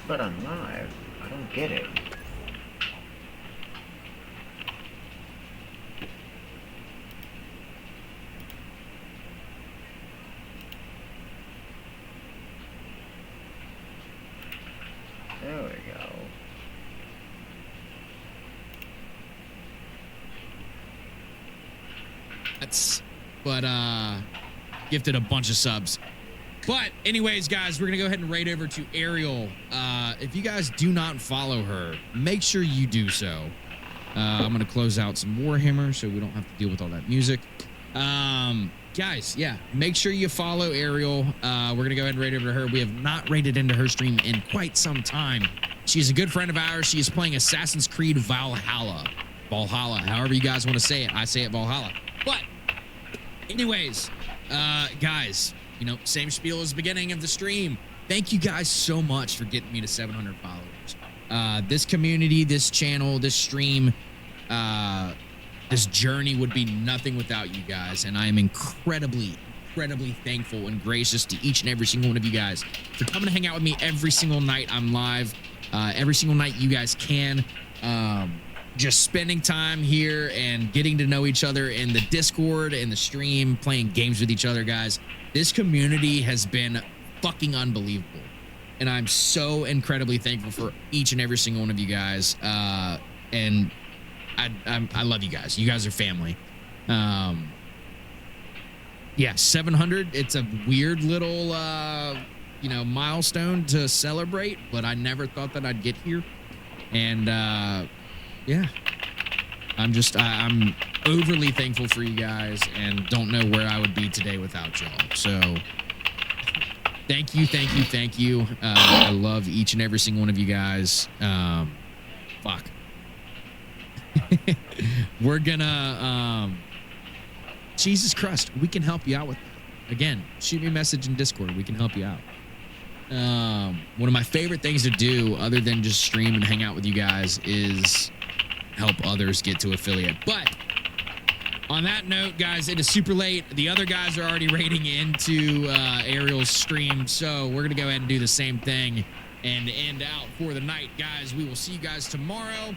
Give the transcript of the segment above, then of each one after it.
But I'm live. I don't get it. There we go. But gifted a bunch of subs. But anyways, guys, we're gonna go ahead and raid over to Ariel. If you guys do not follow her, make sure you do so. I'm gonna close out some WarHammer so we don't have to deal with all that music. Guys, yeah, make sure you follow Ariel. We're gonna go ahead and raid over to her. We have not raided into her stream in quite some time. She's a good friend of ours. She is playing Assassin's Creed Valhalla. Valhalla, however you guys want to say it. I say it Valhalla. But anyways, guys, you know, same spiel as the beginning of the stream. Thank you guys so much for getting me to 700 followers. This community, this channel, this stream, this journey would be nothing without you guys. And I am incredibly thankful and gracious to each and every single one of you guys for coming to hang out with me every single night I'm live. Every single night you guys can. Just spending time here and getting to know each other in the Discord and the stream, playing games with each other, guys. This community has been fucking unbelievable. And I'm so incredibly thankful for each and every single one of you guys. And I love you guys. You guys are family. Yeah, 700. It's a weird little, you know, milestone to celebrate, but I never thought that I'd get here. And, yeah, I'm overly thankful for you guys and don't know where I would be today without y'all. So thank you. I love each and every single one of you guys. Fuck. We're gonna, Jesus Christ, we can help you out with that. Again, shoot me a message in Discord. We can help you out. One of my favorite things to do other than just stream and hang out with you guys is help others get to affiliate. But on that note, guys, it is super late. The other guys are already raiding into Ariel's stream, so we're gonna go ahead and do the same thing and end out for the night, guys. We will see you guys tomorrow.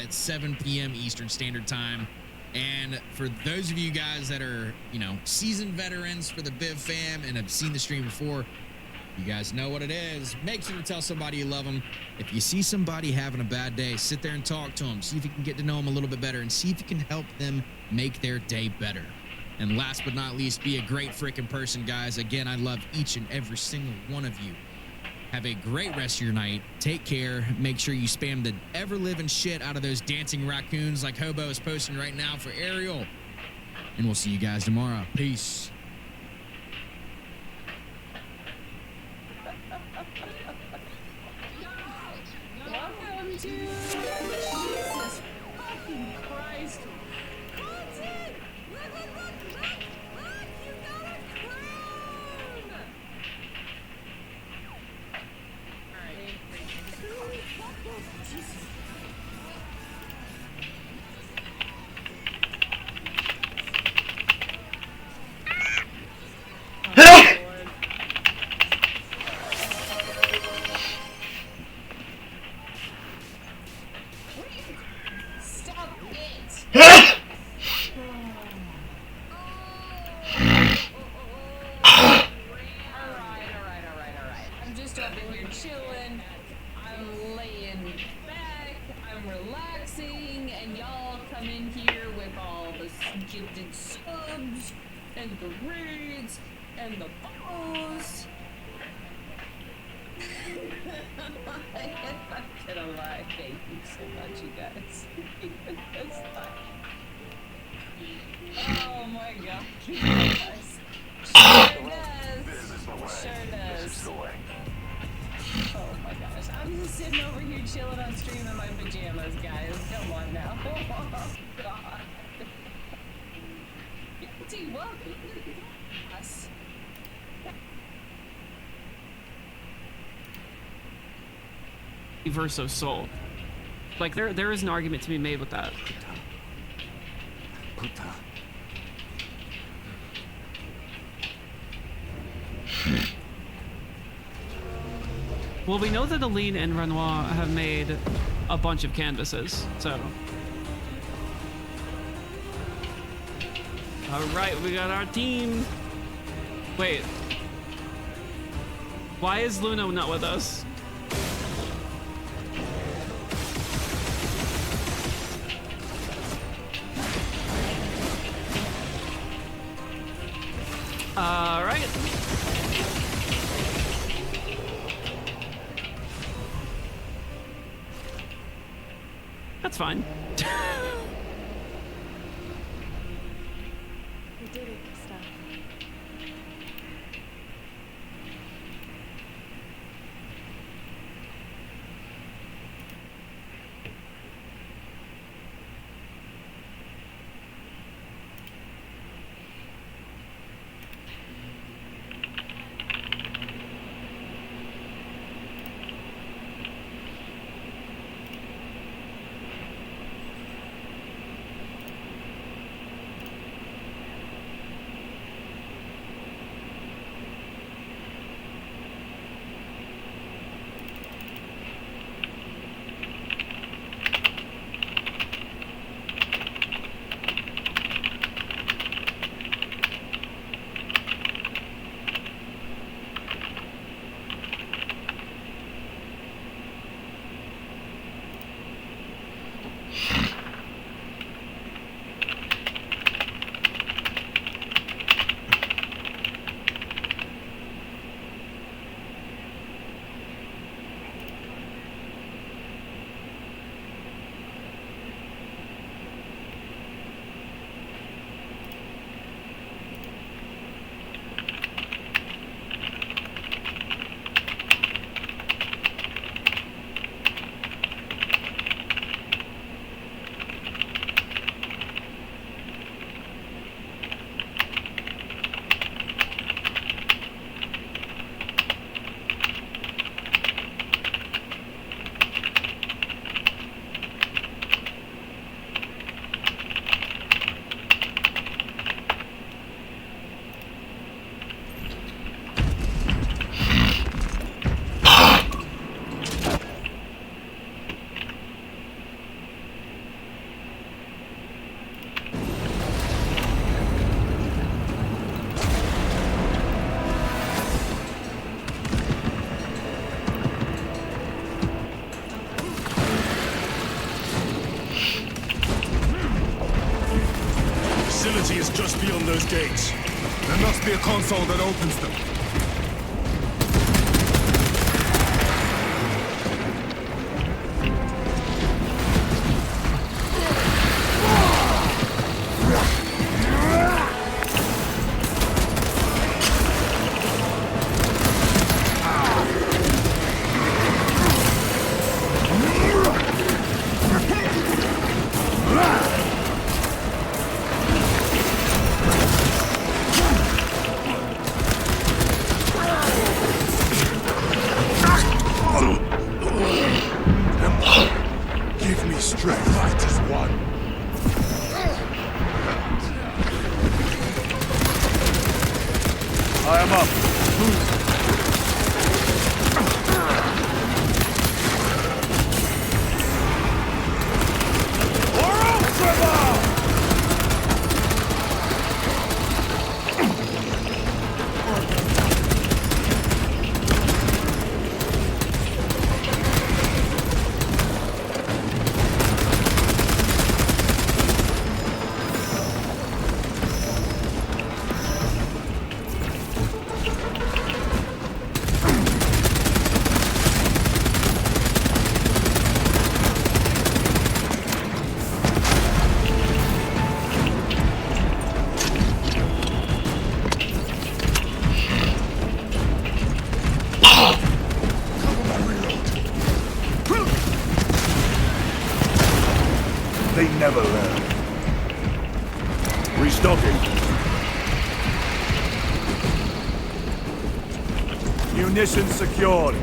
It's 7 p.m. Eastern Standard Time. And for those of you guys that are, you know, seasoned veterans for the Biv fam and have seen the stream before, you guys know what it is. Make sure to tell somebody you love them. If you see somebody having a bad day, sit there and talk to them. See if you can get to know them a little bit better and see if you can help them make their day better. And last but not least, be a great freaking person, guys. Again, I love each and every single one of you. Have a great rest of your night. Take care. Make sure you spam the ever-living shit out of those dancing raccoons like Hobo is posting right now for Ariel. And we'll see you guys tomorrow. Peace. Welcome to Jesus fucking Christ. What's it? Look! You got a crown! Alright. Jesus. Verso soul. Like there is an argument to be made with that. Puta. Well, we know that Aline and Renoir have made a bunch of canvases, so. All right, we got our team. Wait. Why is Luna not with us? All right. That's fine. We did it, Gustav. Facility is just beyond those gates. There must be a console that opens them. Give me strength. Fight as one. I am up. They never learn. Restocking. Munitions secured.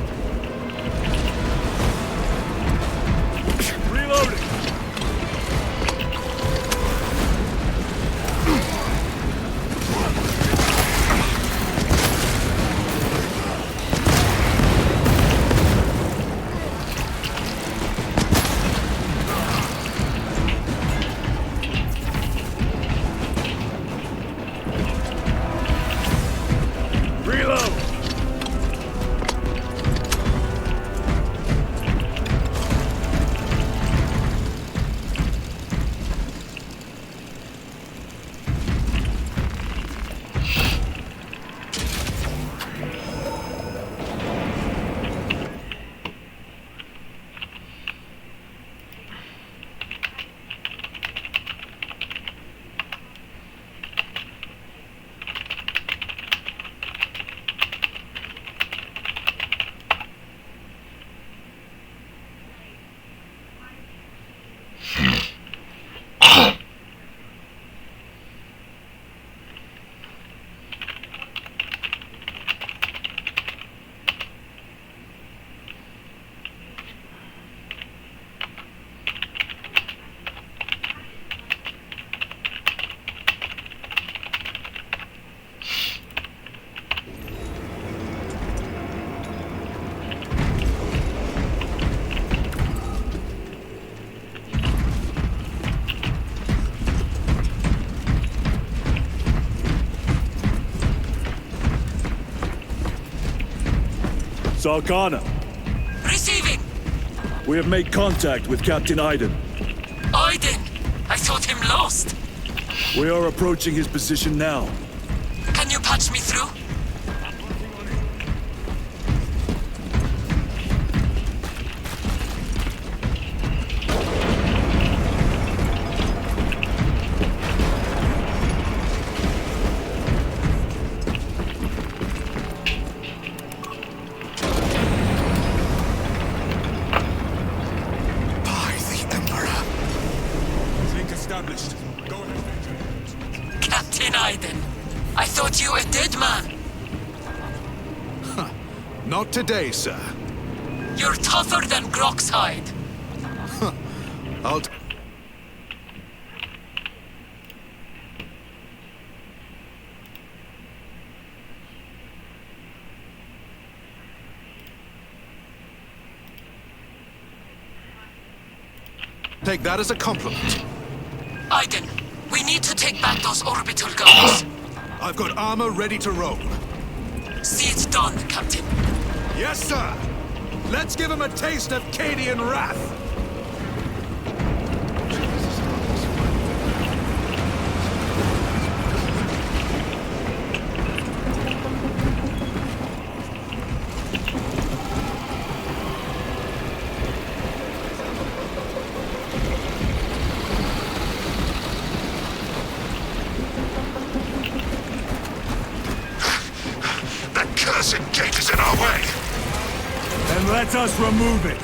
Reloading. It's Arcana. Receiving. We have made contact with Captain Iden. Iden. I thought him lost. We are approaching his position now. Can you patch me through? By the Emperor. Link established. Go ahead. Captain Iden. I thought you a dead man. Not today, sir. You're tougher than Grok's hide. I'll... Take that as a compliment. Iden, we need to take back those orbital guns. I've got armor ready to roll. See it done, Captain. Yes, sir. Let's give him a taste of Cadian wrath. Gate is in our way. Then let us remove it.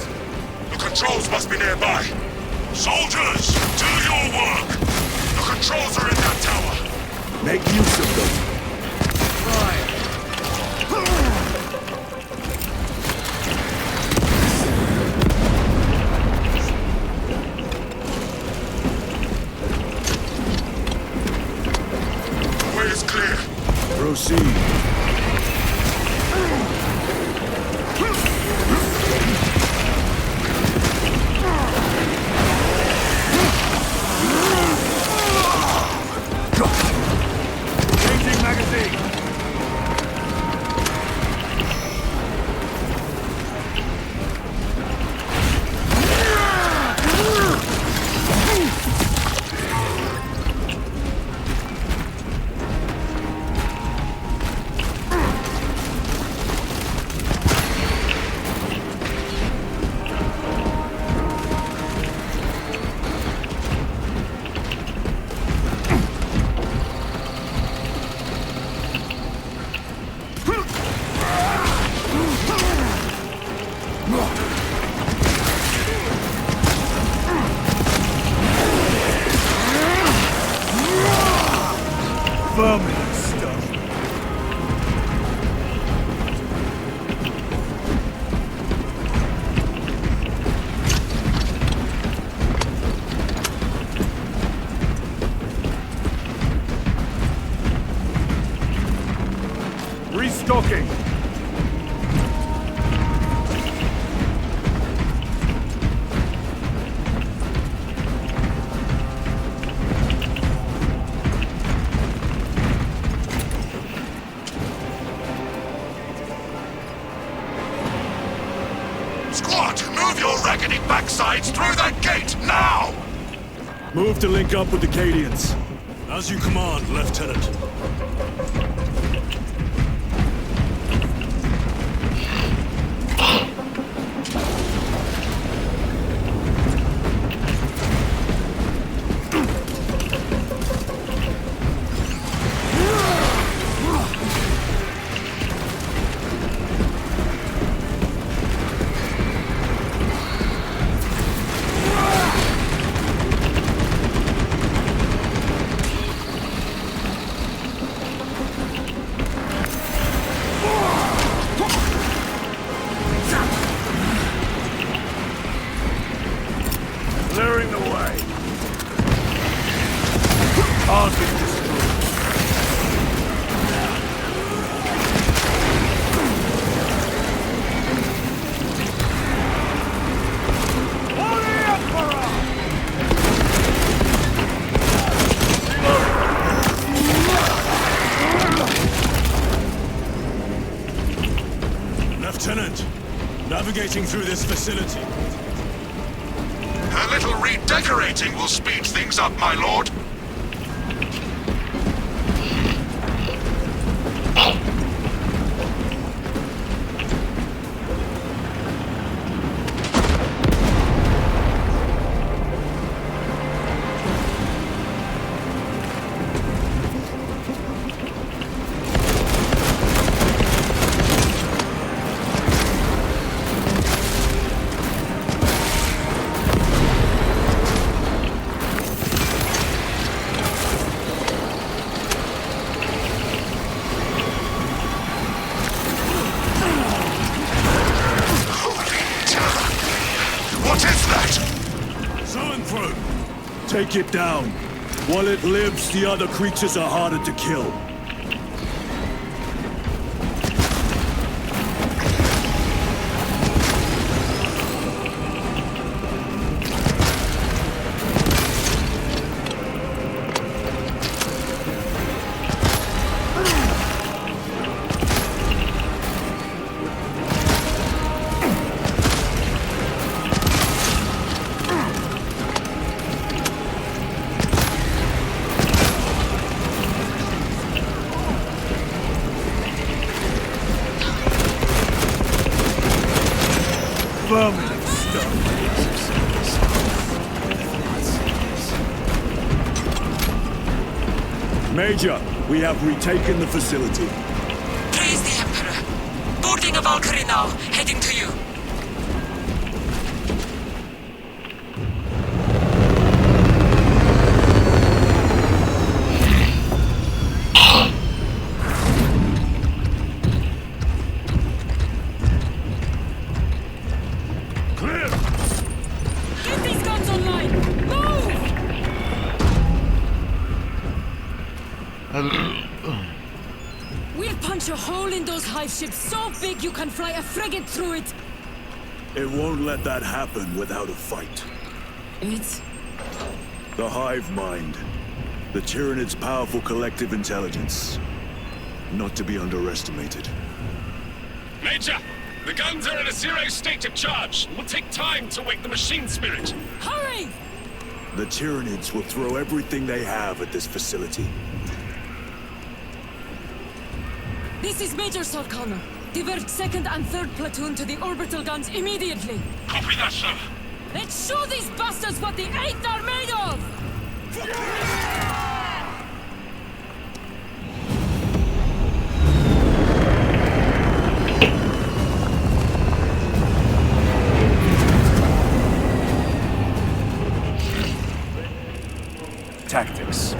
The controls must be nearby. Soldiers, do your work. The controls are in that tower. Make use of them. The way is clear. Proceed. Changing magazine. Vermin stuff. Restocking. Squad, move your raggedy backsides through that gate, now! Move to link up with the Cadians. As you command, Lieutenant. Lieutenant, navigating through this facility. A little redecorating will speed things up, my lord. Take it down. While it lives, the other creatures are harder to kill. Major, we have retaken the facility. Praise the Emperor. Boarding a Valkyrie now, heading to you. Get these guns online! Move! We'll punch a hole in those hive ships so big you can fly a frigate through it! It won't let that happen without a fight. It's... The hive mind. The Tyranid's powerful collective intelligence. Not to be underestimated. Major, the guns are in a zero state of charge. It will take time to wake the machine spirit. Hurry! The Tyranids will throw everything they have at this facility. This is Major Sarkana. Divert 2nd and 3rd platoon to the orbital guns immediately. Copy that, sir. Let's show these bastards what the 8th are made of! Tactics.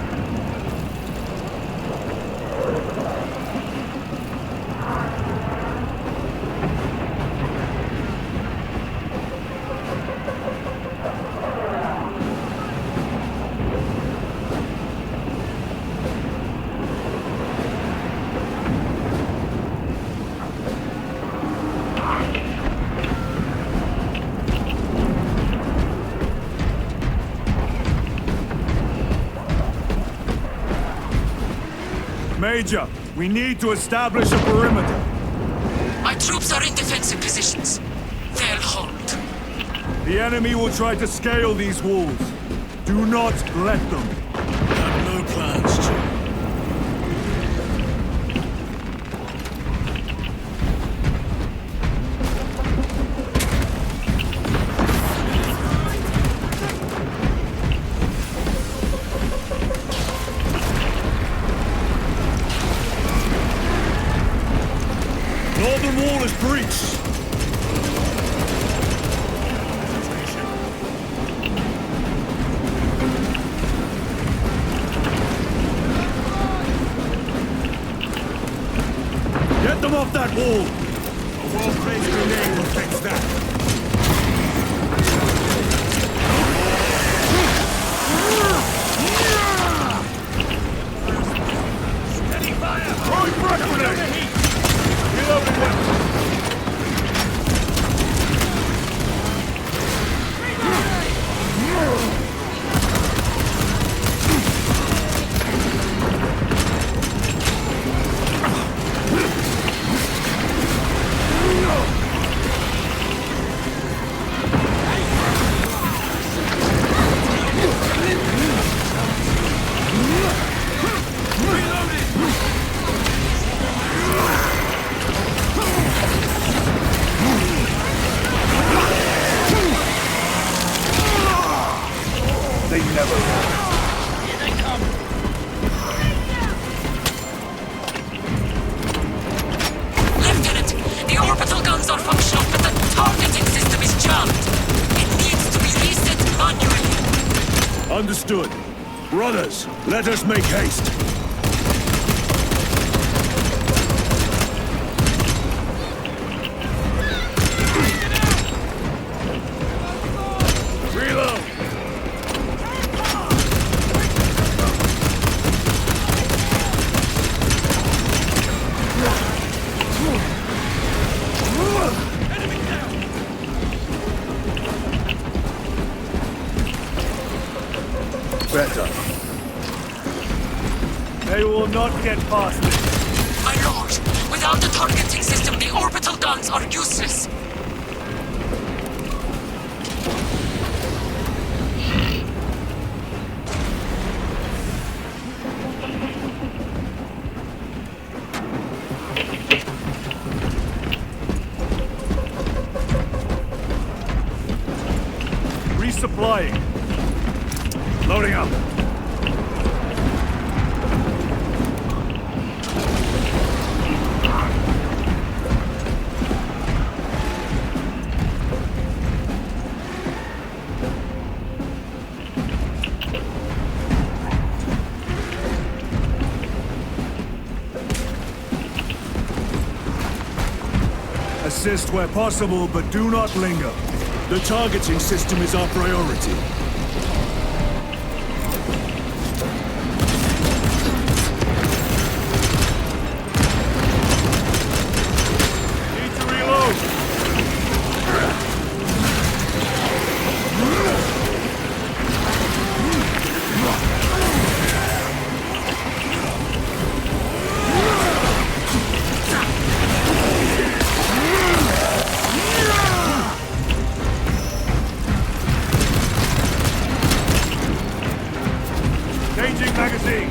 Major, we need to establish a perimeter. My troops are in defensive positions. They'll hold. The enemy will try to scale these walls. Do not let them. Have no plans, Chief. Northern wall is breached. Get them off that wall! A well-placed grenade will fix that. Steady fire! Throwing frag grenade! Reloading weapon! Understood. Brothers, let us make haste. Reload! Better. They will not get past this. My lord, without the targeting system, the orbital guns are useless. Resupplying. Loading up. Assist where possible, but do not linger. The targeting system is our priority. Need to reload. Changing magazine.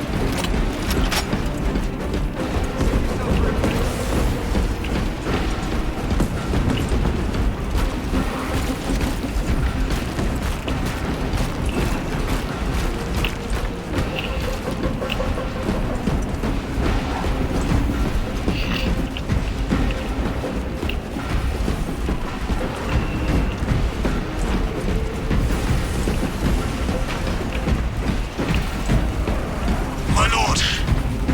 My lord,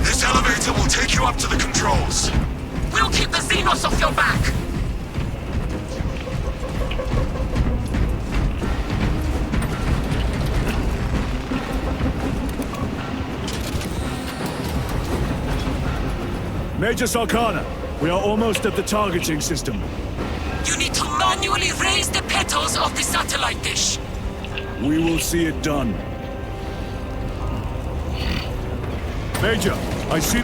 this elevator will take you up to the controls. We'll keep the Xenos off your back. Major Sarkana, we are almost at the targeting system. You need to manually raise the petals of the satellite dish. We will see it done. Major, I see...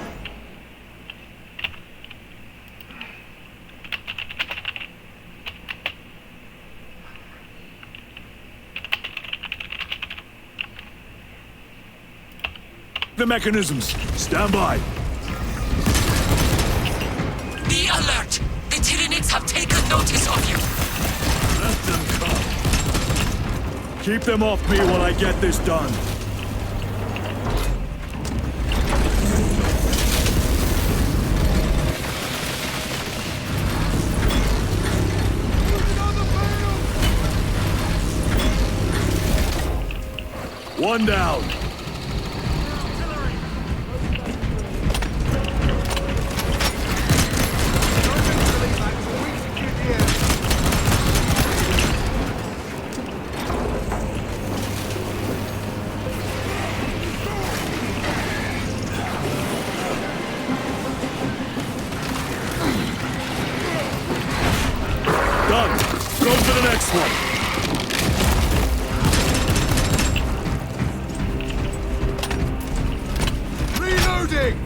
the mechanisms. Stand by. Be alert. The Tyranids have taken notice of you. Let them come. Keep them off me while I get this done. One down. Done. Go for the next one. Reloading!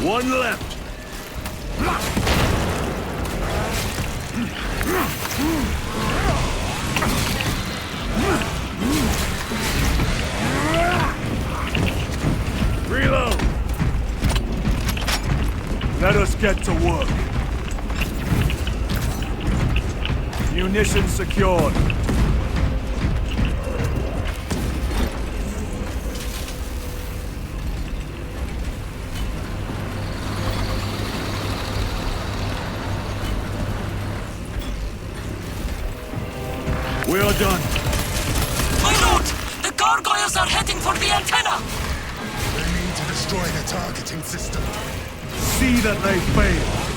One left. Reload. Let us get to work. Munitions secured. We are done. My lord! The gargoyles are heading for the antenna! They need to destroy the targeting system. See that they fail.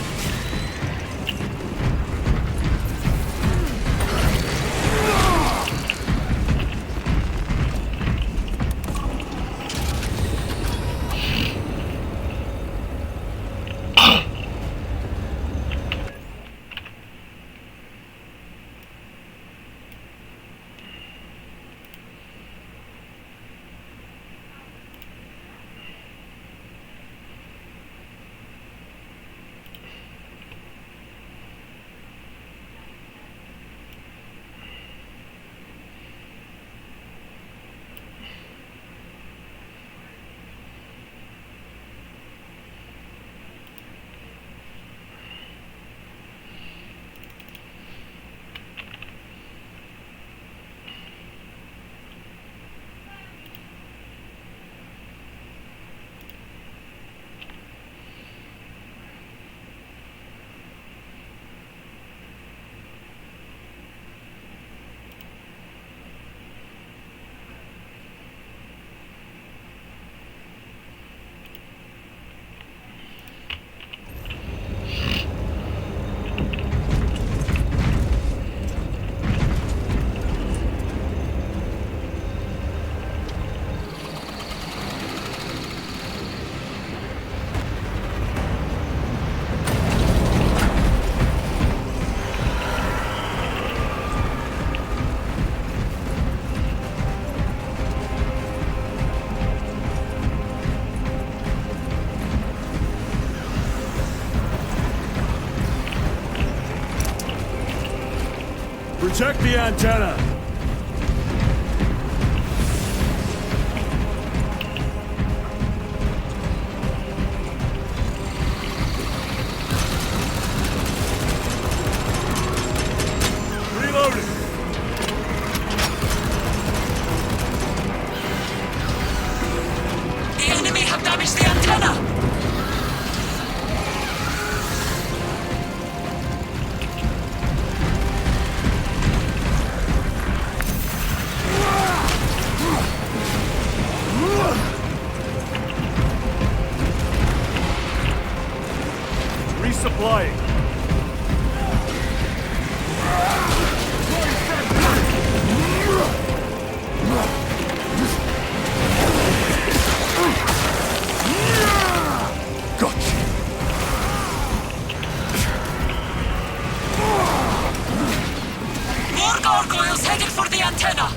Protect the antenna! Reloading! The enemy have damaged the antenna! Resupplying. Gotcha. More gargoyles headed for the antenna!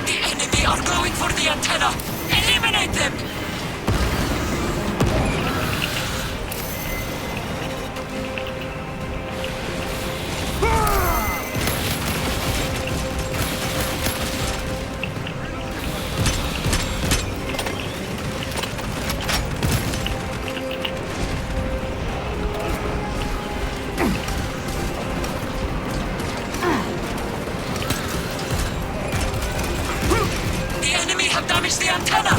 The enemy are going for the antenna! Eliminate them! The enemy have damaged the antenna!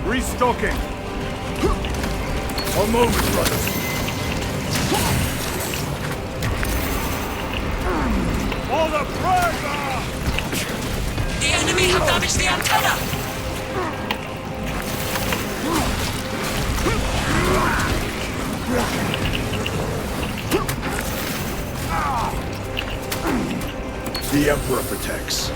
Restocking. A moment, brothers. For the pressure! enemy have damaged the antenna! The Emperor protects.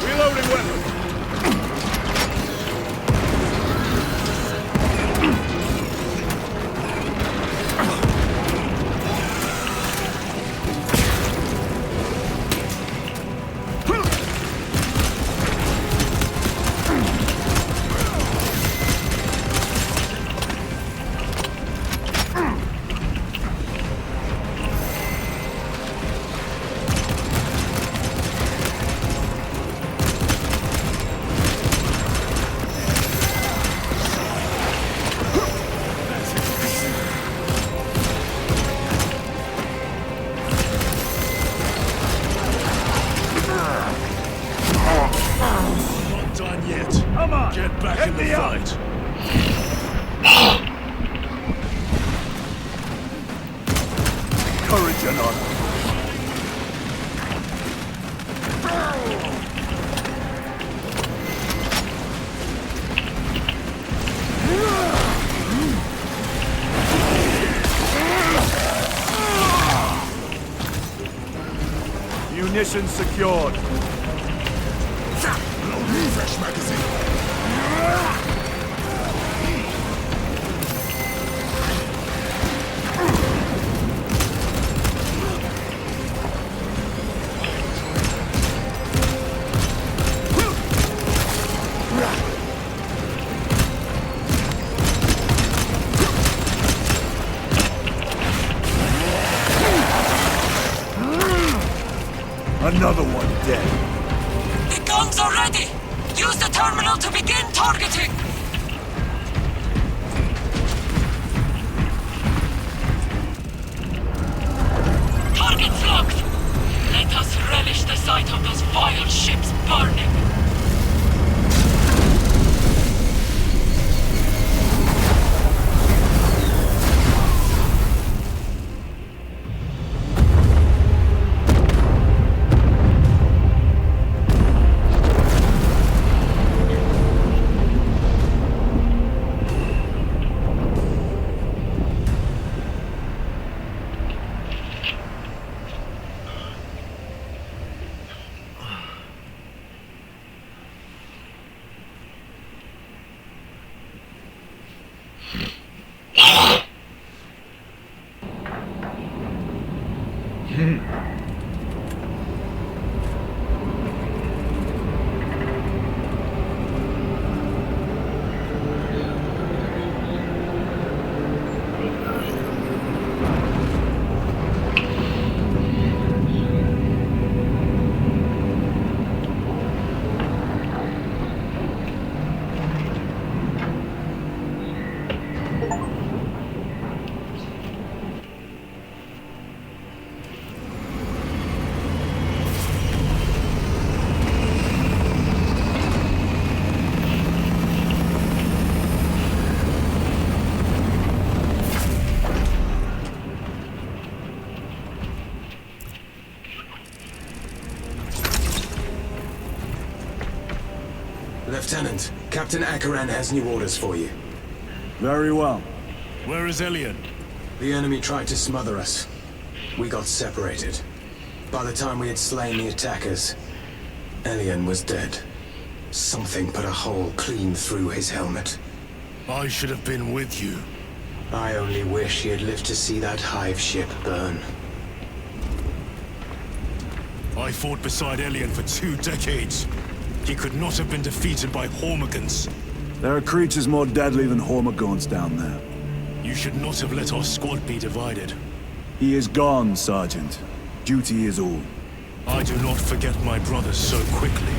Reloading weapon. Not done yet. Come on. Get back Get in the me up. fight. Courage and honor. Munitions secured. Fresh magazine. Another one dead. The guns are ready! Use the terminal to begin targeting! Targets locked! Let us relish the sight of those vile ships burning! Lieutenant, Captain Akaran has new orders for you. Very well. Where is Elian? The enemy tried to smother us. We got separated. By the time we had slain the attackers, Elian was dead. Something put a hole clean through his helmet. I should have been with you. I only wish he had lived to see that hive ship burn. I fought beside Elian for 2 decades. He could not have been defeated by Hormigons. There are creatures more deadly than Hormigons down there. You should not have let our squad be divided. He is gone, Sergeant. Duty is all. I do not forget my brothers so quickly.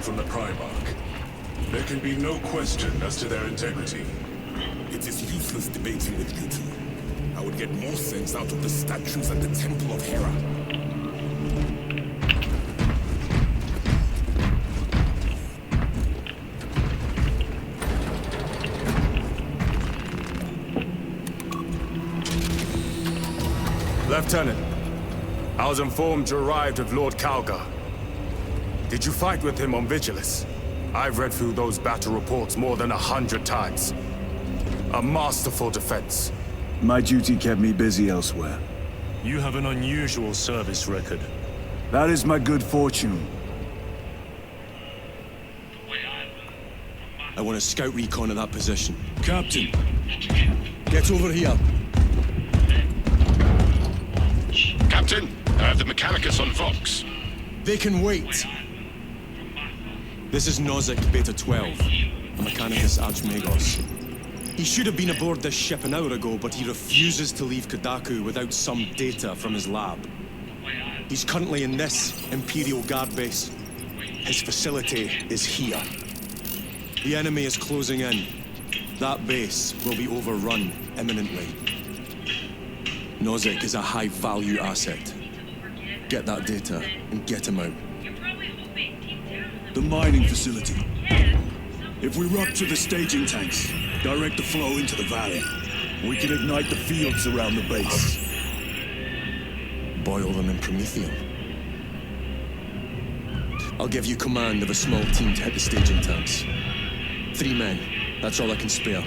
come from the Primarch. There can be no question as to their integrity. It is useless debating with you two. I would get more sense out of the statues at the Temple of Hera. Lieutenant, I was informed you arrived with Lord Calgar. Did you fight with him on Vigilus? I've read through those battle reports more than 100 times. A masterful defense. My duty kept me busy elsewhere. You have an unusual service record. That is my good fortune. I want a scout recon of that position. Captain! Get over here! Captain, I have the Mechanicus on Vox. They can wait! This is Nozick Beta 12, a Mechanicus Archmagos. He should have been aboard this ship an hour ago, but he refuses to leave Kadaku without some data from his lab. He's currently in this Imperial Guard base. His facility is here. The enemy is closing in. That base will be overrun imminently. Nozick is a high-value asset. Get that data and get him out. The mining facility. If we rupture the staging tanks, direct the flow into the valley, we can ignite the fields around the base. Boil them in promethium. I'll give you command of a small team to hit the staging tanks. 3 men. That's all I can spare.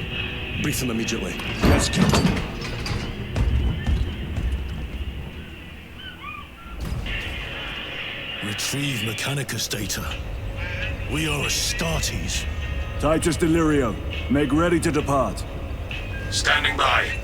Brief them immediately. Yes, Captain. Retrieve Mechanicus data. We are Astartes. Titus Delirio, make ready to depart. Standing by.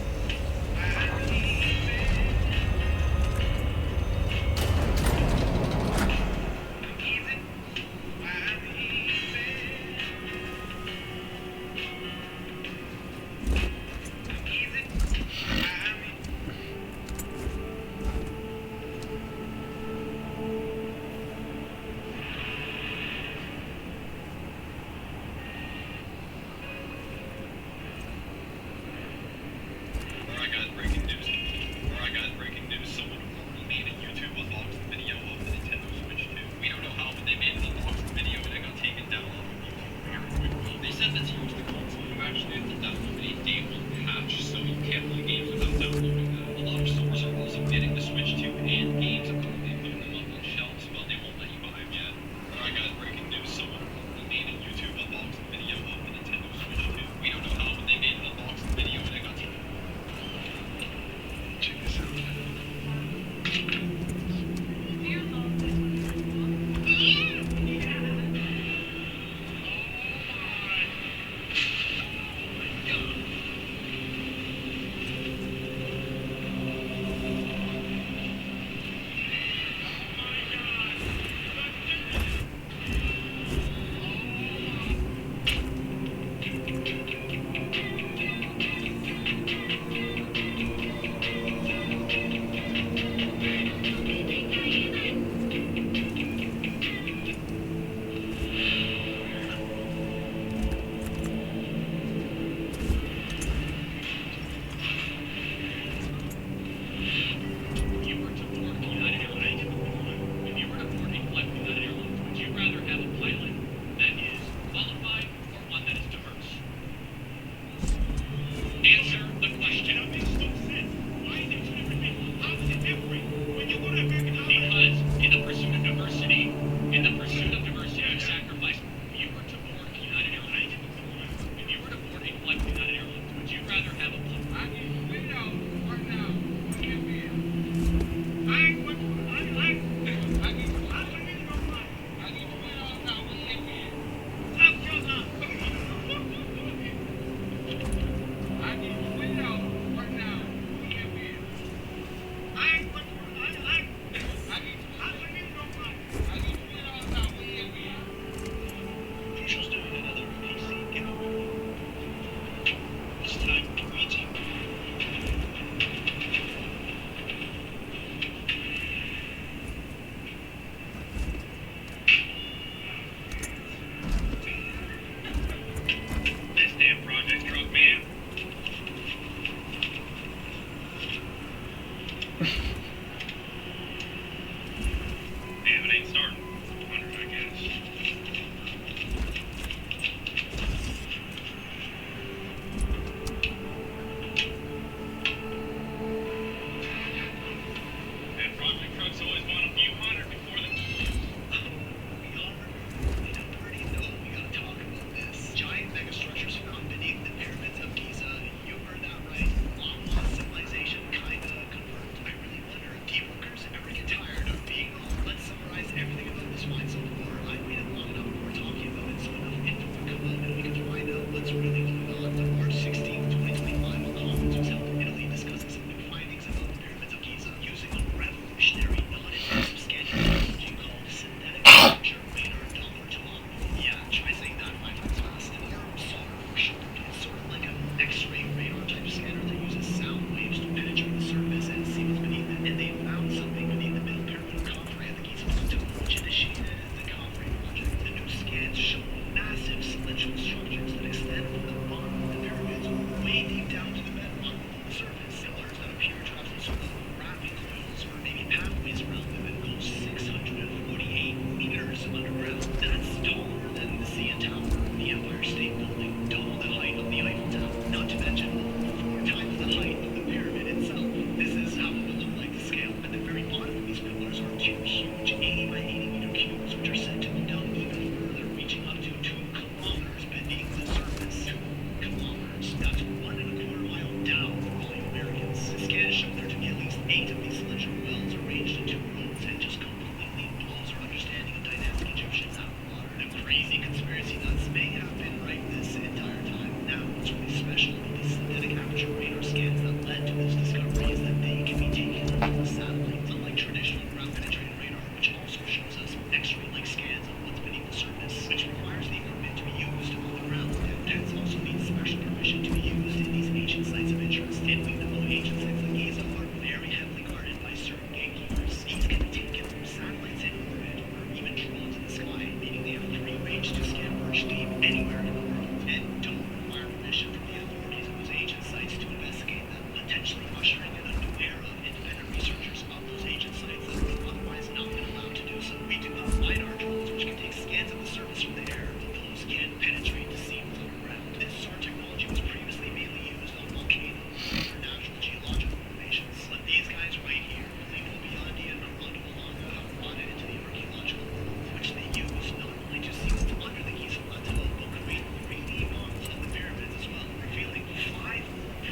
future radar scans that led to this discovery is that they can be taken on the satellites, unlike traditional ground-penetrating radar, which also shows us X-ray-like scans of what's beneath the surface, which requires the equipment to be used on the ground, and hence also needs special permission to be used in these ancient sites of interest. And we know ancient sites like Giza are very heavily guarded by certain gatekeepers. These can be taken from satellites in orbit or even drones in the sky, meaning they have free range to scan virtually anywhere in the world, and don't require permission from the authorities of those ancient sites to investigate them, potentially ushering in a new era of independent researchers of those ancient sites that would have otherwise not been allowed to do so. We do have LiDAR drones which can take scans of the surface from the air, but those can't penetrate to see what's underground. This sort of technology was previously mainly used on volcanoes and other natural geological formations, but these guys right here, Filippo Biondi and Armando Malanga, have brought it into the archaeological world, which they use not only to see what's under the Giza Plateau, but create 3D models of the pyramids as well, revealing 5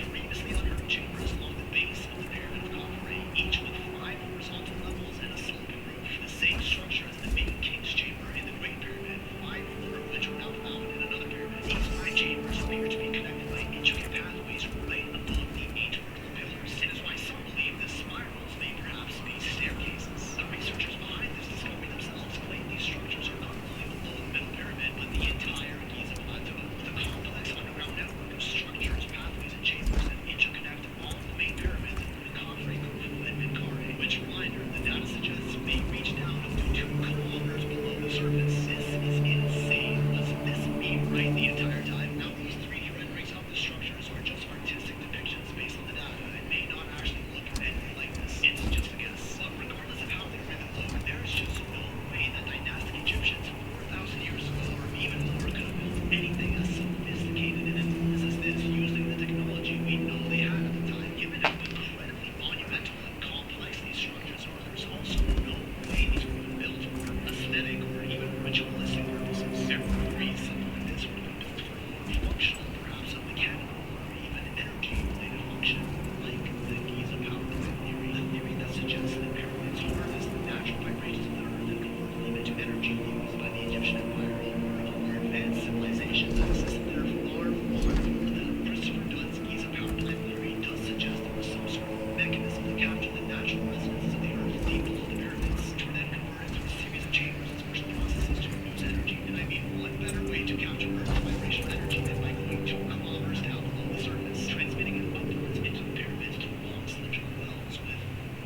previously unheard chambers along the base of the pyramid of Khafre, each with 5 horizontal levels and a sloping roof, the same structure as the main king's chamber in the Great Pyramid, 5 more of which are now found in another pyramid. These 5 chambers appear to be connected by intricate pathways right above the 8 vertical pillars, and is why some believe the spirals may perhaps be staircases. The researchers behind this discovery themselves claim these structures are not only below the middle pyramid, but the entire Giza Plateau, with a complex underground network of structures, pathways, and chambers that interconnect all the main pyramids in Khafre, Khufu, and Menkaure, which, reminder, the data suggests may reach down up to 2 kilometers below the surface. This is insane. Does this mean right the entire time? Now, these 3D renderings of the structures are just artistic depictions based on the data and may not actually look anything like this. It's just a guess. But regardless of how they really look, there's just no way that dynastic Egyptians 4,000 years ago or even more could have built anything as sophisticated and enormous as this using the technology we know they had at the time. Given how incredibly monumental and complex these structures are, there's also no way these were built for aesthetic or even ritualistic purposes. There are theories something like this would have been built for a more functional, perhaps a mechanical or even energy-related function, like the Giza power plant theory. The theory that suggests that pyramids harness the natural vibrations of the earth and convert them into energy used by the Egyptian Empire or other advanced civilizations that existed there far, far before them. Christopher Dunn's Giza power plant theory does suggest there was some sort of mechanism to capture the natural resonances of the earth deep below the pyramids, which were then converted through a series of chambers and special processes to produce energy. And I mean, what better way to capture earth's vibrational energy than by going 2 kilometers down below the surface, transmitting it upwards into the pyramids through long cylindrical wells with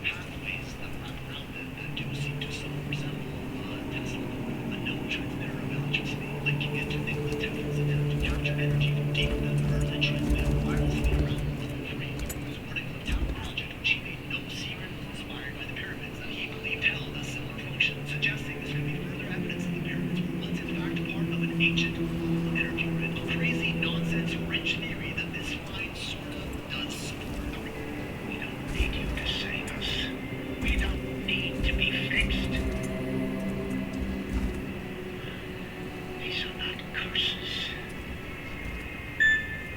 pathways that wrap around them that do seem to somewhat resemble Tesla, a known transmitter of electricity, linking it to Nikola Tesla's attempt to capture energy from deep within the earth and transmit it wirelessly around the world. Free was wording of the Tower Project, which he made no secret was inspired by the pyramids that he believed held a similar function, suggesting this could be further evidence that the pyramids were once in fact part of an ancient global energy grid. A crazy, nonsense-rich theory that this find sort of does support. We don't need you to save us. We don't need to be fixed. These are not curses.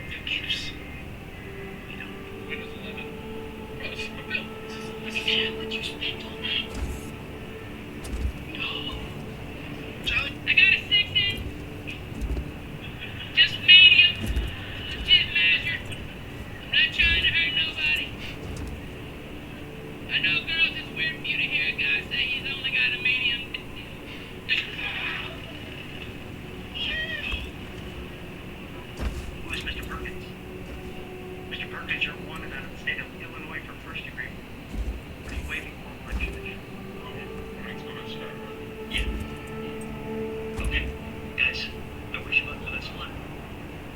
They're gifts. We don't. Windows 11. Brothers, we're built. We can't let you spend on that. No. Charlie? I got a 6-inch. Just medium. Legit measure. I'm not trying to hurt nobody. I know, girls, it's weird for you to hear a guy say he's only got a medium. Who is Mr. Perkins? Mr. Perkins, you're wanted out of the state of Illinois for first degree. What are you waiting for? Yeah. Okay, guys, I wish you luck for this one.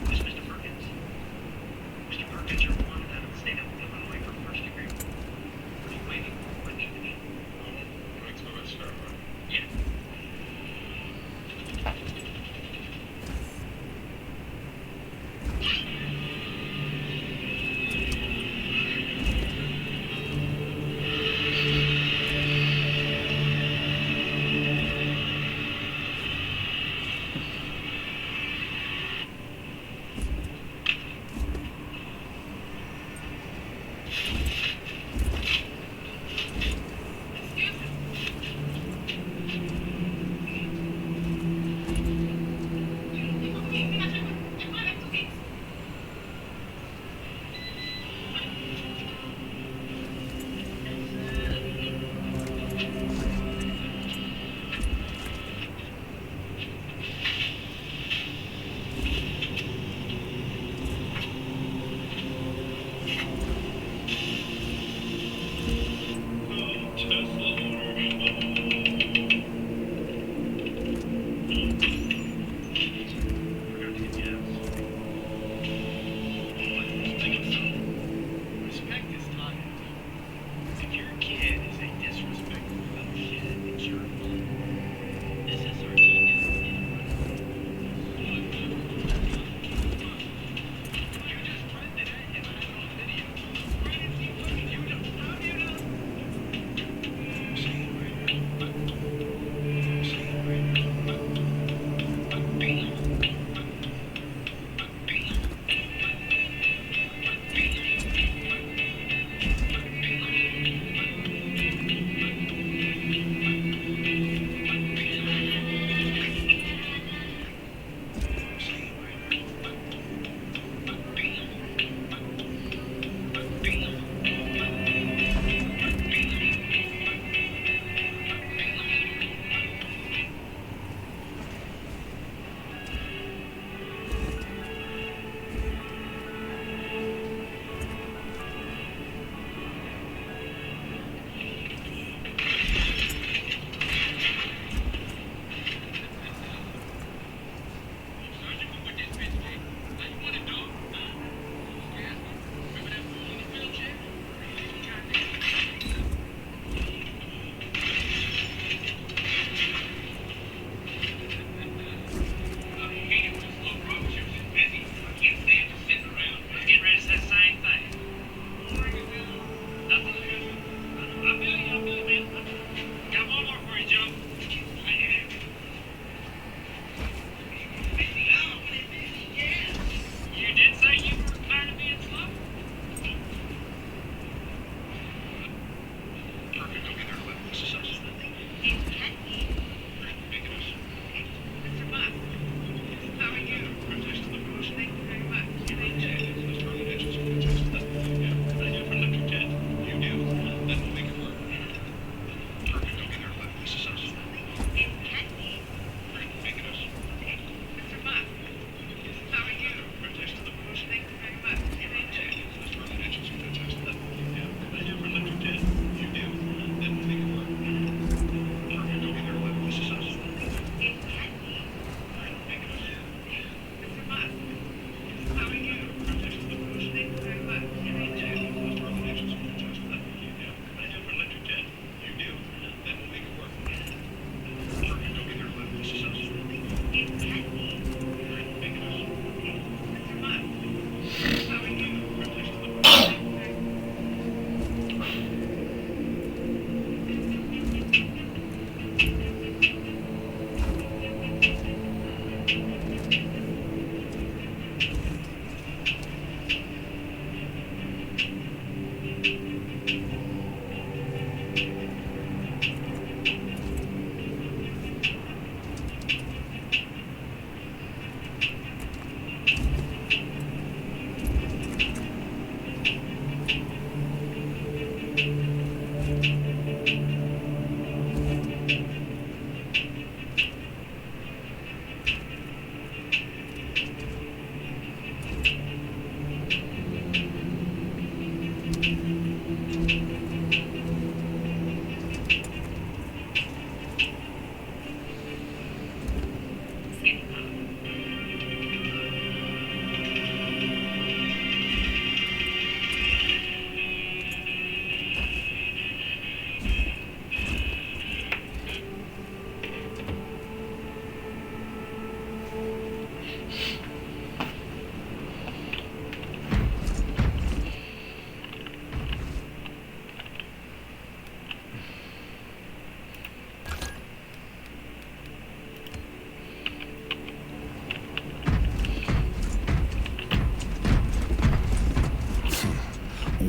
Who is Mr. Perkins? Mr. Perkins, you're wanted out of the state of Illinois for first degree. What are you waiting for? Yeah.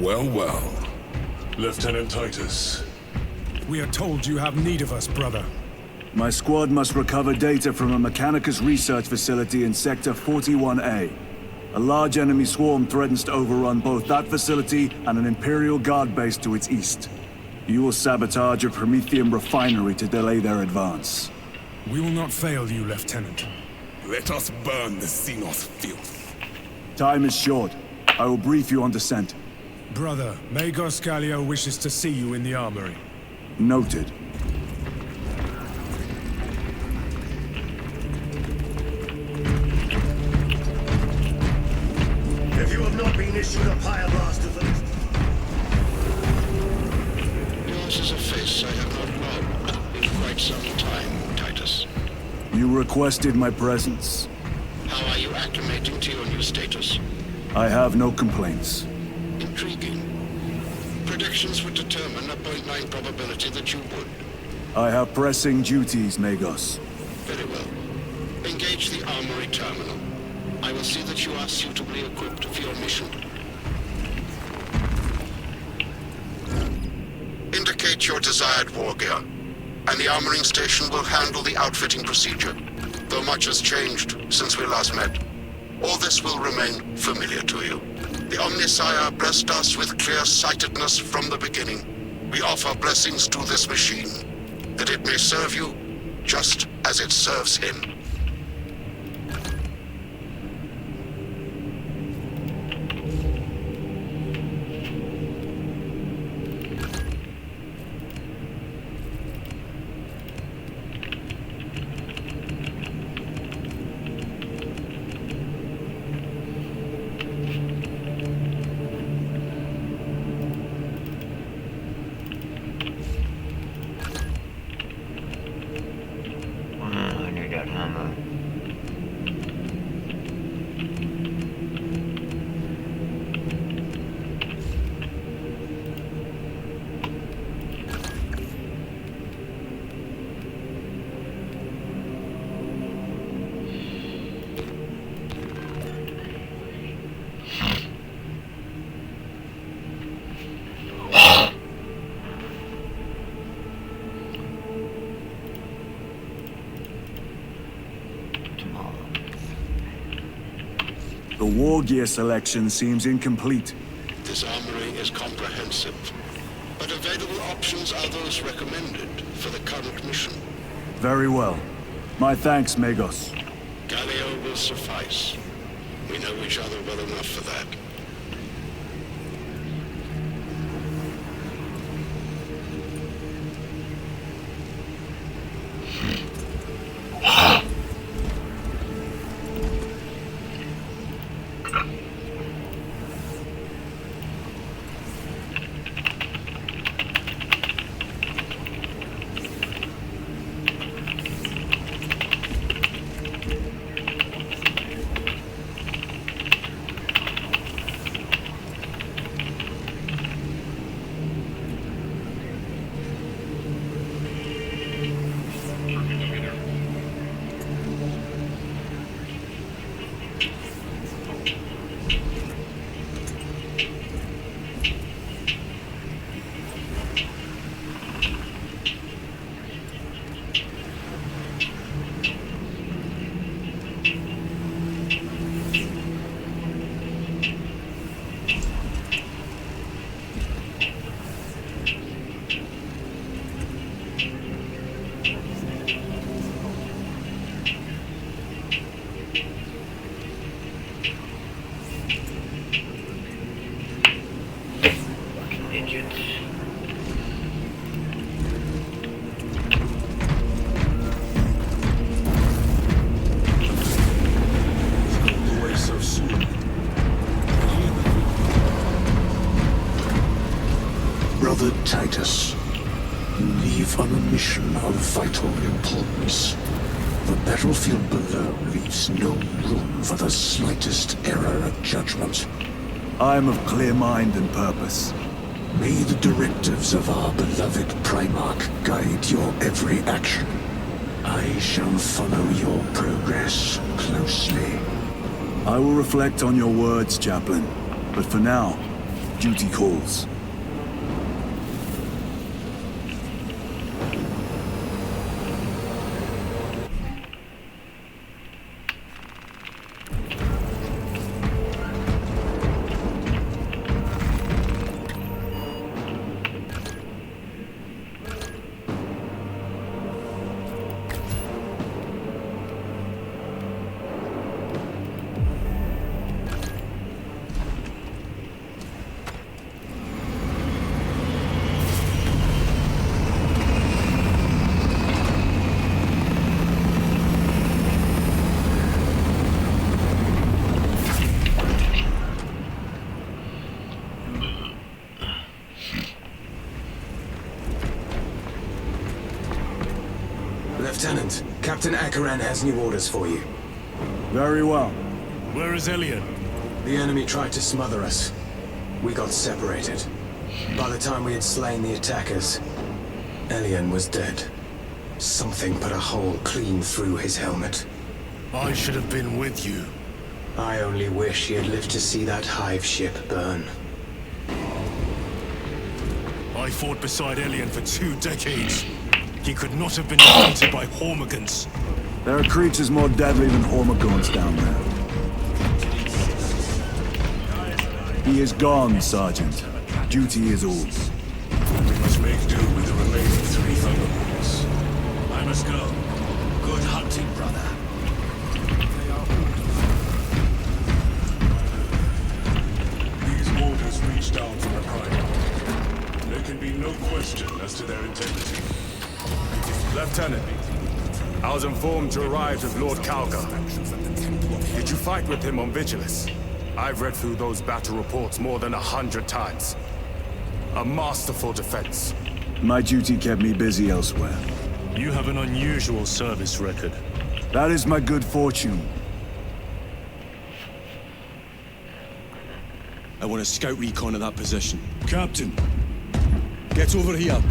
Well, well. Lieutenant Titus. We are told you have need of us, brother. My squad must recover data from a Mechanicus research facility in Sector 41A. A large enemy swarm threatens to overrun both that facility and an Imperial Guard base to its east. You will sabotage a Prometheum refinery to delay their advance. We will not fail you, Lieutenant. Let us burn the Xenos filth. Time is short. I will brief you on descent. Brother, Magos Gallio wishes to see you in the armory. Noted. If you have not been issued a pyroblast of them... Yours is a face I have not known in quite some time, Titus. You requested my presence. How are you acclimating to your new status? I have no complaints. Intriguing. Predictions would determine a 0.9 probability that you would. I have pressing duties, Magos. Very well. Engage the armory terminal. I will see that you are suitably equipped for your mission. Indicate your desired war gear, and the armoring station will handle the outfitting procedure, though much has changed since we last met. All this will remain familiar to you. The Omnisire blessed us with clear-sightedness from the beginning. We offer blessings to this machine, that it may serve you just as it serves him. I need that hammer. The war gear selection seems incomplete. This armory is comprehensive, but available options are those recommended for the current mission. Very well. My thanks, Magos. Gallio will suffice. We know each other well enough for that. Brother Titus, you leave on a mission of vital importance. The battlefield below leaves no room for the slightest error of judgment. I am of clear mind and purpose. May the directives of our beloved Primarch guide your every action. I shall follow your progress closely. I will reflect on your words, Chaplain. But for now, Duty calls. Lieutenant, Captain Akaran has new orders for you. Very well. Where is Elian? The enemy tried to smother us. We got separated. By the time we had slain the attackers, Elian was dead. Something put a hole clean through his helmet. I should have been with you. I only wish he had lived to see that hive ship burn. I fought beside Elian for 2 decades. He could not have been defeated by Hormigans. There are creatures more deadly than Hormigons down there. He is gone, Sergeant. Duty is all. We must make do with the remaining 3 Thunderbolts. I must go. Good hunting, brother. These orders reach down from the Prime. There can be no question as to their integrity. Lieutenant, I was informed you arrived with Lord Calgar. Did you fight with him on Vigilus? I've read through those battle reports more than 100 times. A masterful defense. My duty kept me busy elsewhere. You have an unusual service record. That is my good fortune. I want a scout recon of that position. Captain, Get over here.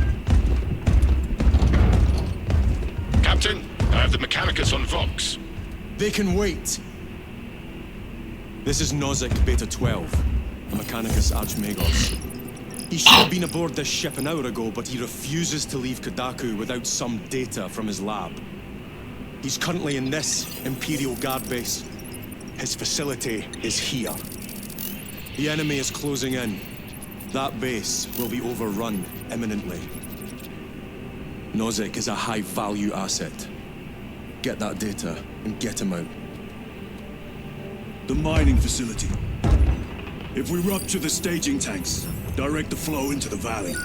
Captain, I have the Mechanicus on Vox. They can wait. This is Nozick Beta 12, the Mechanicus Archmagos. He should have been aboard this ship an hour ago, but he refuses to leave Kadaku without some data from his lab. He's currently in this Imperial Guard base. His facility is here. The enemy is closing in. That base will be overrun imminently. Nozick is a high-value asset. Get that data and get him out. the mining facility. If we rupture the staging tanks, direct the flow into the valley,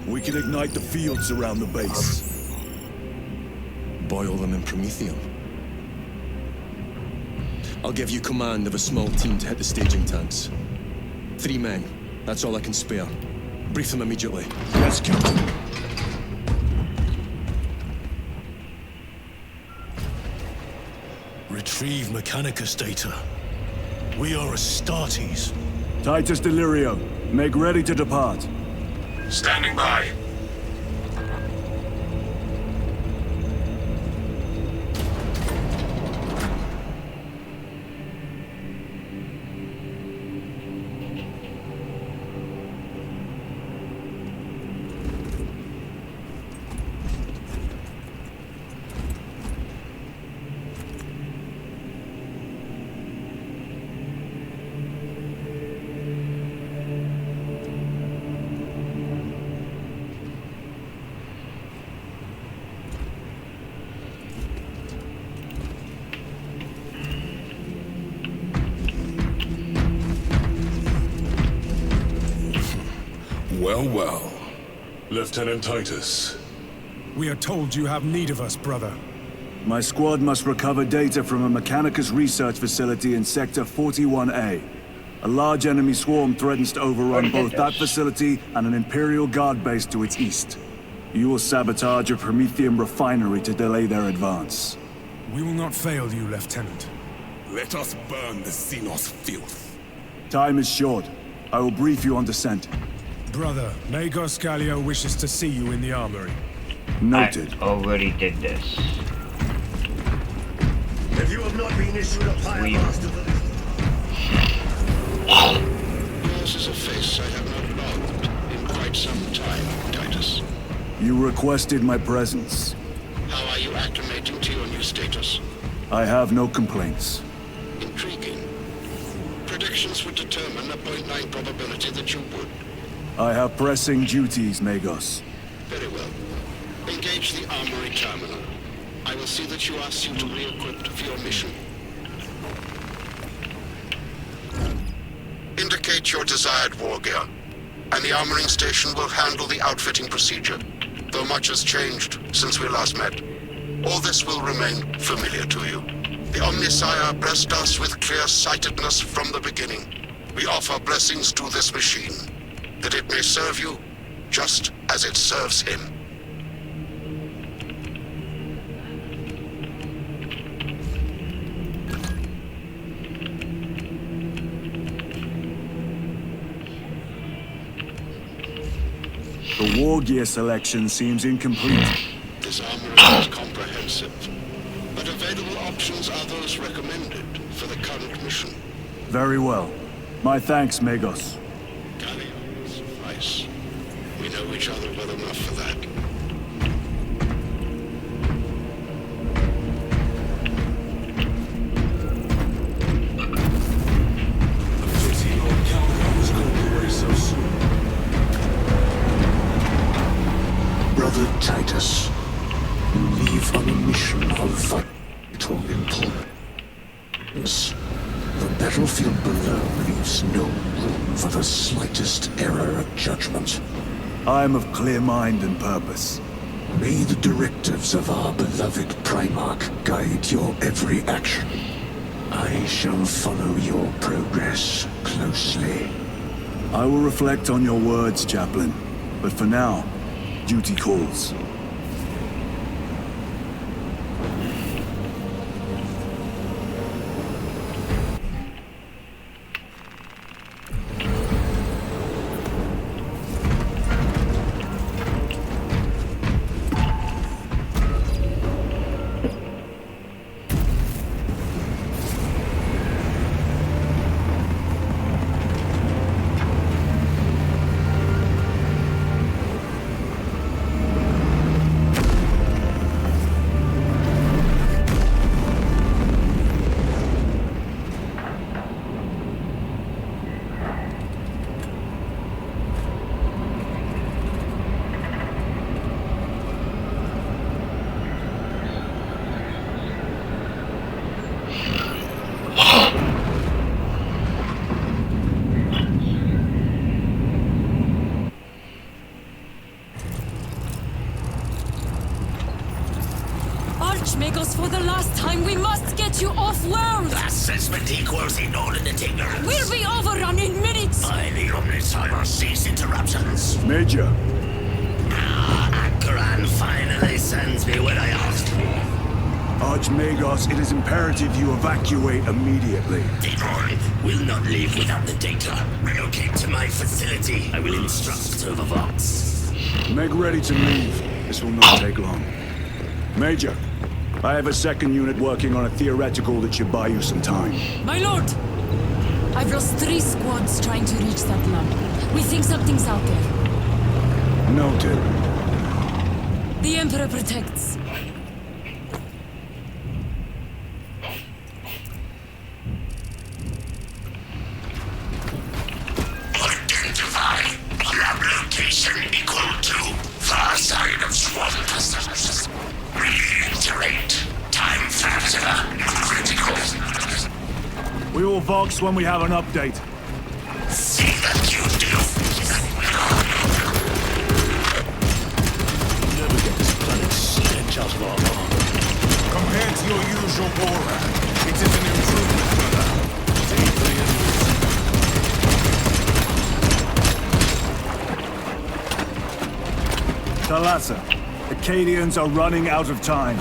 we can ignite the fields around the base. Boil them in promethium. I'll give you command of a small team to hit the staging tanks. 3 men. That's all I can spare. Brief them immediately. Yes, Captain. Retrieve Mechanicus data. We are Astartes. Titus Delirio, make ready to depart. Standing by. Well, well. Lieutenant Titus. We are told you have need of us, brother. My squad must recover data from a Mechanicus research facility in Sector 41A. A large enemy swarm threatens to overrun both that facility and an Imperial Guard base to its east. You will sabotage a Promethium refinery to delay their advance. We will not fail you, Lieutenant. Let us burn the Xenos filth. Time is short. I will brief you on descent. Brother, Magos Scalio wishes to see you in the armory. Noted. I already did this. If you have not been issued a fire master for this... This is a face I have not You requested my presence. How are you acclimating to your new status? I have no complaints. Intriguing. Predictions would determine a 0.9 probability that you would. I have pressing duties, Magos. Very well. Engage the armory terminal. I will see that you are suitably equipped for your mission. Indicate your desired war gear, and the armoring station will handle the outfitting procedure, though much has changed since we last met. All this will remain familiar to you. The Omnisire blessed us with clear-sightedness from the beginning. We offer blessings to this machine, that it may serve you just as it serves him. The war gear selection seems incomplete. This armory is comprehensive, but available options are those recommended for the current mission. Very well. My thanks, Magos. Gallion, suffice. We know each other well enough for that. Brother Titus, you leave on a mission of vital importance. The battlefield below leaves no room for the slightest error of judgment. I am of clear mind and purpose. May the directives of our beloved Primarch guide your every action. I shall follow your progress closely. I will reflect on your words, Chaplain. But for now, duty calls. Magos, for the last time, we must get you off-world! Assessment equals inordinate ignorance. We'll be overrun in minutes! By the Omnisire, cease interruptions. Major! Akran finally sends me what I asked for. Archmagos, it is imperative you evacuate immediately. Deron will not leave without the data. Relocate to my facility. I will instruct over Vox. Make ready to leave. This will not take long. Major, I have a second unit working on a theoretical that should buy you some time. My lord! I've lost 3 squads trying to reach that lump. We think something's out there. Noted. The Emperor protects. Identify. Lab location equal to far side of swamp. Reiterate. Time factor critical. We will Vox when we have an update. See that you do. Never get this planet's stench out of our arm. Compared to your usual WarHammer, it is an improvement, brother. Deeply Thalassa, Acadians are running out of time.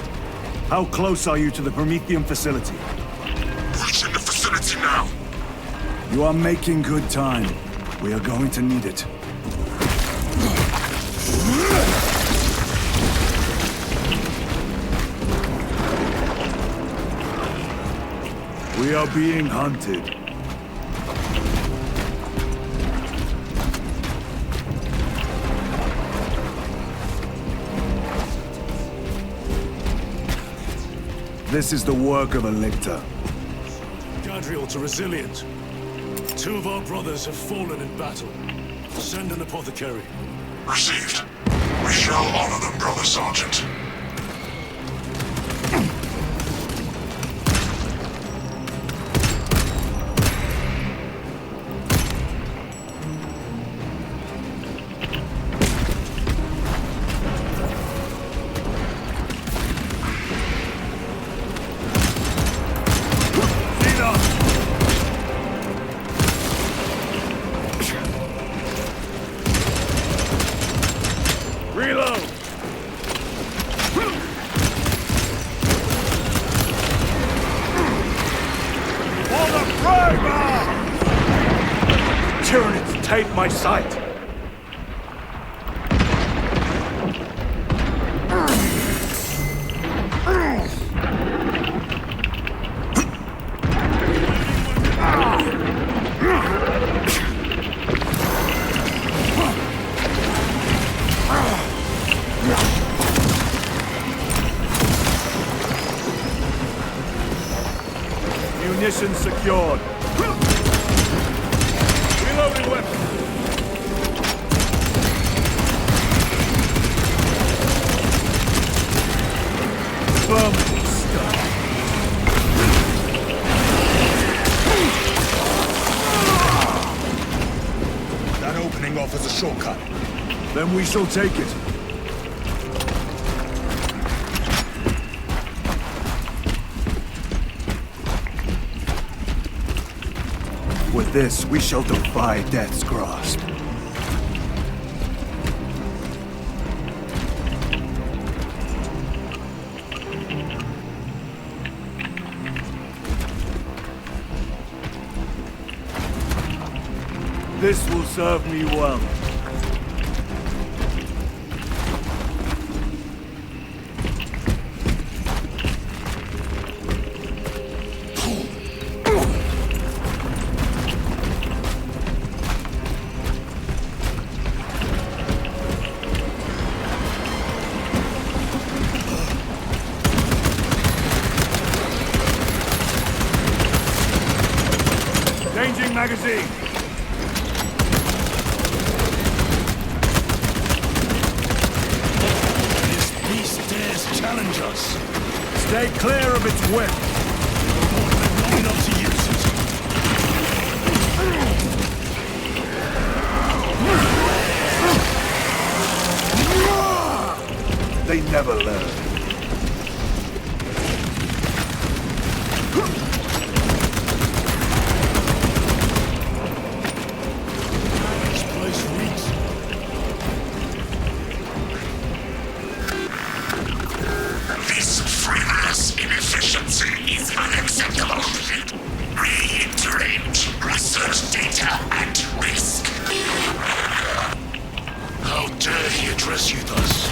How close are you to the Prometheum facility? Reaching the facility now. You are making good time. We are going to need it. We are being hunted. This is the work of a lictor. Gadriel to Resilient. 2 of our brothers have fallen in battle. Send an apothecary. Received. We shall honor them, Brother Sergeant. Reload! For the primer! Tyranids, take my sight! Munitions secured. Reloading weapon. Firmly stuck. That opening offers a shortcut. Then we shall take it. With this, we shall defy death's grasp. This will serve me well. Changing magazine. This beast dares challenge us. Stay clear of its whip. Long enough to use it. They never learn. This frivolous inefficiency is unacceptable. Reiterate research data at risk. How dare he address you thus?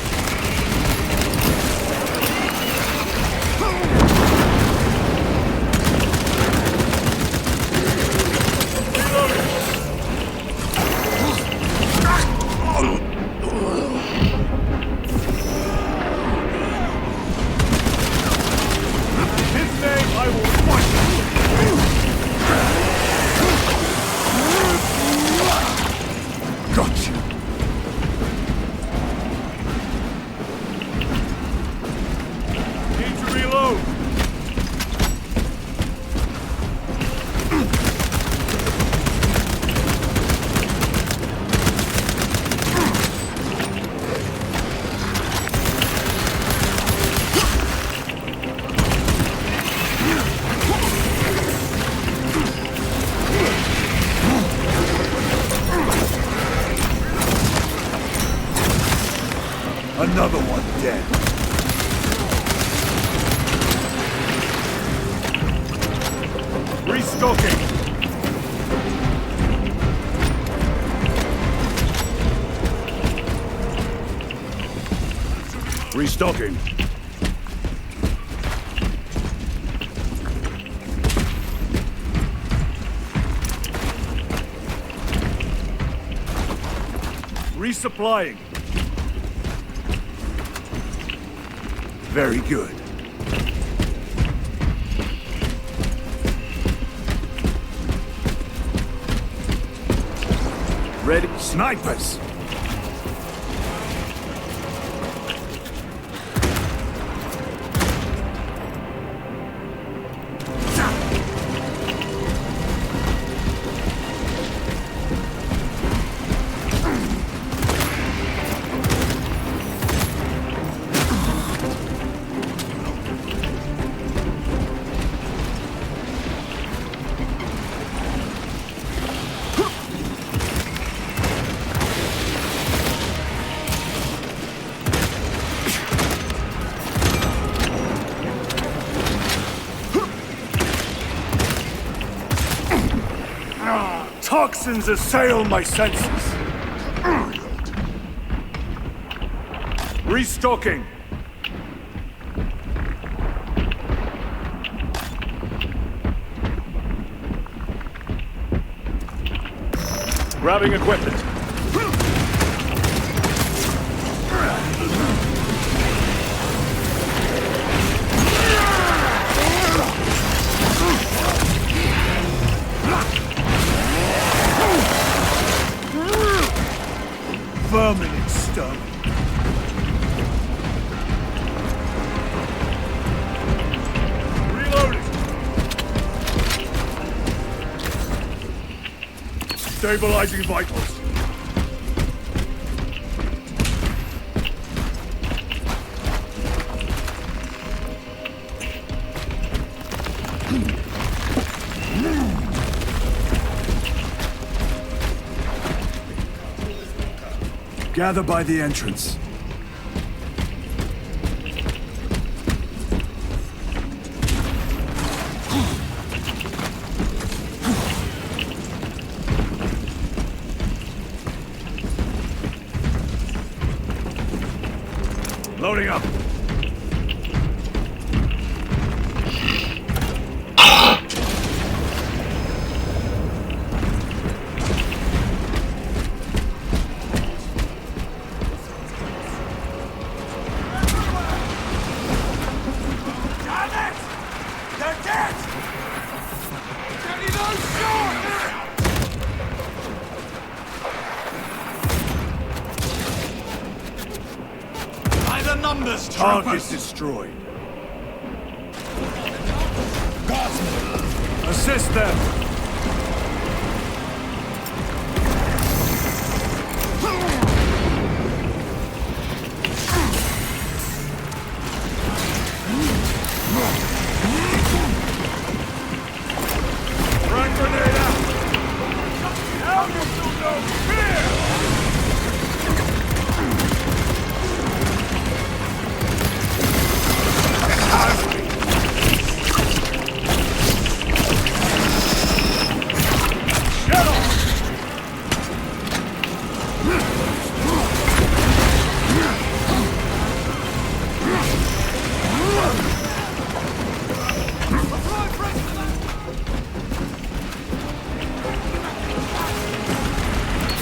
Another one dead. Restocking. Restocking. Resupplying. Very good. Ready? Snipers! Toxins assail my senses. Restocking. Grabbing equipment. Vermin exterminate. Reloading. Stabilizing vitals. Gather by the entrance. Loading up. Target destroyed. Guardsmen, assist them. Frag grenade out. How you do no fear?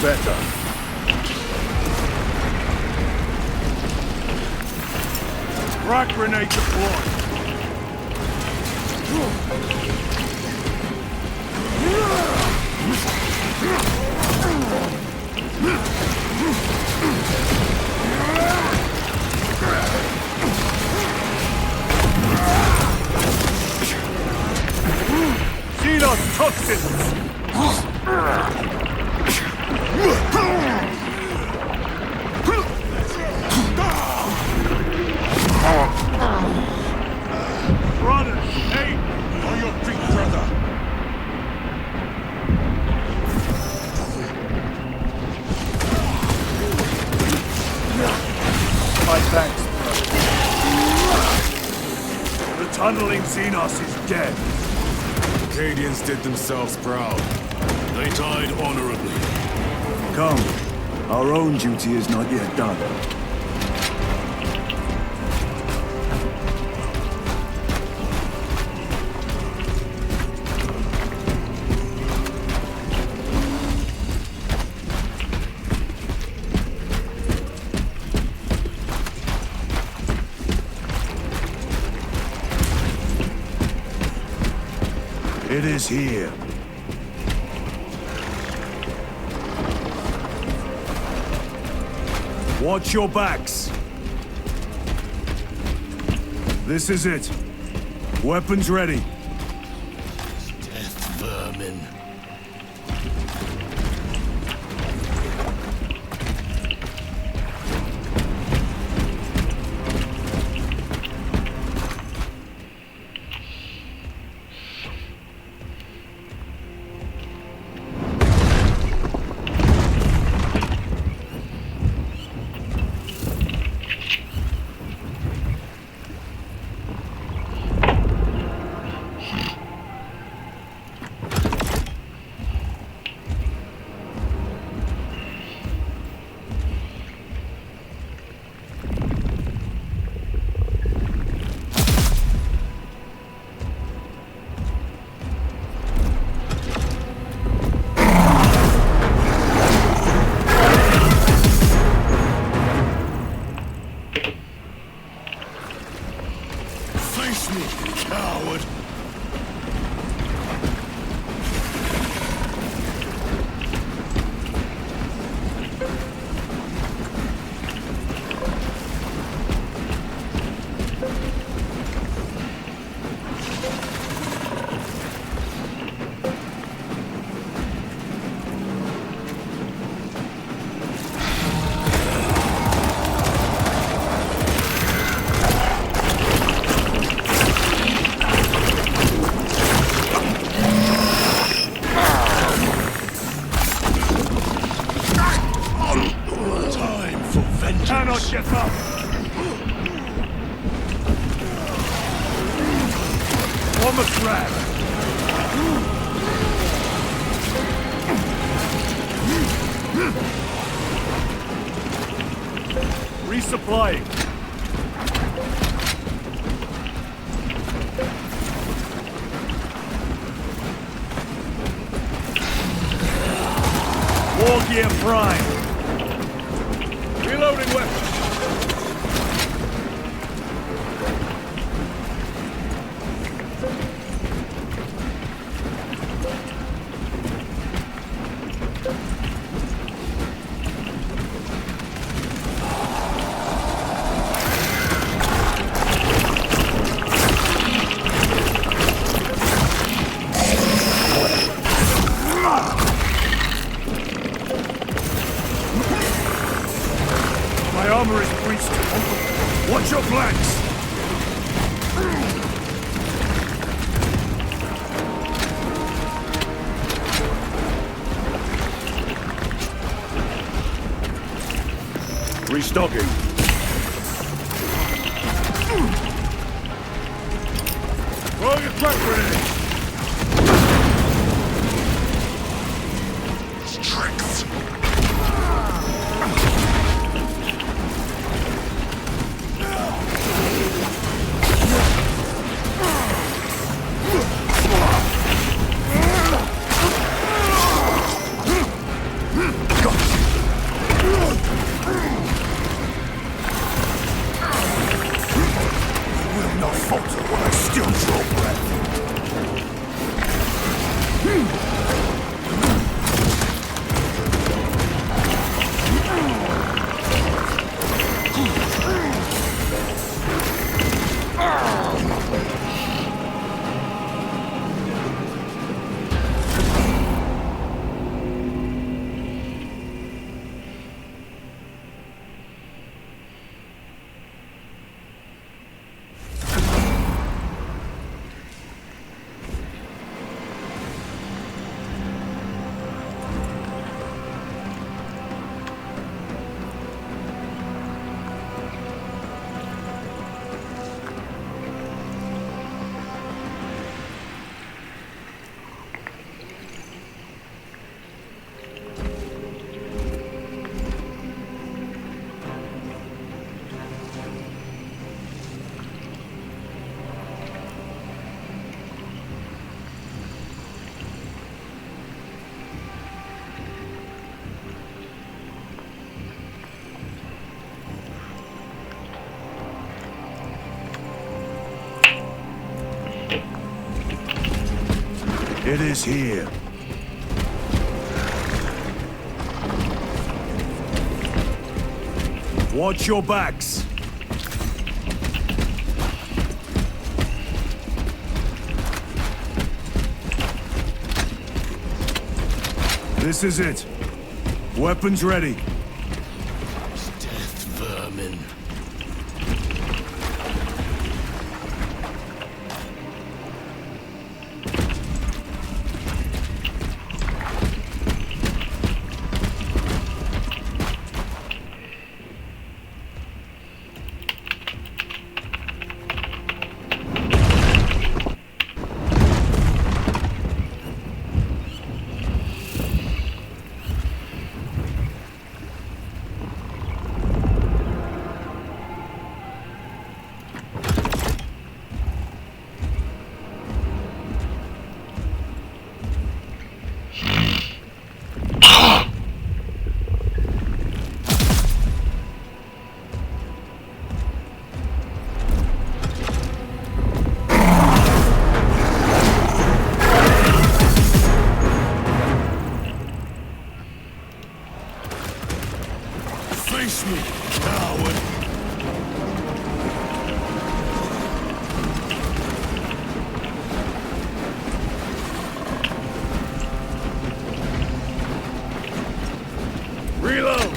Better. Rock grenade deployed. Xenos toxins! Runners, hey! On your feet, brother! My thanks, brother. The tunneling Xenos is dead. Acadians did themselves proud. They died honorably. Come. Our own duty is not yet done. It is here. Watch your backs. This is it. Weapons ready. Death vermin. Face me, coward! Time for vengeance. Cannot get up! On the trap! Resupplying. War gear prime. Reloading weapons. My armor is breached. Watch your flanks! Restocking. Throw your crack grenade! Strength. Will not falter when I still draw breath. It is here. Watch your backs. This is it. Weapons ready. Death vermin. Face me, coward! Reload!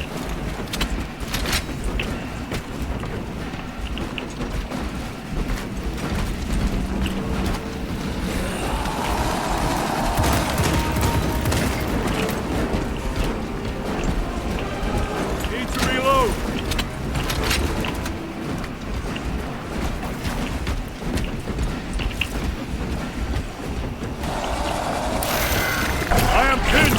Need to reload! I am pinned!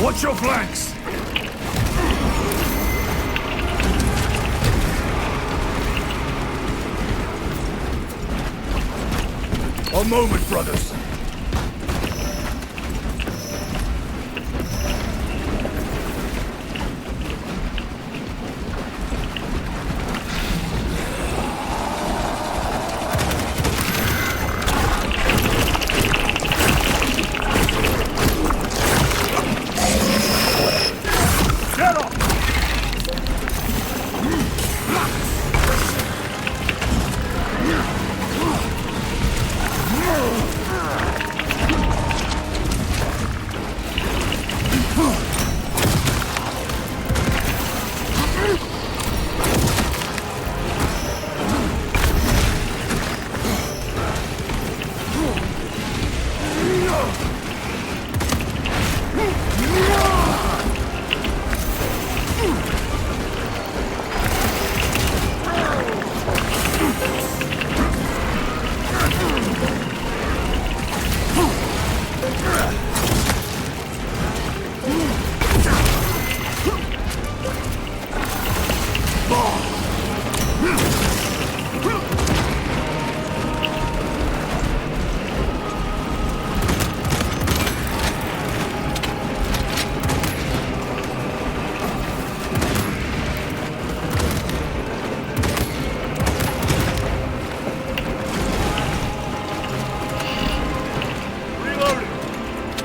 Watch your flanks! A moment, brothers. Get up!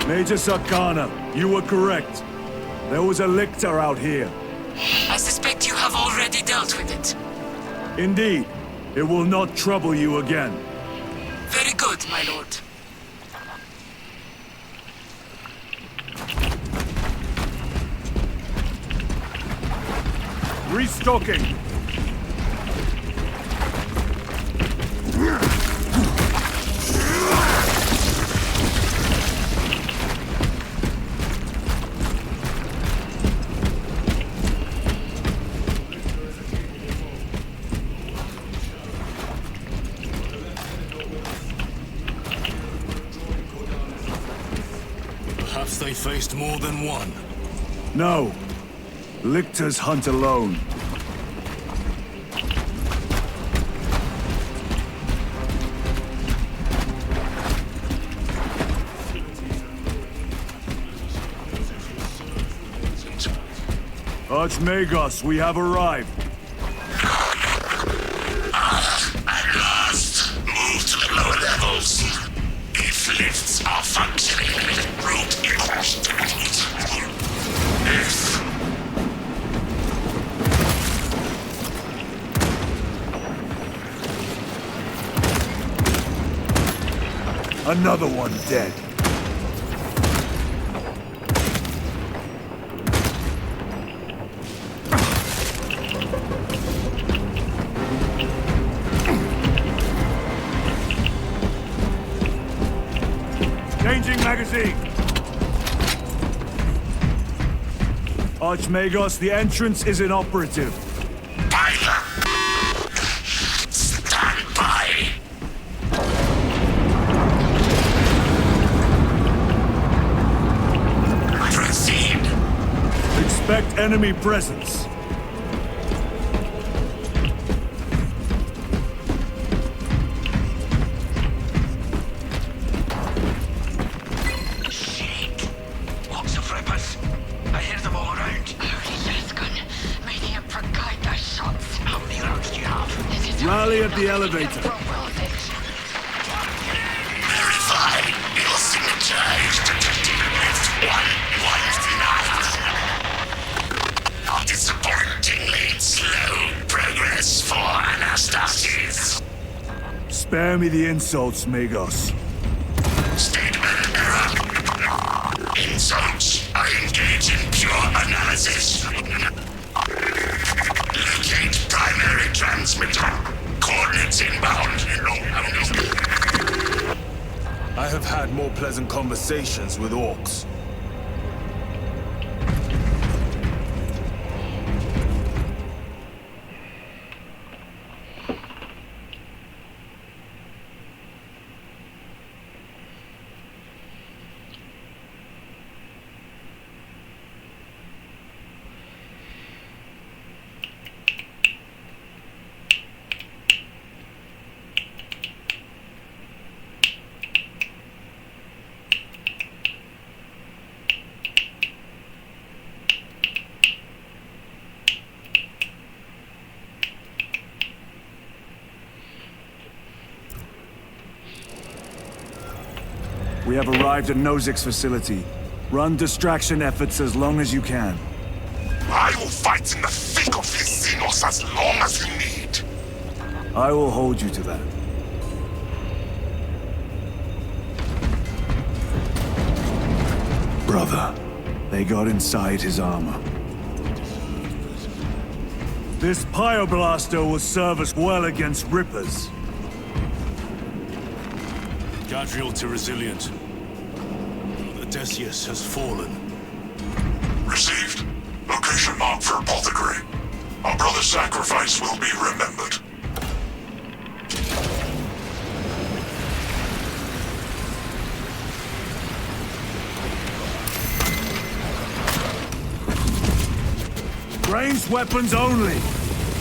Major Sakana, you were correct. There was a lictor out here. I suspect you have already dealt with it. Indeed. It will not trouble you again. Very good, my lord. Restocking. Perhaps they faced more than one. No. Lictors hunt alone. Archmagos, we have arrived. At last, move to the lower levels. If lifts are functioning, route if... Another one dead. Changing magazine. Archmagos, the entrance is inoperative. Stand by. Proceed. Expect enemy presence. Lots of rippers. I hear them all around. How many rounds do you have? Rally at the elevator. Verify your signature is detected with 119. Disappointingly slow progress for Anastasis. Spare me the insults, Magos. Statement error. Insults. I engage in pure analysis. Locate primary transmitter. Coordinates inbound. I have had more pleasant conversations with orcs. We have arrived at Nozik's facility. Run distraction efforts as long as you can. I will fight in the thick of this Xenos as long as you need. I will hold you to that. Brother, they got inside his armor. This Pyoblaster will serve us well against Rippers. Gadriel to Resilient. Odysseus has fallen. Received. Location marked for apothecary. Our brother's sacrifice will be remembered. Ranged weapons only.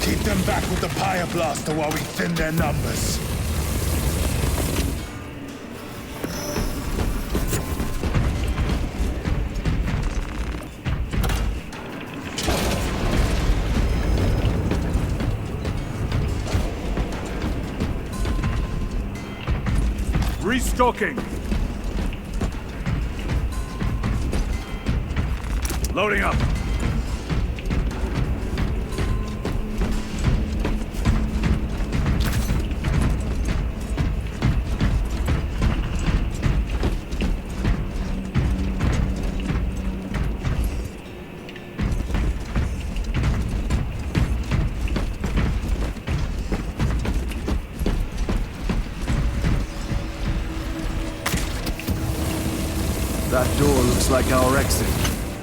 Keep them back with the Pyoblaster while we thin their numbers. Restocking. Loading up. That door looks like our exit.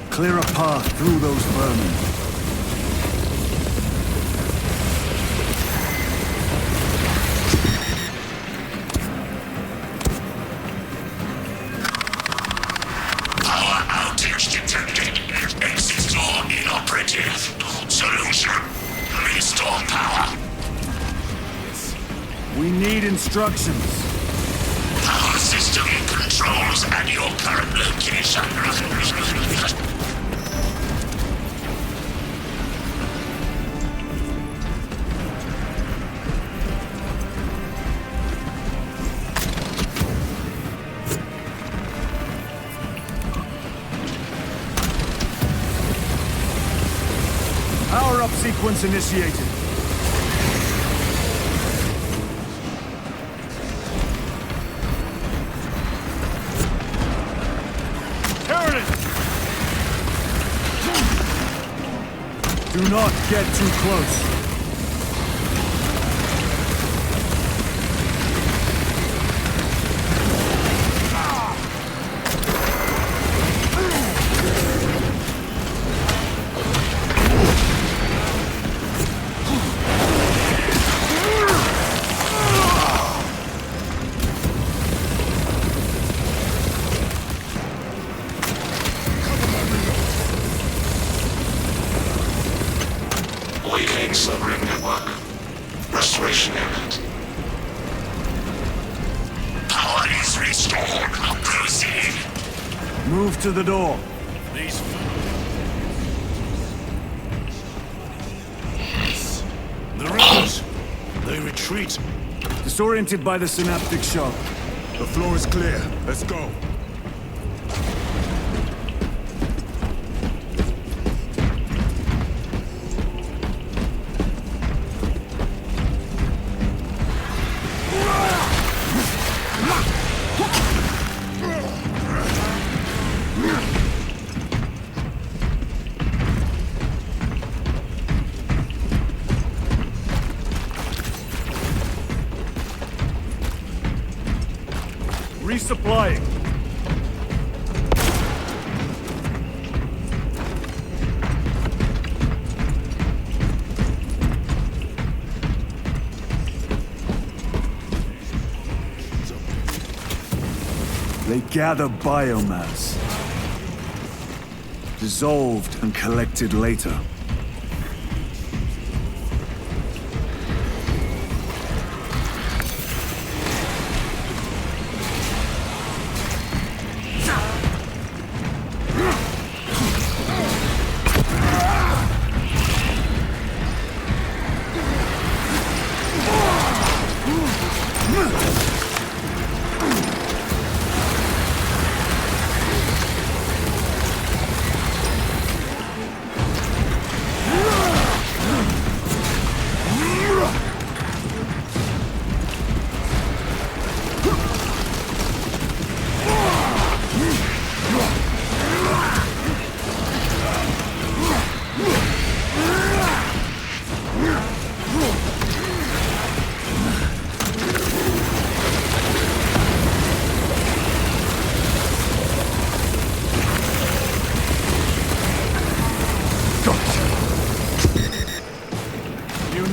Clear a path through those vermin. Power outage detected. Exit door inoperative. Solution. Restore power. We need instructions. Power system controls at your current location. sequence initiated. Do not get too close. Submarine network. Restoration imminent. Power is restored. Proceed. Move to the door. These... The rebels! They retreat. Disoriented by the synaptic shock. The floor is clear. Let's go. Resupplying. They gather biomass. Dissolved and collected later.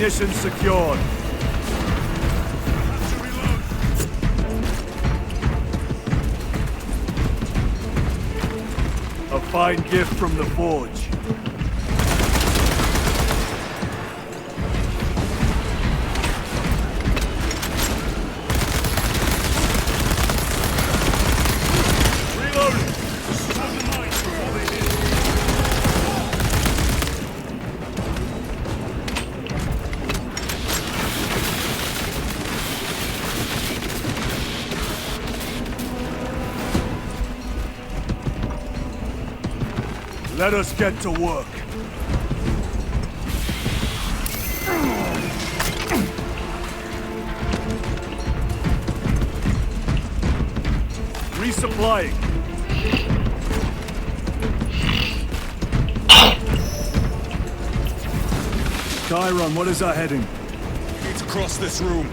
Munitions secured. A fine gift from the forge. Reloading. Let us get to work. Resupplying. Chiron, what is our heading? We need to cross this room.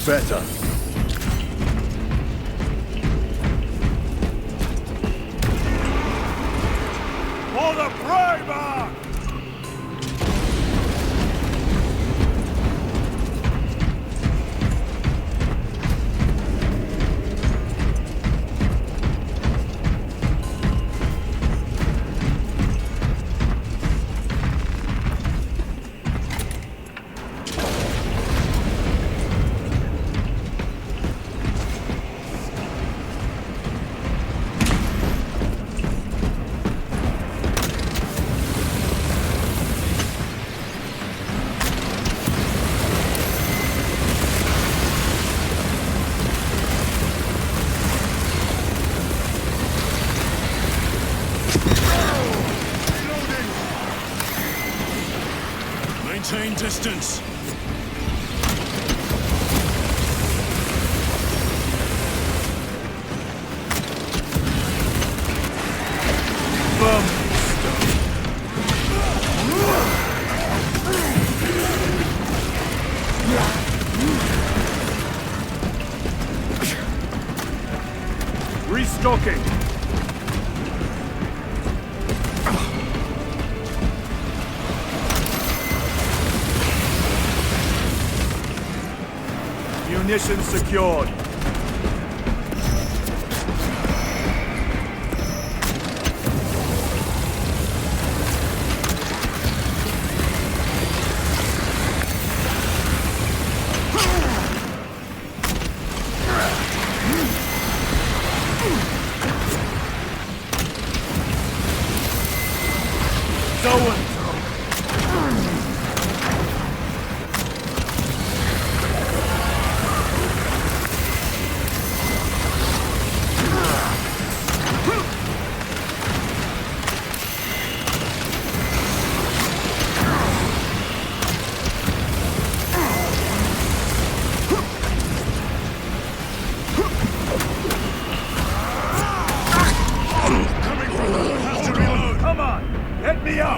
Better. For the primer! resistance. Restocking. Munitions secured.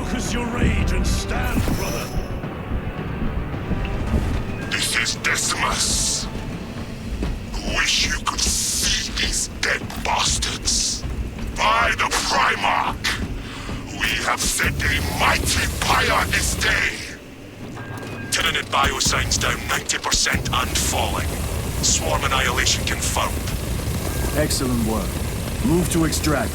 Focus your rage and stand, brother. This is Decimus. Wish you could see these dead bastards. By the Primarch, we have set a mighty pyre this day. Tenant biosigns down 90% and falling. Swarm annihilation confirmed. Excellent work. Move to extract.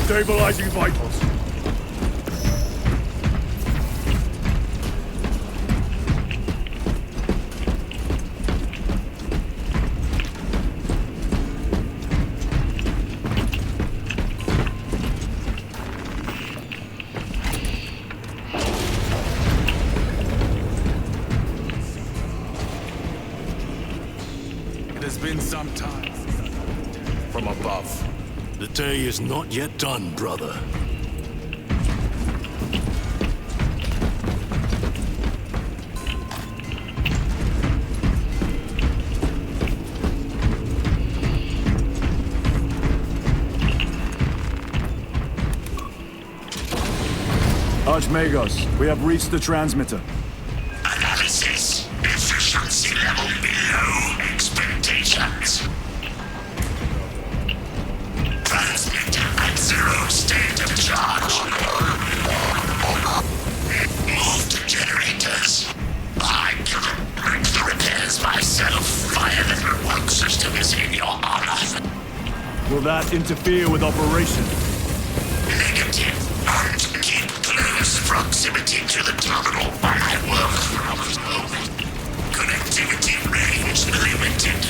Stabilizing vitals. It has been some time from above. The day is not yet done, brother. Archmagos, we have reached the transmitter. Analysis. Efficiency level below expectations. Transmitter at 0 state of charge. Move to generators. I can break the repairs myself. Fire level 1 system is in your honor. Will that interfere with operation? Negative. And keep close proximity to the terminal while I work from home. Connectivity range limited.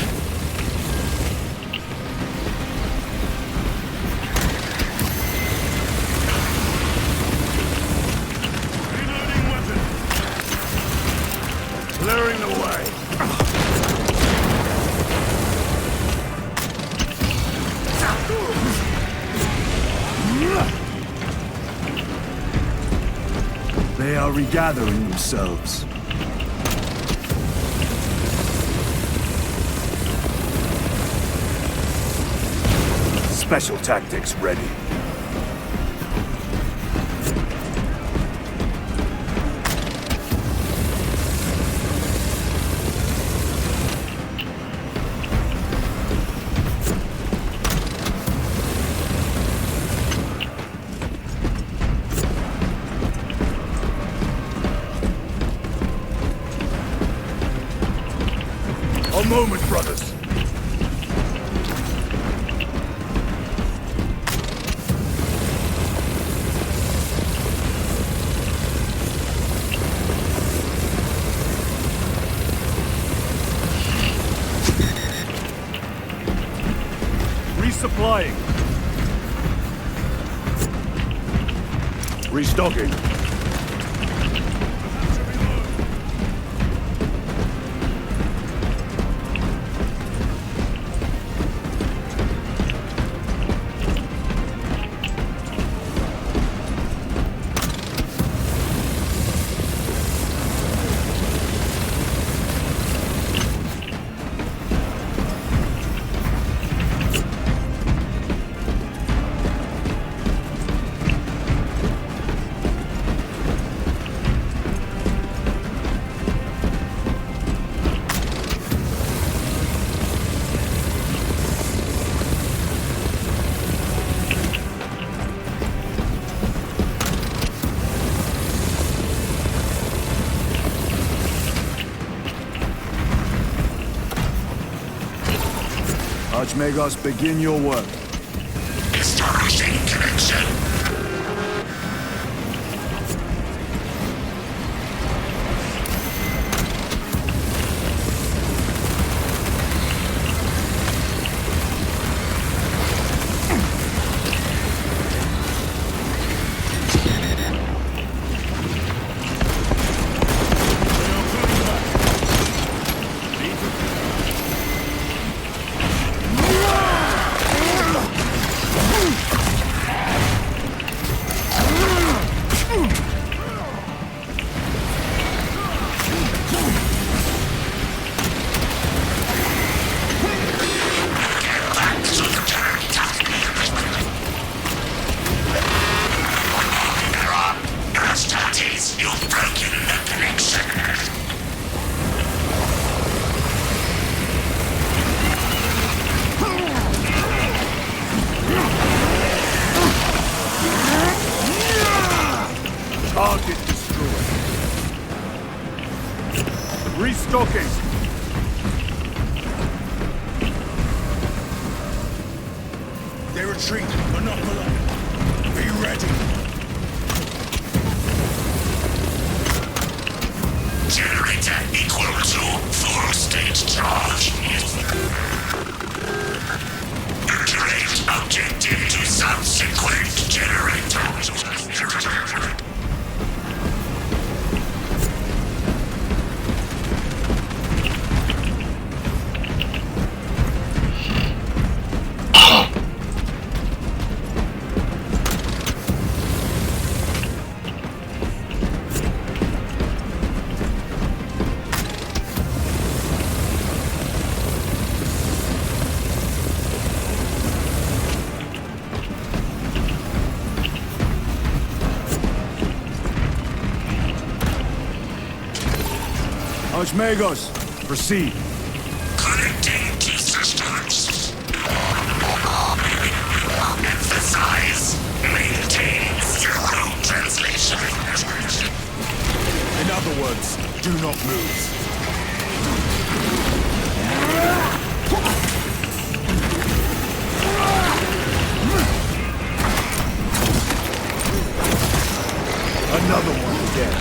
Clearing the way. They are regathering themselves. Special tactics ready. Resupplying. Restocking. Archmagos, begin your work. Establishing connection. You've broken the connection. Target destroyed. Restocking. They retreat, but not for long. Be ready. Generator equal to full state charge. Iterate objective to subsequent generator. Archmagos, proceed. Connecting to systems. Emphasize. Maintain zero translation. In other words, do not move. Another one dead.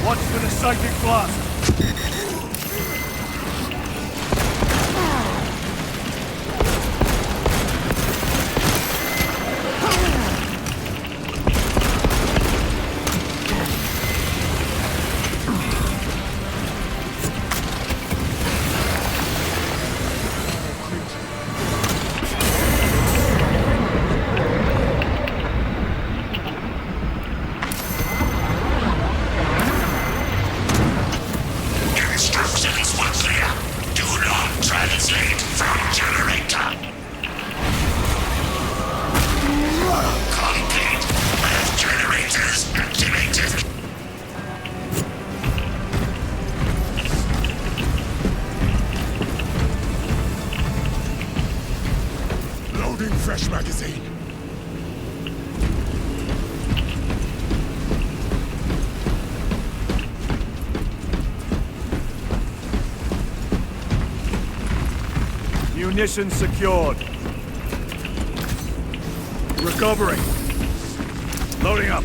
Watch for the psychic blast. Fresh magazine. Munitions secured. Recovering. Loading up.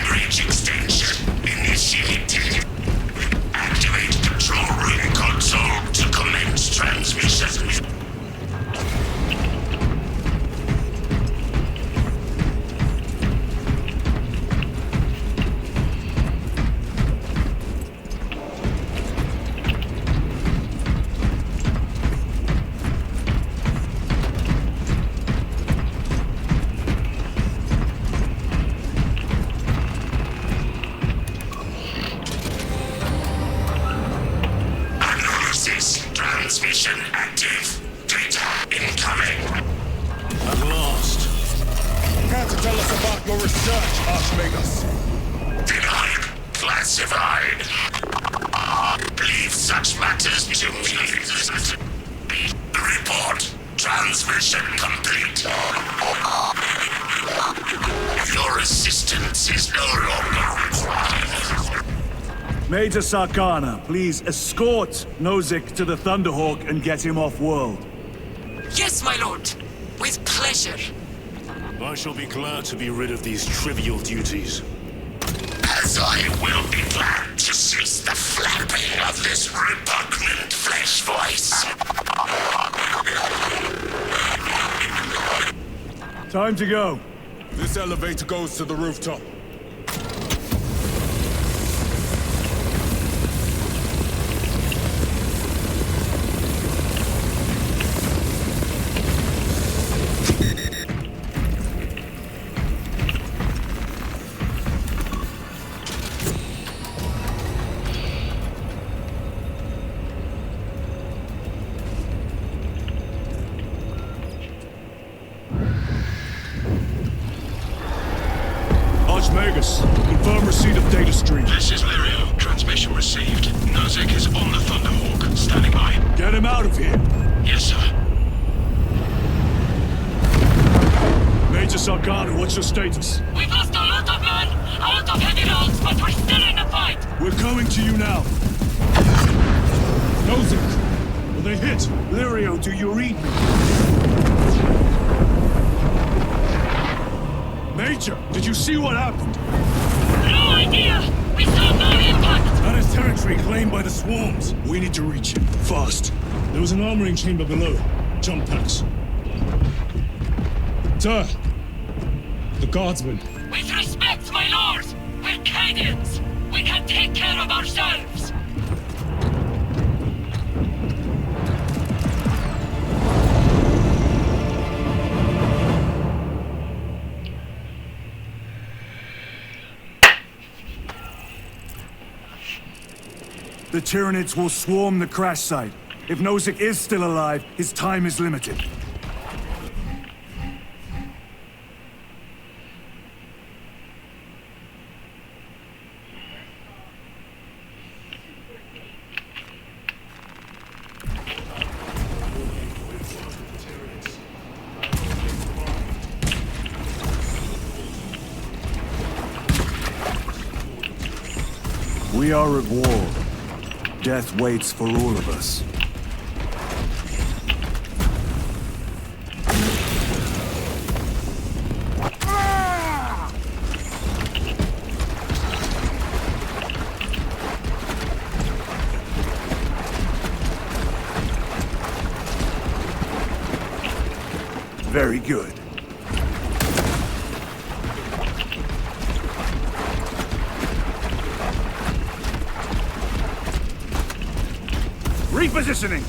Bridge extension initiated. Activate control room console to commence transmission. Transmission active. Data incoming. At last. Care to tell us about your research, Archmagus? Denied. Classified. Leave such matters to me. Report. Transmission complete. Your assistance is no longer required. Major Sarkana, please escort Nozick to the Thunderhawk and get him off-world. Yes, my lord. With pleasure. I shall be glad to be rid of these trivial duties. As I will be glad to cease the flapping of this repugnant flesh voice. Time to go. This elevator goes to the rooftop. Archmagus, confirm receipt of data stream. This is Lirio. Transmission received. Nozick is on the Thunderhawk. Standing by. Get him out of here. Yes, sir. Major Sarkana, what's your status? We've lost a lot of men, a lot of heavy rounds, but we're still in the fight. We're coming to you now. Nozick, will they hit? Lirio, do you read me? Major, did you see what happened? No idea! We saw no impact! That is territory claimed by the swarms. We need to reach him, fast. There was an armoring chamber below. Jump packs. Sir! The guardsmen. With respect, my lord! We're Cadians! We can take care of ourselves! The Tyranids will swarm the crash site. If Nozick is still alive, his time is limited. We are at war. Death waits for all of us. Very good. Repositioning!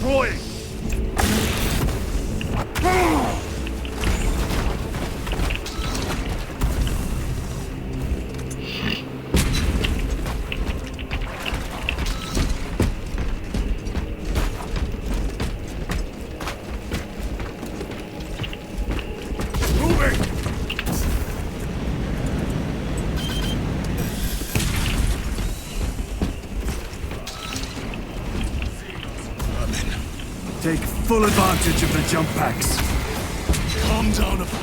Redeploying! Take full advantage of the jump packs. Calm down a pulse.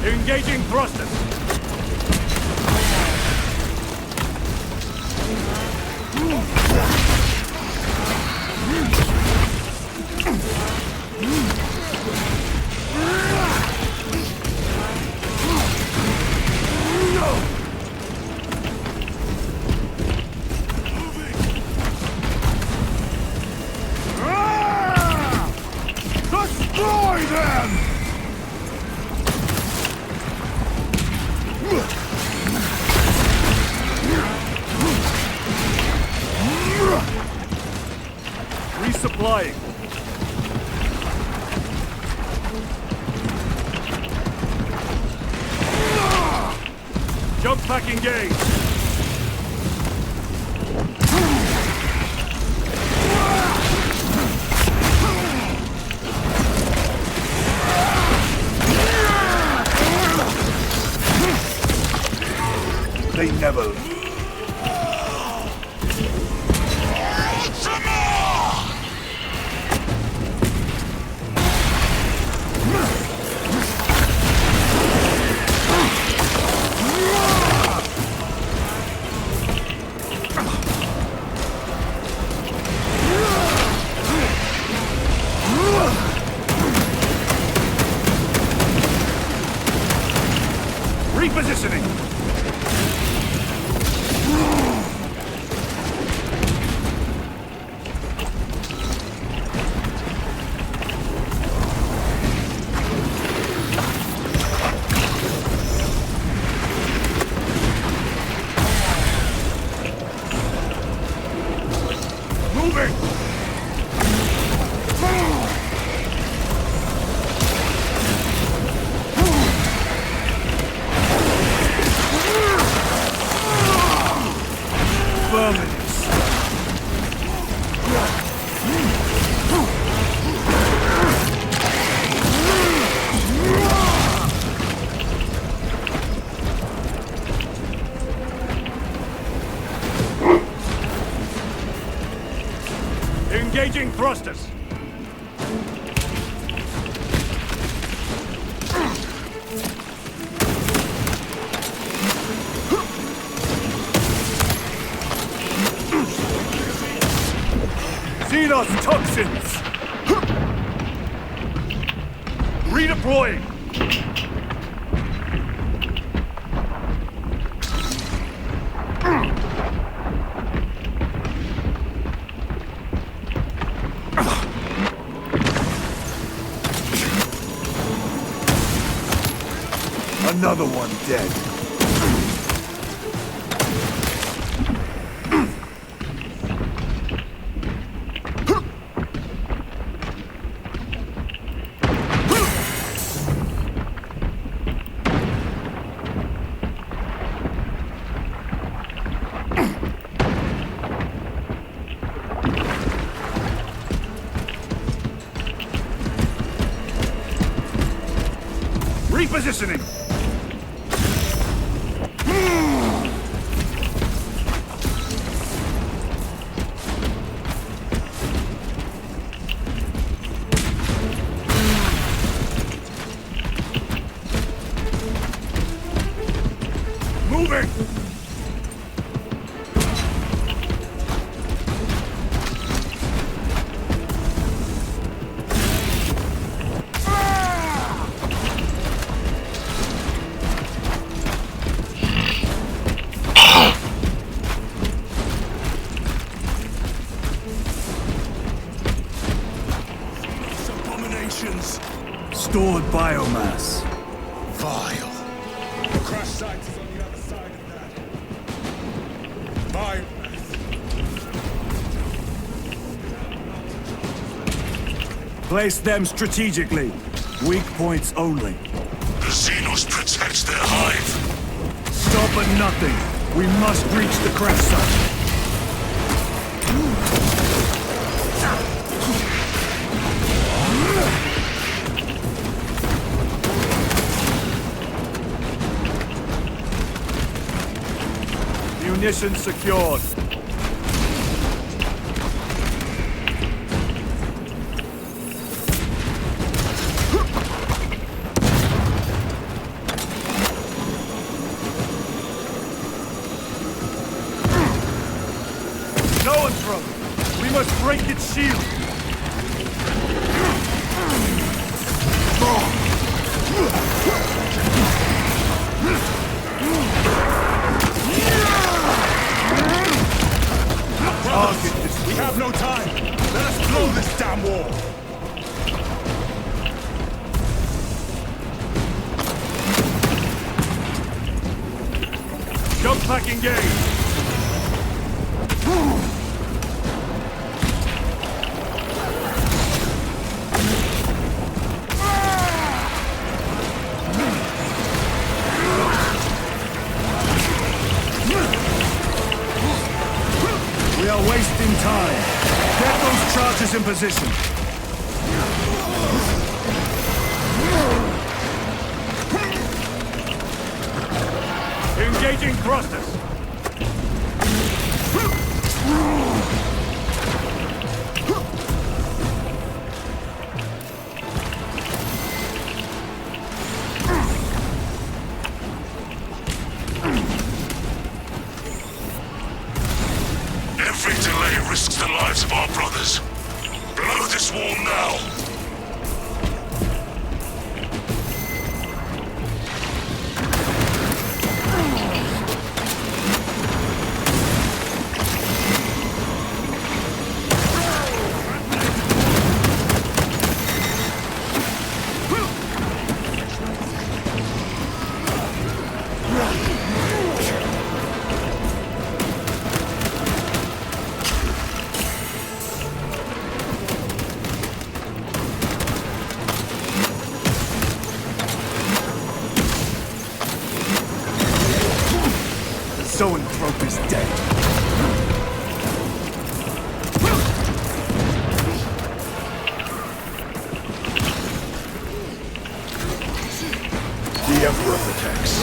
Engaging thrusters. Destroy them! Resupplying. Jump pack engaged. They never leave. Repositioning. Moving. Engaging thrusters. Xenos toxins. Redeploying. Another one dead. Repositioning. moving! Abominations! Stored biomass. Vile. The crash site is on the other side of that. Biomass. Place them strategically. Weak points only. The Xenos protect their hive. Stop at nothing. We must reach the crash site. Munitions secured. Going from it. We must break its shield. We have no time. Let us blow this damn wall. Jump pack engaged. We are wasting time. Get those charges in position. Engaging thrusters. Every delay risks the lives of our brothers. Blow this wall now. Zoanthrope is dead. The Emperor protects.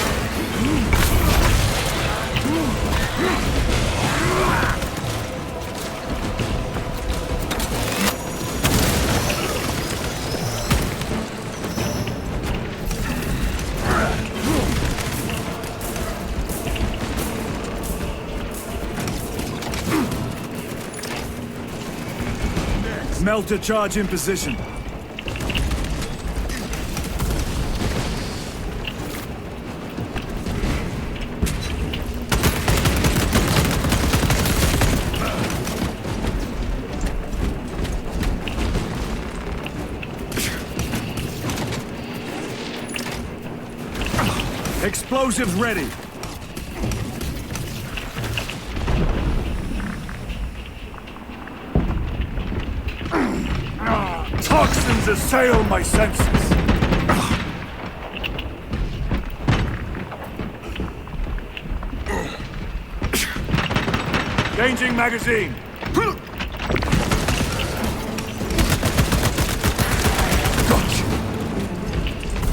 Melter charge in position. Explosives ready. Toxins assail my senses. Changing magazine. Gotcha.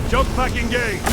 Jump pack engaged.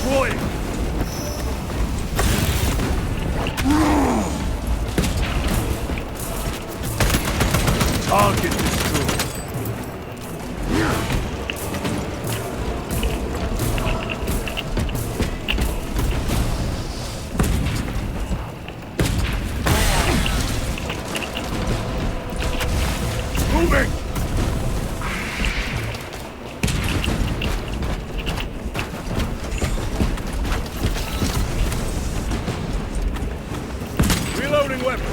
deploying! Target destroyed. Moving! Reloading weapon.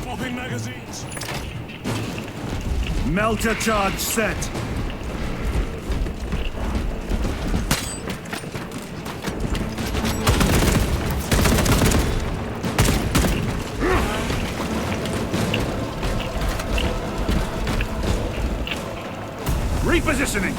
Popping magazines. Melter charge set. Repositioning.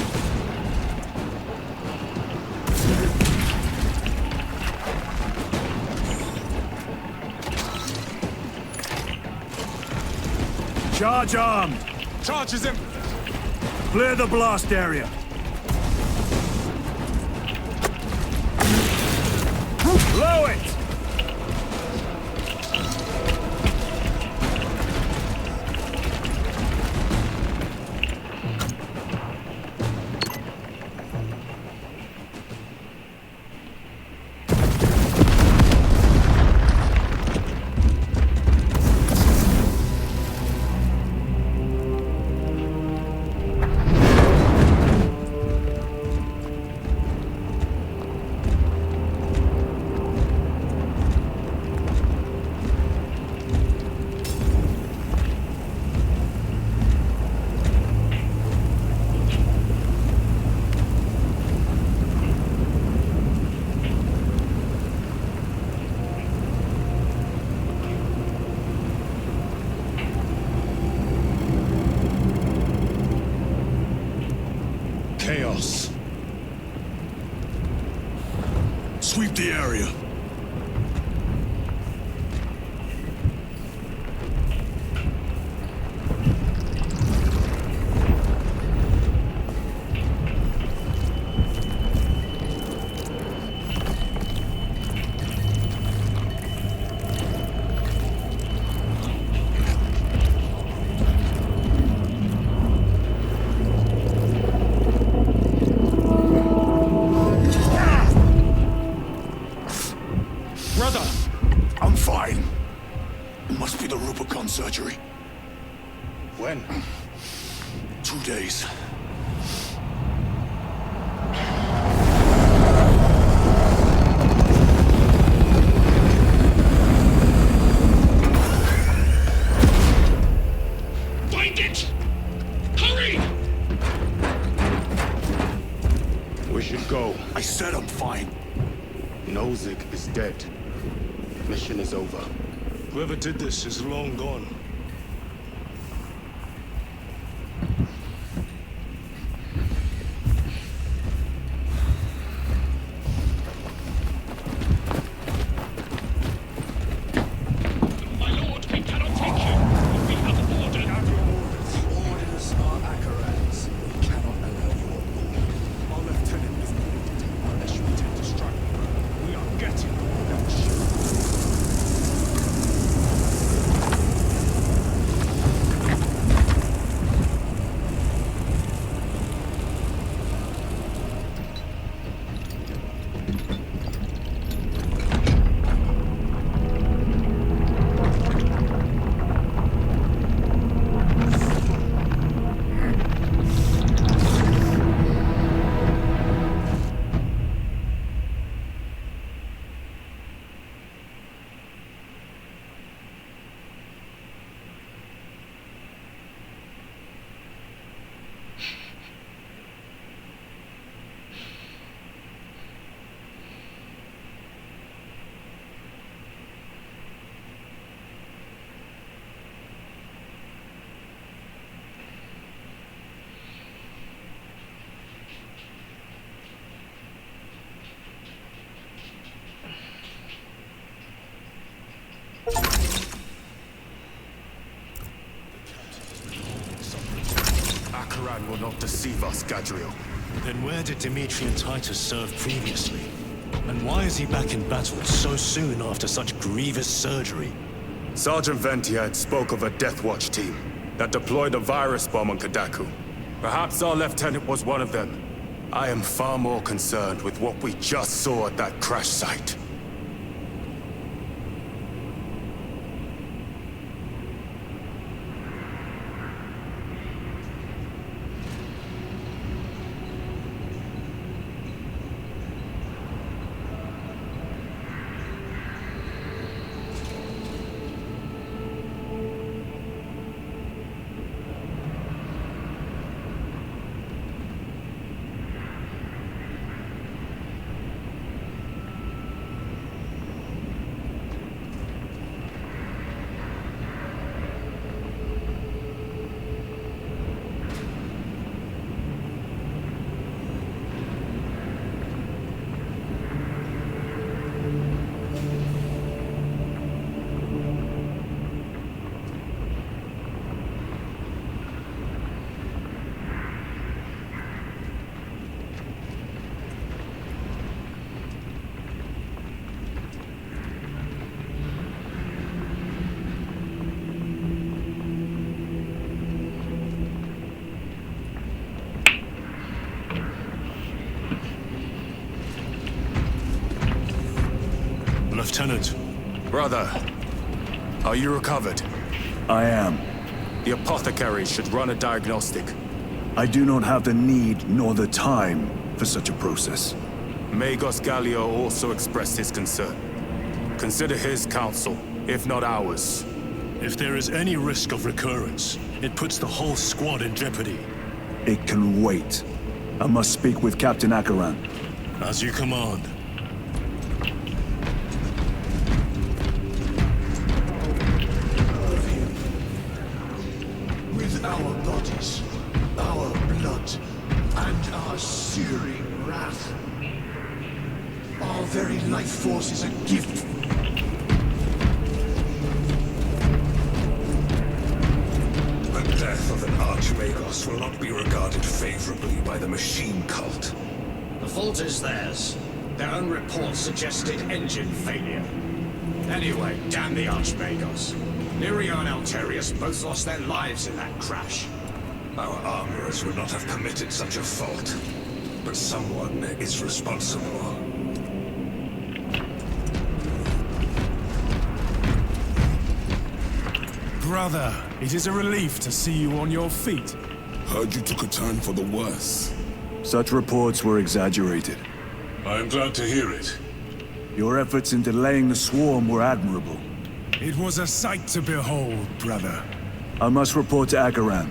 Charge armed. Charge is in. Clear the blast area. Blow it! Chaos. Sweep the area. I'm fine. It must be the Rubicon surgery. When? 2 days. Find it! Hurry! We should go. I said I'm fine. Nozick is dead. Mission is over. Whoever did this is long gone. My lord, we cannot take you. We have ordered. Orders are Akarans. We cannot allow you on board. Our lieutenant is wounded. Unless you intend to strike me, we are getting on that ship. Akaran will not deceive us, Gadriel. Then where did Dimitri and Titus serve previously? And why is he back in battle so soon after such grievous surgery? Sergeant Ventia had spoke of a Death Watch team that deployed a virus bomb on Kadaku. Perhaps our lieutenant was one of them. I am far more concerned with what we just saw at that crash site. Lieutenant. Brother, are you recovered? I am. The apothecary should run a diagnostic. I do not have the need nor the time for such a process. Magos Gallio also expressed his concern. Consider his counsel, if not ours. If there is any risk of recurrence, it puts the whole squad in jeopardy. It can wait. I must speak with Captain Akaran. As you command. With our bodies, our blood, and our searing wrath, our very life force is a gift. The death of an Archmagos will not be regarded favorably by the machine cult. The fault is theirs. Their own report suggested engine failure. Anyway, damn the Archmagos. Nerio and Alterius both lost their lives in that crash. Our armorers would not have committed such a fault. But someone is responsible. Brother, it is a relief to see you on your feet. Heard you took a turn for the worse. Such reports were exaggerated. I am glad to hear it. Your efforts in delaying the swarm were admirable. It was a sight to behold, brother. I must report to Akaran.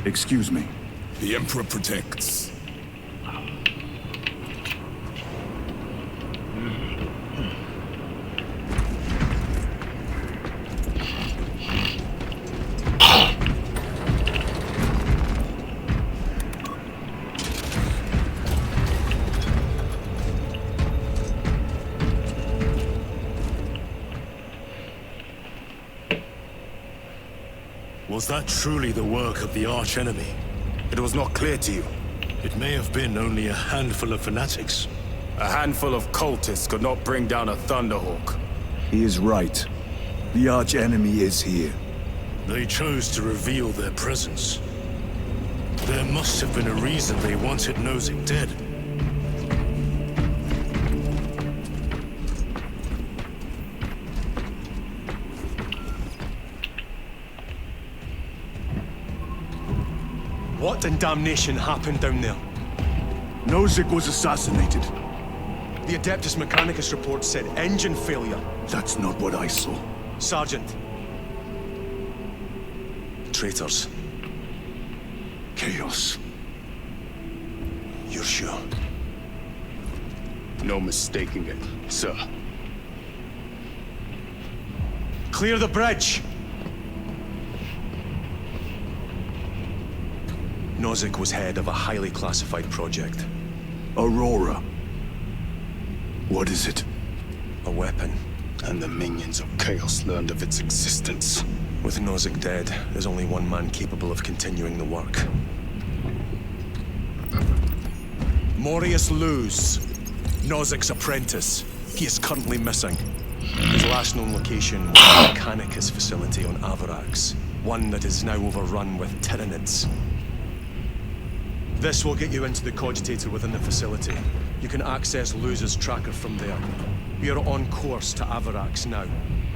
Excuse me. The Emperor protects. Was that truly the work of the archenemy? It was not clear to you. It may have been only a handful of fanatics. A handful of cultists could not bring down a Thunderhawk. He is right. The archenemy is here. They chose to reveal their presence. There must have been a reason they wanted Nozick dead. What in damnation happened down there? Nozick was assassinated. The Adeptus Mechanicus report said engine failure. That's not what I saw. Sergeant. Traitors. Chaos. You're sure? No mistaking it, sir. Clear the bridge! Nozick was head of a highly classified project. Aurora. What is it? A weapon. And the minions of Chaos learned of its existence. With Nozick dead, there's only one man capable of continuing the work. Morius Luz, Nozik's apprentice. He is currently missing. His last known location was the Mechanicus facility on Avarax, one that is now overrun with Tyranids. This will get you into the cogitator within the facility. You can access Luz's tracker from there. We are on course to Avarax now.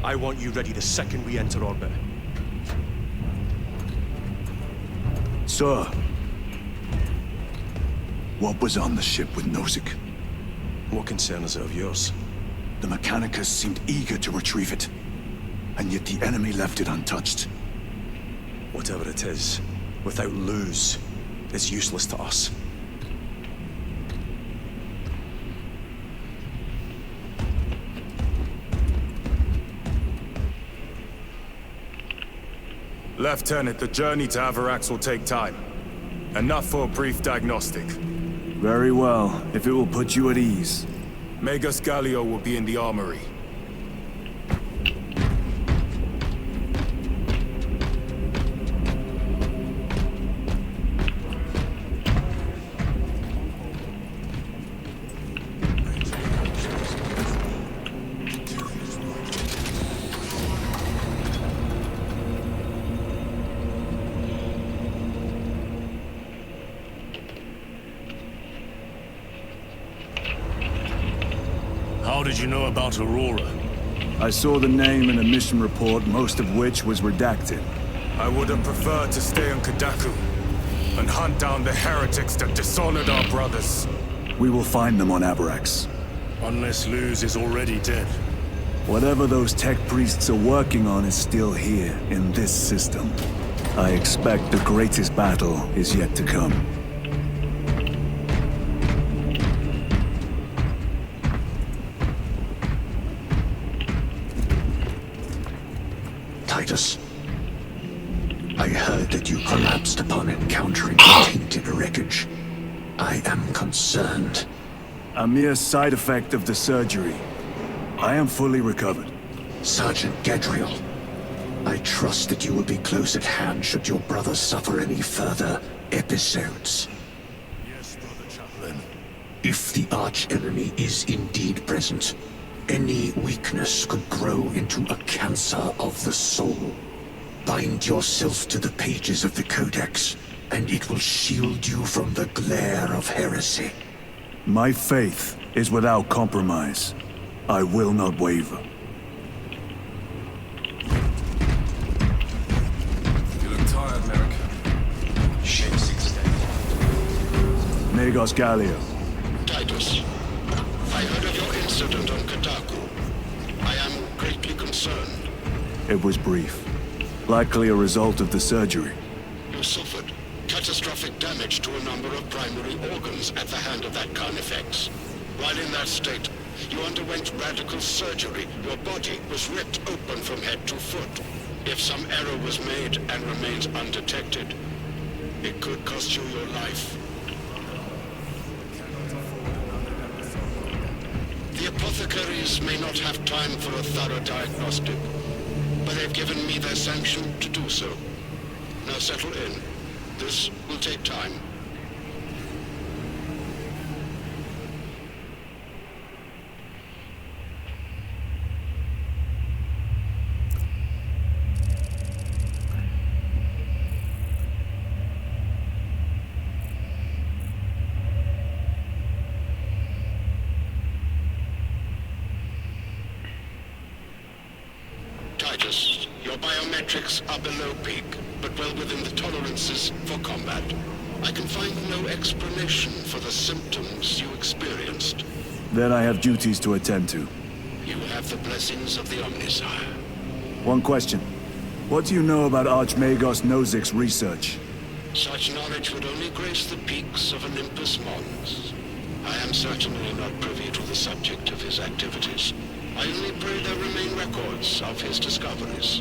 I want you ready the second we enter orbit. Sir, what was on the ship with Nozick? What concern is it of yours? The Mechanicus seemed eager to retrieve it, and yet the enemy left it untouched. Whatever it is, without Luz, it's useless to us. Lieutenant, the journey to Avarax will take time. Enough for a brief diagnostic. Very well, if it will put you at ease. Magus Gallio will be in the armory. How did you know about Aurora? I saw the name in a mission report, most of which was redacted. I would have preferred to stay on Kadaku and hunt down the heretics that dishonored our brothers. We will find them on Avarax. Unless Luz is already dead. Whatever those tech priests are working on is still here, in this system. I expect the greatest battle is yet to come. Titus, I heard that you collapsed upon encountering the tainted wreckage. I am concerned. A mere side effect of the surgery. I am fully recovered. Sergeant Gadriel, I trust that you will be close at hand should your brother suffer any further episodes. Yes, Brother Chaplain. If the arch-enemy is indeed present, any weakness could grow into a cancer of the soul. Bind yourself to the pages of the Codex, and it will shield you from the glare of heresy. My faith is without compromise. I will not waver. You look tired, Merrick. Ship 6 dead. Magos Gallio. Titus, I heard of your incident on Kadaku. I am greatly concerned. It was brief. Likely a result of the surgery. You suffered catastrophic damage to a number of primary organs at the hand of that Carnifex. While in that state, you underwent radical surgery. Your body was ripped open from head to foot. If some error was made and remains undetected, it could cost you your life. The apothecaries may not have time for a thorough diagnostic, but they've given me their sanction to do so. Now settle in. This will take time. Titus, your biometrics are below peak, but well within the tolerances for combat. I can find no explanation for the symptoms you experienced. Then I have duties to attend to. You have the blessings of the Omnisire. One question. What do you know about Archmagos Nozik's research? Such knowledge would only grace the peaks of Olympus Mons. I am certainly not privy to the subject of his activities. I only pray there remain records of his discoveries.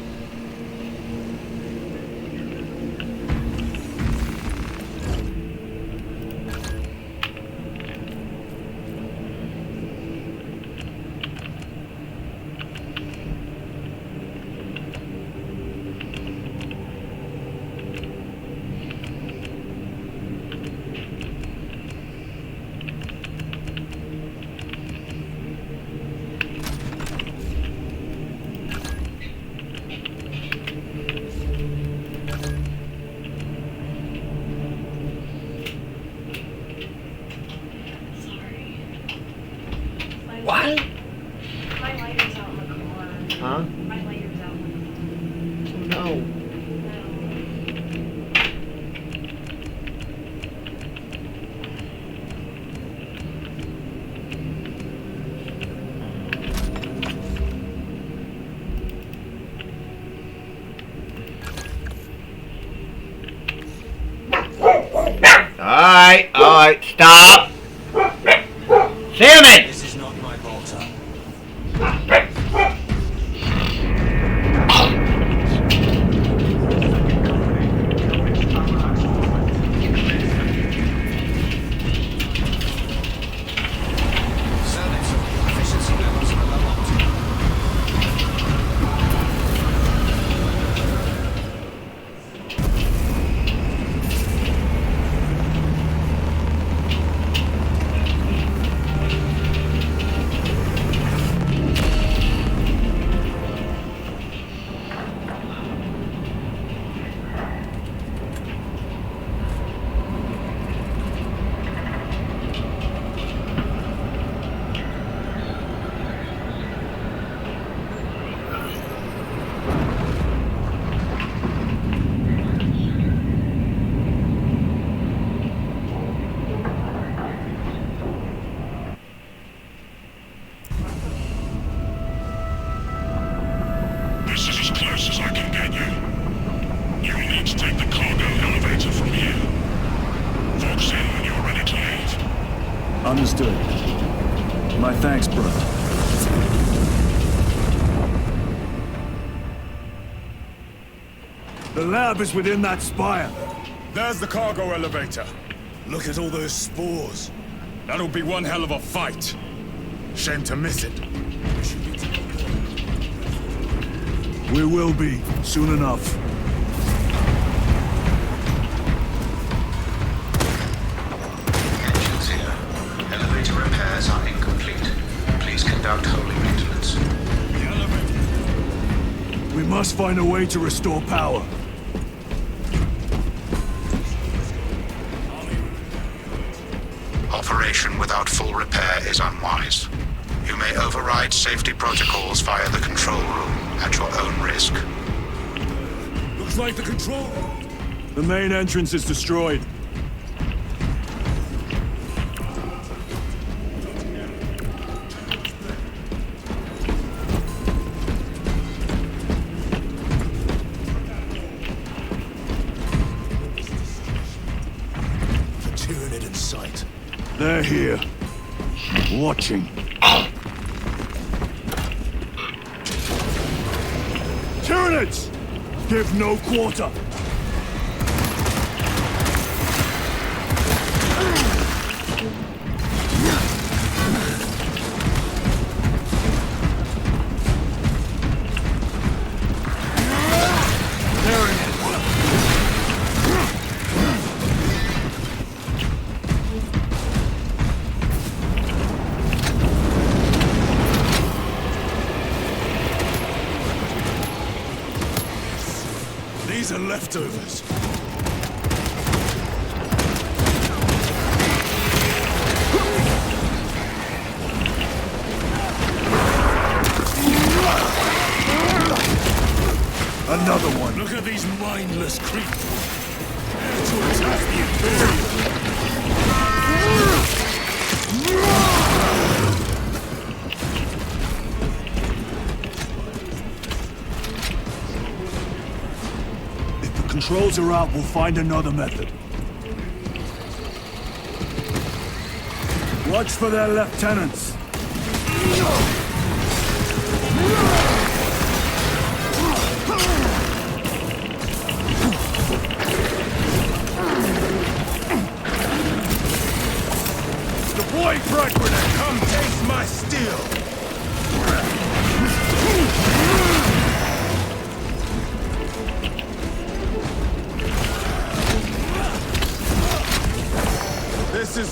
What? My lighter's out in the car. Huh? My lighter's out in the car. No. Alright, stop! Salmon! This is not my Volta. Efficiency levels are below optimal. This is as close as I can get you. You will need to take the cargo elevator from here. Fox in when you're ready to leave. Understood. My thanks, bro. The lab is within that spire. There's the cargo elevator. Look at all those spores. That'll be one hell of a fight. Shame to miss it. We will be, soon enough. Engines here. Elevator repairs are incomplete. Please conduct holy maintenance. We must find a way to restore power. Operation without full repair is unwise. You may override safety protocols via the control room at your own risk. Looks like the control. The main entrance is destroyed. The Tyranid in sight. They're here. Watching. Tyranids! Give no quarter! These are leftovers. Another one. Look at these mindless creatures. Dare to attack the Imperium. Controls are out, we'll find another method. Watch for their lieutenants. Deploy frag grenade! Come taste my steel! This is...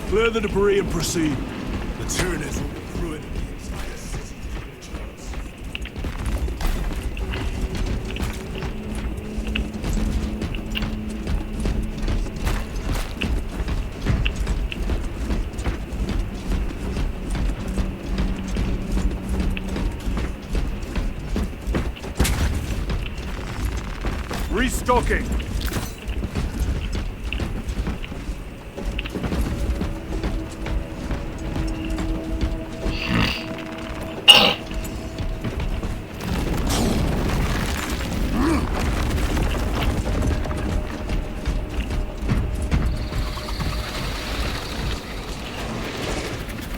Clear the debris and proceed. The Tyranids will be ruined the entire city. Restocking.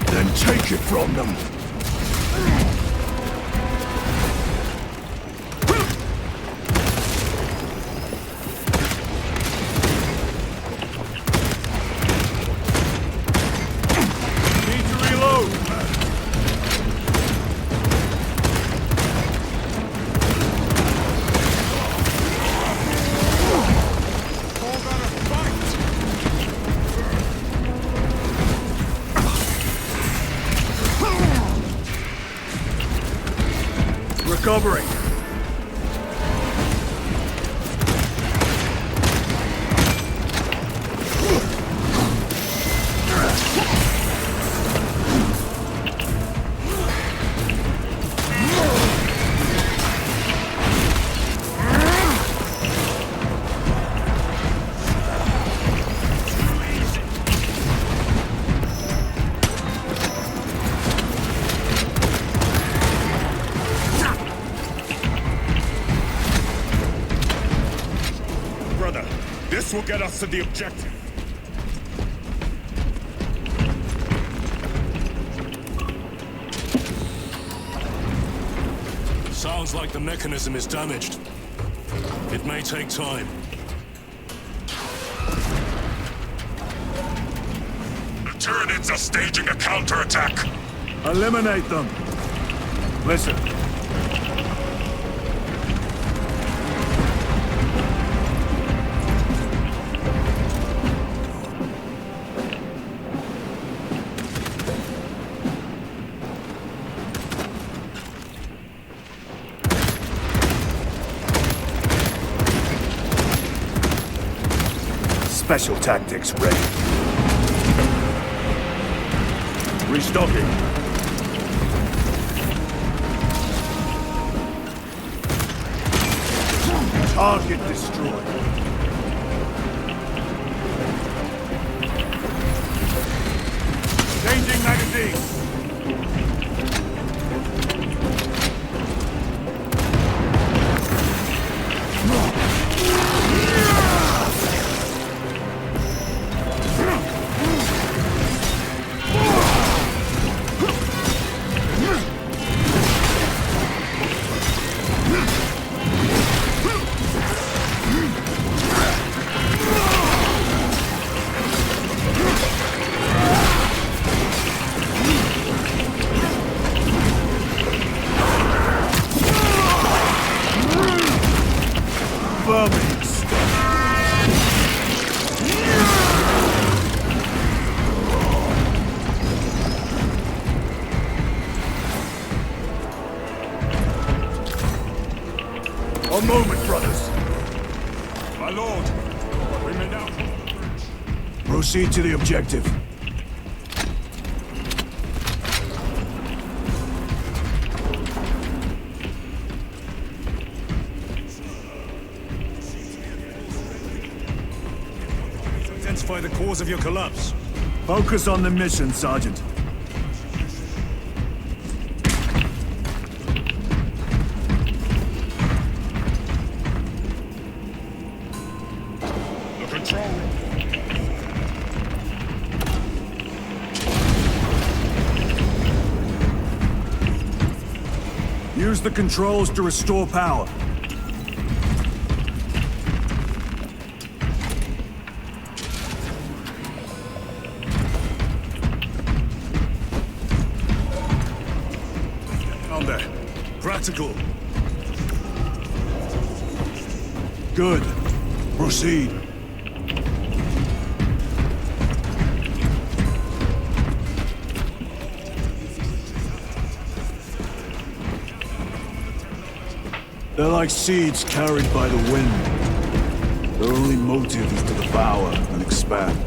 Then take it from them. Recovering. Brother, this will get us to the objective. Sounds like the mechanism is damaged. It may take time. The Tyranids are staging a counterattack. Eliminate them. Listen. Special tactics ready. Restocking. Target destroyed. Changing magazine. A moment, brothers. My lord, we may now Proceed to the objective. Identify the cause of your collapse. Focus on the mission, Sergeant. the control room. Use the controls to restore power. On there. Practical. Good. Proceed. They're like seeds carried by the wind. Their only motive is to devour and expand.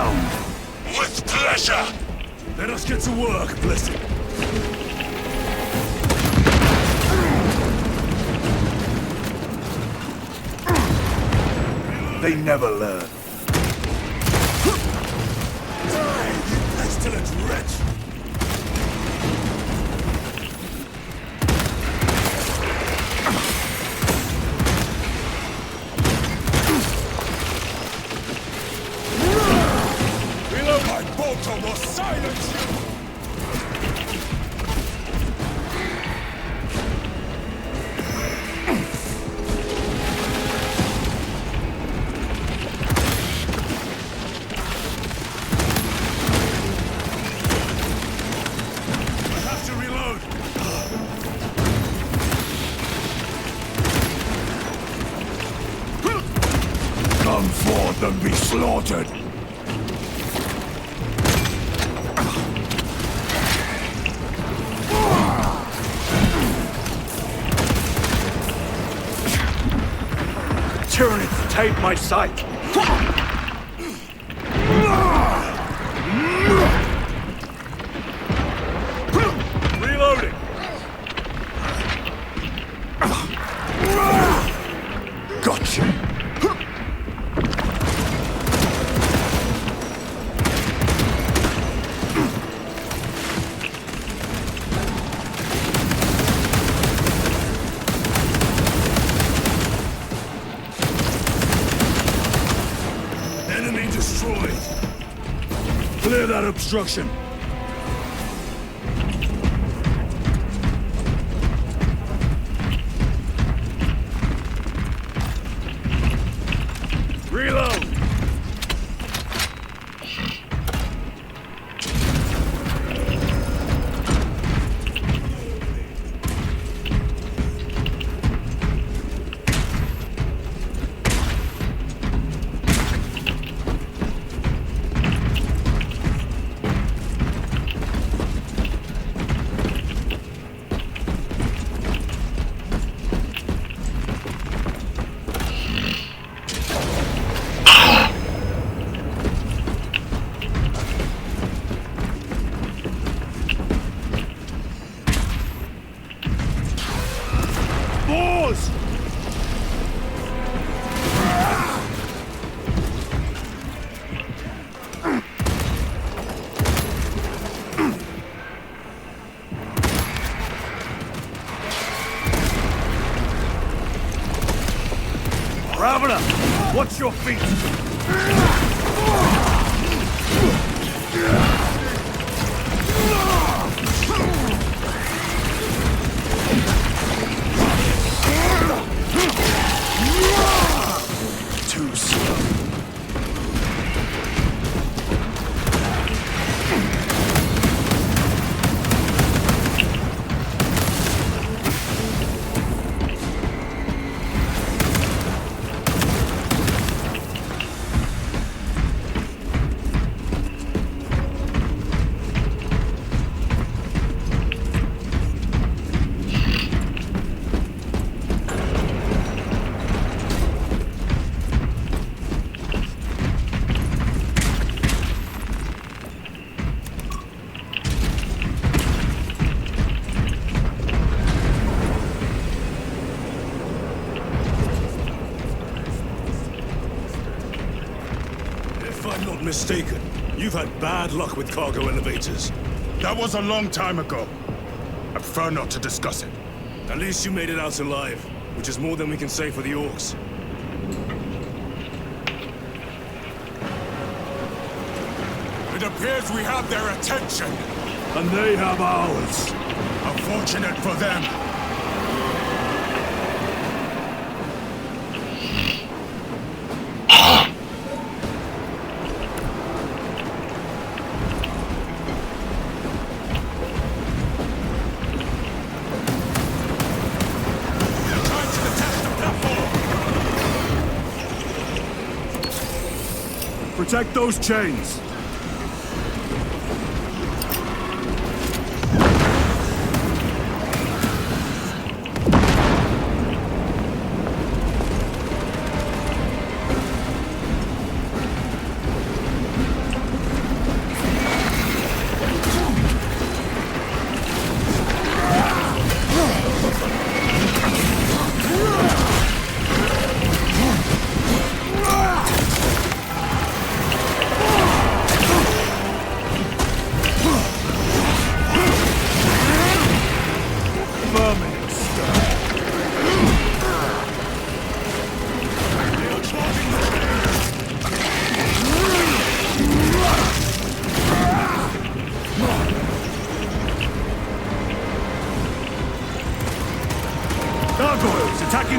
ground. With pleasure. Let us get to work, Blessed. They never learn. Die, you pestilent wretch! Reload! My bolter will silence you! Come forth and be slaughtered! Tyranids taint my sight! Reloading! Gotcha! Enemy destroyed! Clear that obstruction! Reload! Boars! Ravener, watch your feet! Too slow. If I'm not mistaken, you've had bad luck with cargo elevators. That was a long time ago. I prefer not to discuss it. At least you made it out alive, which is more than we can say for the orcs. It appears we have their attention. And they have ours. Unfortunate for them. Protect those chains!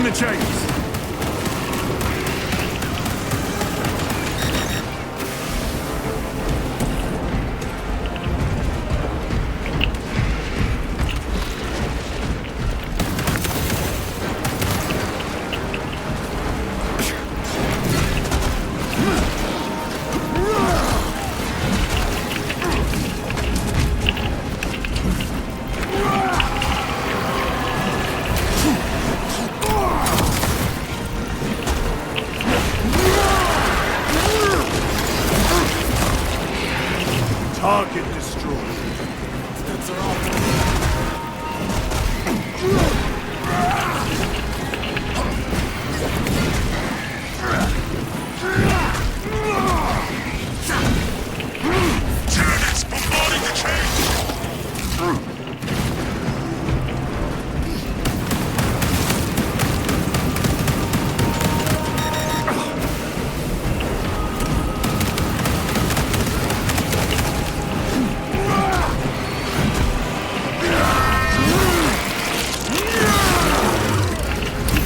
Breaking the chains. Target destroyed. Steps are off. Tyranids bombarding the chains!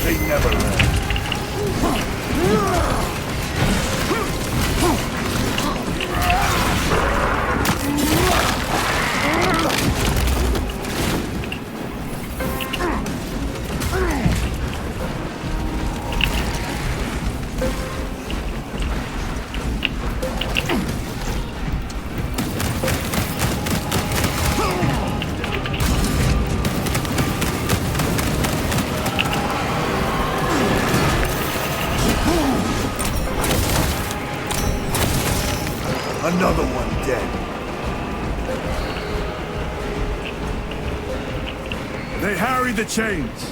They never learn. Another one dead. They harry the chains.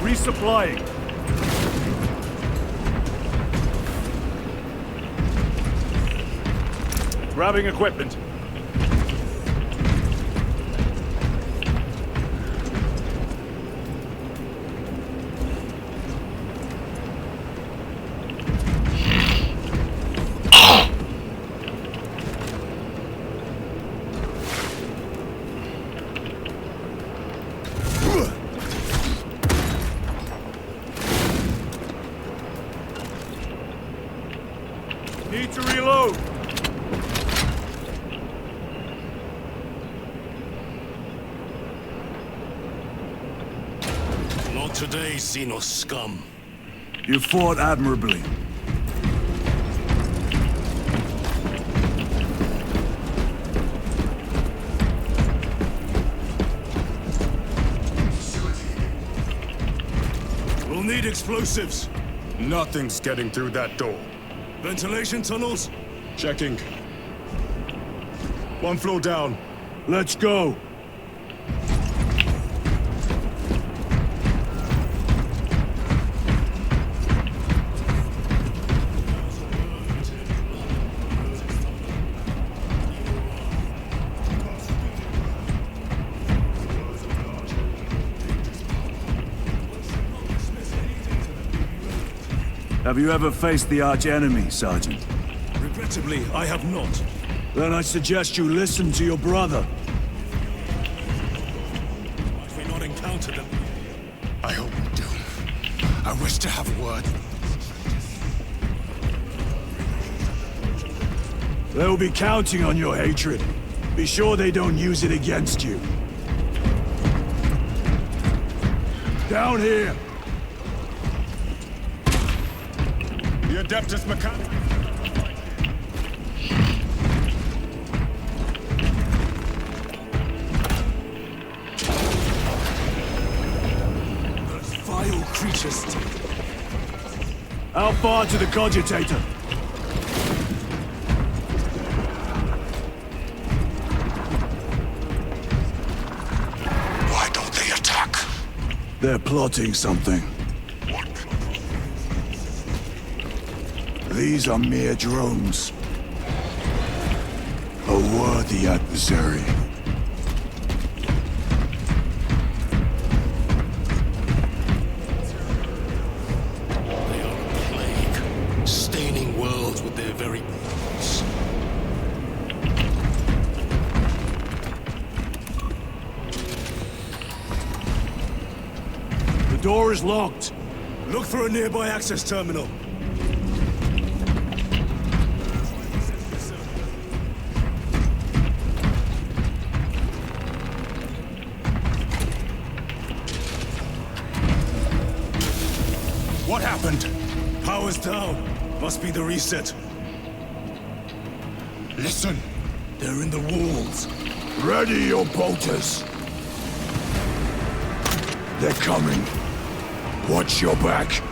Resupplying. Grabbing equipment. Need to reload. Not today, Xenos scum. You fought admirably. We'll need explosives. Nothing's getting through that door. Ventilation tunnels? Checking. One floor down. Let's go. Have you ever faced the arch-enemy, Sergeant? Regrettably, I have not. Then I suggest you listen to your brother. Might we not encounter them? I hope we do. I wish to have word. They'll be counting on your hatred. Be sure they don't use it against you. Down here! The Adeptus Mechanicus. Those vile creatures. How far to the cogitator? Why don't they attack? They're plotting something. What? These are mere drones. A worthy adversary. fields with their very paws. The door is locked. Look for a nearby access terminal. What happened? Power's down. Must be the reset. Listen. They're in the walls. Ready your bolters. They're coming. Watch your back.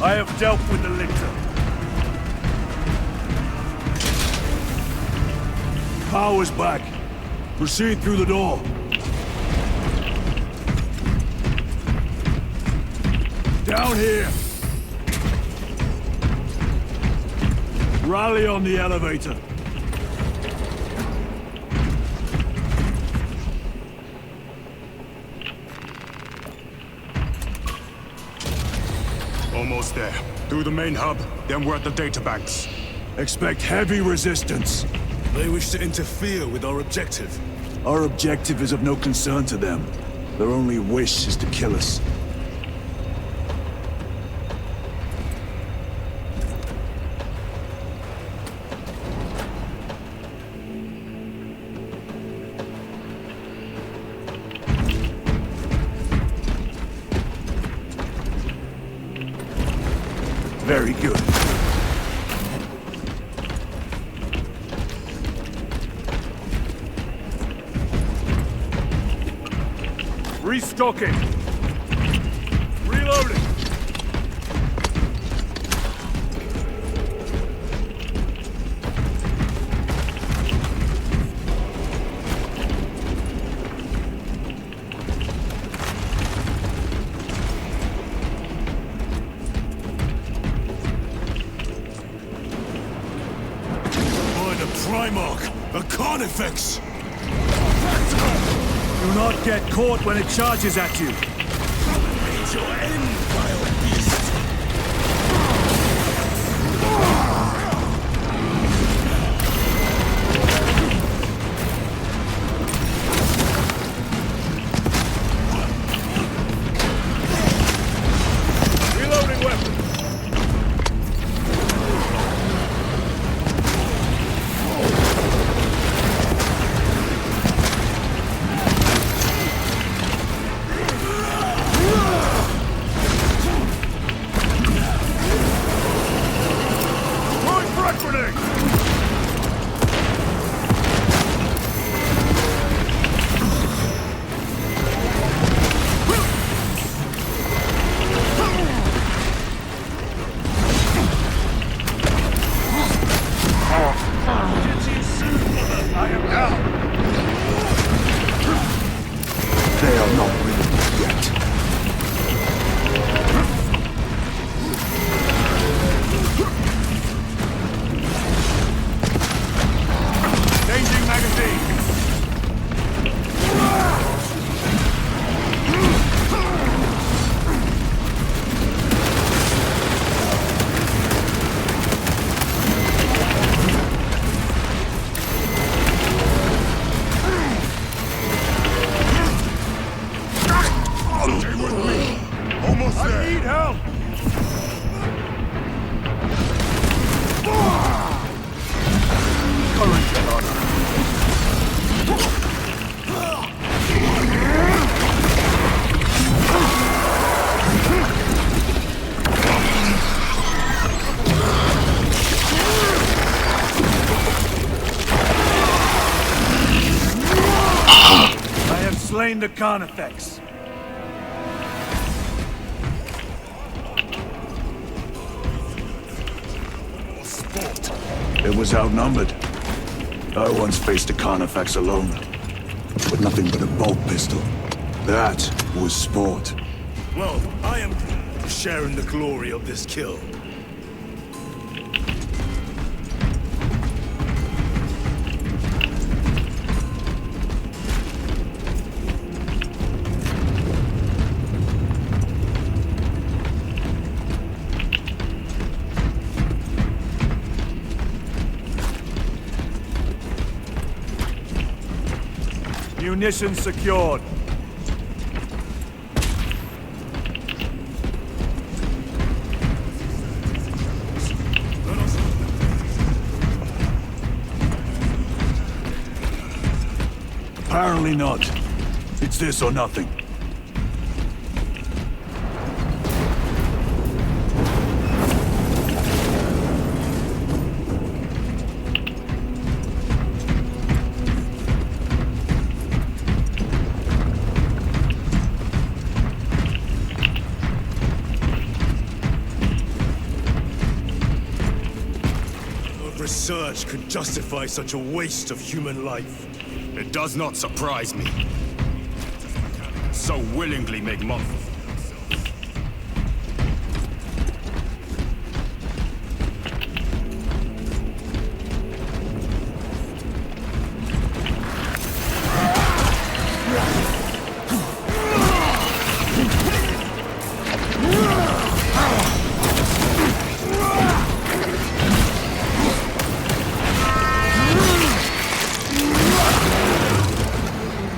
I have dealt with the lictor. Power's back. Proceed through the door. Down here. Rally on the elevator. Almost there. Through the main hub, then we're at the databanks. Expect heavy resistance. They wish to interfere with our objective. Our objective is of no concern to them. Their only wish is to kill us. Very good. Restocking. Reloading. Find a Primarch, a Carnifex. Do not get caught when it charges at you. Meet your end, vile beast. Reloading weapon. slain the Carnifex. It was outnumbered. I once faced a Carnifex alone, with nothing but a bolt pistol. That was sport. Well, I am sharing the glory of this kill. Munitions secured. Apparently not. It's this or nothing. Research could justify such a waste of human life. It does not surprise me. So willingly make money.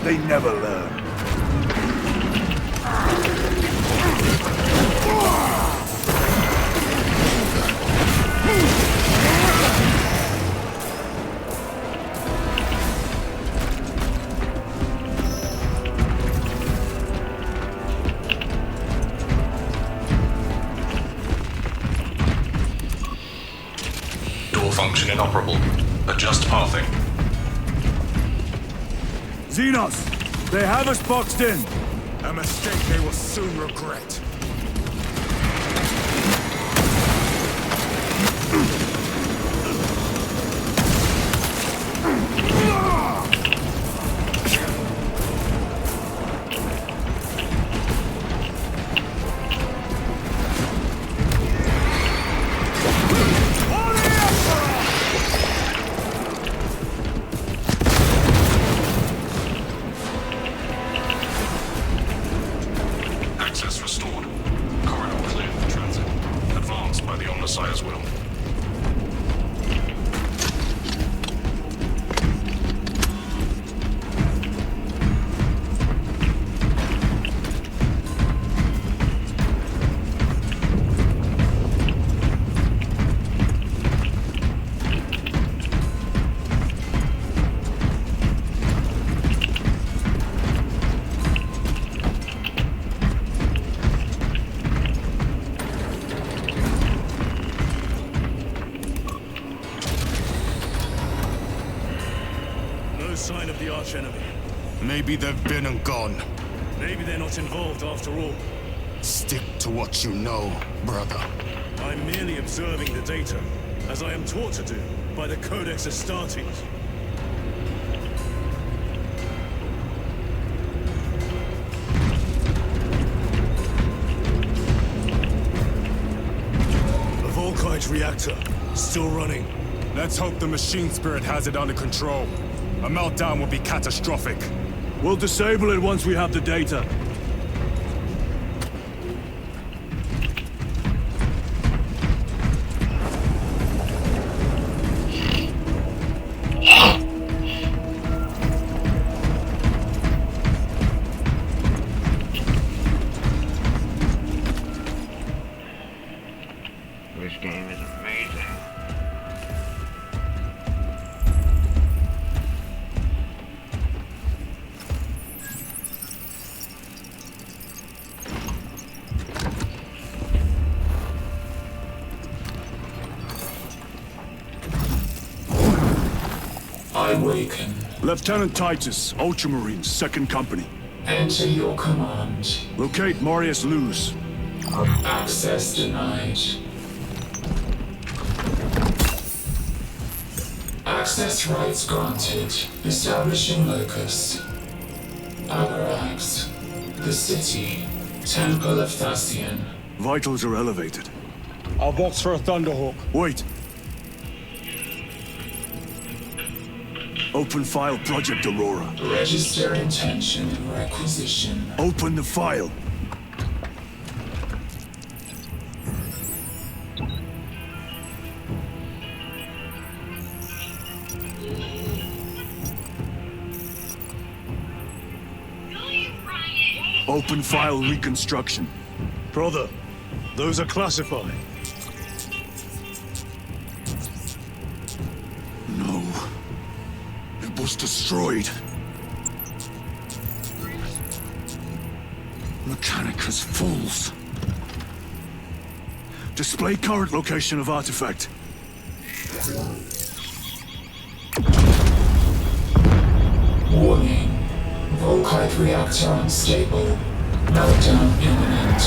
They never learn. Door function inoperable. Adjust pathing. Xenos! They have us boxed in! A mistake they will soon regret. Access restored. Corridor cleared for transit. Advance by the Omnissiah's will. No sign of the archenemy. Maybe they've been and gone. Maybe they're not involved after all. Stick to what you know, brother. I'm merely observing the data, as I am taught to do by the Codex Astartes. The Volkite reactor, still running. Let's hope the machine spirit has it under control. A meltdown will be catastrophic. We'll disable it once we have the data. This game is amazing. I waken. Lieutenant Titus, Ultramarines, 2nd Company. Enter your command. Locate Marius Luz. Access denied. Access rights granted. Establishing locus. Avarax. The city. Temple of Thasian. Vitals are elevated. I'll box for a Thunderhawk. Wait. Open file Project Aurora. Register intention of requisition. Open the file. Open file reconstruction. Brother, those are classified. No. It was destroyed. Mechanicus fools. Display current location of artifact. Warning. Volkite reactor unstable. Meltdown imminent.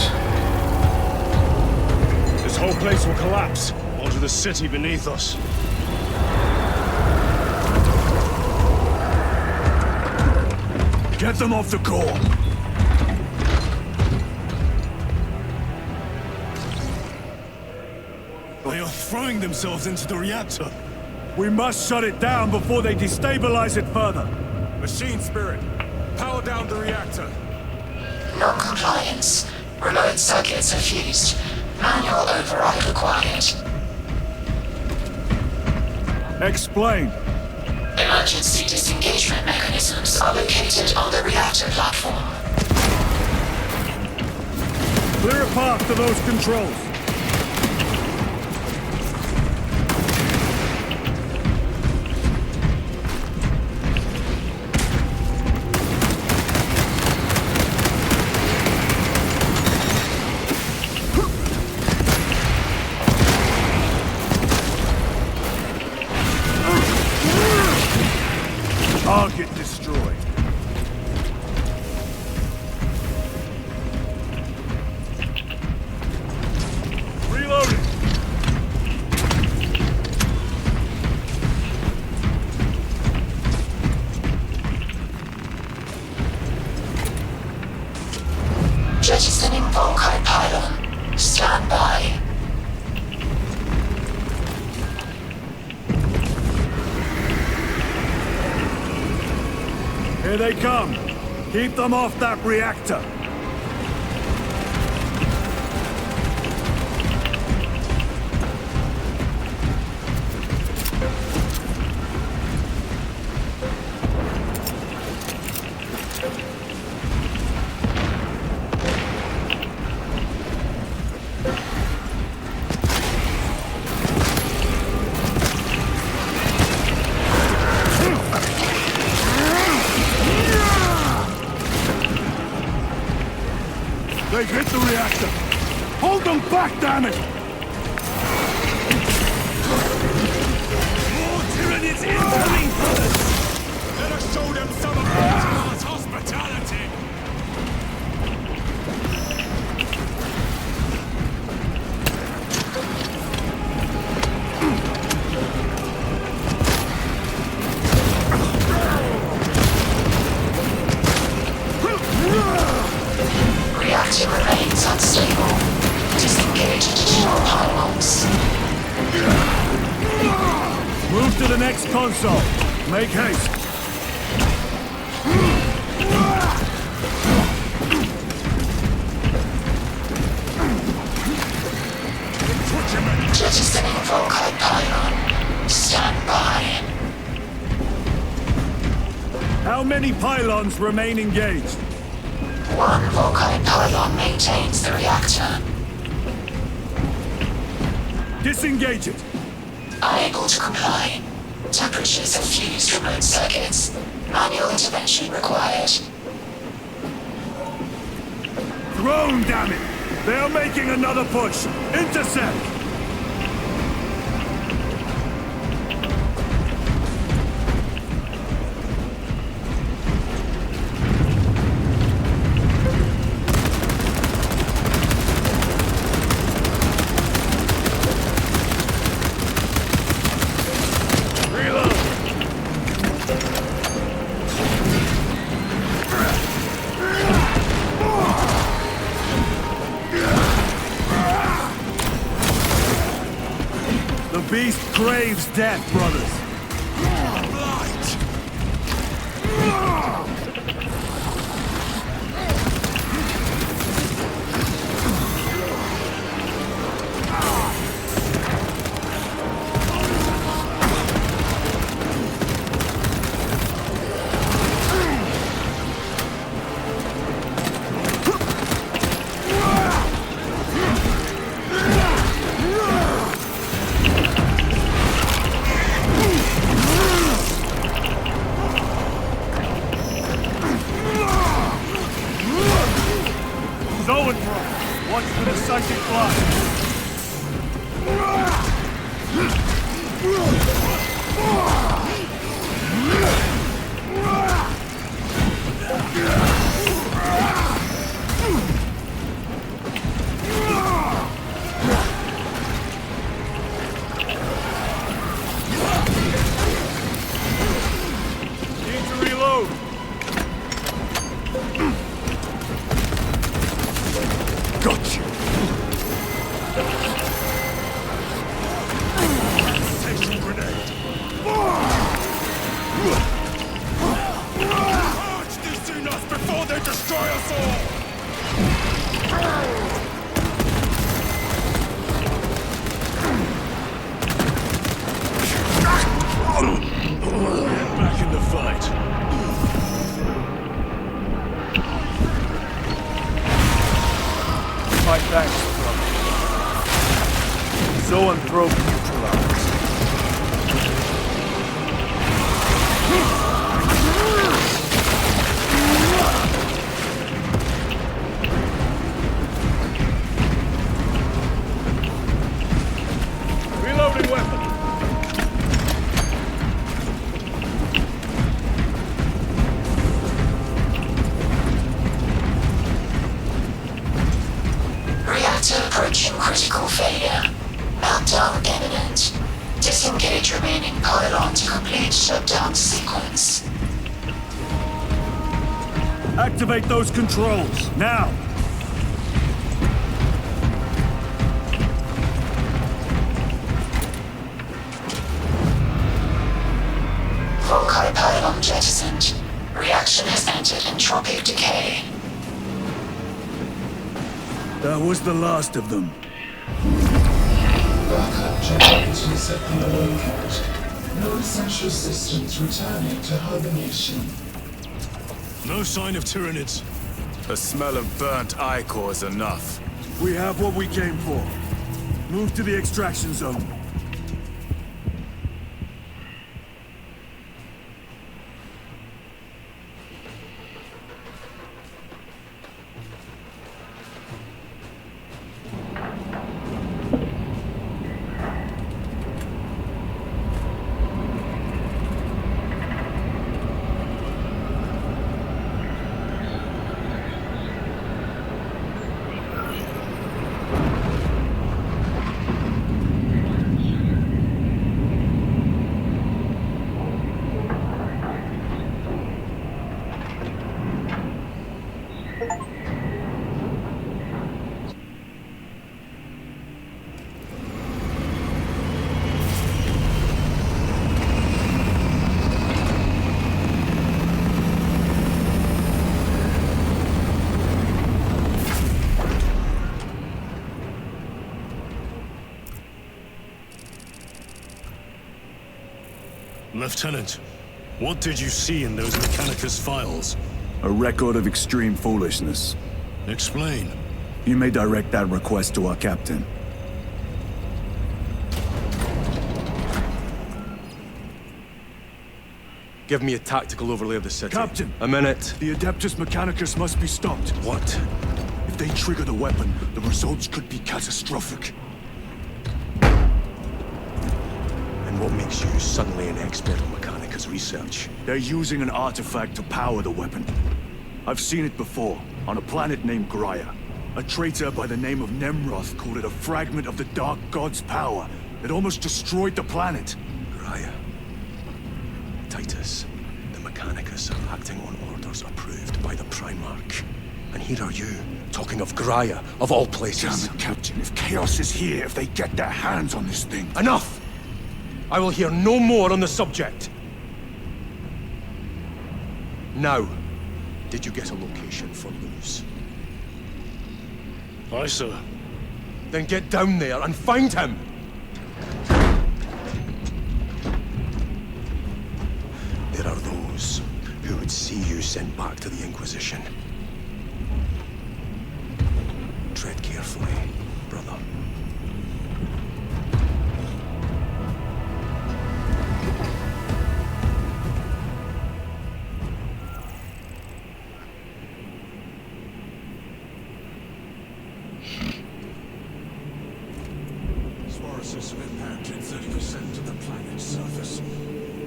This whole place will collapse onto the city beneath us. Get them off the core. They are throwing themselves into the reactor. We must shut it down before they destabilize it further. Machine Spirit, power down the reactor. Non-compliance. Remote circuits are fused. Manual override required. Explain. Emergency disengagement mechanisms are located on the reactor platform. Clear a path to those controls. Target destroyed. Reloading. Jettisoning Volkite pylon. Stand by. Here they come. Keep them off that reactor. They've hit the reactor. Hold them back, damn it! More tyranids incoming, brothers! Let us show them some of God's hospitality! Reactor remains unstable. Disengage additional pylons. Move to the next console. Make haste. Jettisoning Volkite pylon. Stand by. How many pylons remain engaged? One Volkite pylon maintains the reactor. Disengage it. Unable to comply. Temperatures have fused remote circuits. Manual intervention required. Drone, damn it! They are making another push. Intercept! The beast craves death, brothers. Watch for the psychic blast. Need to reload. Got you. Station grenade. Purge this in us before they destroy us all! Back in the fight. My thanks, brother. Zoanthrope neutralized. Reloading weapon. Reactor approaching critical failure. Meltdown imminent. Disengage remaining pylon to complete shutdown sequence. Activate those controls, now! Volkite pylon jettisoned. Reaction has entered entropic decay. That was the last of them. Backup generators at the locate. No essential systems returning to hibernation. No sign of Tyranids. The smell of burnt ichor is enough. We have what we came for. Move to the extraction zone. Lieutenant, what did you see in those Mechanicus files? A record of extreme foolishness. Explain. You may direct that request to our captain. Give me a tactical overlay of the city. Captain! A minute. The Adeptus Mechanicus must be stopped. What? If they trigger the weapon, the results could be catastrophic. And what makes you suddenly an expert on Mechanicus research? They're using an artifact to power the weapon. I've seen it before, on a planet named Graia. A traitor by the name of Nemroth called it a fragment of the Dark God's power that almost destroyed the planet. Graia. Titus, the Mechanicus are acting on orders approved by the Primarch. And here are you, talking of Graia, of all places. Damn it, Captain. If Chaos is here, if they get their hands on this thing... Enough! I will hear no more on the subject. Now, did you get a location for Luz? Aye, sir. Then get down there and find him! There are those who would see you sent back to the Inquisition. Tread carefully, brother. Sporosis have impacted 30% of the planet's surface.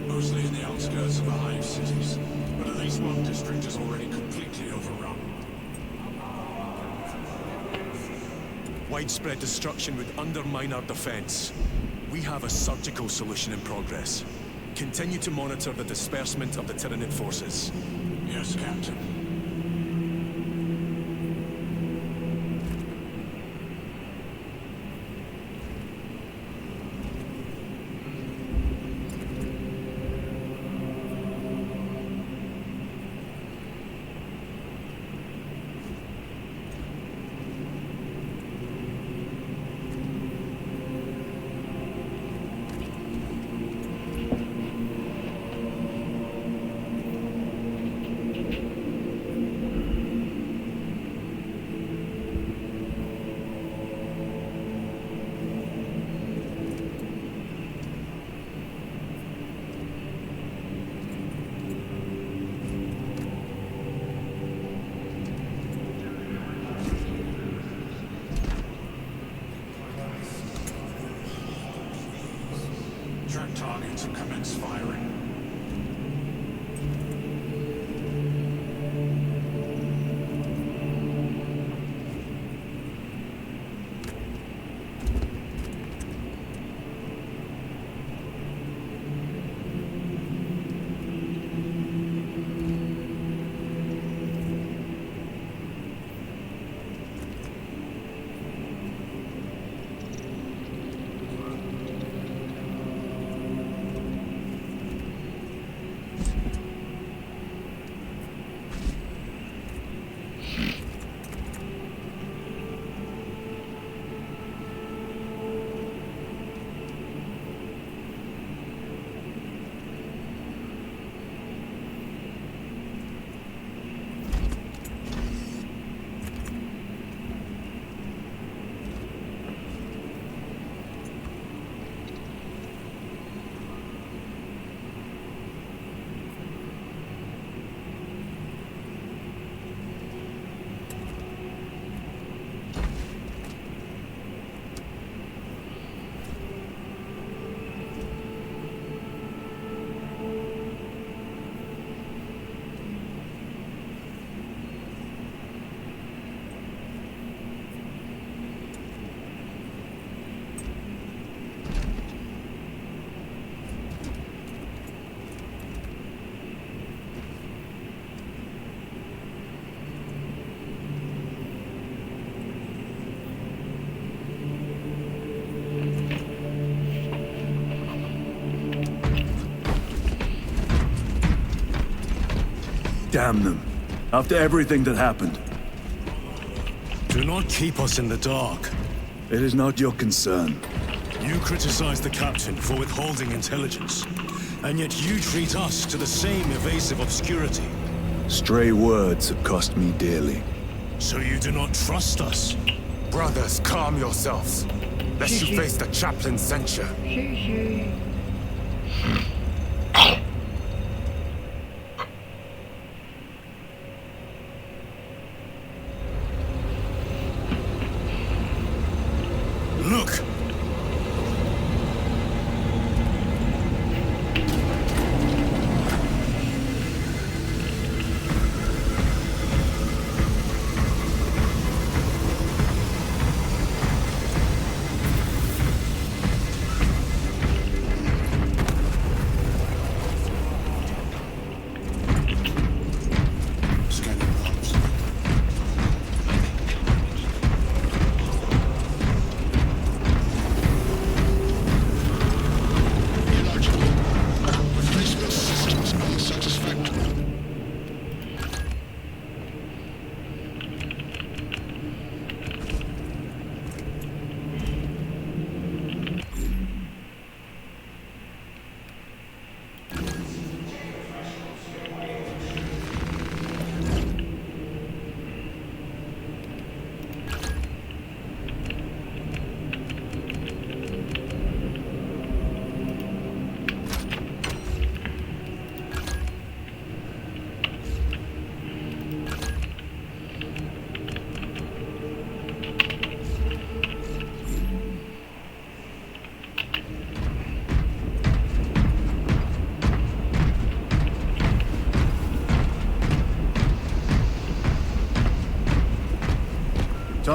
Mostly in the outskirts of the hive cities. But at least one district is already completely overrun. Widespread destruction would undermine our defense. We have a surgical solution in progress. Continue to monitor the disbursement of the Tyranid forces. Yes, Captain. Track targets and commence firing. Damn them. After everything that happened. Do not keep us in the dark. It is not your concern. You criticize the captain for withholding intelligence, and yet you treat us to the same evasive obscurity. Stray words have cost me dearly. So you do not trust us? Brothers, calm yourselves. Lest you face the chaplain's censure. Look!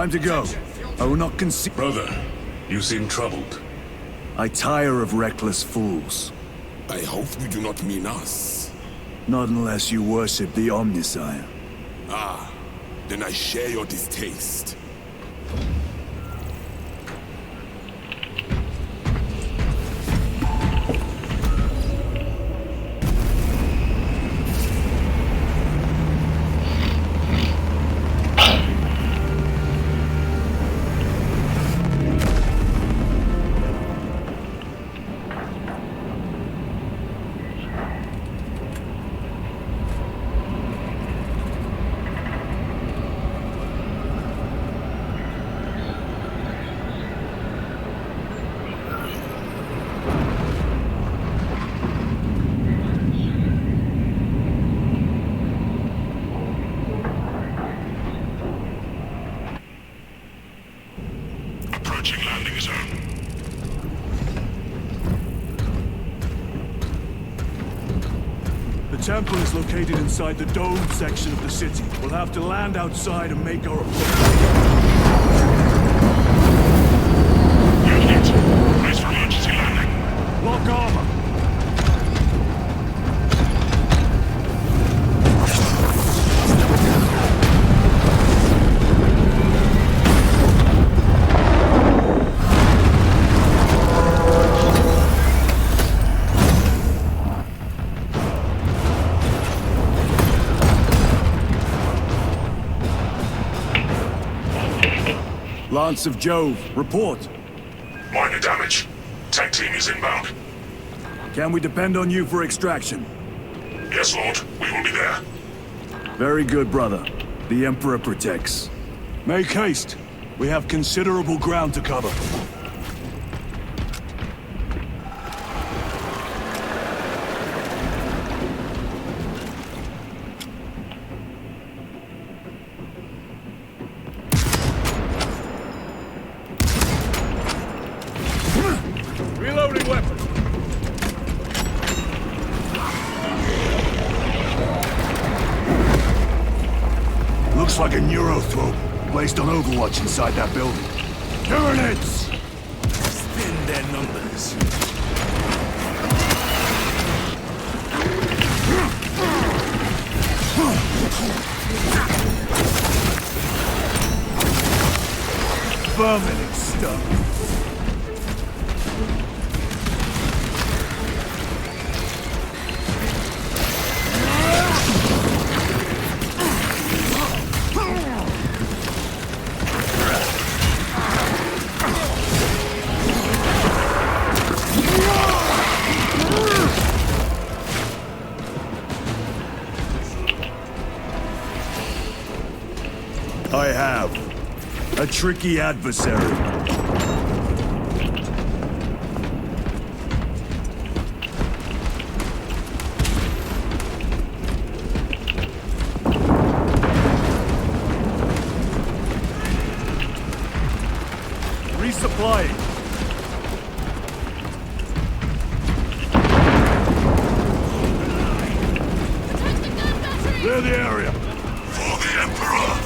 Time to go. I will not concede. Brother, you seem troubled. I tire of reckless fools. I hope you do not mean us. Not unless you worship the Omnisire. Ah, then I share your distaste. Approaching landing zone. The temple is located inside the dome section of the city. We'll have to land outside and make our approach. Unit, brace for emergency landing. Lock armor. Lance of Jove, report. Minor damage. Tech team is inbound. Can we depend on you for extraction? Yes, Lord. We will be there. Very good, brother. The Emperor protects. Make haste. We have considerable ground to cover. Reloading weapon. Looks like a neurothrope placed on Overwatch inside that building. Tyranids! Spin their numbers. Vermin and stuff. I have. A tricky adversary. Resupplying. Clear the area. For the Emperor!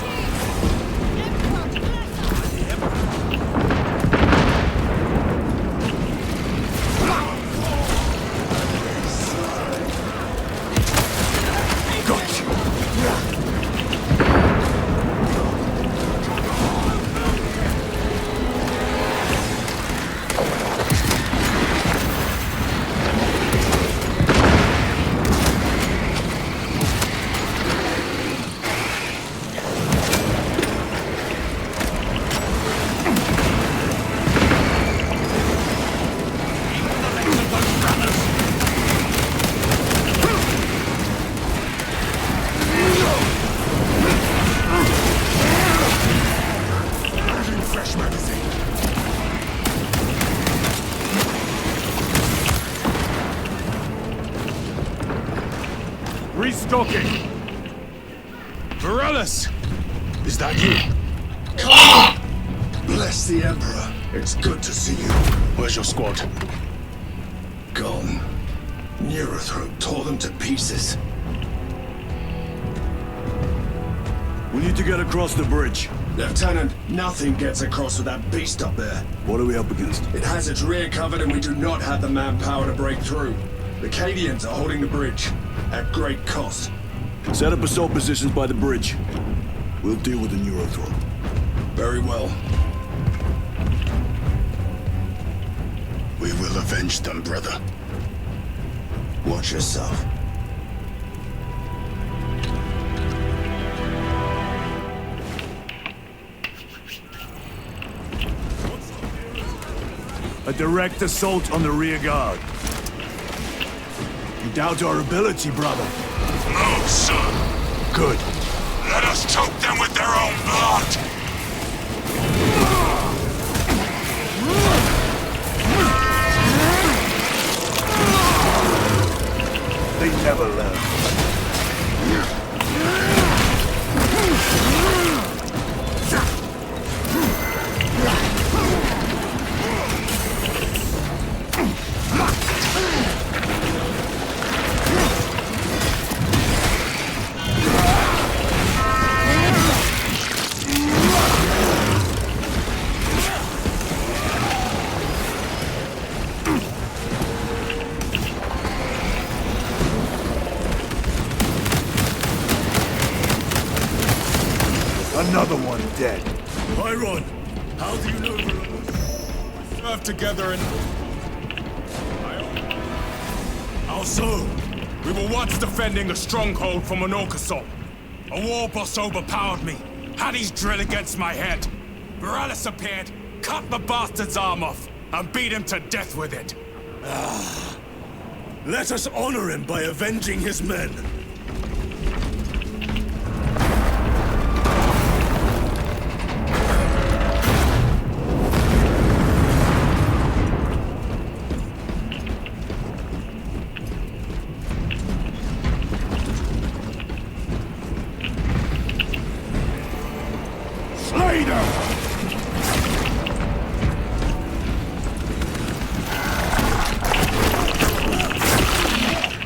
Restocking. Varellus! Is that you? Bless the Emperor. It's good to see you. Where's your squad? Gone. Neurothrope tore them to pieces. We need to get across the bridge. Lieutenant, nothing gets across with that beast up there. What are we up against? It has its rear covered and we do not have the manpower to break through. The Cadians are holding the bridge, at great cost. Set up assault positions by the bridge. We'll deal with the Neurothrow. Very well. We will avenge them, brother. Watch yourself. A direct assault on the rear guard. You doubt our ability, brother? No, sir. Good. Let us choke them with their own blood. They never learn. Another one dead. Byron, how do you know we serve together and... How so? We were once defending a stronghold from an orc assault. A war boss overpowered me, had his drill against my head. Borealis appeared, cut the bastard's arm off, and beat him to death with it. Let us honor him by avenging his men.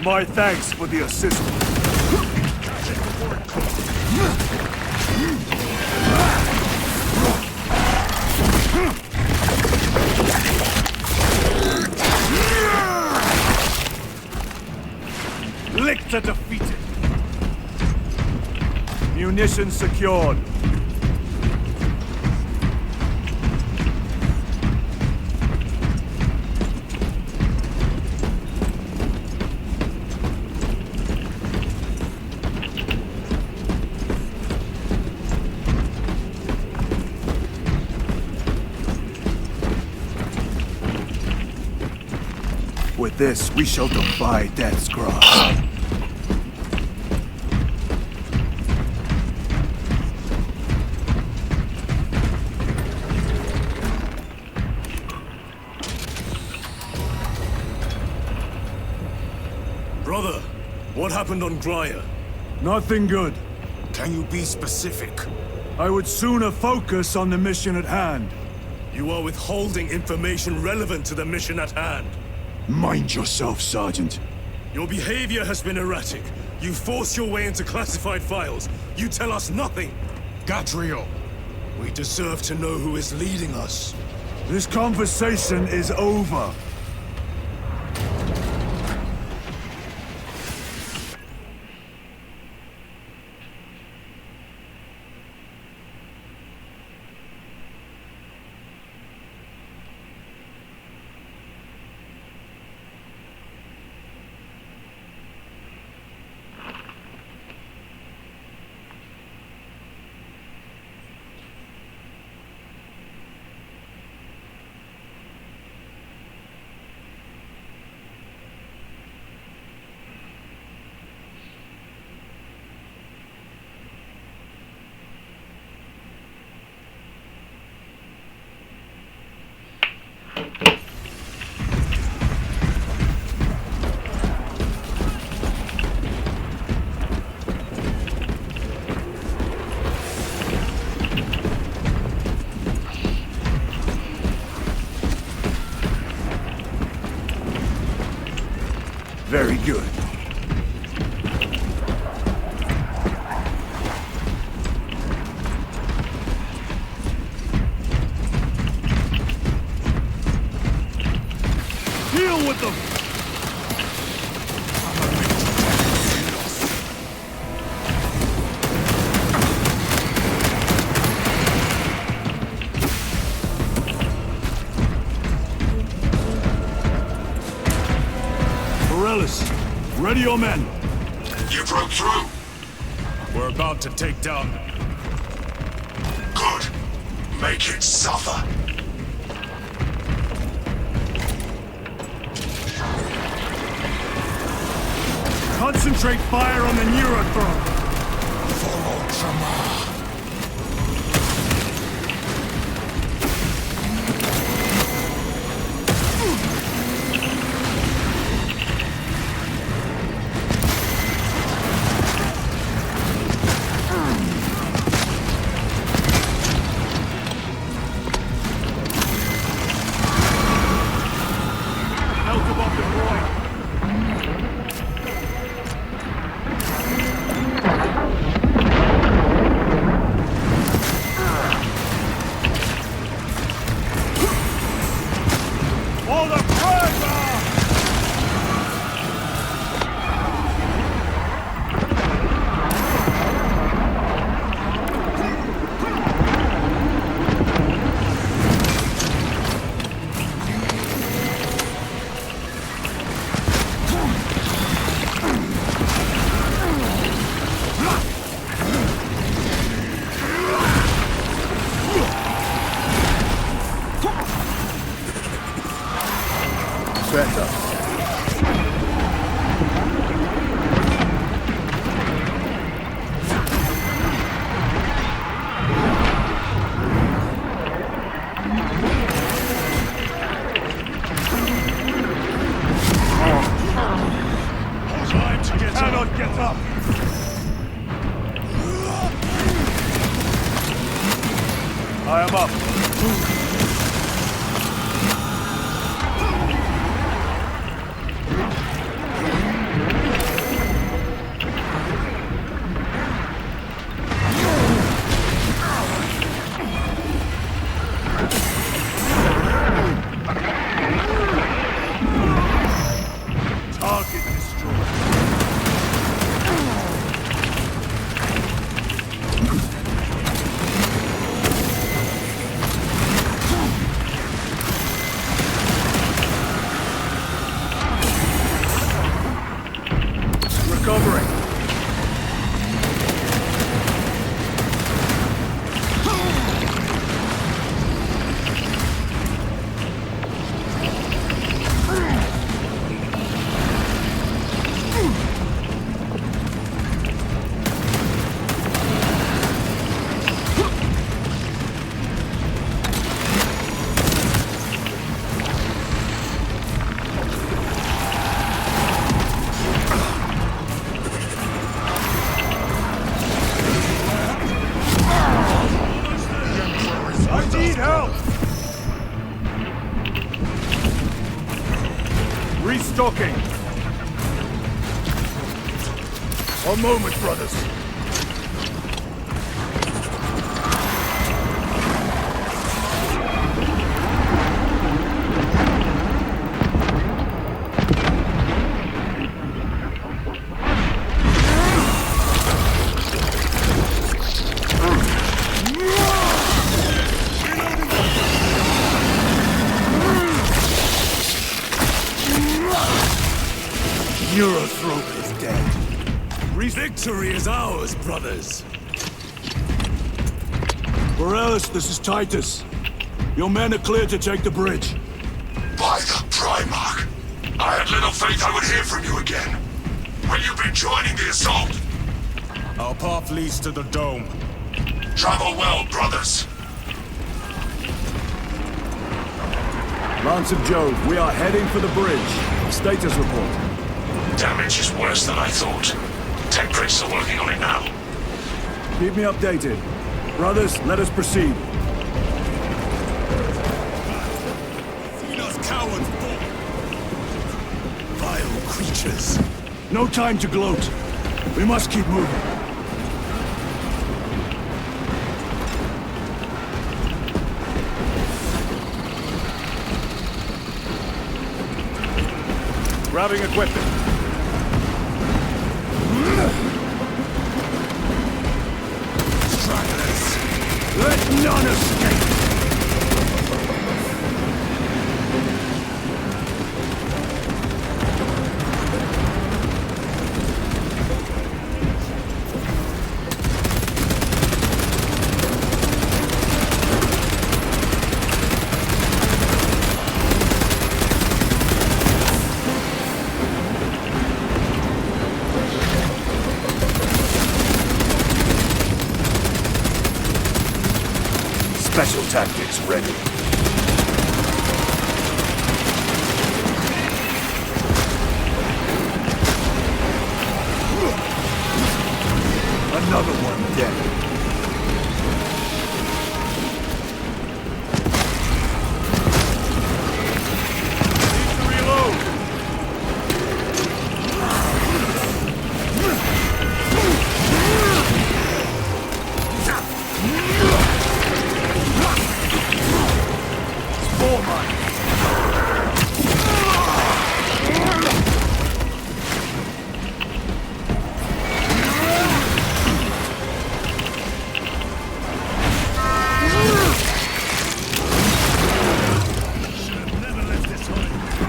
My thanks for the assistance. Lictor defeated. Munitions secured. With this, we shall defy death's grasp. Brother, what happened on Graya? Nothing good. Can you be specific? I would sooner focus on the mission at hand. You are withholding information relevant to the mission at hand. Mind yourself, Sergeant. Your behavior has been erratic. You force your way into classified files. You tell us nothing. Gadriel, we deserve to know who is leading us. This conversation is over. Very good. Deal with them! Morellis, ready your men. You broke through. We're about to take down... Good. Make it suffer. Concentrate fire on the Neurothrone. For Ultramar. I am up. Restocking. A moment, brothers. Neurothrone is dead. Victory is ours, brothers. Morellis, this is Titus. Your men are clear to take the bridge. By the Primarch! I had little faith I would hear from you again. Will you be joining the assault? Our path leads to the dome. Travel well, brothers. Lance of Jove, we are heading for the bridge. Status report. Damage is worse than I thought. Tech priests are working on it now. Keep me updated. Brothers, let us proceed. Feed us cowards, vile creatures. No time to gloat. We must keep moving. Grabbing equipment. Stragglers! Let none escape! Special tactics ready. Another one dead.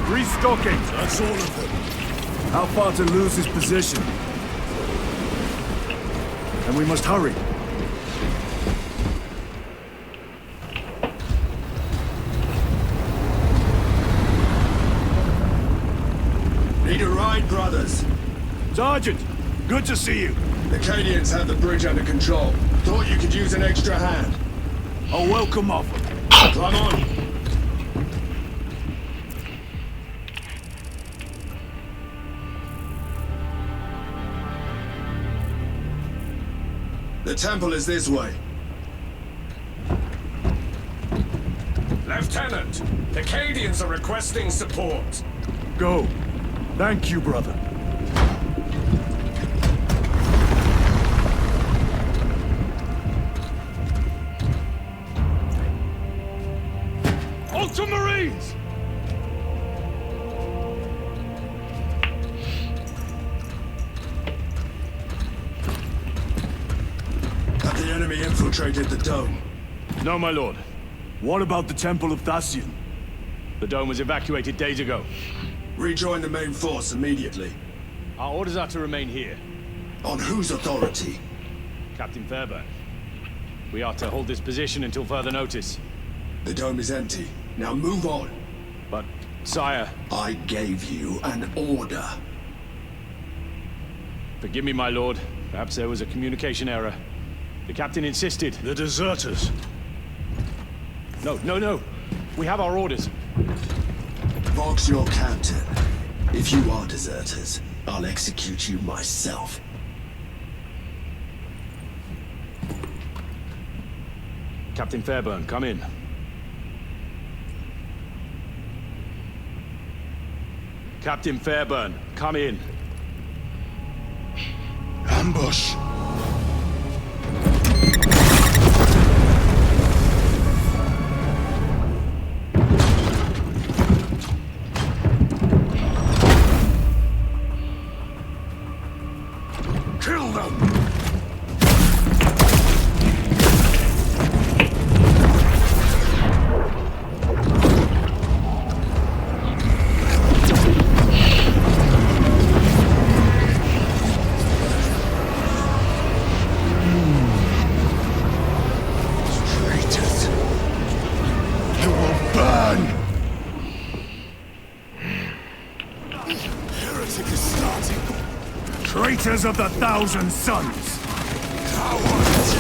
Restocking. That's all of them. How far to lose his position? And we must hurry. Need a ride, brothers? Sergeant, good to see you. The Cadians have the bridge under control. Thought you could use an extra hand. A welcome offer. Climb on. The temple is this way. Lieutenant, the Cadians are requesting support. Go. Thank you, brother. Ultramarines! Have the enemy infiltrated the dome? No, my lord. What about the Temple of Thasian? The dome was evacuated days ago. Rejoin the main force immediately. Our orders are to remain here. On whose authority? Captain Fairburn. We are to hold this position until further notice. The dome is empty. Now move on. But, sire... I gave you an order. Forgive me, my lord. Perhaps there was a communication error. The captain insisted. The deserters. No. We have our orders. Vox your captain. If you are deserters, I'll execute you myself. Captain Fairburn, come in. Captain Fairburn, come in. Ambush! Kill them! Traitors of the Thousand Suns! Cowards!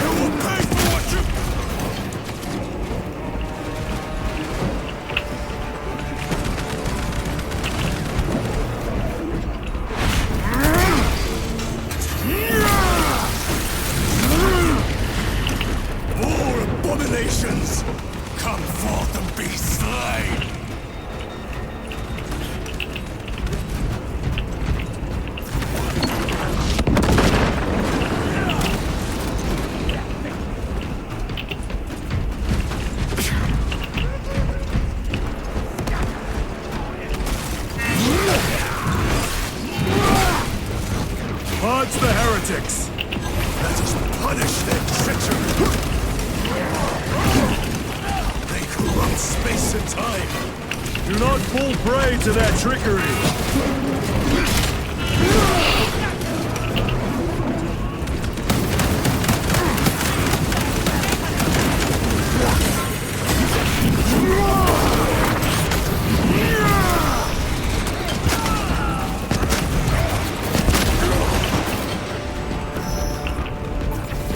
You will pay for what you... All abominations, come forth and be slain! Judge the heretics! Let us punish their treachery! They corrupt space and time! Do not fall prey to their trickery!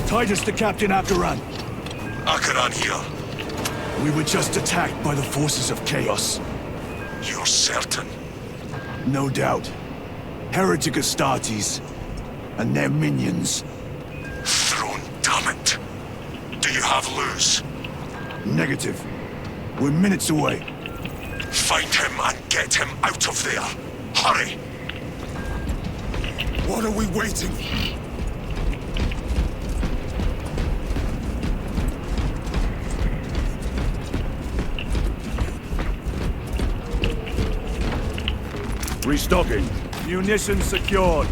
Titus to Captain Akaran. Akaran here. We were just attacked by the forces of chaos. You're certain? No doubt. Heretic Astartes and their minions. Throne, damn it. Do you have Luz? Negative. We're minutes away. Find him and get him out of there. Hurry! What are we waiting for? Restocking. Munitions secured.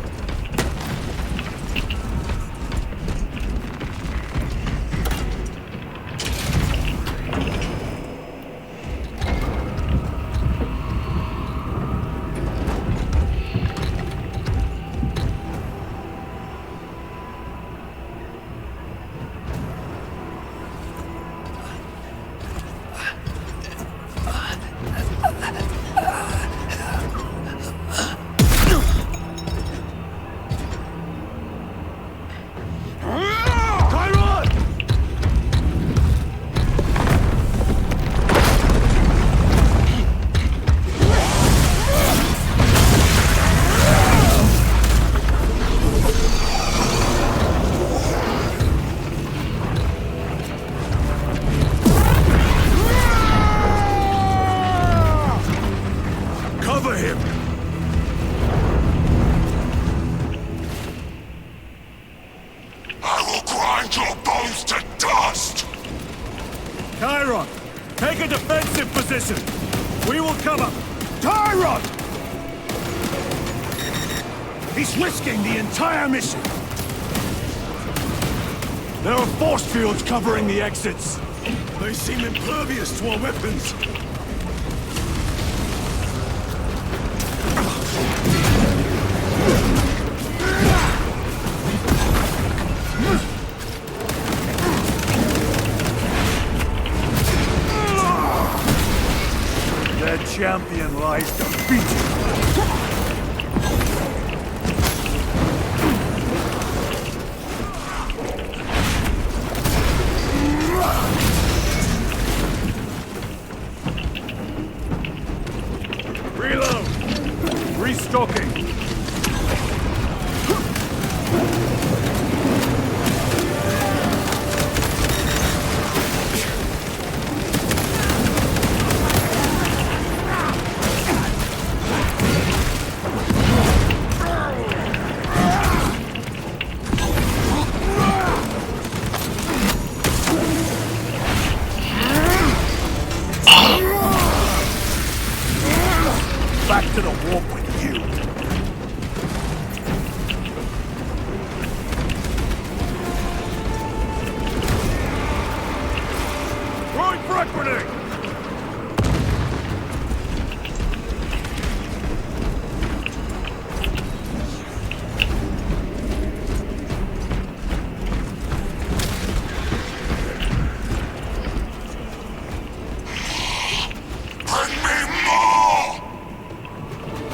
Take a defensive position! We will cover! Tyron! He's risking the entire mission! There are force fields covering the exits! They seem impervious to our weapons! Their champion lies defeated! Reload! Restocking! Back to the warp with you! Throwing frag grenade!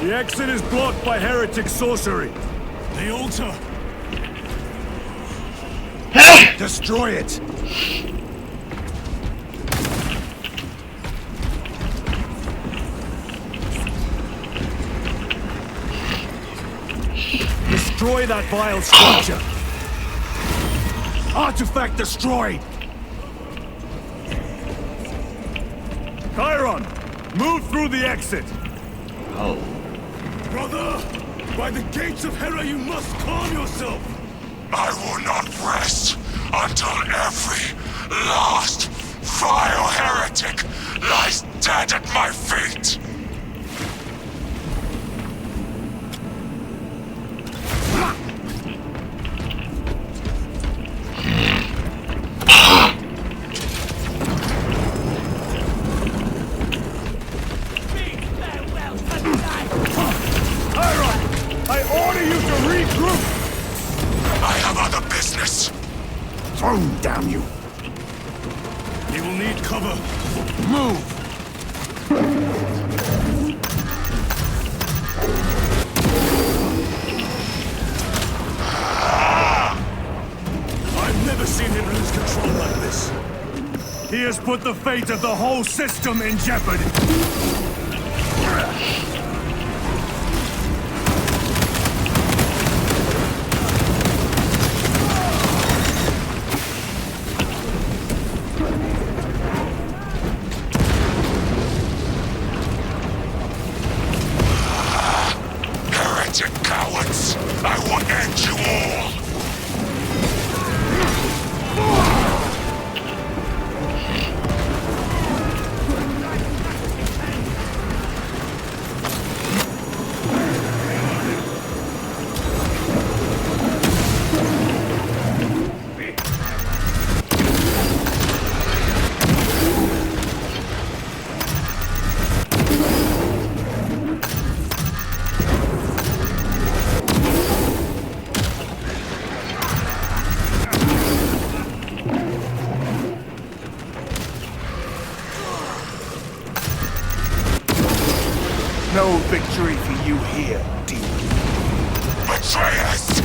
The exit is blocked by heretic sorcery. The altar. Destroy it. Destroy that vile structure. Artifact destroyed. Chiron, move through the exit. Oh. Brother! By the gates of Hera, you must calm yourself! I will not rest until every last vile heretic lies dead at my feet! I order you to regroup! I have other business. Throne, damn you! You will need cover. Move! I've never seen him lose control like this. He has put the fate of the whole system in jeopardy. Heretic cowards! I will end you all! No victory for you here, demon. Betrayers!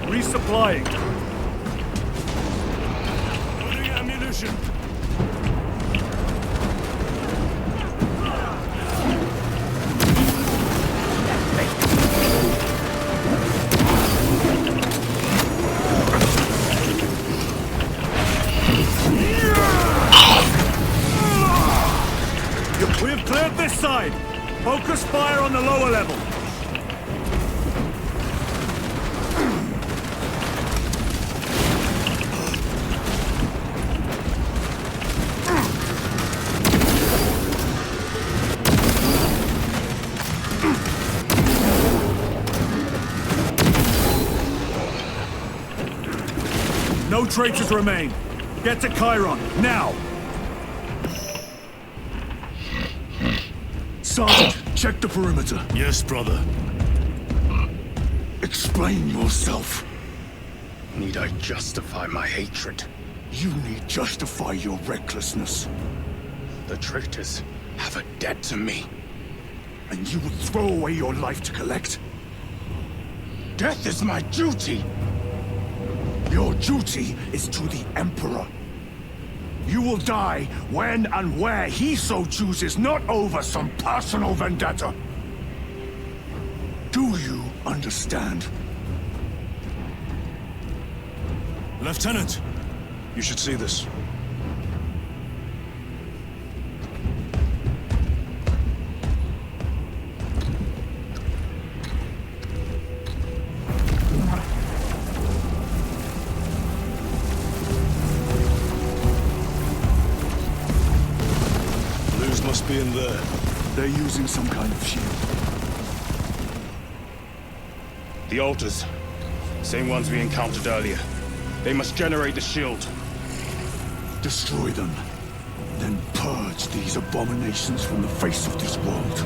Resupplying. Loading ammunition. We've cleared this side. Focus fire on the lower level. No traitors remain. Get to Chiron, now! Sergeant, check the perimeter. Yes, brother. Explain yourself. Need I justify my hatred? You need justify your recklessness. The traitors have a debt to me. And you would throw away your life to collect? Death is my duty! Your duty is to the Emperor. You will die when and where he so chooses, not over some personal vendetta. Do you understand? Lieutenant, you should see this. Must be in there. They're using some kind of shield. The altars. Same ones we encountered earlier. They must generate the shield. Destroy them. Then purge these abominations from the face of this world.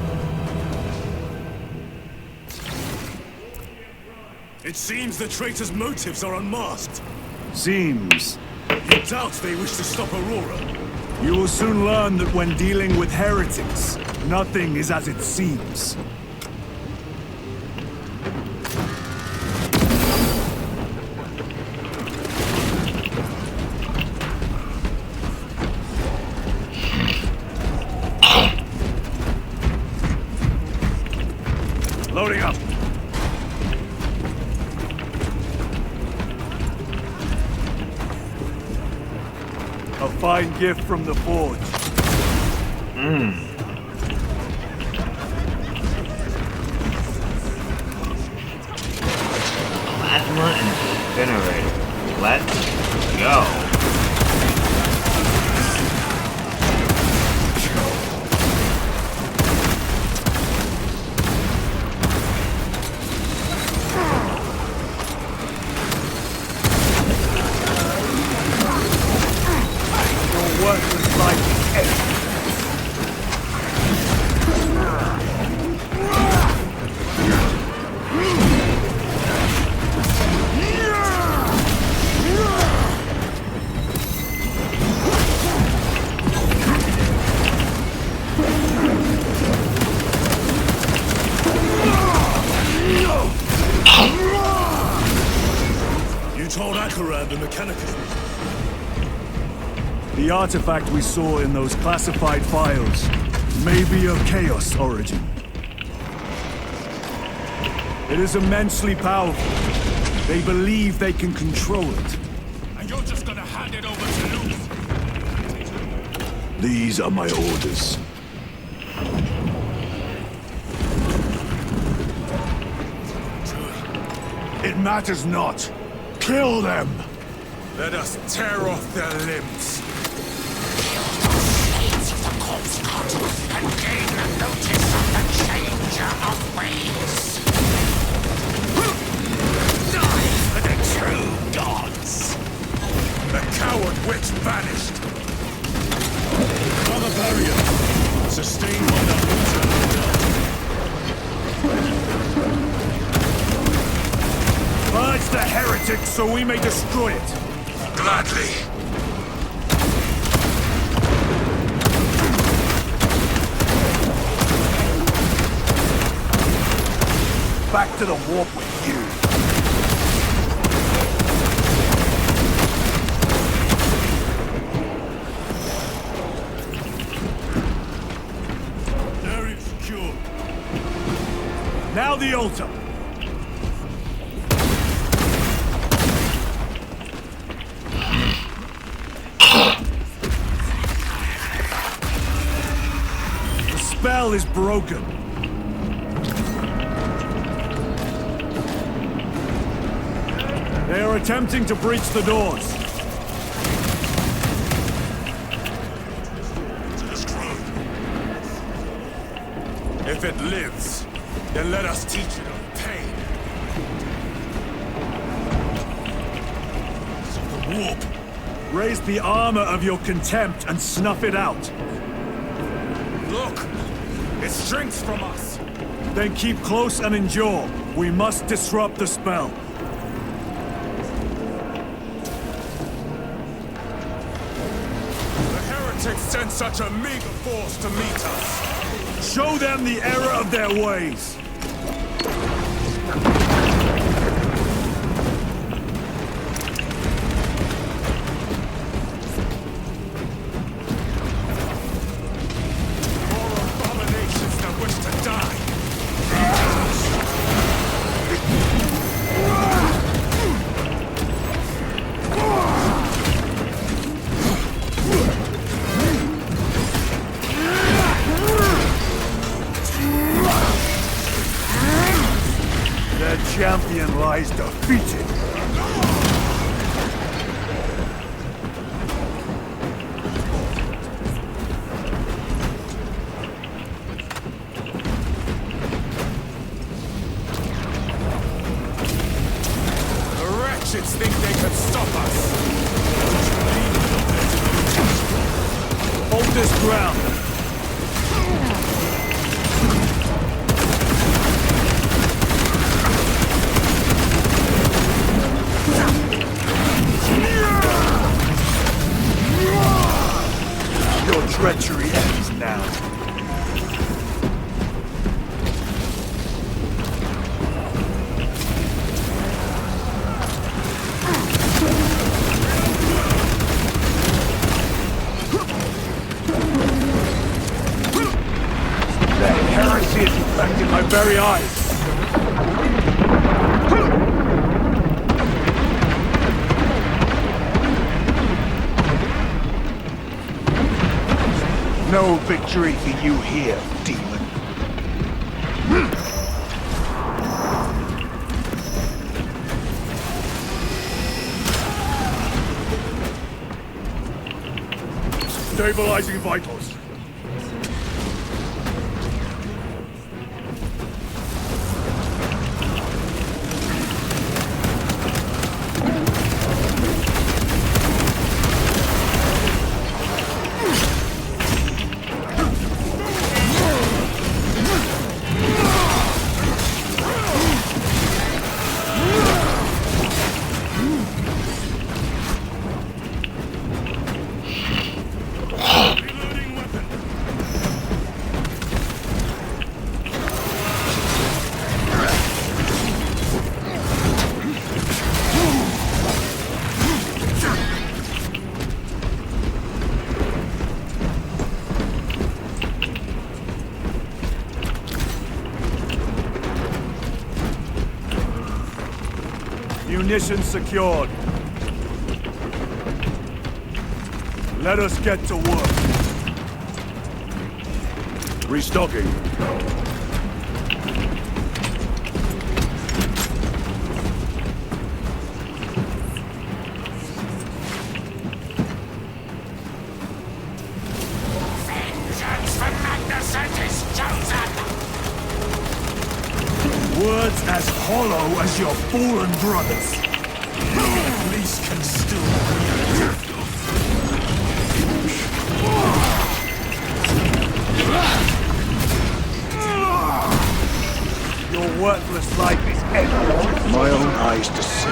It seems the traitors' motives are unmasked. Seems. You doubt they wish to stop Aurora? You will soon learn that when dealing with heretics, nothing is as it seems. Loading up. A fine gift from the forge. Plasma incinerator. Let's go. told Akaran the Mechanicus. The artifact we saw in those classified files may be of Chaos origin. It is immensely powerful. They believe they can control it. And you're just gonna hand it over to Luke? These are my orders. It matters not. Kill them! Let us tear off their limbs. Shades of the corpse cut and gain a notice of the changer of ways. Die for the true gods! The coward witch vanished. Another barrier. Sustained by the water. Purge the heretic so we may destroy it. Gladly. Back to the warp with you. Area secure. Now the altar. The spell is broken. They are attempting to breach the doors. If it lives, then let us teach it of pain. The warp. Raise the armor of your contempt and snuff it out. Look! It shrinks from us! Then keep close and endure. We must disrupt the spell. The heretics sent such a meager force to meet us. Show them the error of their ways. More abominations that wish to die. Their champion lies defeated. The wretches think they can stop us. Hold this ground. Your treachery ends now. The heresy is infecting my very eyes. No victory for you here, demon. Stabilizing vitals. Reloading weapon. Ammunition secured. Let us get to work. Restocking. Vengeance for Magnuson is chosen! Words as hollow as your fallen brothers. You at least can still breathe. Your worthless life is ended. My own eyes to see.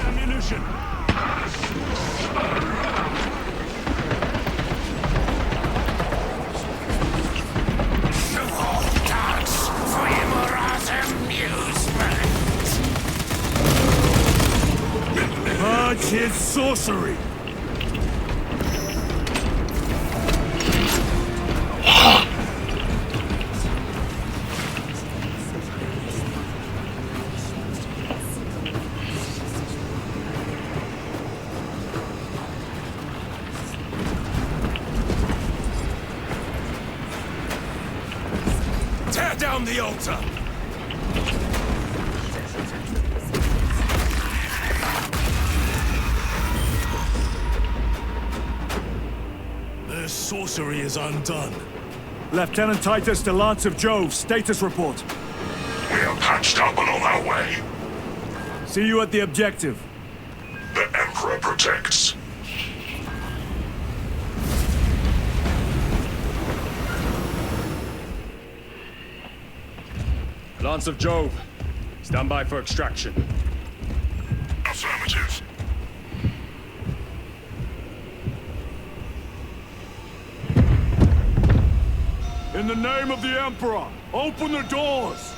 Ammunition. Dance for Imura's amusement! Purge his sorcery. Tear down the altar! Their sorcery is undone. Lieutenant Titus to Lance of Jove, status report. We are patched up and on our way. See you at the objective. The Emperor protects. Lance of Jove, stand by for extraction. Affirmative. In the name of the Emperor, open the doors!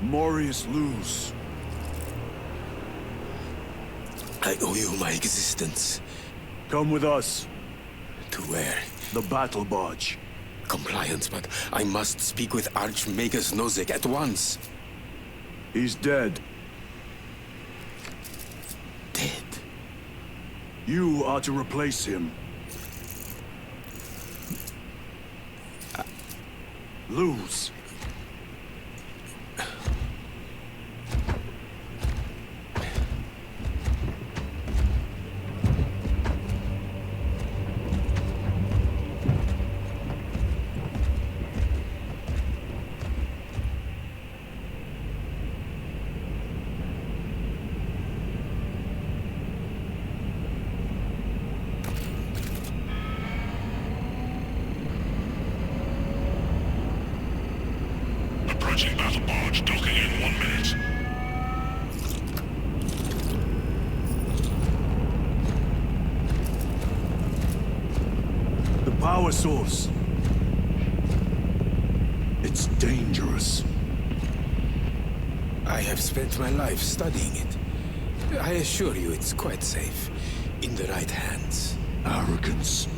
Morius lose. I owe you my existence. Come with us. To where? The battle barge. Compliance, but I must speak with Archmagus Nozick at once. He's dead. Dead? You are to replace him. Lose. Approaching battle barge, docking in 1 minute. The power source. It's dangerous. I have spent my life studying it. I assure you it's quite safe. In the right hands. Arrogance.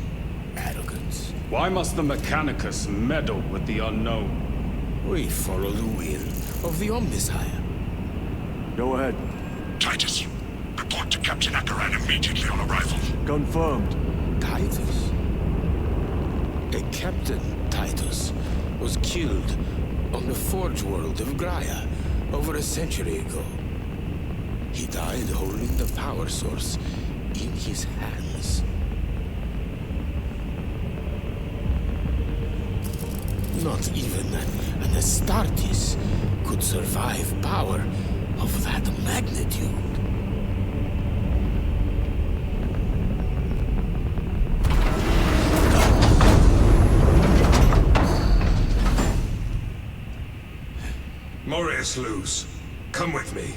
Arrogance? Why must the Mechanicus meddle with the unknown? We follow the will of the Omnissiah. Go ahead. Titus, report to Captain Akaran immediately on arrival. Confirmed. Titus? A Captain Titus was killed on the Forge world of Graia over a century ago. He died holding the power source in his hands. Not even an Astartes could survive power of that magnitude. Morius Luz, come with me.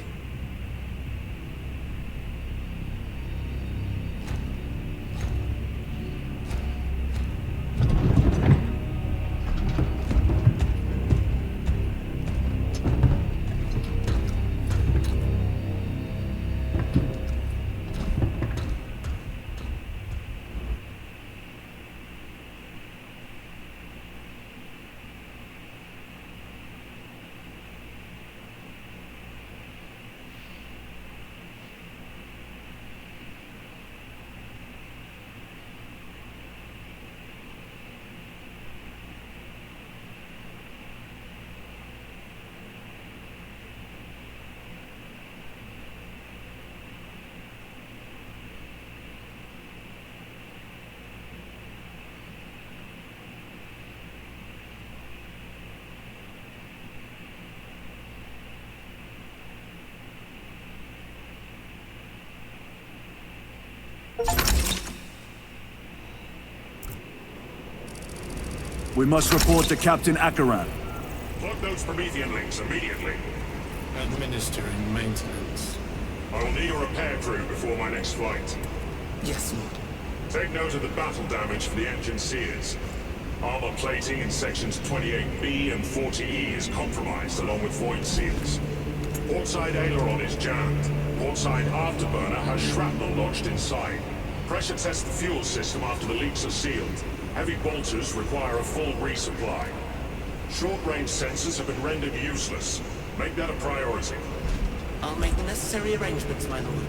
We must report to Captain Akaran. Plug those Promethean links immediately. Administering maintenance. I will need a repair crew before my next flight. Yes, Lord. Take note of the battle damage for the engine sears. Armor plating in sections 28B and 40E is compromised, along with void seals. Portside aileron is jammed. Portside afterburner has shrapnel lodged inside. Pressure test the fuel system after the leaks are sealed. Heavy bolters require a full resupply. Short-range sensors have been rendered useless. Make that a priority. I'll make the necessary arrangements, my lord.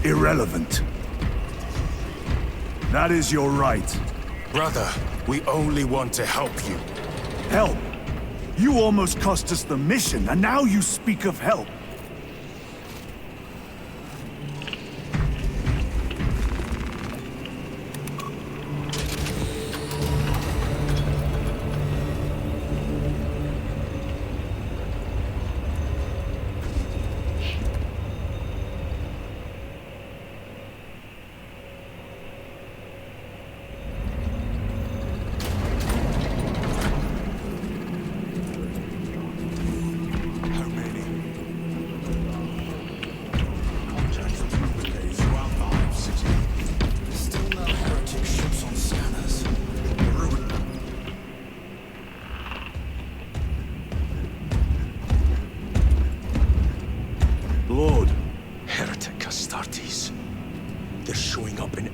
Irrelevant. That is your right. Brother, we only want to help you. Help? You almost cost us the mission, and now you speak of help.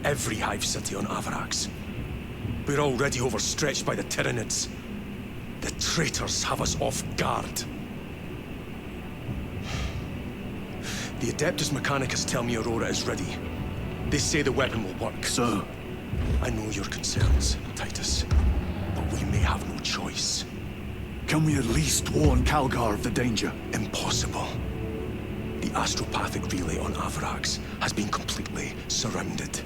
Every hive city on Avarax. We're already overstretched by the Tyranids. The traitors have us off guard. The Adeptus Mechanicus tell me Aurora is ready. They say the weapon will work. Sir. I know your concerns, Titus, but we may have no choice. Can we at least warn Calgar of the danger? Impossible. The astropathic relay on Avarax has been completely surrounded.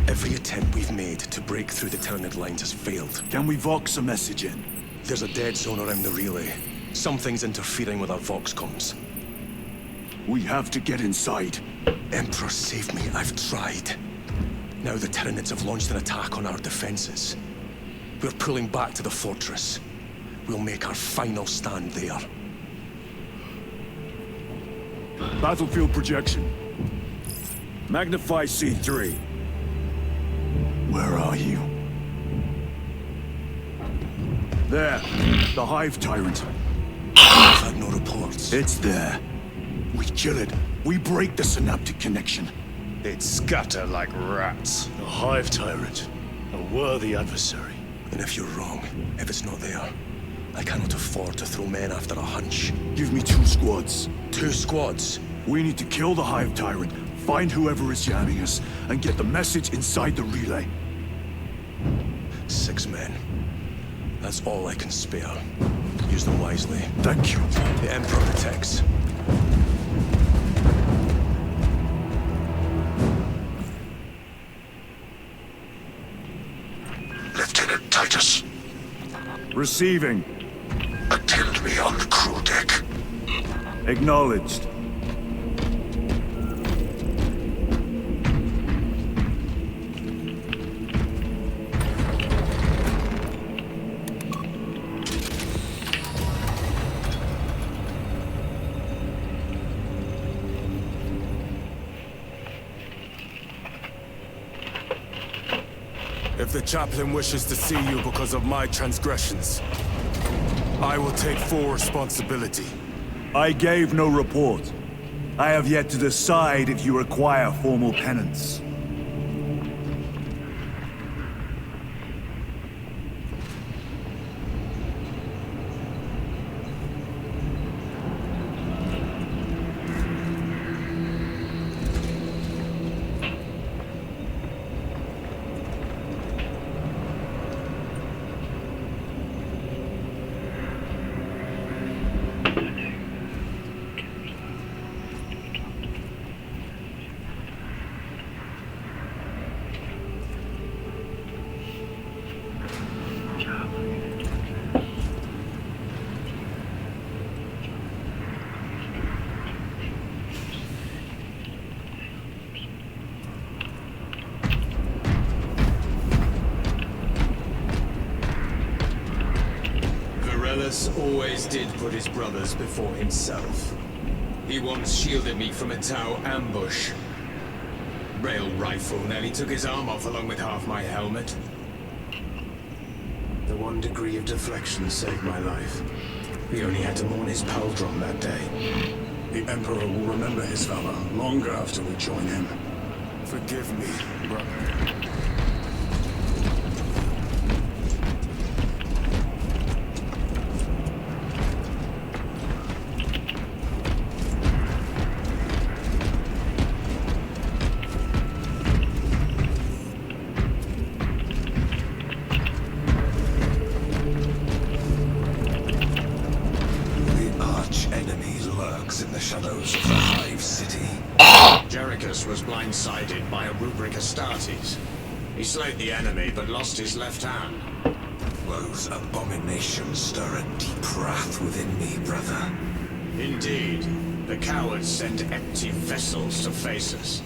Every attempt we've made to break through the Tyranid lines has failed. Can we vox a message in? There's a dead zone around the relay. Something's interfering with our vox comms. We have to get inside. Emperor, save me. I've tried. Now the Tyranids have launched an attack on our defenses. We're pulling back to the fortress. We'll make our final stand there. Battlefield projection. Magnify C3. Where are you? There. The Hive Tyrant. I've had no reports. It's there. We kill it. We break the synaptic connection. They'd scatter like rats. The Hive Tyrant. A worthy adversary. And if you're wrong, if it's not there, I cannot afford to throw men after a hunch. Give me 2 squads. 2 squads? We need to kill the Hive Tyrant, find whoever is jamming us, and get the message inside the relay. 6 men. That's all I can spare. Use them wisely. Thank you. The Emperor protects. Lieutenant Titus. Receiving. Attend me on the crew deck. Acknowledged. If the chaplain wishes to see you because of my transgressions, I will take full responsibility. I gave no report. I have yet to decide if you require formal penance. Always did put his brothers before himself. He once shielded me from a Tau ambush. Rail rifle nearly took his arm off along with half my helmet. The 1 degree of deflection saved my life. We only had to mourn his pauldron that day. The Emperor will remember his valor long after we join him. Forgive me, brother. Was blindsided by a rubric Astartes. He slayed the enemy, but lost his left hand. Those abominations stir a deep wrath within me, brother. Indeed. The cowards send empty vessels to face us.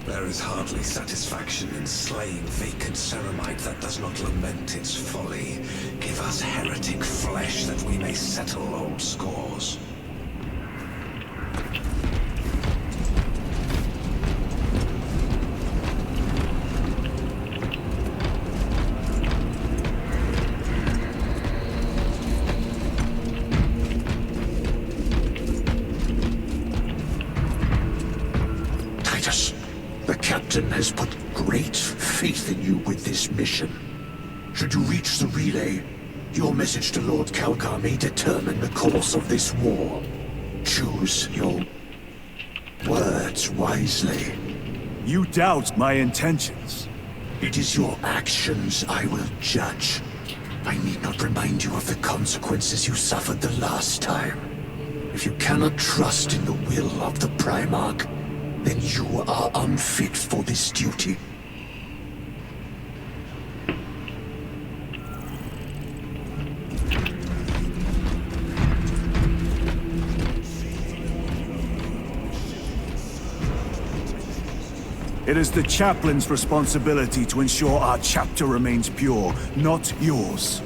There is hardly satisfaction in slaying vacant ceramite that does not lament its folly. Give us heretic flesh that we may settle old scores. Has put great faith in you with this mission. Should you reach the relay, your message to Lord Calgar may determine the course of this war. Choose your words wisely. You doubt my intentions. It is your actions I will judge. I need not remind you of the consequences you suffered the last time. If you cannot trust in the will of the Primarch, then you are unfit for this duty. It is the chaplain's responsibility to ensure our chapter remains pure, not yours.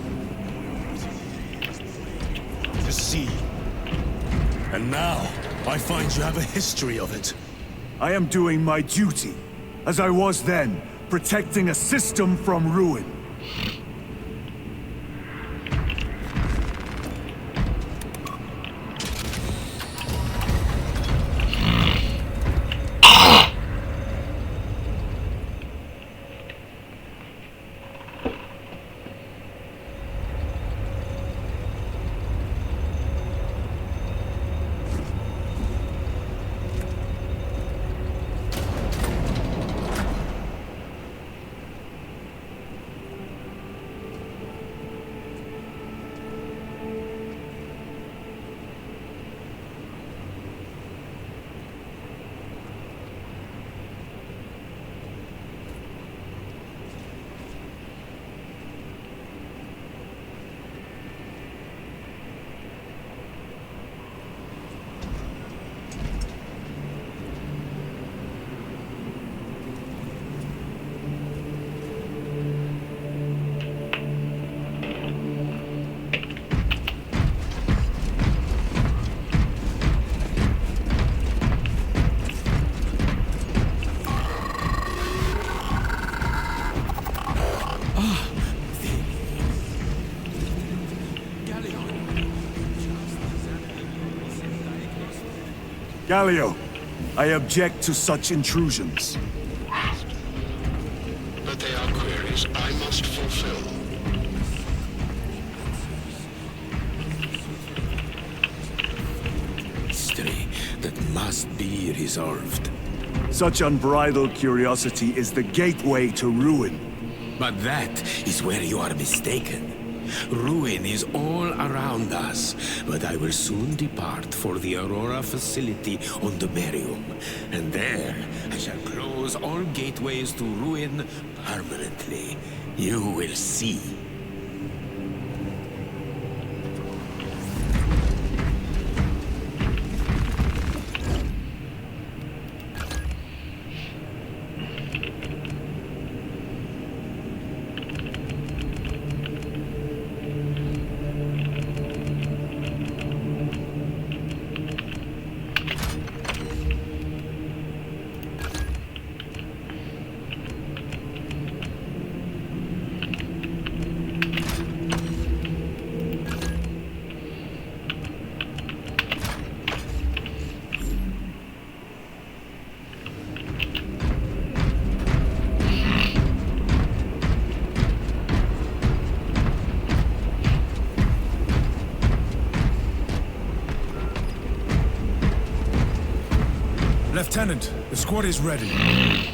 To see. And now, I find you have a history of it. I am doing my duty, as I was then, protecting a system from ruin. Galio, I object to such intrusions. But they are queries I must fulfill. History that must be resolved. Such unbridled curiosity is the gateway to ruin. But that is where you are mistaken. Ruin is all around us, but I will soon depart for the Aurora facility on the Merium, and there I shall close all gateways to ruin permanently. You will see. Lieutenant, the squad is ready.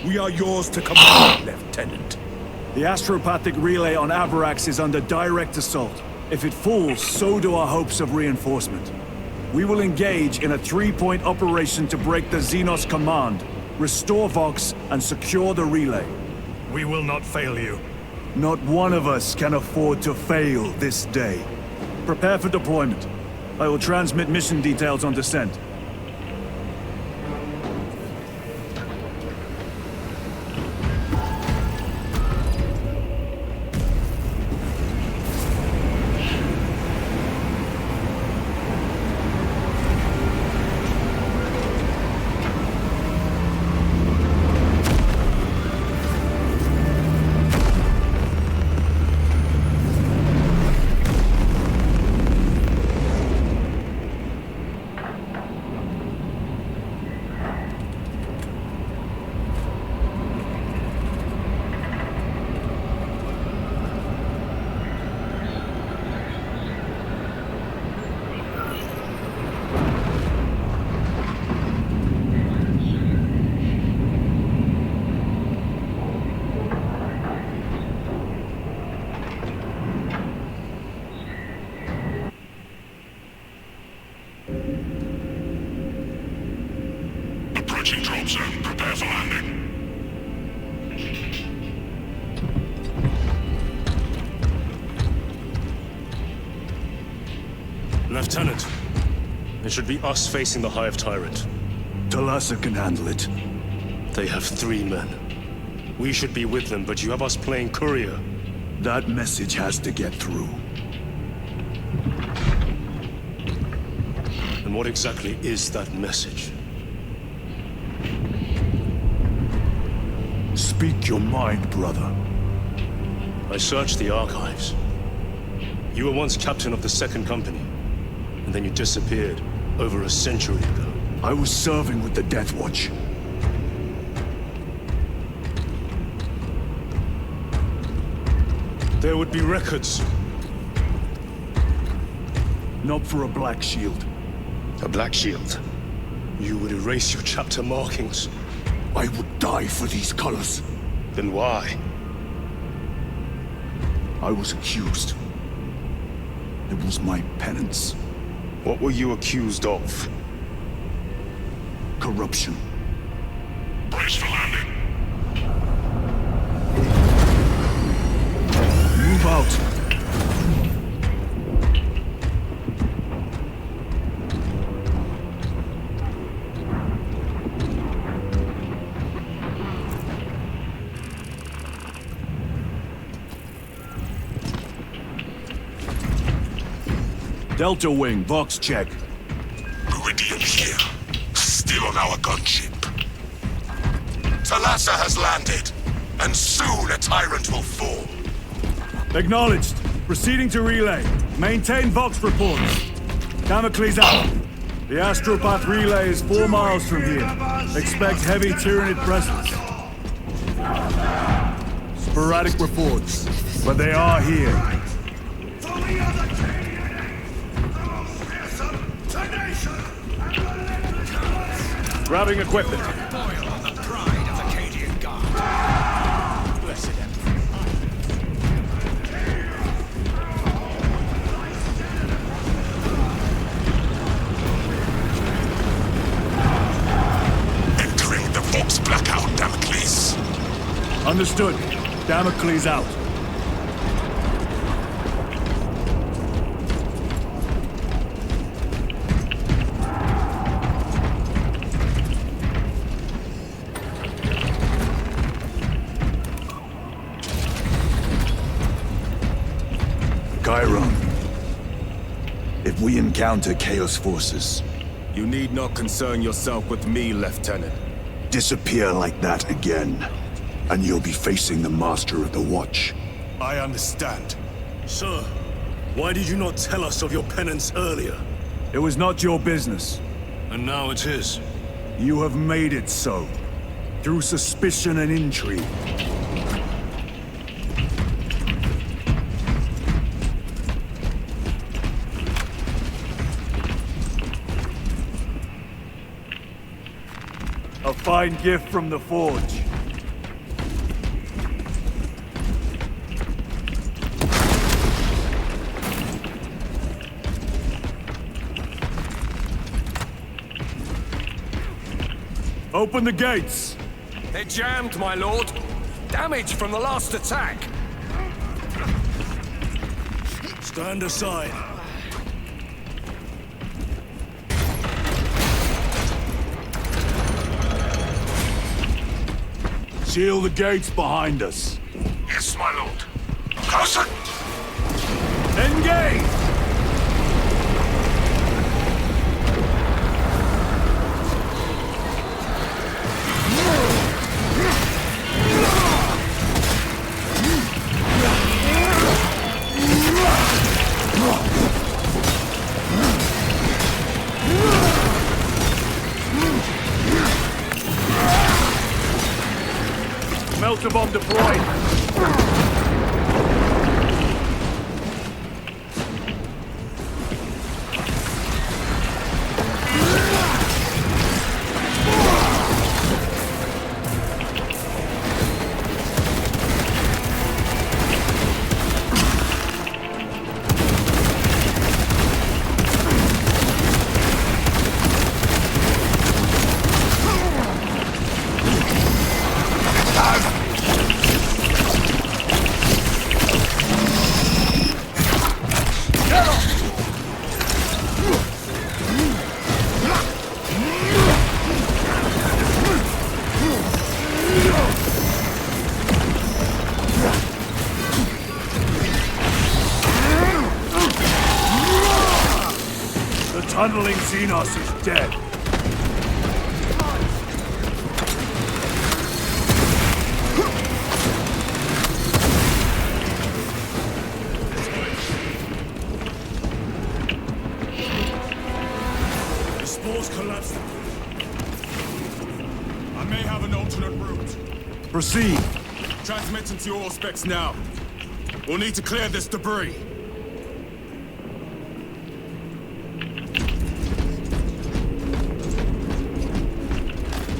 We are yours to command, Lieutenant. The astropathic relay on Avarax is under direct assault. If it falls, so do our hopes of reinforcement. We will engage in a three-point operation to break the Xenos command, restore Vox, and secure the relay. We will not fail you. Not one of us can afford to fail this day. Prepare for deployment. I will transmit mission details on descent. Approaching drop zone. Prepare for landing. Lieutenant, it should be us facing the Hive Tyrant. Talassa can handle it. They have 3 men. We should be with them, but you have us playing courier. That message has to get through. And what exactly is that message? Speak your mind, brother. I searched the archives. You were once captain of the Second Company, and then you disappeared over a century ago. I was serving with the Death Watch. There would be records. Not for a Black Shield. A Black Shield? You would erase your chapter markings. I would die for these colors. Then why? I was accused. It was my penance. What were you accused of? Corruption. Brace for landing. Move out. Delta Wing, Vox check. Meridian here. Still on our gunship. Thalassa has landed, and soon a tyrant will fall. Acknowledged. Proceeding to relay. Maintain Vox reports. Damocles out. The Astropath relay is 4 miles from here. Expect heavy Tyranid presence. Sporadic reports, but they are here. Grabbing equipment. Entering the Vox blackout, Damocles. Understood. Damocles out. Chiron. If we encounter Chaos forces... You need not concern yourself with me, Lieutenant. Disappear like that again, and you'll be facing the Master of the Watch. I understand. Sir, why did you not tell us of your penance earlier? It was not your business. And now it is. You have made it so. Through suspicion and intrigue. A fine gift from the Forge. Open the gates! They're jammed, my lord. Damage from the last attack. Stand aside. Seal the gates behind us. Yes, my lord. Closer! Engage! Melter bomb deployed. Tunneling Xenos is dead. have an alternate route. Proceed. Transmitting to your specs now. We'll need to clear this debris.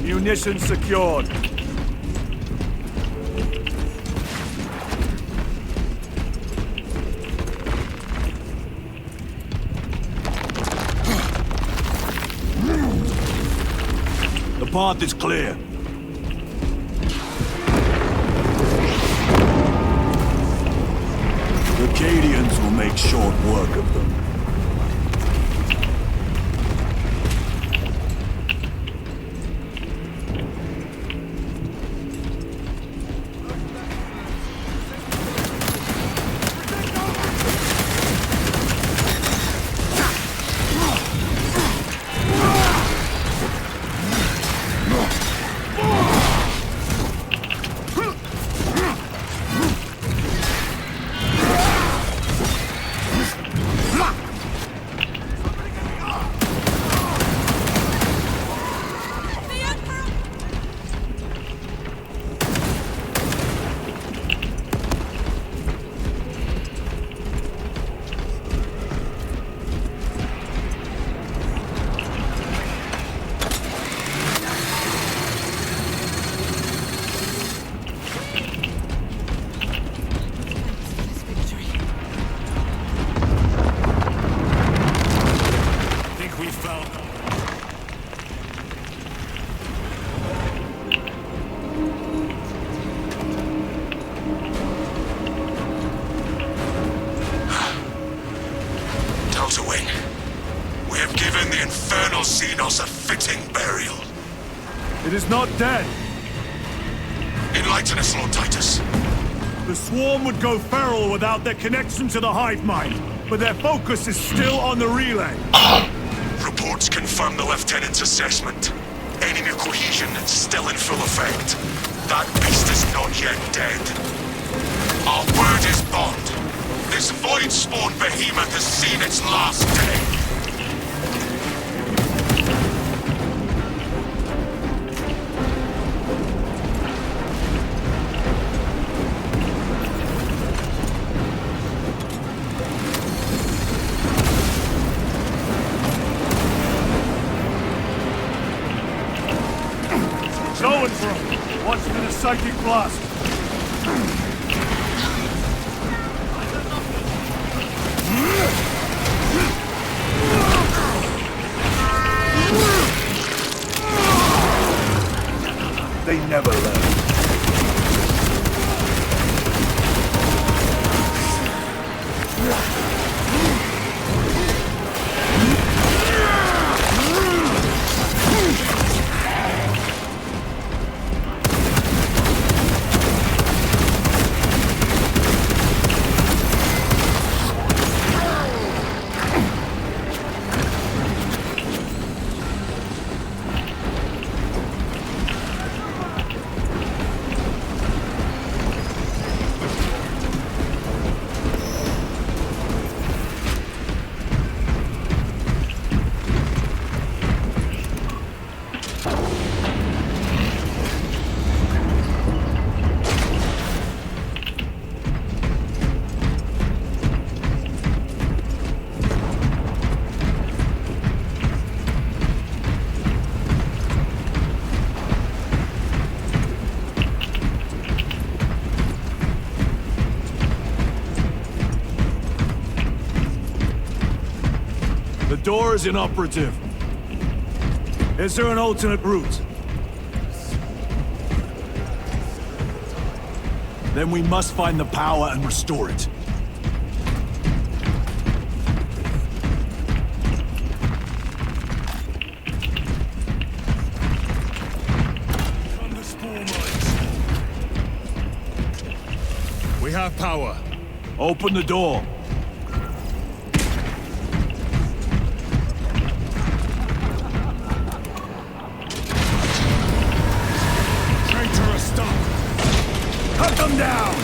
Munitions secured. The path is clear. The Acadians will make short work of them. It is not dead. Enlighten us, Lord Titus. The swarm would go feral without their connection to the hive mind, but their focus is still on the relay. Reports confirm the Lieutenant's assessment. Enemy cohesion is still in full effect. That beast is not yet dead. Our word is bond. This void-spawn behemoth has seen its last day. Going for him. Watch for the psychic blast. They never learn. The door is inoperative. Is there an alternate route? Then we must find the power and restore it. We have power. Open the door. Cut them down!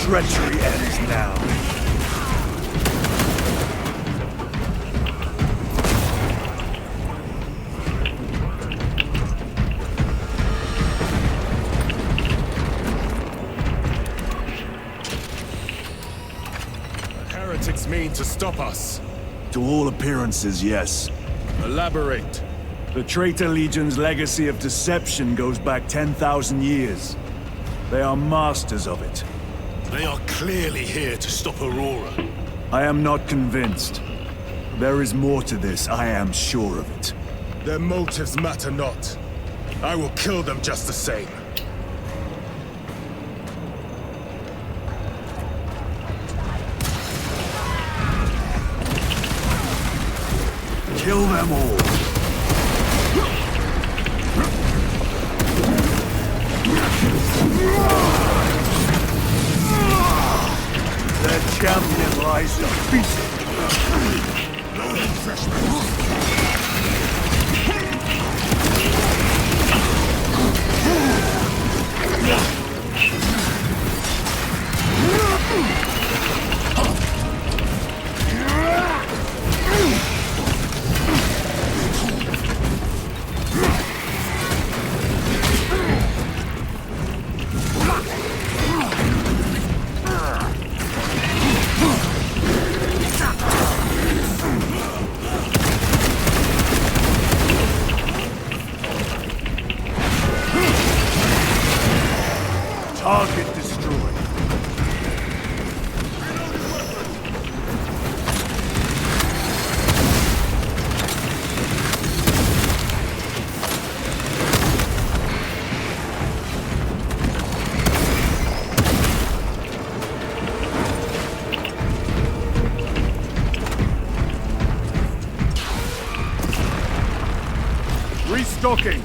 treachery ends now. The heretics mean to stop us. To all appearances, yes. Elaborate. The Traitor Legion's legacy of deception goes back 10,000 years. They are masters of it. They are clearly here to stop Aurora. I am not convinced. There is more to this, I am sure of it. Their motives matter not. I will kill them just the same. Kill them all. Their champion lies defeated. Target destroyed. Restocking.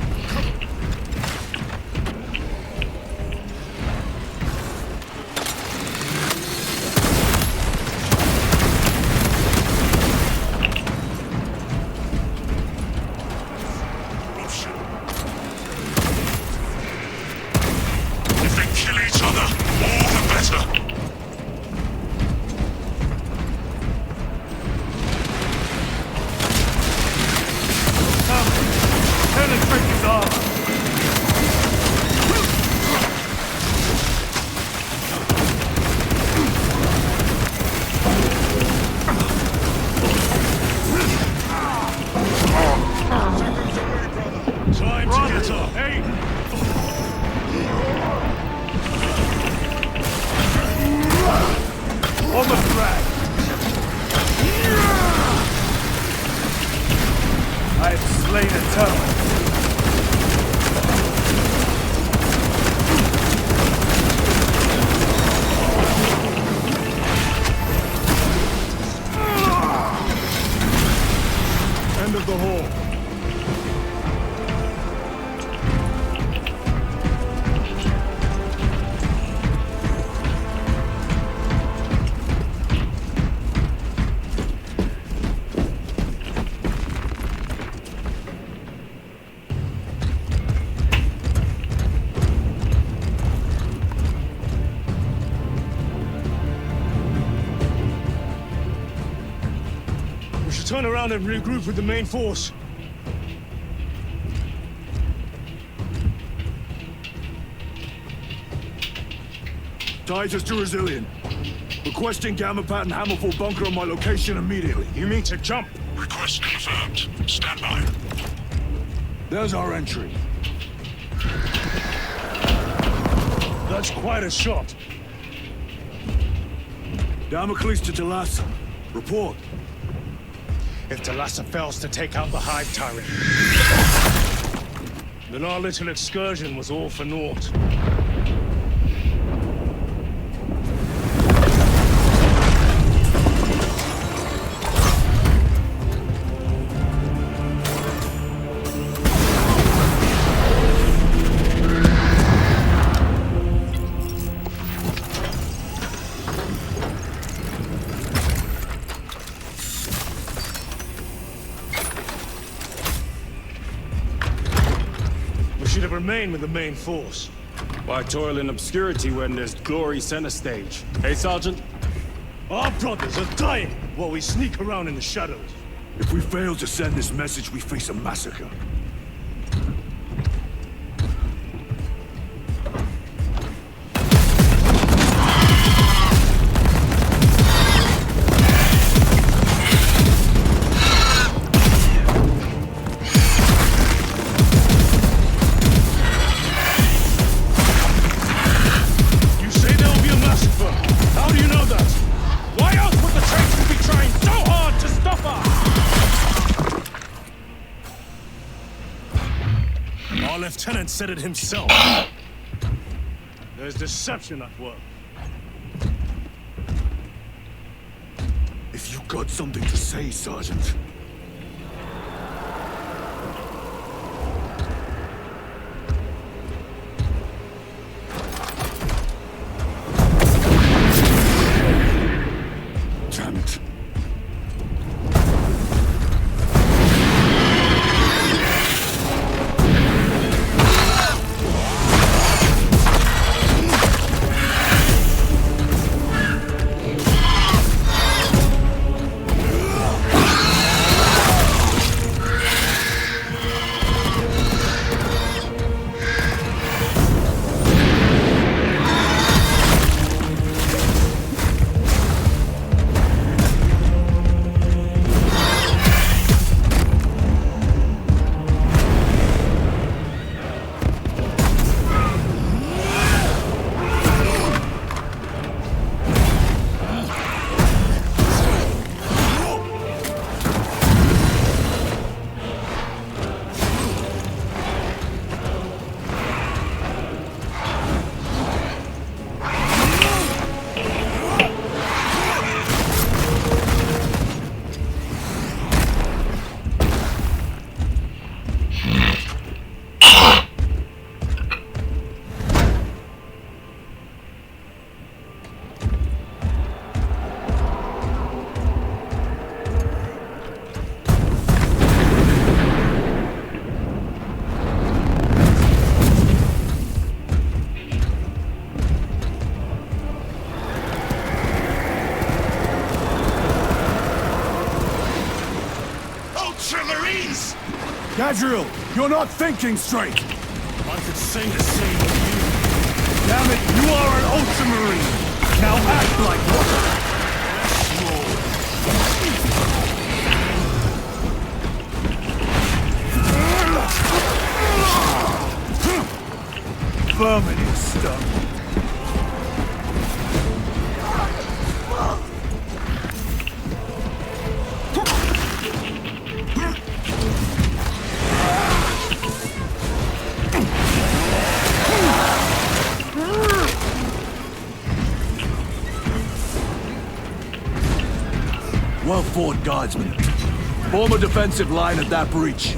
End of the hall. We should turn around and regroup with the main force. Titus to Resilient. Requesting Gamma Pat and Hammerfall bunker on my location immediately. You mean to jump? Request confirmed. Stand by. There's our entry. That's quite a shot. Damocles to Talassa. Report. If Talassa fails to take out the Hive Tyrant, then our little excursion was all for naught. We should have remained with the main force. Why toil in obscurity when there's glory center stage? Hey, Sergeant? Our brothers are dying while we sneak around in the shadows. If we fail to send this message, we face a massacre. Lieutenant said it himself. There's deception at work. If you got something to say, Sergeant. Damn it. Gadriel, you're not thinking straight! I could say the same of you. Damn it, you are an Ultramarine! Now act like one! Vermin is stung. Well fought, Guardsman. Form a defensive line at that breach.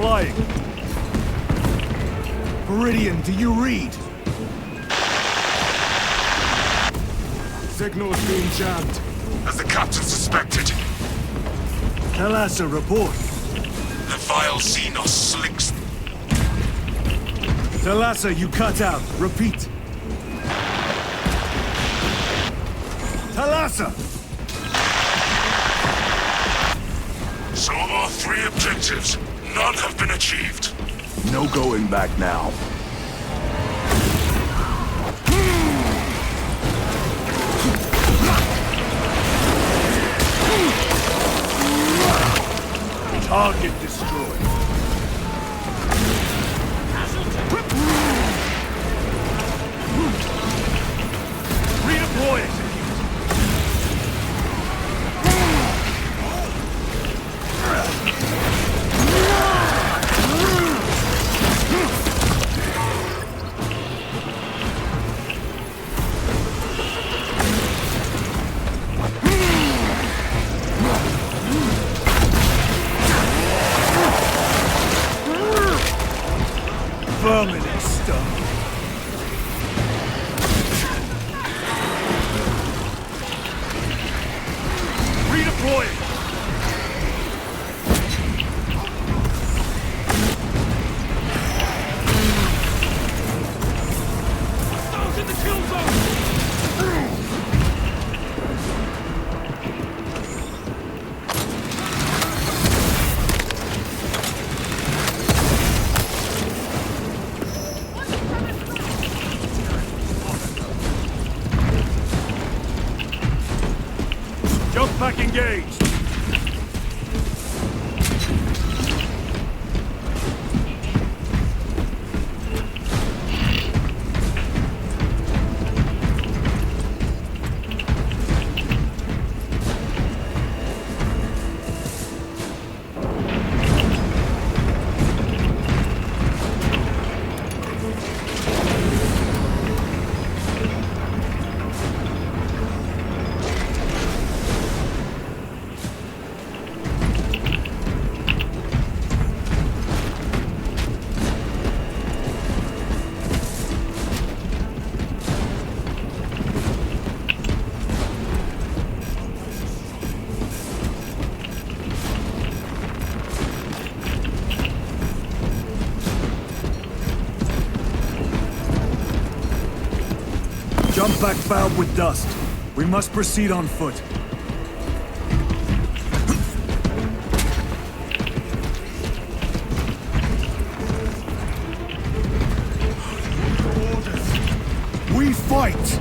flying. Viridian, do you read? Signal's being jammed. As the captain suspected, Thalassa, report. the vile Xenos slinks. Thalassa, you cut out. Repeat. Thalassa! So of our 3 objectives, none have been achieved. No going back now. Target destroyed. Redeploy it. Vermin and stuff. Redeploy it. Those in the kill zone! Jump back engaged. Jump back fouled with dust. We must proceed on foot. We fight!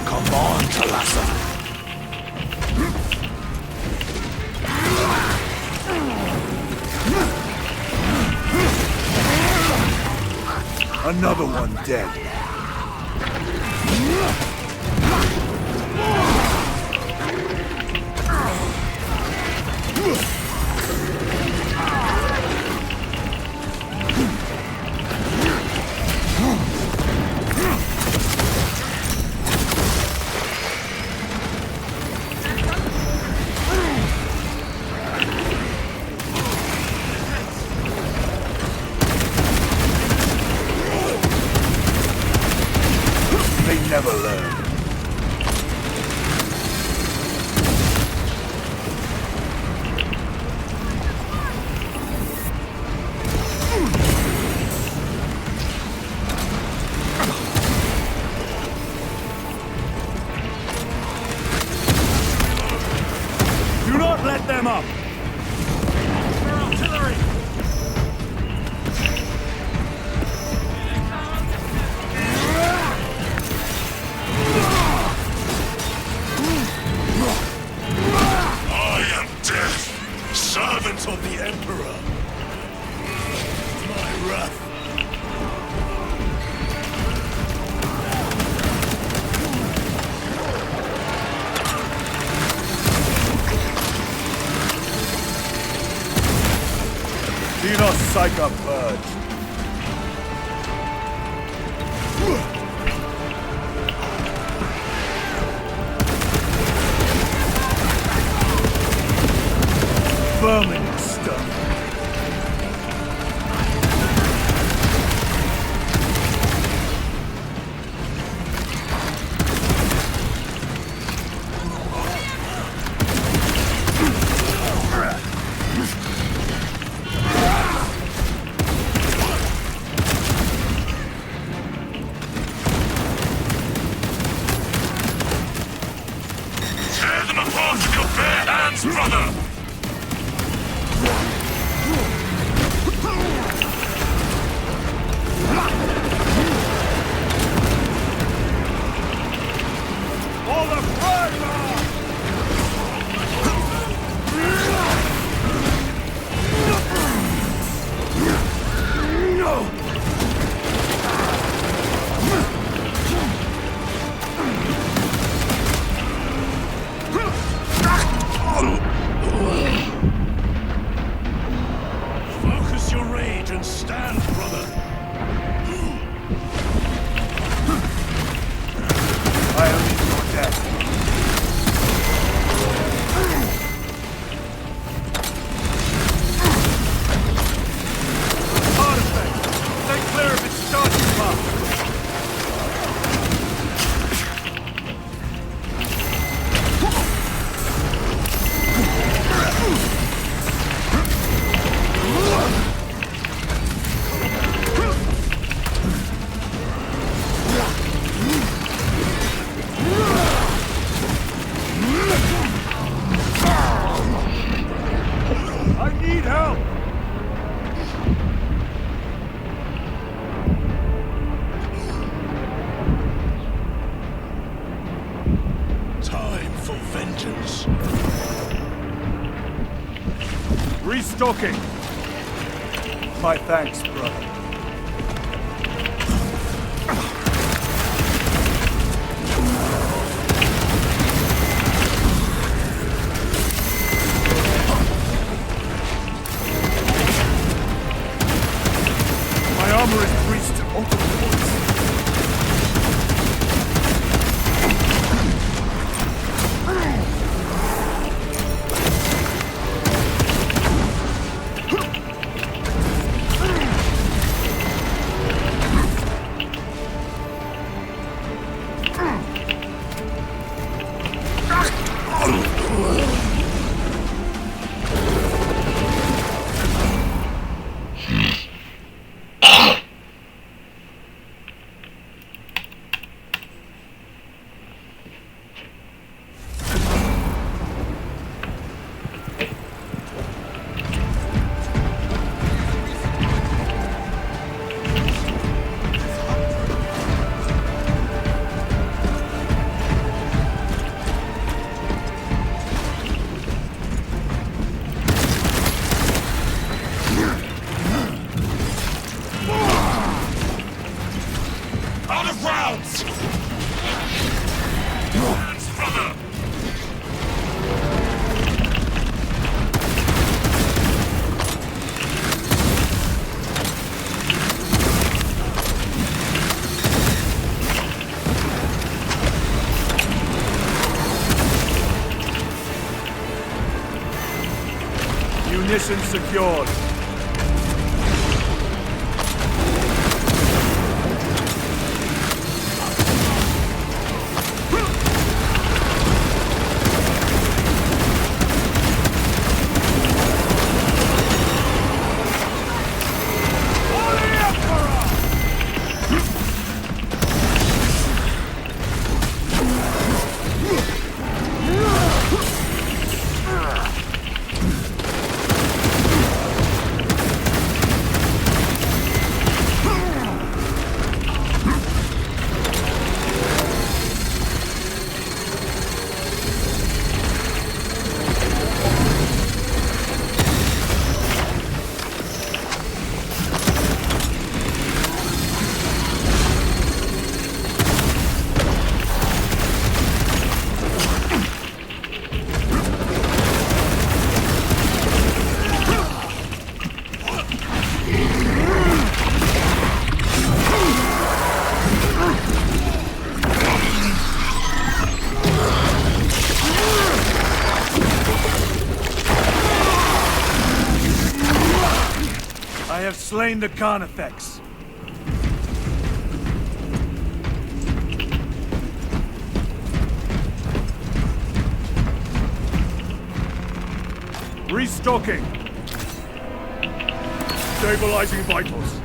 Come on, Thalassa. Another one dead. They never learn. Do not let them up! Artillery! I am death, servant of the Emperor. My wrath. Xenos Psycho Purge. vermin stuff. Tear them apart with your bare hands, brother! All the fire! Focus your rage and stand, brother. I am in your death. Artifact! Stay clear of its starting path! I need help! Time for vengeance. Restocking! My thanks, brother. My armor is breached to open points. Out of rounds! Hands, brother! Munitions secured. slain the Carnifex. Restocking. Stabilizing vitals.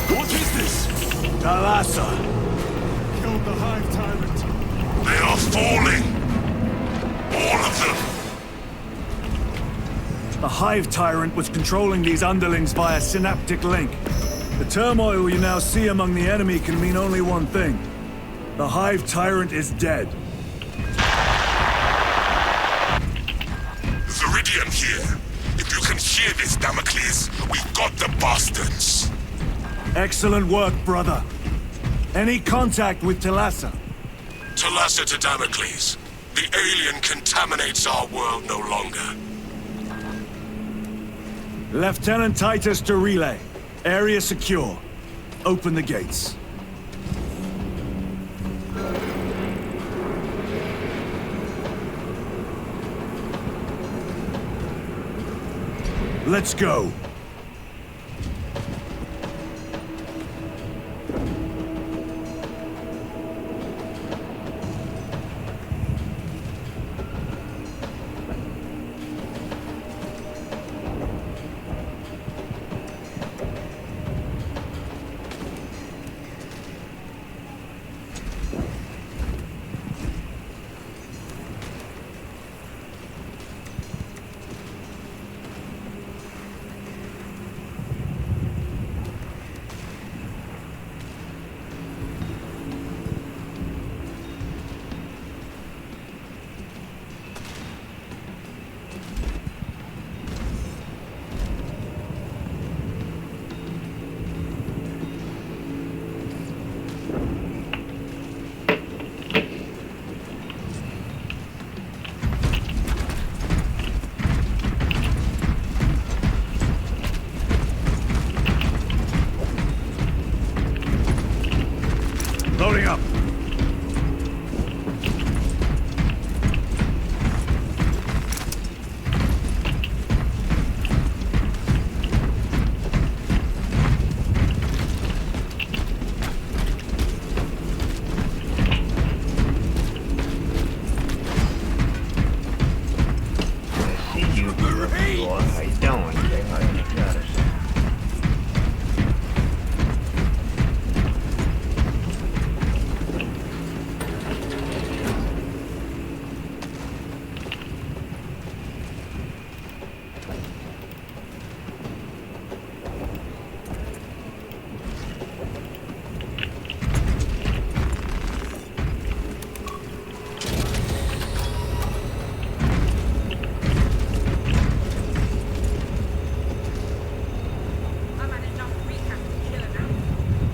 What is this? Thalassa. Killed the Hive Tyrant. They are falling. All of them. The Hive Tyrant was controlling these underlings via synaptic link. The turmoil you now see among the enemy can mean only one thing. The Hive Tyrant is dead. Viridian here. If you can hear this, Damocles, we've got the bastards. Excellent work, brother. Any contact with Thalassa? Thalassa to Damocles. The alien contaminates our world no longer. Lieutenant Titus to relay. Area secure. Open the gates. Let's go. Loading up.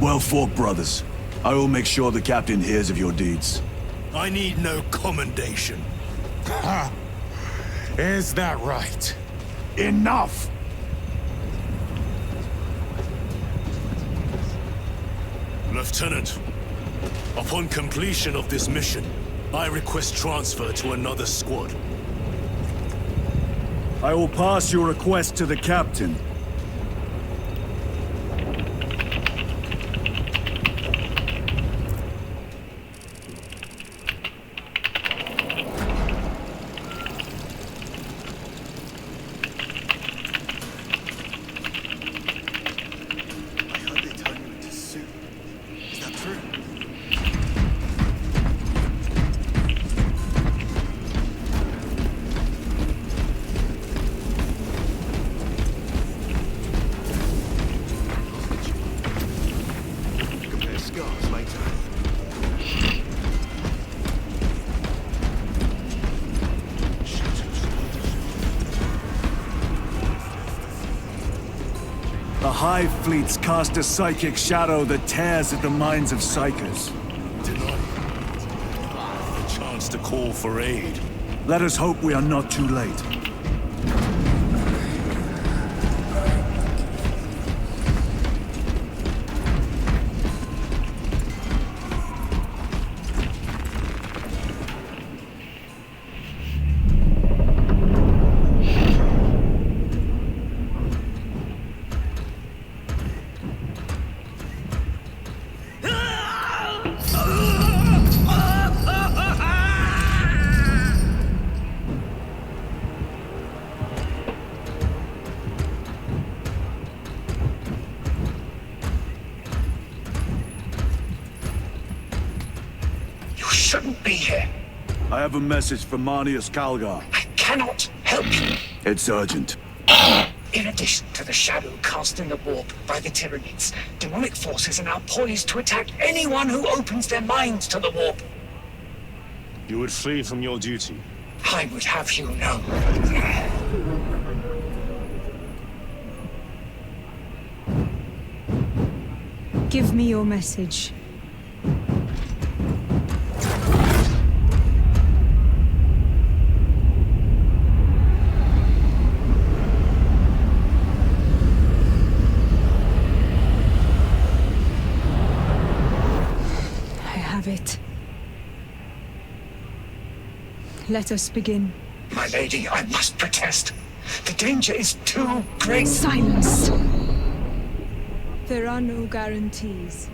Well fought, brothers. I will make sure the captain hears of your deeds. I need no commendation. Ha! Is that right? Enough! Lieutenant, upon completion of this mission, I request transfer to another squad. I will pass your request to the captain. The Hive fleets cast a psychic shadow that tears at the minds of Psychers. Tonight, the chance to call for aid. Let us hope we are not too late. I have a message from Marnius Calgar. I cannot help you. It's urgent. In addition to the shadow cast in the warp by the Tyranids, demonic forces are now poised to attack anyone who opens their minds to the warp. You would flee from your duty. I would have you know. Give me your message. I have it. Let us begin. My lady, I must protest. The danger is too great. Silence! There are no guarantees.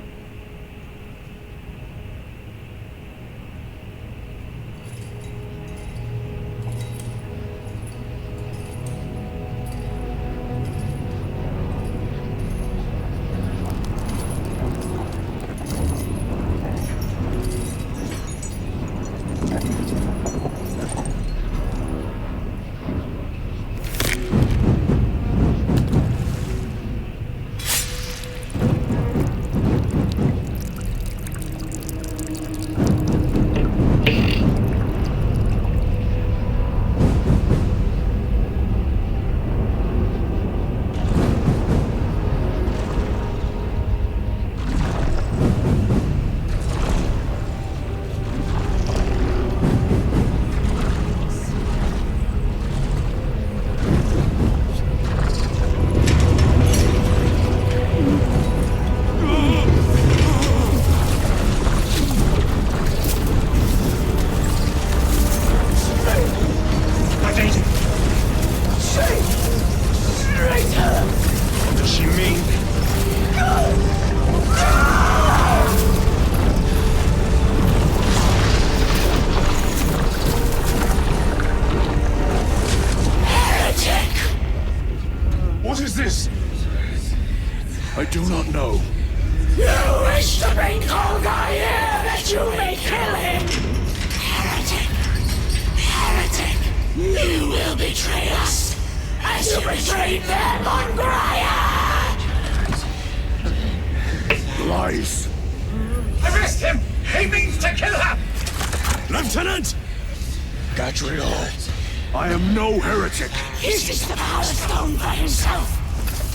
I do not know. You wish to bring Kolgar here that you may kill him! Heretic! Heretic! You will betray us as you betrayed them on Graia! Lies. Arrest him! He means to kill her! Lieutenant! Gadriel, I am no heretic. Uses the power stone for himself!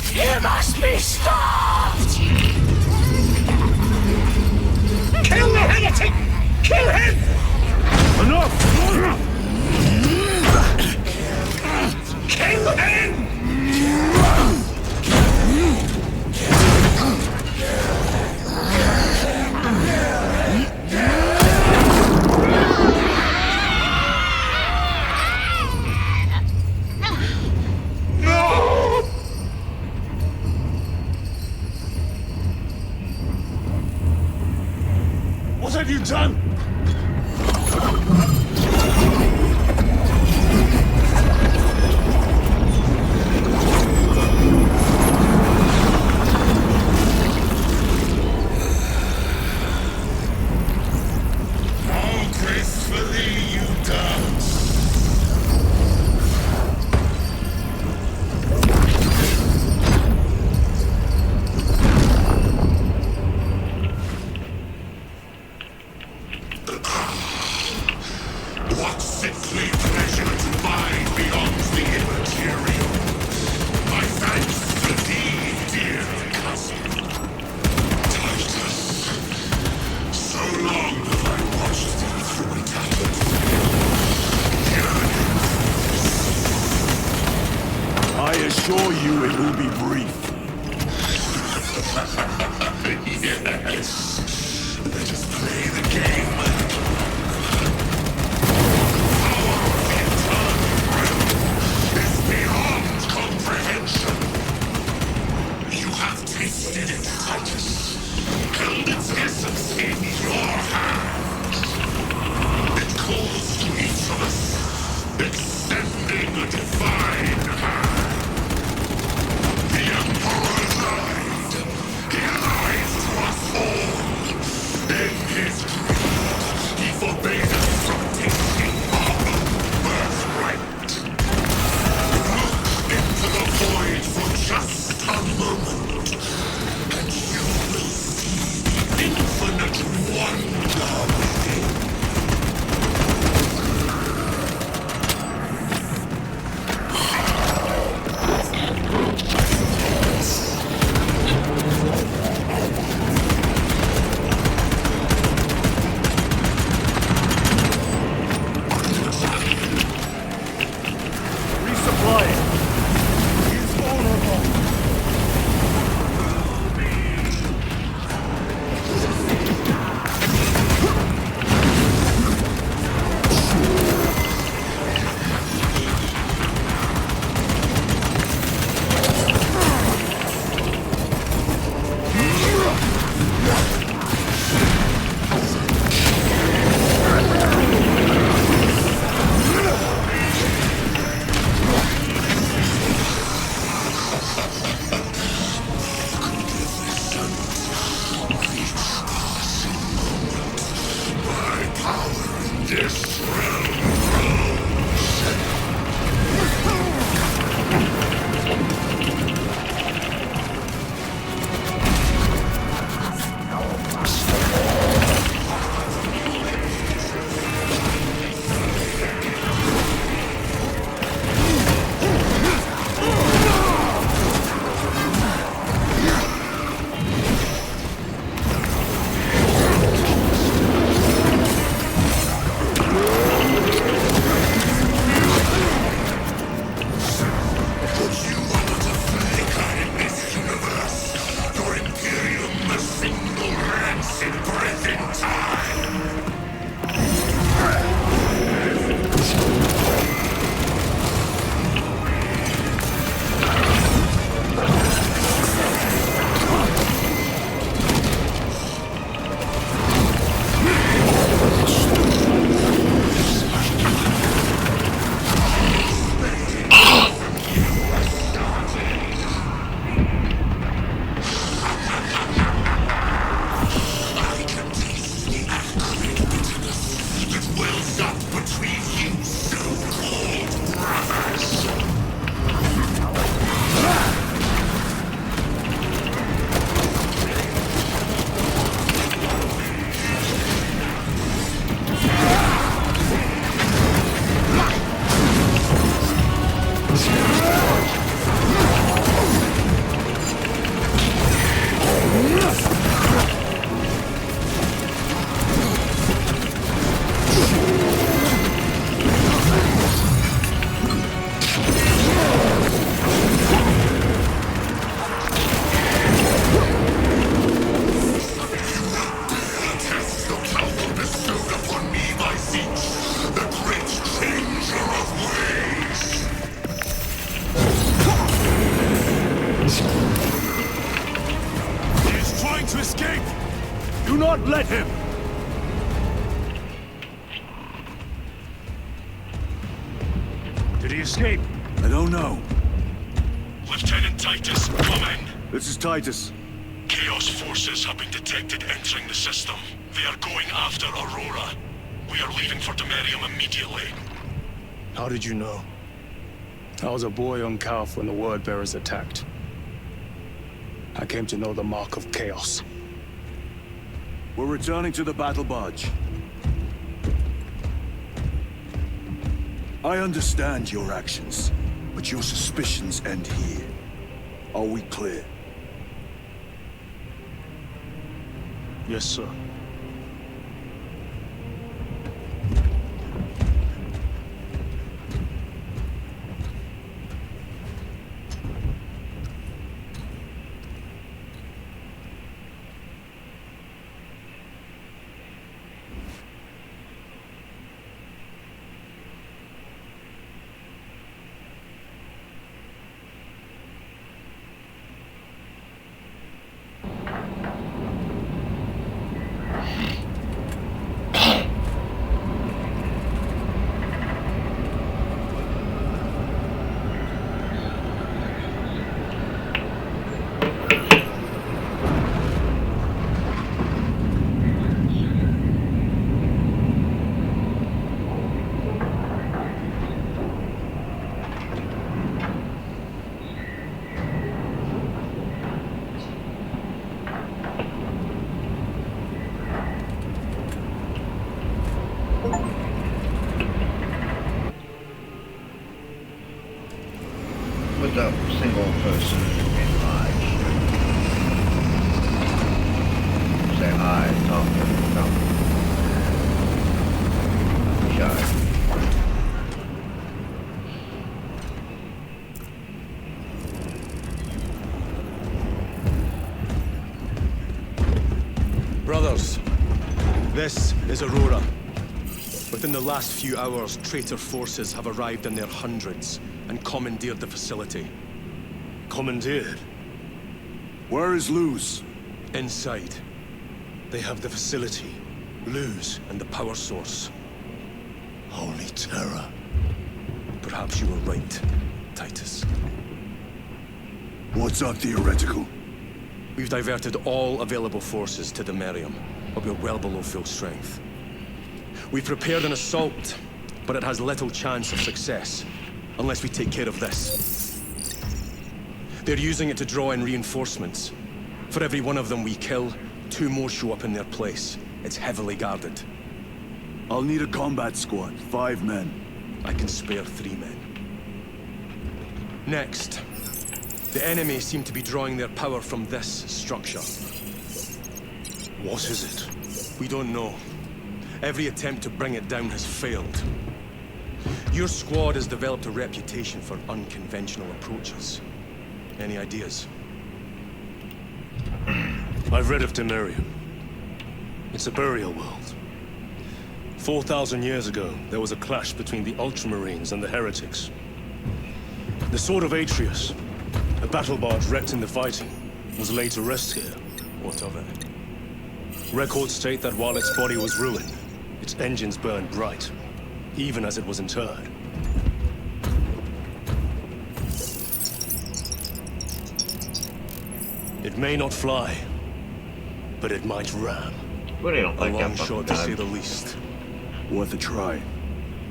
He must be stopped! Kill the heretic! Kill him! Enough! Kill him! What have you done? How gracefully you dance! What sickly pleasure to find beyond the immaterial! My thanks to thee, dear cousin. Titus, so long have I watched thee through eternity. I assure you it will be brief. Yes. Let us play the game. Beyond comprehension. You have tasted it, Titus. Held its essence in your hand. It calls to each of us, extending a divine hand. The Emperor lied. He lies to us all. In his greed, he forbade us from tasting This realm to escape! Do not let him! Did he escape? I don't know. Lieutenant Titus, come in. This is Titus. Chaos forces have been detected entering the system. They are going after Aurora. We are leaving for Demerium immediately. How did you know? I was a boy on Calf when the Word Bearers attacked. I came to know the mark of chaos. We're returning to the battle barge. I understand your actions, but your suspicions end here. Are we clear? Yes, sir. With a single person in live. Say hi, talk to them, shy. Brothers, this is Aurora. Within the last few hours, traitor forces have arrived in their hundreds and commandeered the facility. Commandeered? Where is Luz? Inside. They have the facility, Luz, and the power source. Holy terror. Perhaps you were right, Titus. What's our theoretical? We've diverted all available forces to Demerium, but we're well below full strength. We've prepared an assault, but it has little chance of success, unless we take care of this. They're using it to draw in reinforcements. For every one of them we kill, 2 more show up in their place. It's heavily guarded. I'll need a combat squad, 5 men. I can spare 3 men. Next, the enemy seem to be drawing their power from this structure. What is it? We don't know. Every attempt to bring it down has failed. Your squad has developed a reputation for unconventional approaches. Any ideas? I've read of Temerium. It's a burial world. 4,000 years ago, there was a clash between the Ultramarines and the Heretics. The Sword of Atreus, a battle barge wrecked in the fighting, was laid to rest here. What of it? Records state that while its body was ruined, its engines burned bright, even as it was interred. It may not fly, but it might ram. A long shot, to say the least. Worth a try.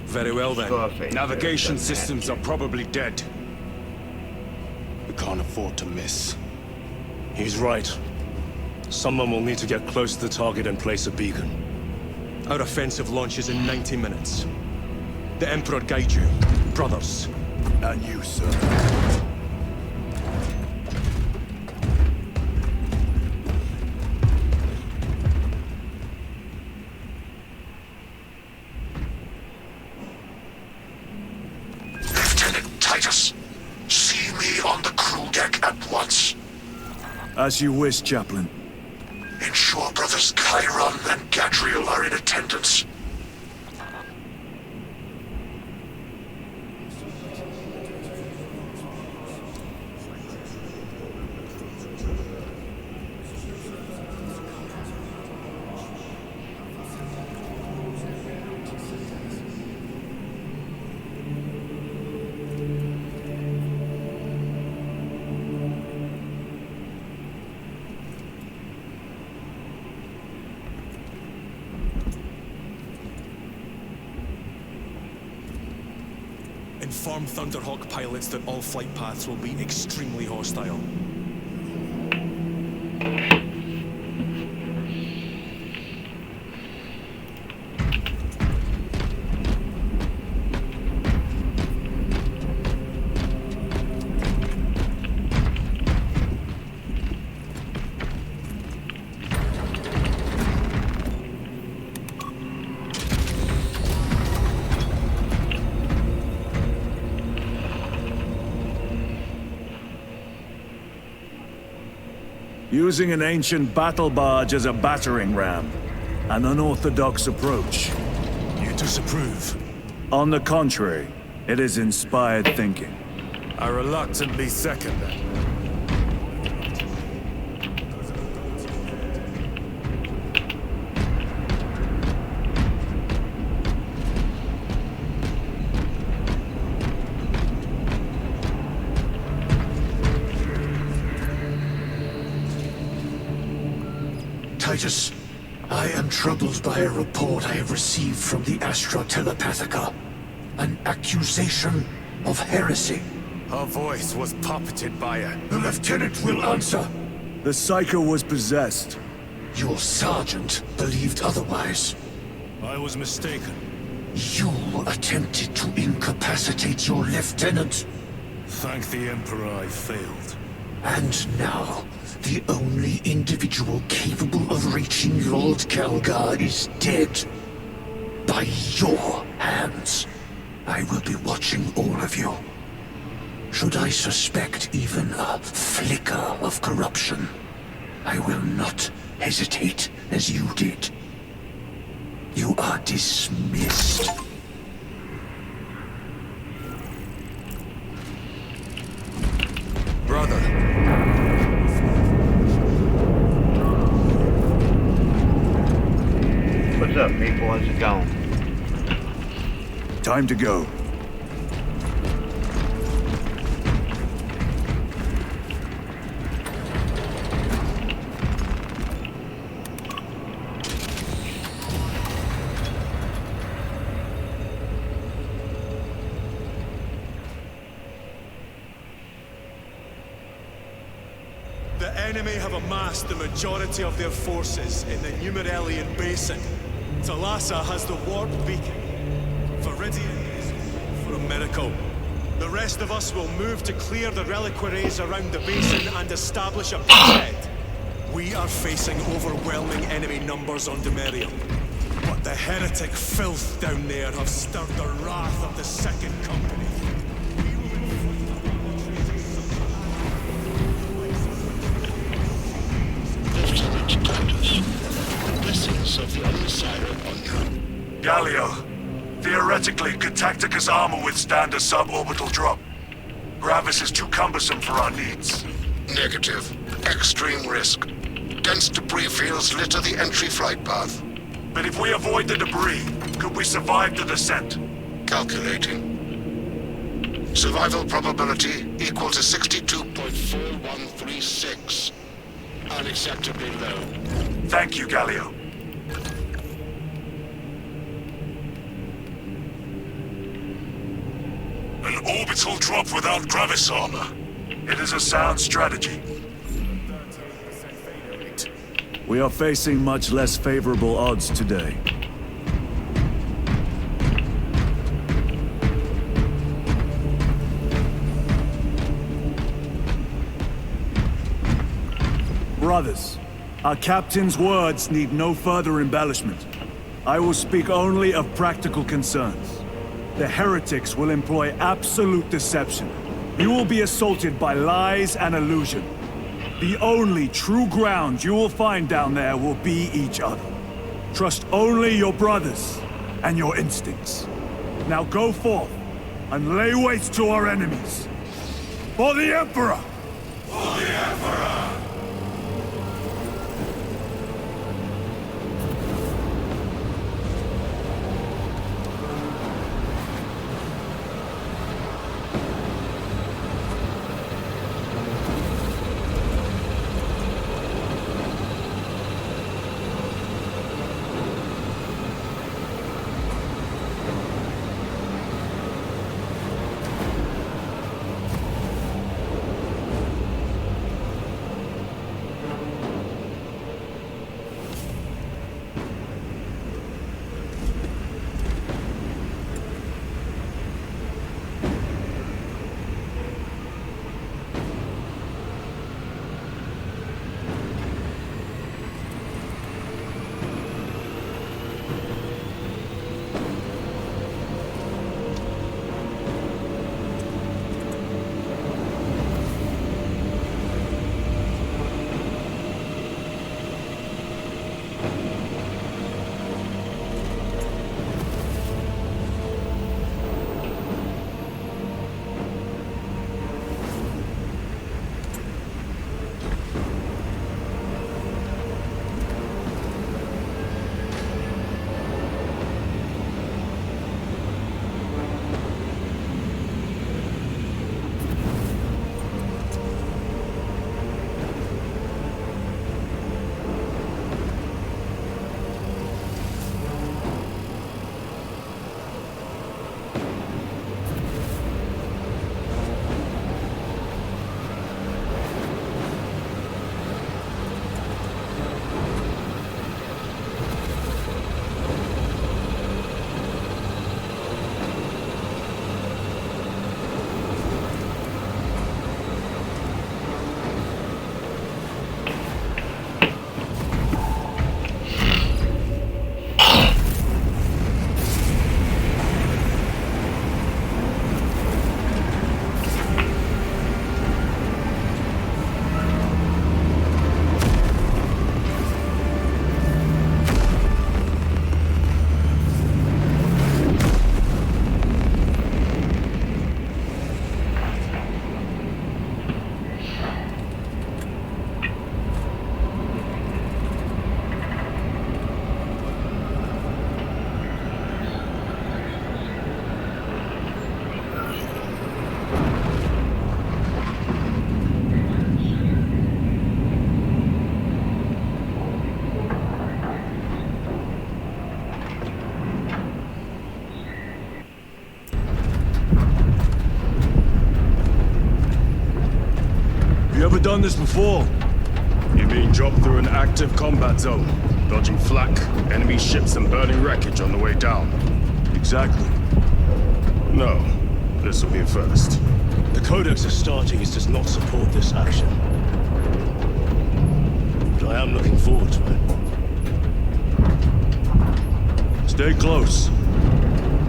Very well then. Navigation systems are probably dead. We can't afford to miss. He's right. Someone will need to get close to the target and place a beacon. Our offensive launches in 90 minutes. The Emperor guide you, brothers. And you, sir. Lieutenant Titus, see me on the crew deck at once. As you wish, Chaplain. Ensure brothers Chiron and Gadriel are in attendance. Inform Thunderhawk pilots that all flight paths will be extremely hostile. Using an ancient battle barge as a battering ram. An unorthodox approach. You disapprove? On the contrary, it is inspired thinking. I reluctantly second that. Titus, I am troubled by a report I have received from the Astra Telepathica. An accusation of heresy. Her voice was puppeted by a... The lieutenant will answer. The Psycho was possessed. Your sergeant believed otherwise. I was mistaken. You attempted to incapacitate your lieutenant. Thank the Emperor I failed. And now, the only individual capable of reaching Lord Calgar is dead. By your hands. I will be watching all of you. Should I suspect even a flicker of corruption, I will not hesitate as you did. You are dismissed. Brother. What's up, people? How's it going? Time to go. The enemy have amassed the majority of their forces in the Numerelian Basin. Thalassa has the warp beacon. Viridian is for a miracle. The rest of us will move to clear the reliquaries around the basin and establish a beachhead. We are facing overwhelming enemy numbers on Demerium. But the heretic filth down there have stirred the wrath of the Second Company. Lieutenant Titus, blessings of the Omnissiah on you. Galio, theoretically, could Tacticus armor withstand a suborbital drop? Gravis is too cumbersome for our needs. Negative. Extreme risk. Dense debris fields litter the entry flight path. But if we avoid the debris, could we survive the descent? Calculating. Survival probability equal to 62.4136. Unacceptably low. Thank you, Galio. An orbital drop without Gravis armor. It is a sound strategy. We are facing much less favorable odds today. Brothers, our captain's words need no further embellishment. I will speak only of practical concerns. The heretics will employ absolute deception. You will be assaulted by lies and illusion. The only true ground you will find down there will be each other. Trust only your brothers and your instincts. Now go forth and lay waste to our enemies. For the Emperor! For the Emperor! You ever done this before? You mean drop through an active combat zone, dodging flak, enemy ships and burning wreckage on the way down? Exactly. No. This will be a first. The Codex of Stargates does not support this action. But I am looking forward to it. Stay close.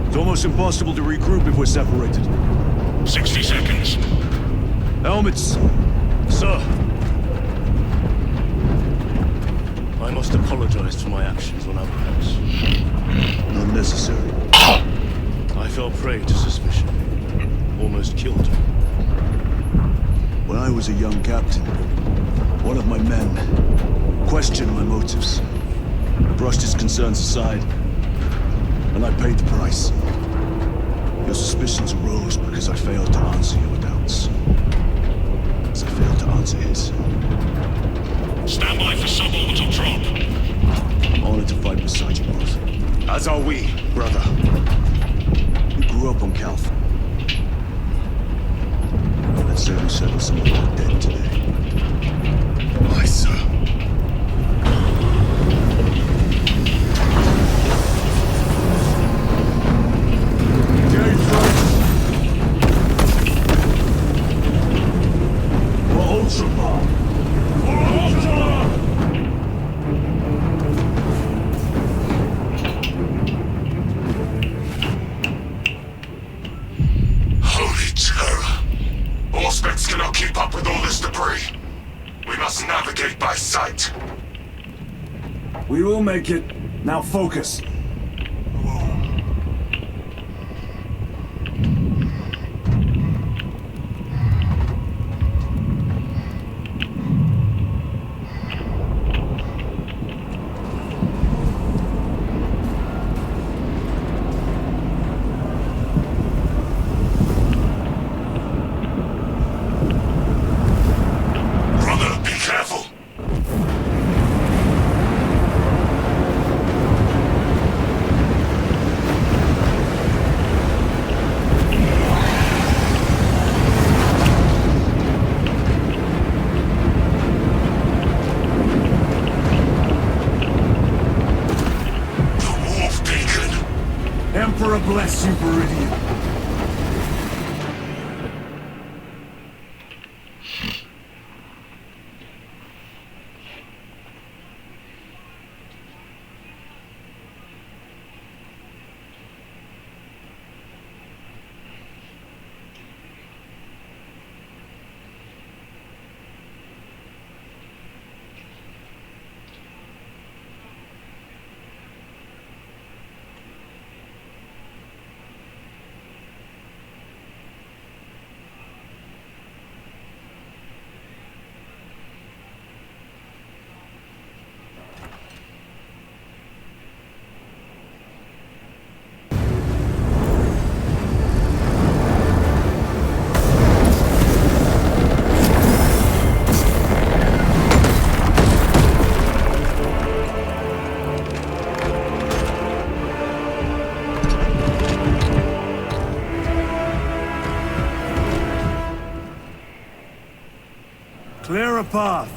It's almost impossible to regroup if we're separated. 60 seconds. Helmets! Sir! I must apologize for my actions on Alvarez. Unnecessary. I fell prey to suspicion. Almost killed her. When I was a young captain, one of my men questioned my motives. I brushed his concerns aside, and I paid the price. Your suspicions arose because I failed to answer your doubts. As I failed to answer his. Stand by for suborbital drop. Honored to fight beside you both. As are we, brother. You grew up on Calth. Let's say we settle some of our dead today. Aye, sir. Holy terror! Auspex cannot keep up with all this debris. We must navigate by sight. We will make it. Now focus. Brother, be careful! Emperor bless you, Viridian. Clear a path.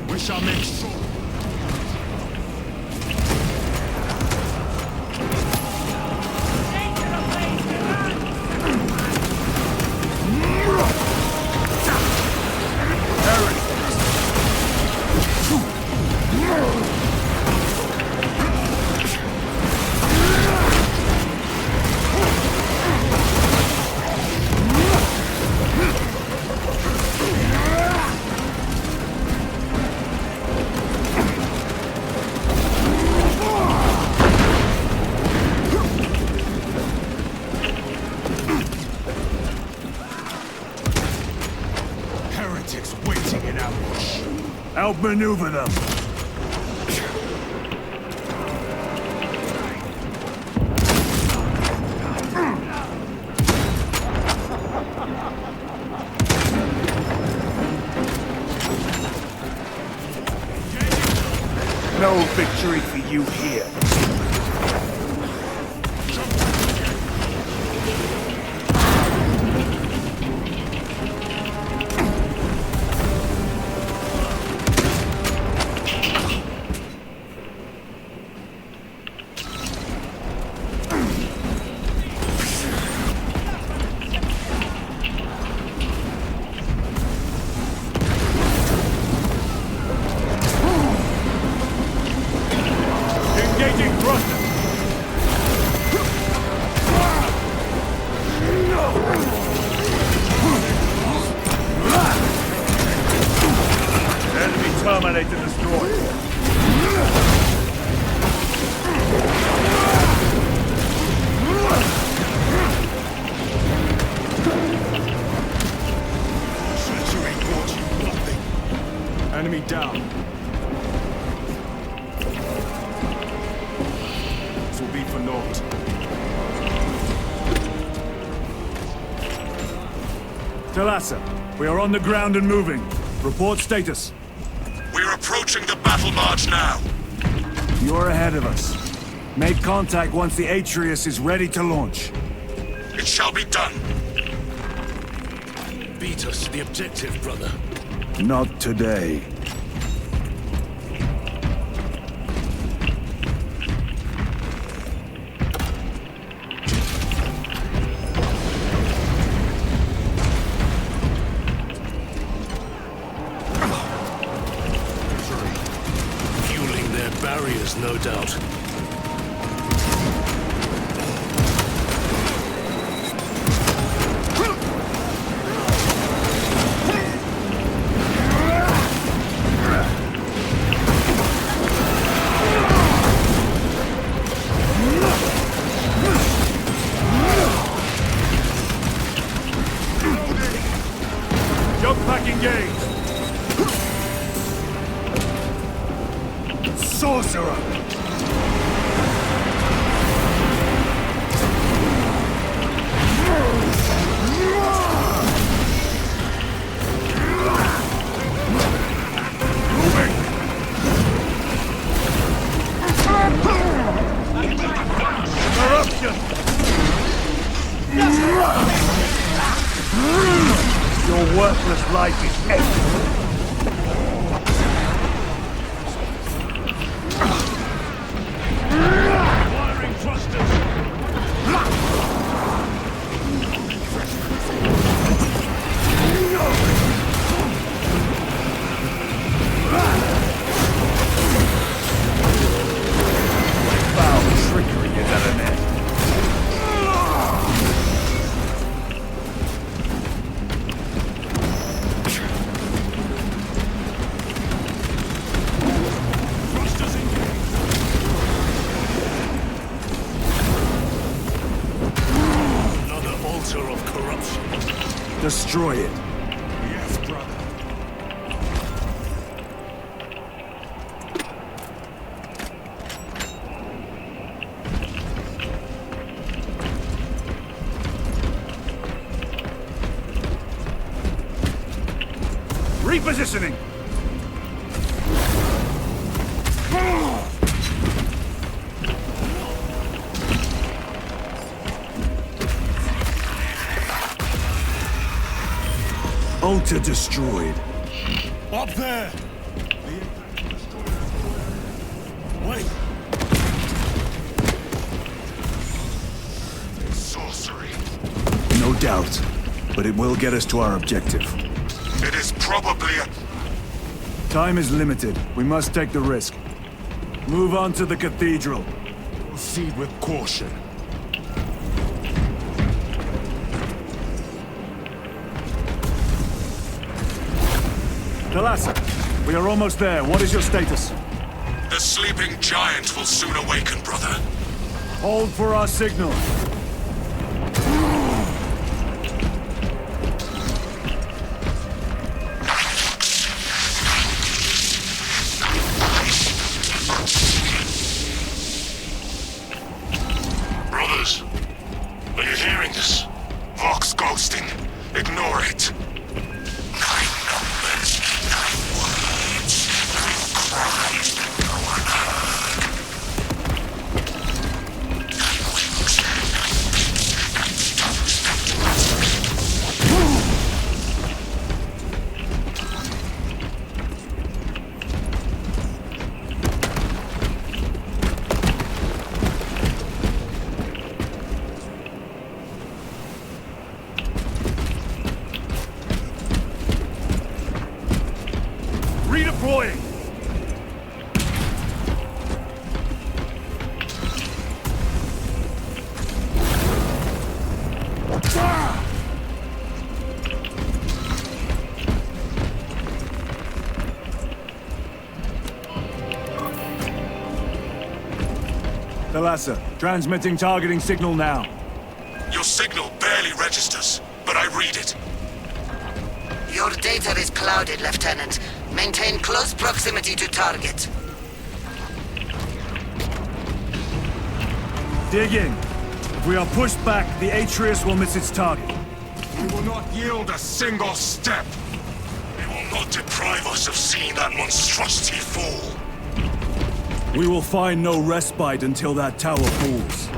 We shall make sure. Heretics! Outmaneuver them! No victory for you here. Terminate and destroy. Treachery brought you nothing. Enemy down. This will be for naught. Talassa, we are on the ground and moving. Report status. We're approaching the battle barge now. You're ahead of us. Make contact once the Atreus is ready to launch. It shall be done. Beat us to the objective, brother. Not today. Barriers, no doubt. Jump pack engaged! Sorcerer! Corruption! Your worthless life is ended. Destroy it. Yes, brother. Repositioning! Altar destroyed. Up there! Wait! Sorcery. No doubt, but it will get us to our objective. It is probably a... Time is limited. We must take the risk. Move on to the cathedral. Proceed with caution. Talassa, we are almost there. What is your status? The sleeping giant will soon awaken, brother. Hold for our signal. boasting. Ignore it. 9 numbers, 9 words, 9 cries that no one heard. 9 wings, 9 beats, 9 stops, 9 Redeploying! Thalassa, transmitting targeting signal now. Your signal barely registers, but I read it. Your data is clouded, Lieutenant. Maintain close proximity to target. Dig in. If we are pushed back, the Atreus will miss its target. We will not yield a single step. They will not deprive us of seeing that monstrosity fall. We will find no respite until that tower falls.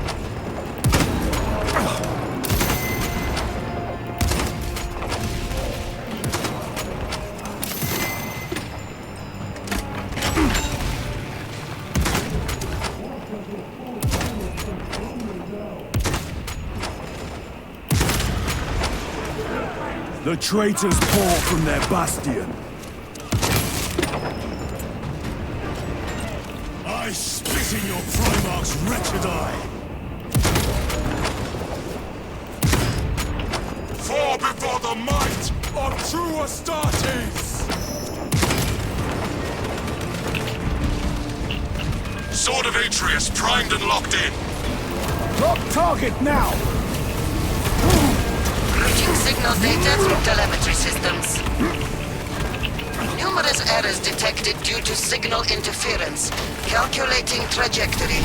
The traitors pour from their bastion. I spit in your Primarch's wretched eye! Fall before the might of true Astartes! Sword of Atreus primed and locked in. Lock target now! Reading signal data from telemetry systems. Numerous errors detected due to signal interference. Calculating trajectory.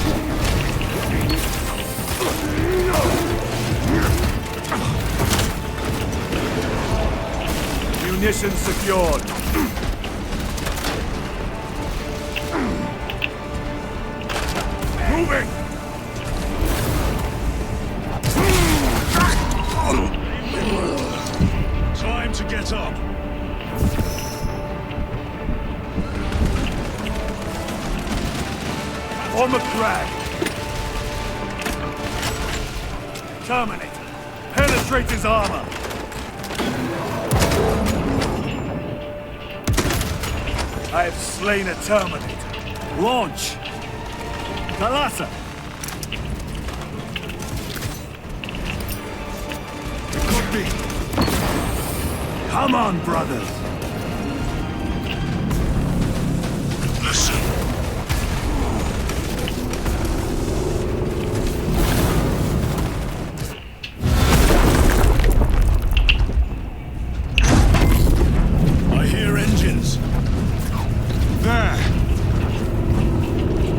Munitions secured. Moving! Time to get up. On the crag. Terminator. Penetrate his armor. I have slain a Terminator. Launch. Thalassa. It could be. Come on, brothers. Listen. I hear engines. There.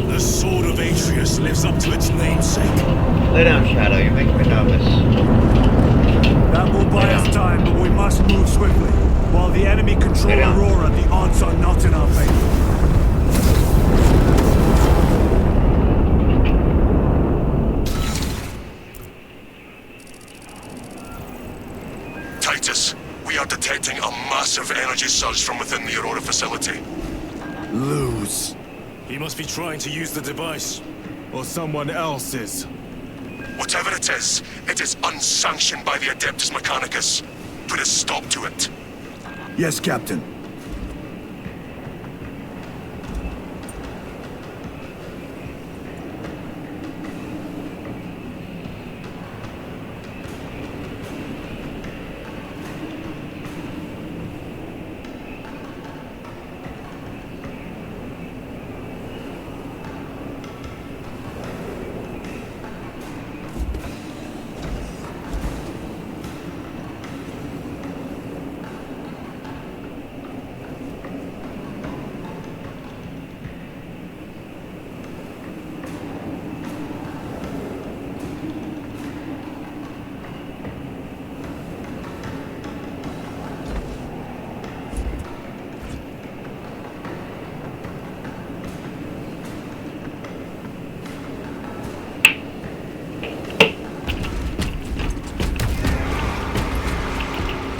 The Sword of Atreus lives up to its namesake. Lay down, Shadow. You're making me nervous. That will buy us time, but we must move swiftly. While the enemy control Aurora, the odds are not in our favor. Titus, we are detecting a massive energy surge from within the Aurora facility. Lose. He must be trying to use the device. Or someone else is. Whatever it is unsanctioned by the Adeptus Mechanicus. Put a stop to it. Yes, Captain.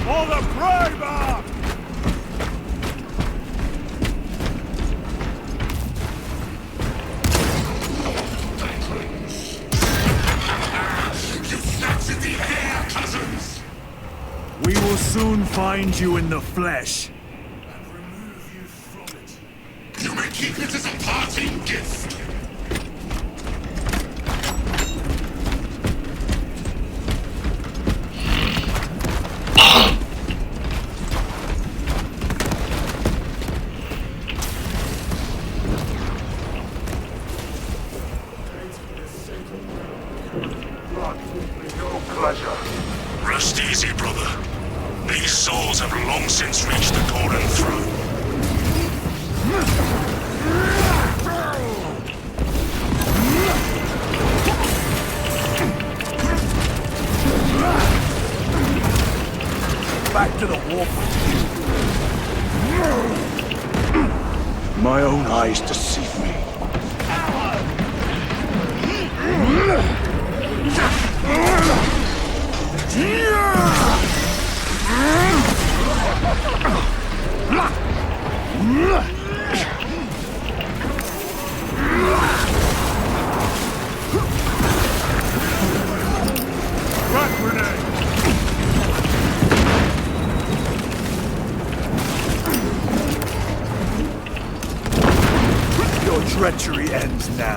For the Primarch! You snatched in the air, cousins! We will soon find you in the flesh. You may keep it as a parting gift. Rest easy, brother. These souls have long since reached the Golden Throne. Back to the warpath. My own eyes deceive me. Front grenade! Your treachery ends now.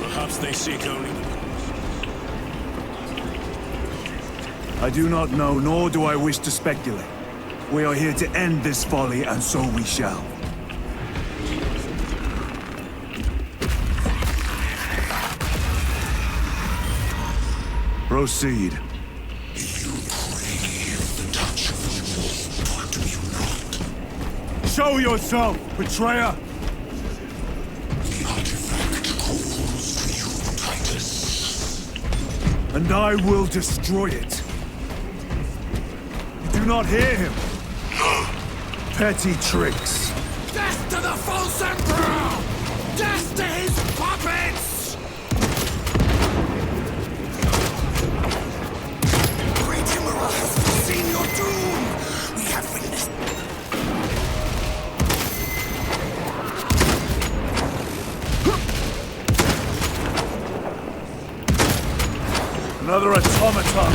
Perhaps they seek only the... I do not know, nor do I wish to speculate. We are here to end this folly, and so we shall. Proceed. You crave the touch of the wolf, or do you not? Show yourself, betrayer! The artifact calls to you, Titus. And I will destroy it. You do not hear him? No. Petty tricks. Death to the false emperor! Death to his puppets! Great Emerald has foreseen your doom! We have witnessed... Another automaton.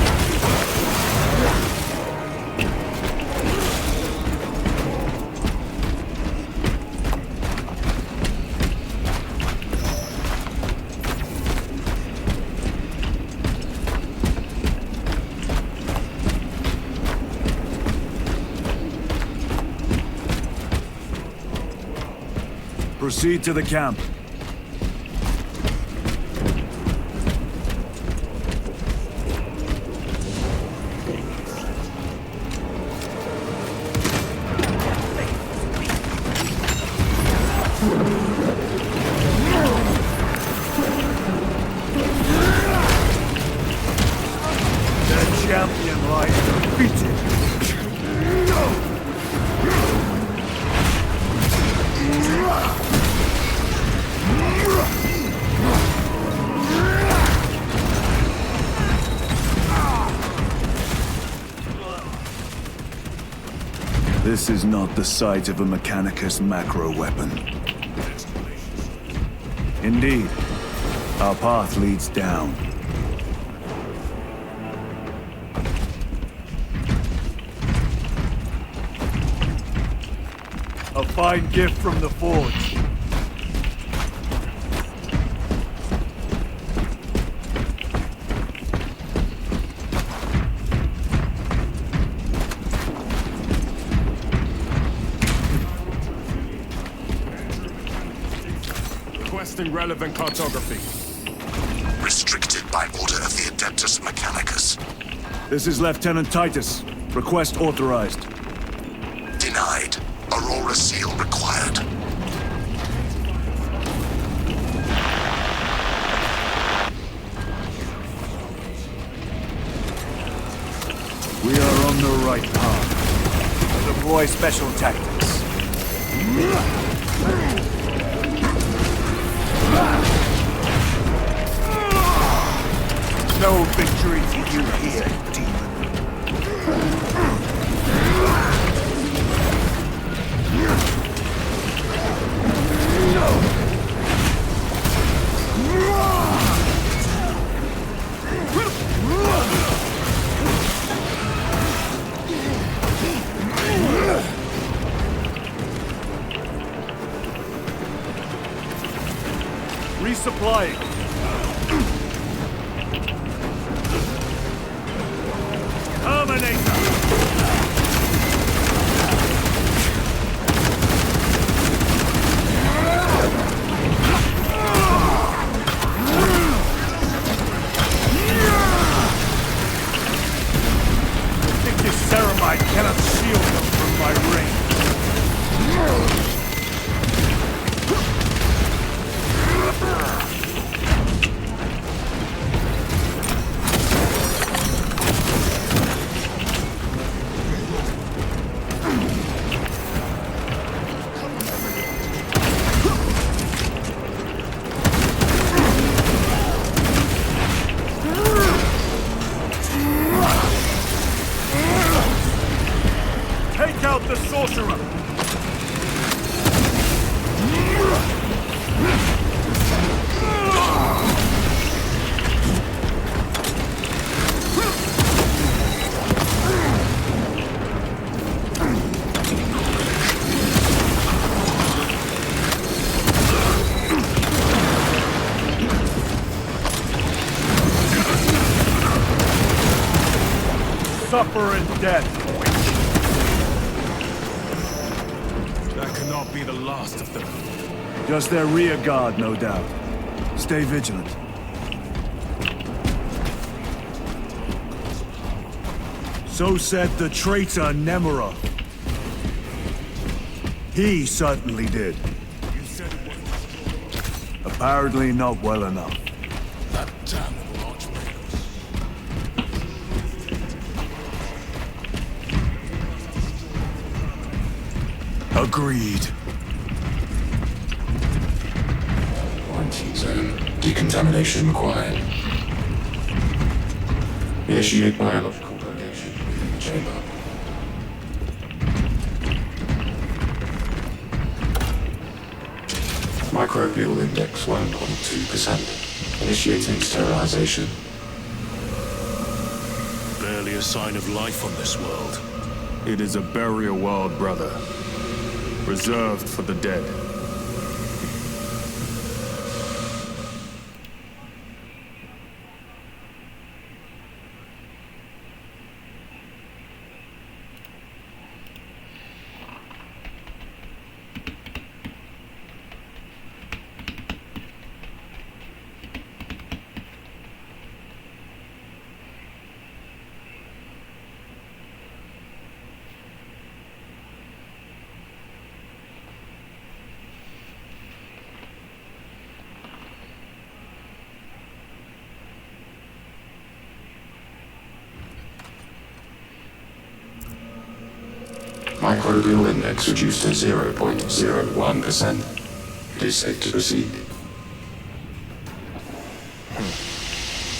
Proceed to the camp. The champion lies defeated. This is not the site of a Mechanicus macro weapon. Indeed, our path leads down. A fine gift from the Forge. Requesting relevant cartography. Restricted by order of the Adeptus Mechanicus. This is Lieutenant Titus. Request authorized. Denied. Aurora seal required. We are on the right path. Deploy special tactics. No victory for you here, demon. Resupplying. Terminator! I think this ceramide cannot shield them from my range. Take out the sorcerer! Suffer in death, witch. That cannot be the last of them. Just their rear guard, no doubt. Stay vigilant. So said the traitor Nemeroth. He certainly did. Apparently not well enough. That damnable archmaker. Agreed. Quarantine zone. Decontamination required. Initiate biological purgation in the chamber. Microbial index 1.2%. Initiating sterilization. Barely a sign of life on this world. It is a burial world, brother. Reserved for the dead. Microbial index reduced to 0.01%. It is safe to proceed.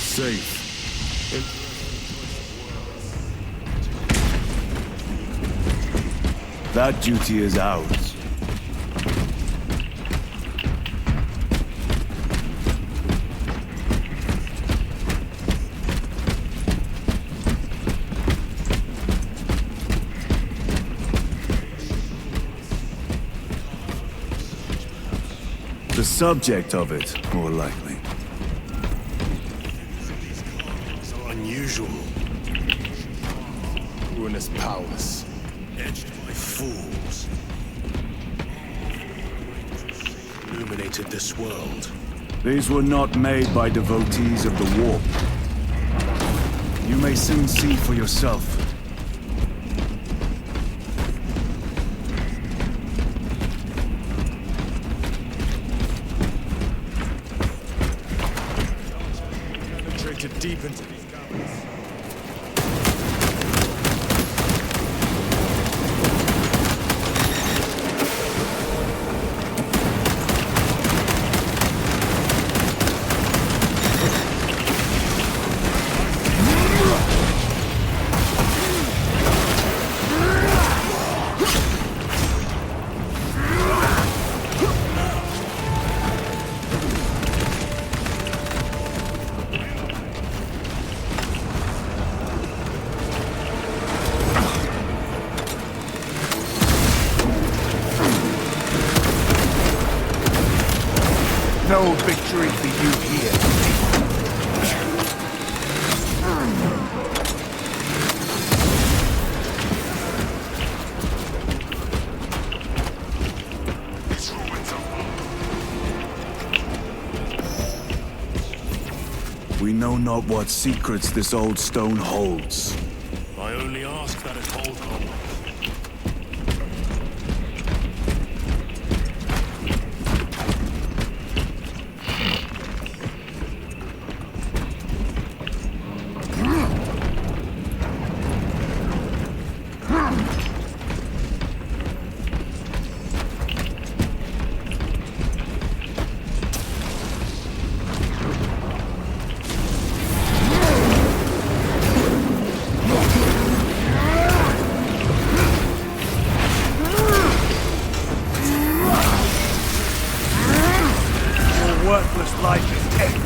Safe. That duty is ours. The subject of it, more likely. So unusual. Ruinous powers. Edged by fools. Illuminated this world. These were not made by devotees of the warp. You may soon see for yourself. Penetrated deep into these galleries. No victory for you here. We know not what secrets this old stone holds. I only ask that it hold on. Worthless life is dead.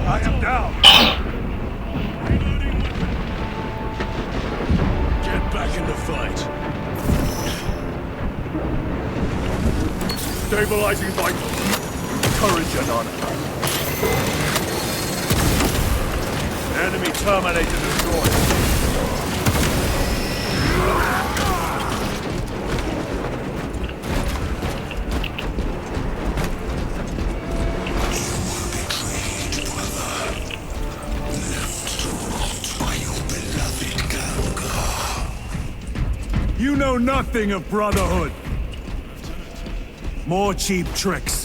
I am down. Get back in the fight. Stabilizing vitals. Courage and honor. Enemy Terminator destroyed. You know nothing of brotherhood. More cheap tricks.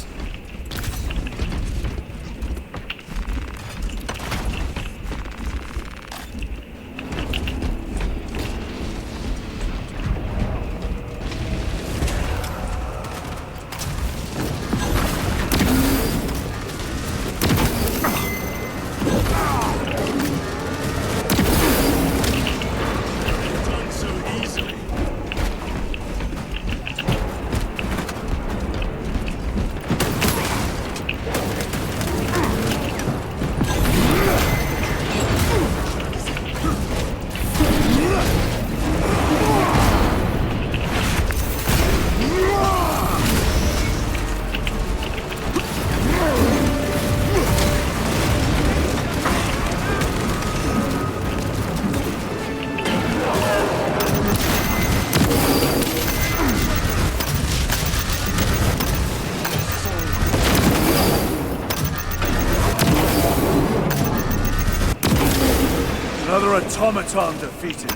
Another automaton defeated.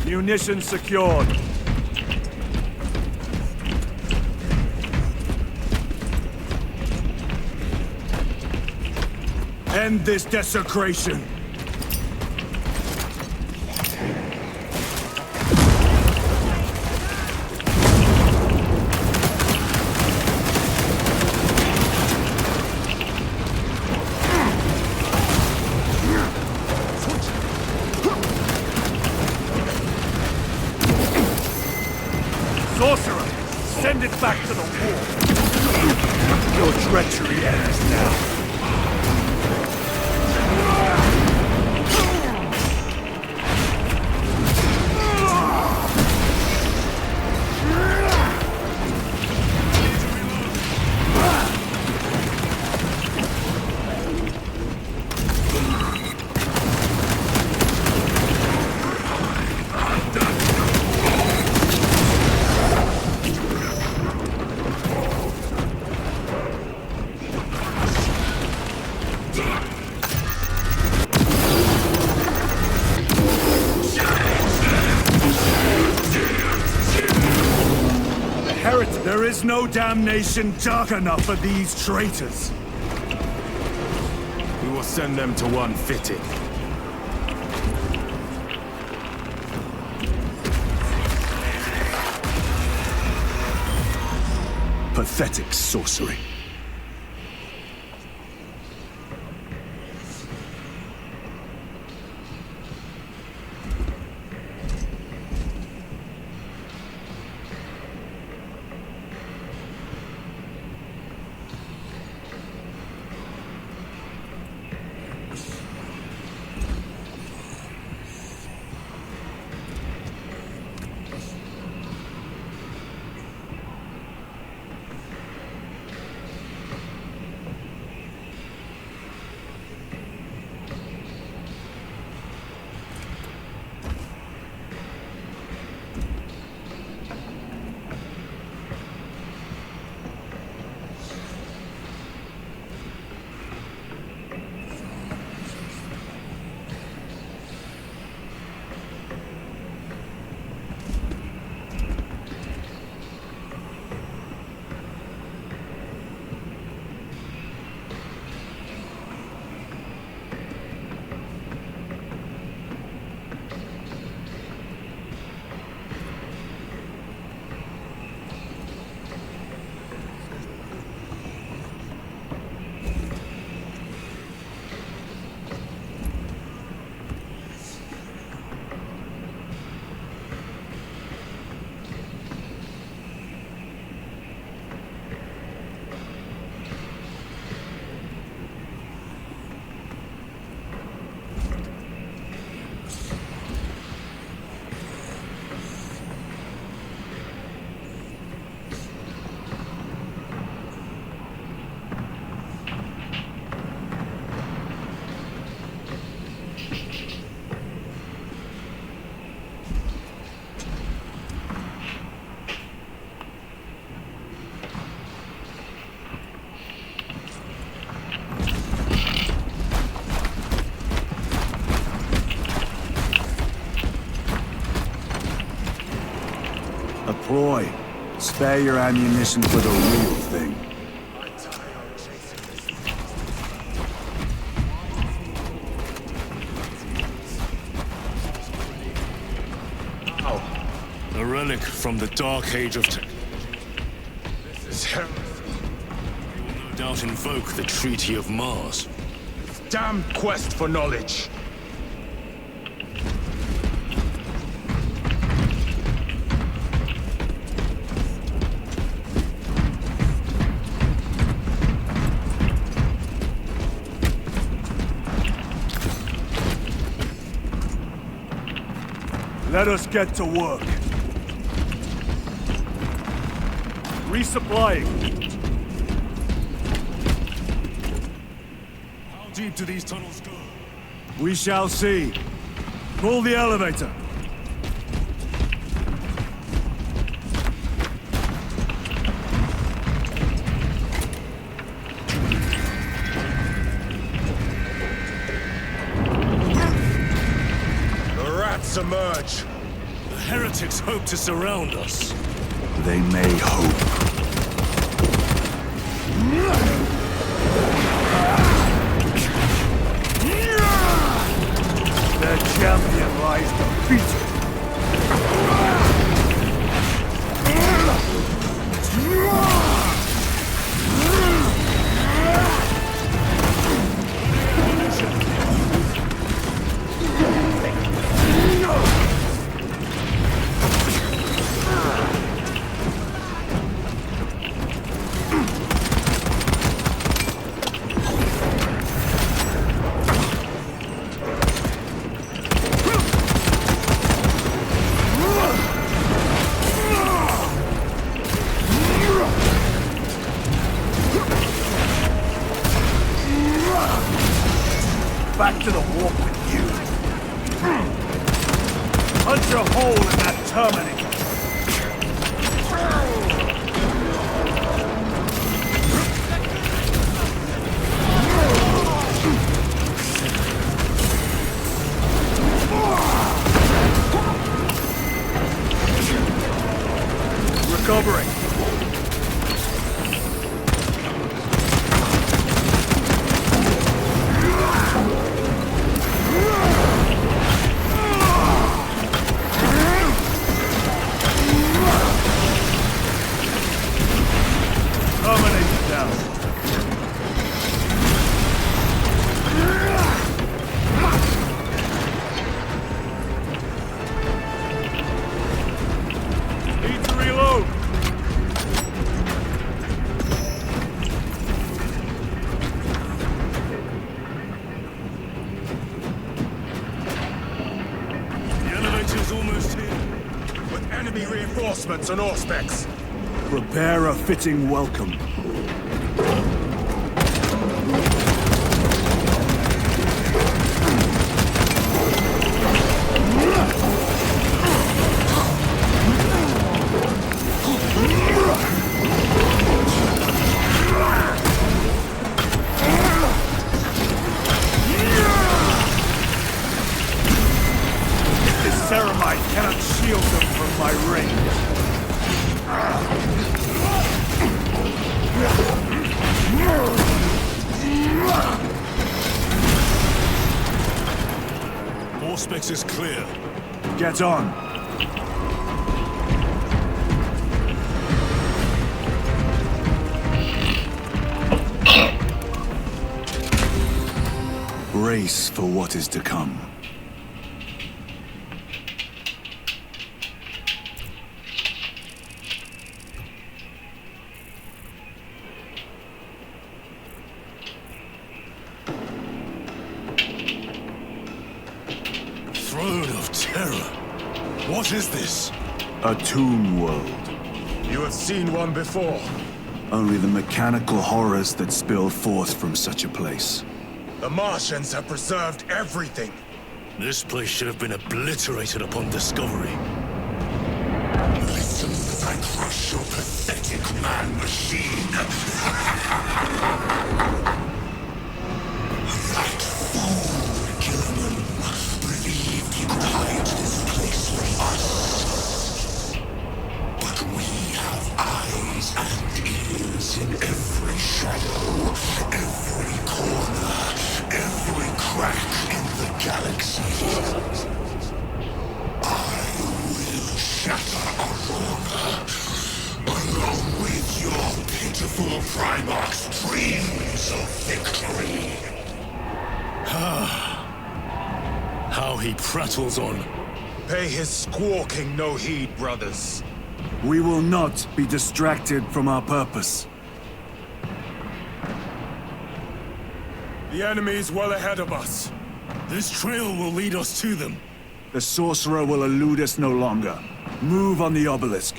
Munitions secured. End this desecration. Sorcerer! Send it back to the wall! Your treachery ends now. There is no damnation dark enough for these traitors. We will send them to one fitting. Pathetic sorcery. Roy, spare your ammunition for the real thing. A relic from the Dark Age of Tech. This is heresy. You will no doubt invoke the Treaty of Mars. Damn quest for knowledge. Let us get to work. Resupplying. How deep do these tunnels go? We shall see. Pull the elevator. The rats emerge. The heretics hope to surround us. They may hope. Their champion lies defeated. covering. Terminator down. Need to reload. The elevator's almost here. With enemy reinforcements on all specs. Prepare a fitting welcome. This ceramite cannot shield them from my range. Auspex is clear. Get on. Brace for what is to come. Throne of Terror. What is this? A tomb world. You have seen one before. Only the mechanical horrors that spill forth from such a place. The Martians have preserved everything. This place should have been obliterated upon discovery. Listen as I crush your pathetic man-machine. That fool, Gilliman, believed he could hide this place from us. But we have eyes and ears in every shadow, every corner, every crack in the galaxy. Shatter Aurora, along with your pitiful Primarch's dreams of victory. How he prattles on. Pay his squawking no heed, brothers. We will not be distracted from our purpose. The enemy is well ahead of us. This trail will lead us to them. The sorcerer will elude us no longer. Move on the obelisk.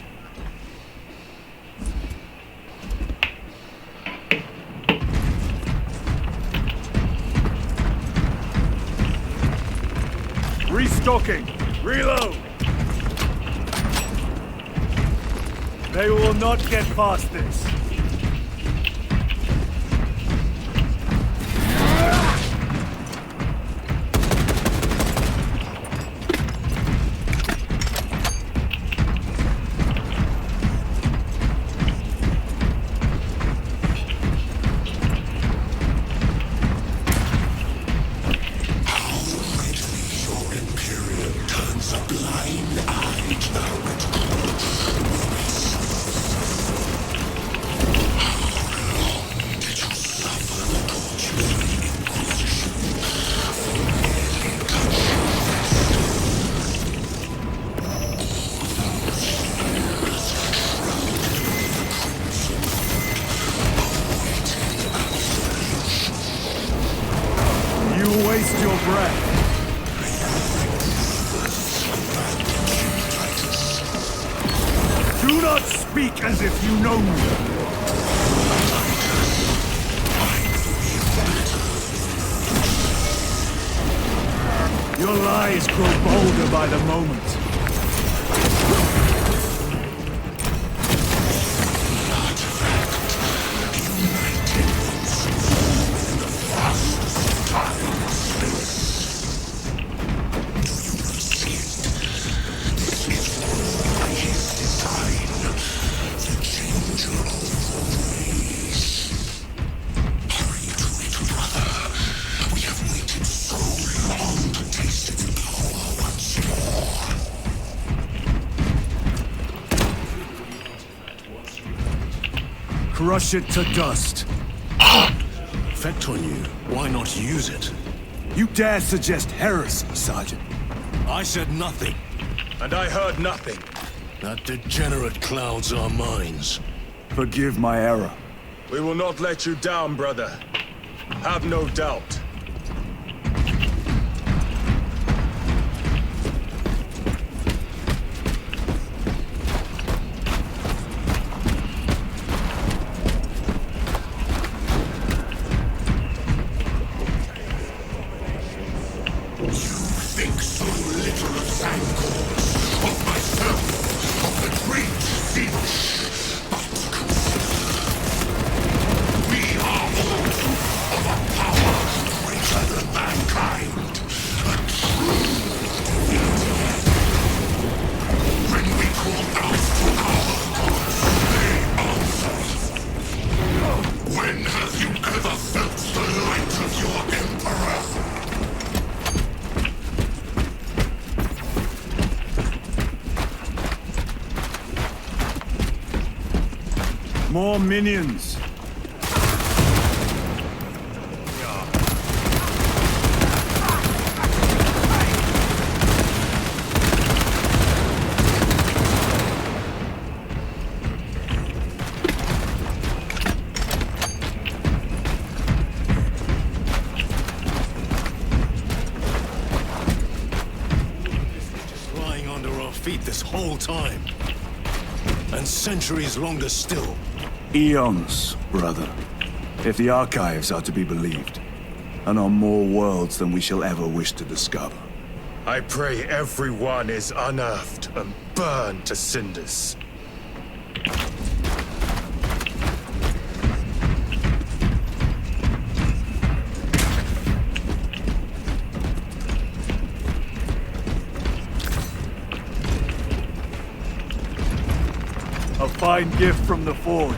Restocking. Reload. They will not get past this. Waste your breath. Do not speak as if you know me. Your lies grow bolder by the moment. Crush it to dust. Effect on you. Why not use it? You dare suggest heresy, Sergeant? I said nothing. And I heard nothing. That degenerate clouds our minds. Forgive my error. We will not let you down, brother. Have no doubt. More minions! Lying under our feet this whole time. And centuries longer still. Eons, brother. If the archives are to be believed. And on more worlds than we shall ever wish to discover. I pray everyone is unearthed and burned to cinders. A fine gift from the Forge.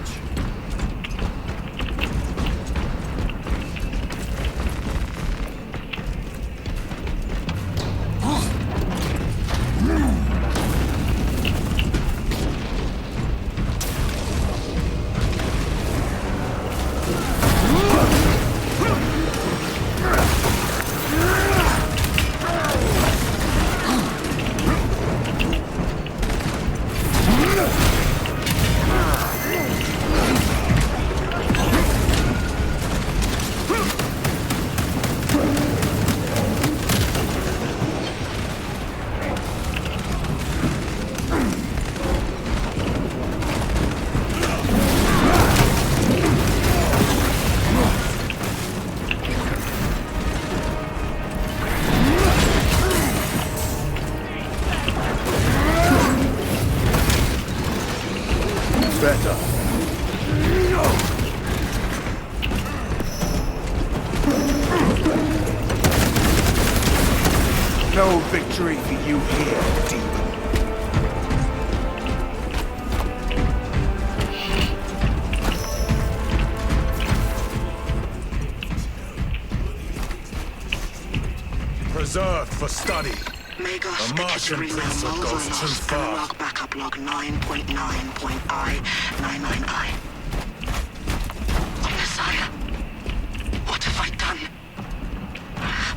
Better. No victory for you here, demon. Preserved for study. Magos, A Martian prince that goes too far. Analog backup log 9.9.I99I. Messiah, what have I done?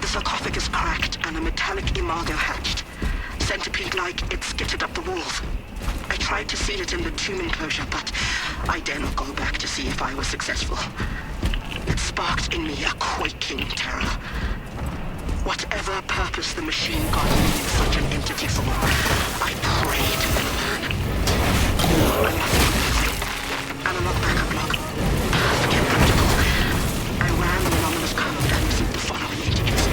The sarcophagus cracked and a metallic imago hatched. Centipede-like, it skittered up the walls. I tried to seal it in the tomb enclosure, but I dare not go back to see if I was successful. It sparked in me a quaking terror. Whatever purpose the machine god needed such an entity for, I pray to learn. I must analog backup log. Forget practical. I ran the anomalous code and received the following integers.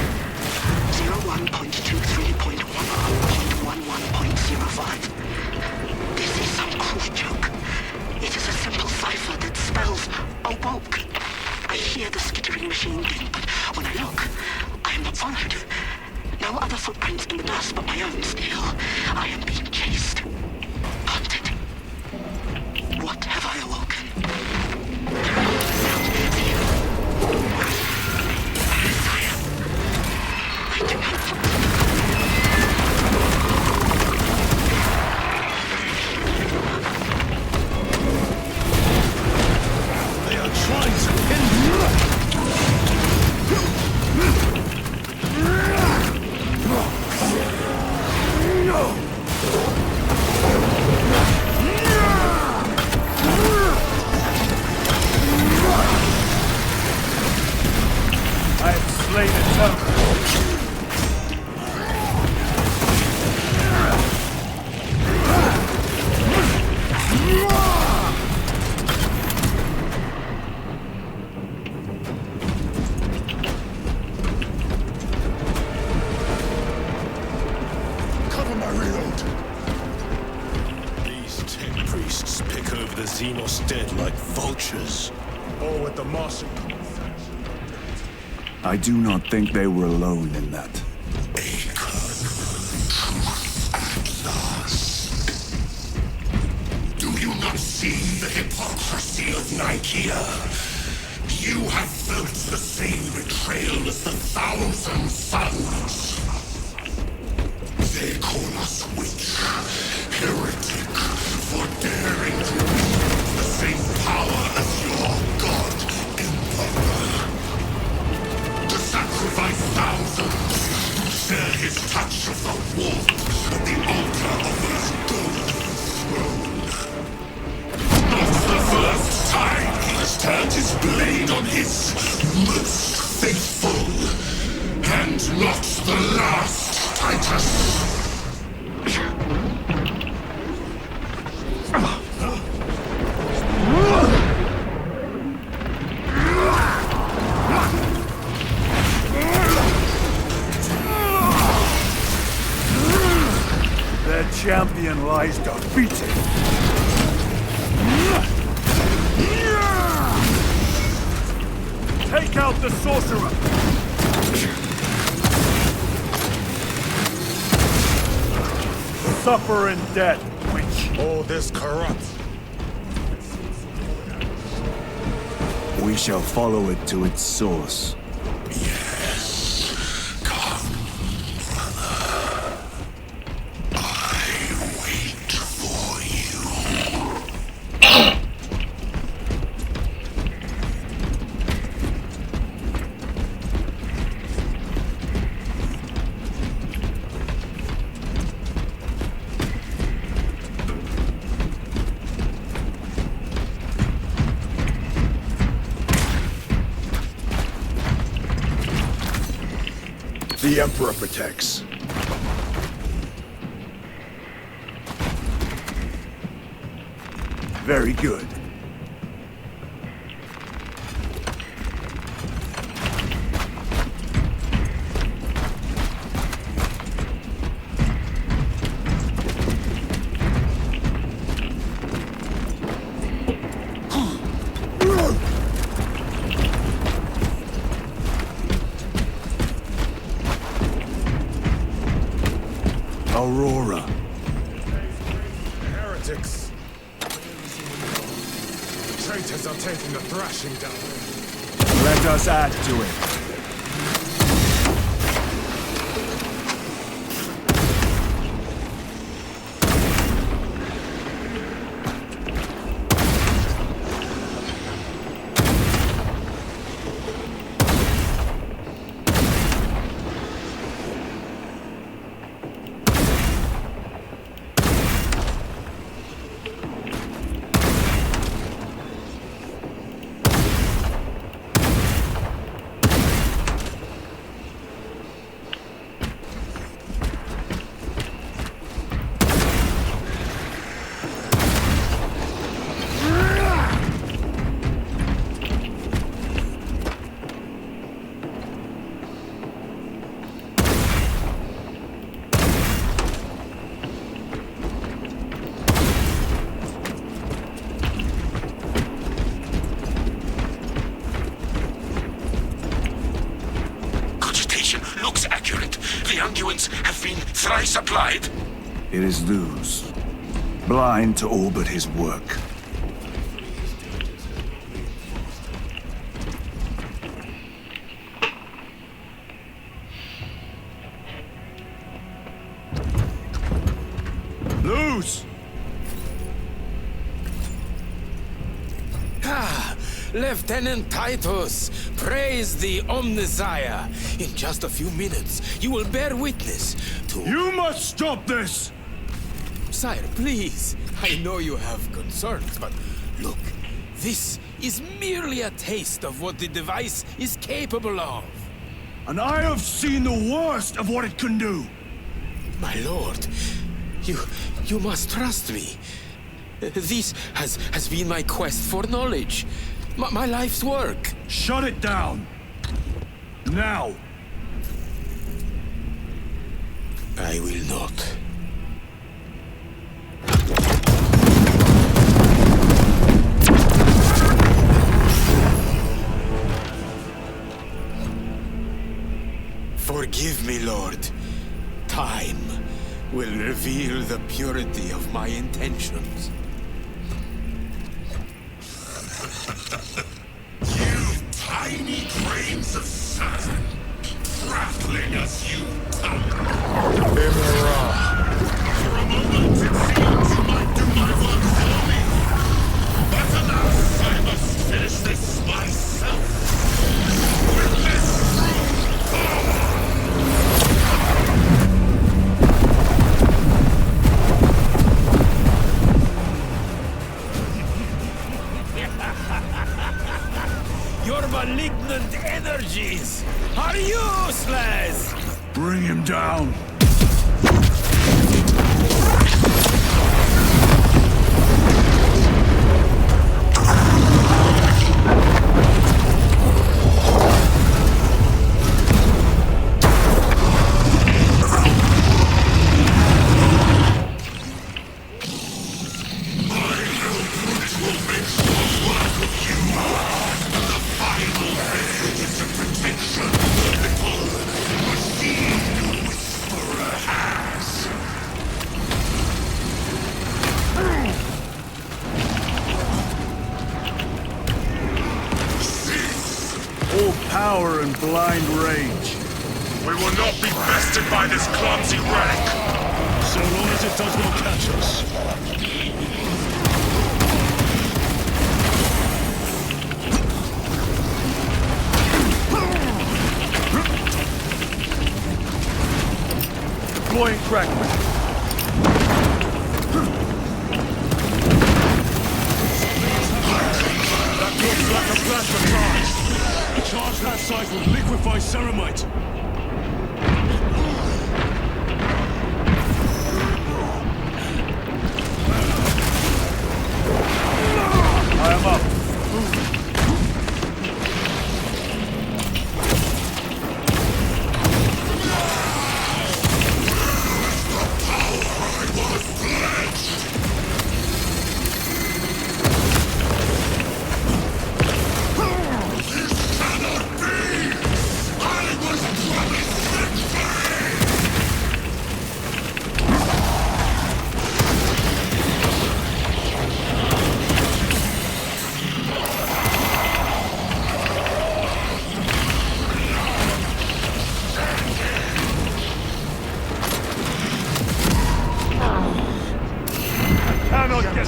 01.23.10.11.05. This is some cruel joke. It is a simple cipher that spells awoke. I hear the skittering machine ding, but when I look, I am not followed. No other footprints in the dust but my own still. I am being chased. Hunted. What have I awoken? I do not. pick over the Xenos dead like vultures. Or with the Martian. I do not think they were alone in that. Do you not see the hypocrisy of Nicaea? You have felt the same betrayal as the Thousand Suns. They call us witch, heretic, for daring to wield the same power as your god, Emperor. To sacrifice thousands, to share his touch of the warmth at the altar of his golden throne. Not the first time he has turned his blade on his most faithful, and not the last, Titus. Their champion lies defeated. Take out the sorcerer! Suffer in death, witch! All this corrupts. We shall follow it to its source. Yes. Come, brother. I wait for you. The Emperor protects. Very good. Aurora. Heretics. Traitors are taking a thrashing down there. Let us add to it. The unguents have been thrice applied. It is Luz, blind to all but his work. Luz! Ah, Lieutenant Titus, praise the Omnisire. In just a few minutes, you will bear witness to... You must stop this! Sire, please. I know you have concerns, but look, this is merely a taste of what the device is capable of. And I have seen the worst of what it can do! My lord, you must trust me. This has been my quest for knowledge. My life's work. Shut it down! Now! I will not. will reveal the purity of my intentions. You tiny grains of sand, prattling as you talk. For a moment it seemed you might do my work for me. But alas, I must finish this myself. With this true power. Your malignant energies are useless! Bring him down! Power and blind rage. We will not be bested by this clumsy relic. So long as it does not catch us. Deploying fragment. That looks like a plasma charge. Charge that site with liquefied ceramite. I am up.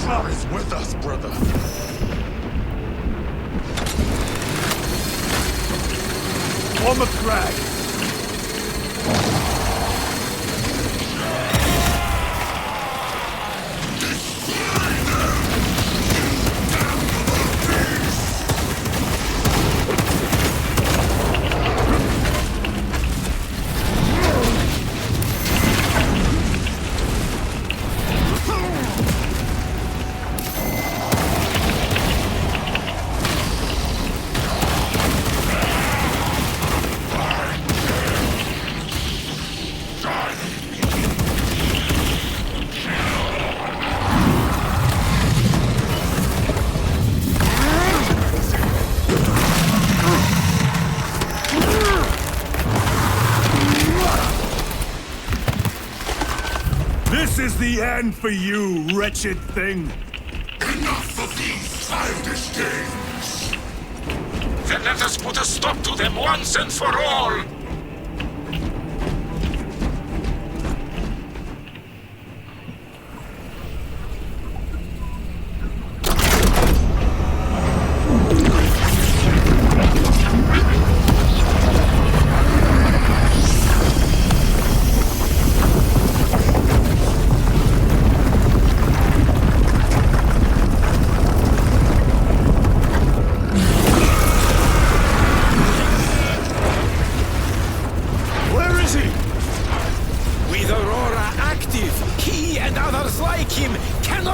Power is with us, brother. On the crag. This is the end for you, wretched thing. Enough of these childish games. Then let us put a stop to them once and for all.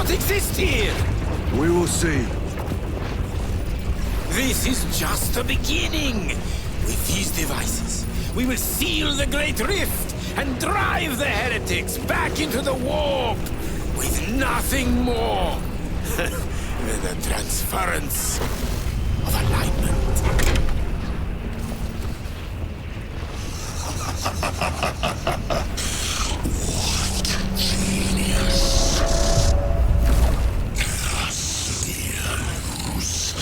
Exist here! We will see. This is just the beginning. With these devices, we will seal the Great Rift and drive the heretics back into the warp with nothing more than the transference of alignment. What? Magos,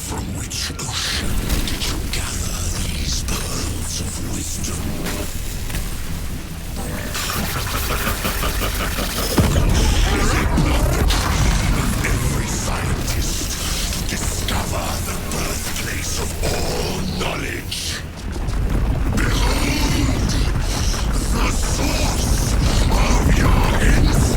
from which ocean did you gather these pearls of wisdom? Is it not the dream of every scientist to discover the birthplace of all knowledge? Behold, the source of your inspiration!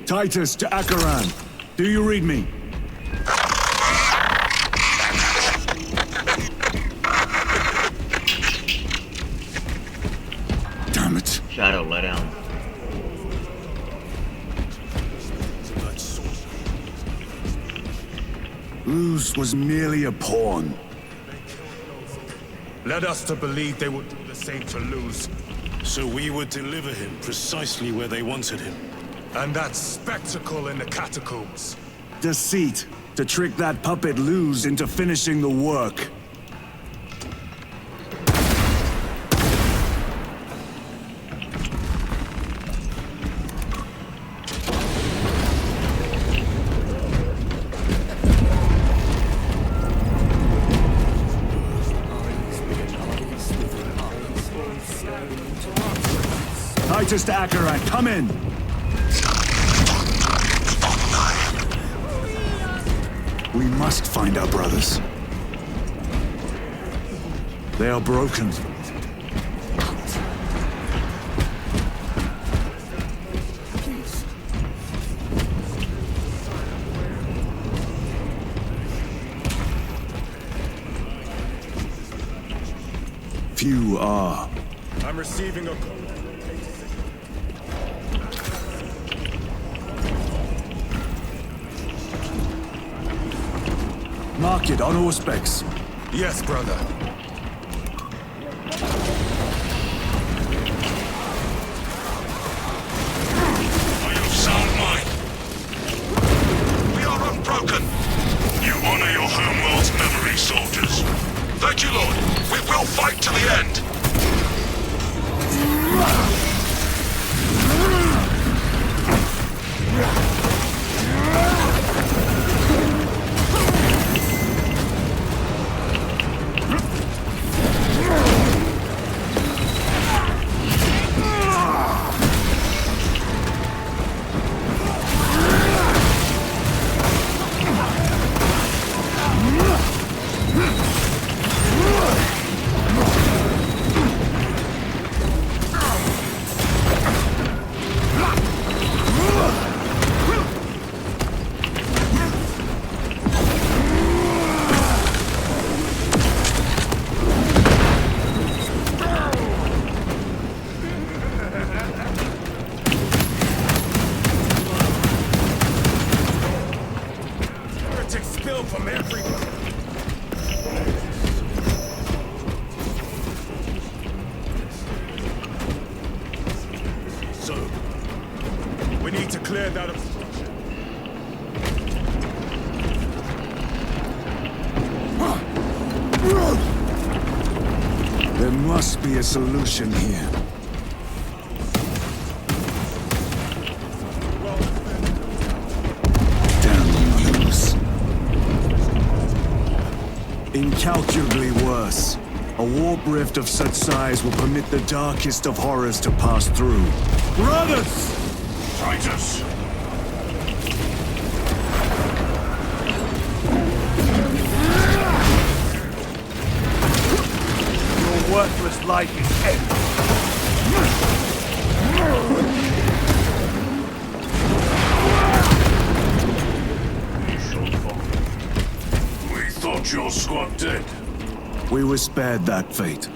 Titus to Acheran. Do you read me? Damn it. Shadow, let down. Luz was merely a pawn. Led us to believe they would do the same to Luz. So we would deliver him precisely where they wanted him. And that spectacle in the catacombs. Deceit. To trick that puppet Luz into finishing the work. Titus to Acheran, come in! We must find our brothers. They are broken. Few are. I'm receiving a call. Mark it on Auspex. Yes, brother. Are you of sound mind? We are unbroken. You honor your homeworld's memory, soldiers. Thank you, Lord. We will fight to the end. From everywhere. So, we need to clear that obstruction. There must be a solution here. Damn news. Incalculably worse. A warp rift of such size will permit the darkest of horrors to pass through. Brothers! Titus! Your worthless life is ended. We thought your squad dead. We were spared that fate.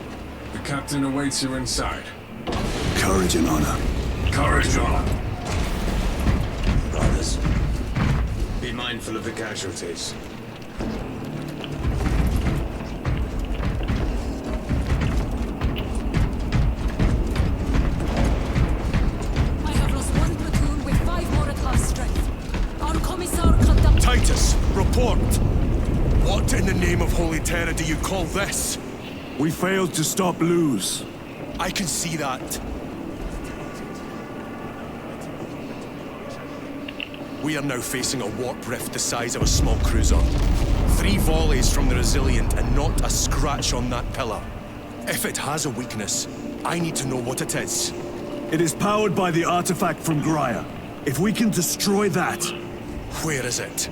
The captain awaits you inside. Courage and honor. Courage and honor. Brothers, be mindful of the casualties. I have lost one platoon with 5 more at last strength. Our commissar conduct... Titus, report! What in the name of Holy Terror do you call this? We failed to stop Luz. I can see that. We are now facing a warp rift the size of a small cruiser. 3 volleys from the Resilient and not a scratch on that pillar. If it has a weakness, I need to know what it is. It is powered by the artifact from Graia. If we can destroy that... Where is it?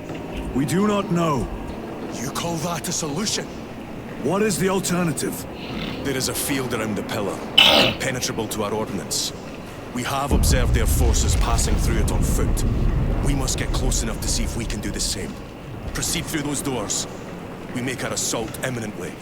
We do not know. You call that a solution? What is the alternative? There is a field around the pillar, impenetrable to our ordnance. We have observed their forces passing through it on foot. We must get close enough to see if we can do the same. Proceed through those doors. We make our assault imminently.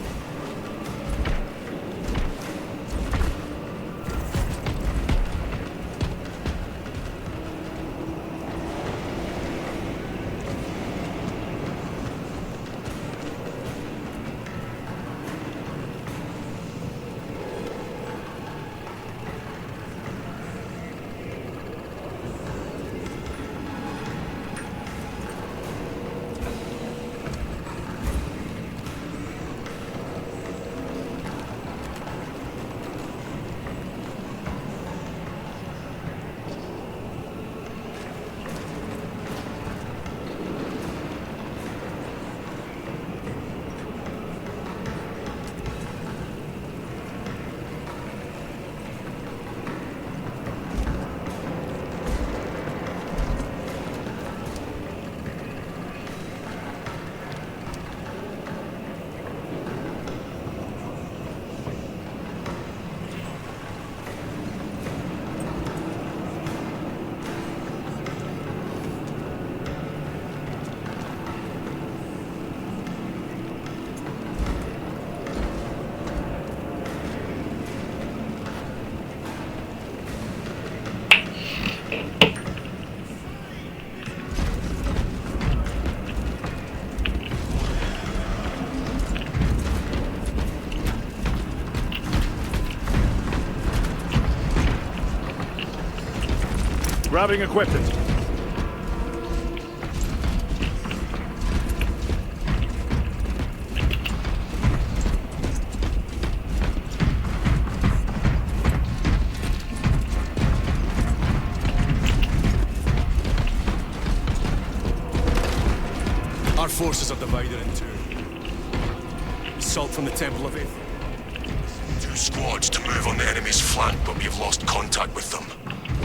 Grabbing equipment. Our forces are divided in two. Assault from the Temple of Aether. 2 squads to move on the enemy's flank, but we've lost contact with them.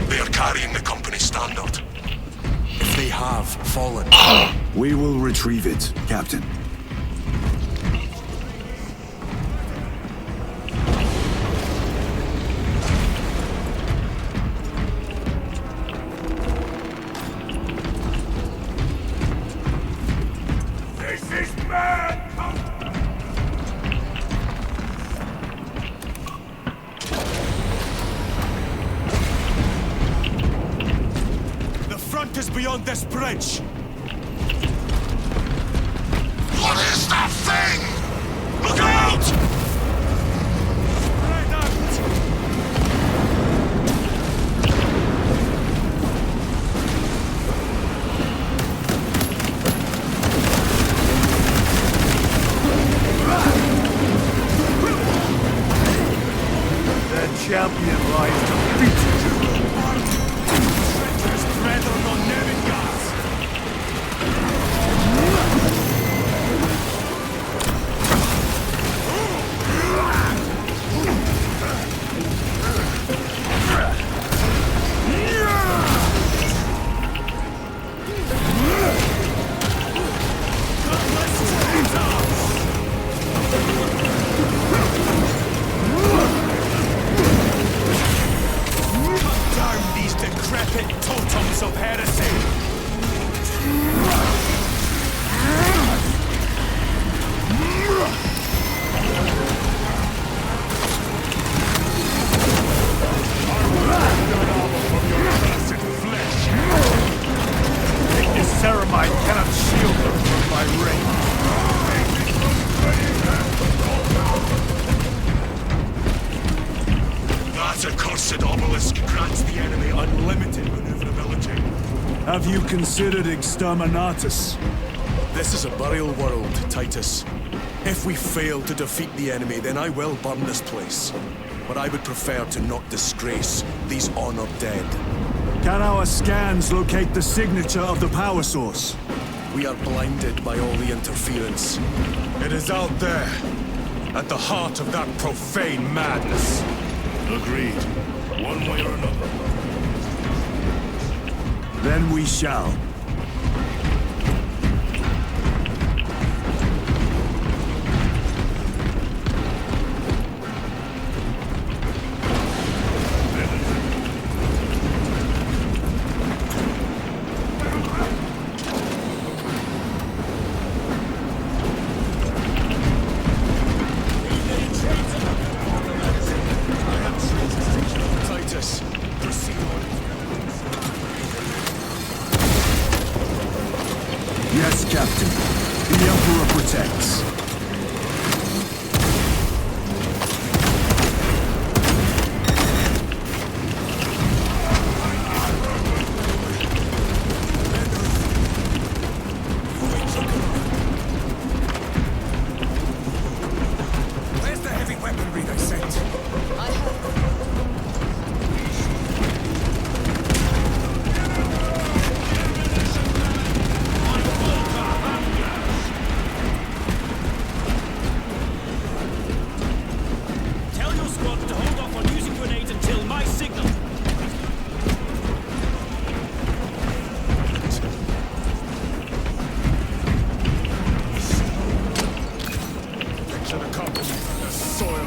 They are carrying the company standard. If they have fallen... We will retrieve it, Captain. This is mad! The front is beyond this bridge! What is that thing? Look out! Spread out! I've defeated you. Treacherous brethren on Nevigas. Down these decrepit totems of heresy! This ceramide cannot shield them from my range. That accursed obelisk grants the enemy unlimited maneuverability. Have you considered Exterminatus? This is a burial world, Titus. If we fail to defeat the enemy, then I will burn this place. But I would prefer to not disgrace these honored dead. Can our scans locate the signature of the power source? We are blinded by all the interference. It is out there, at the heart of that profane madness. Agreed. One way or another. Then we shall. Titus, proceed on. Yes, Captain. The Emperor protects. Where's the heavy weaponry they sent? Tell your squad to hold off on using grenades until my signal. Picture the company, the soil.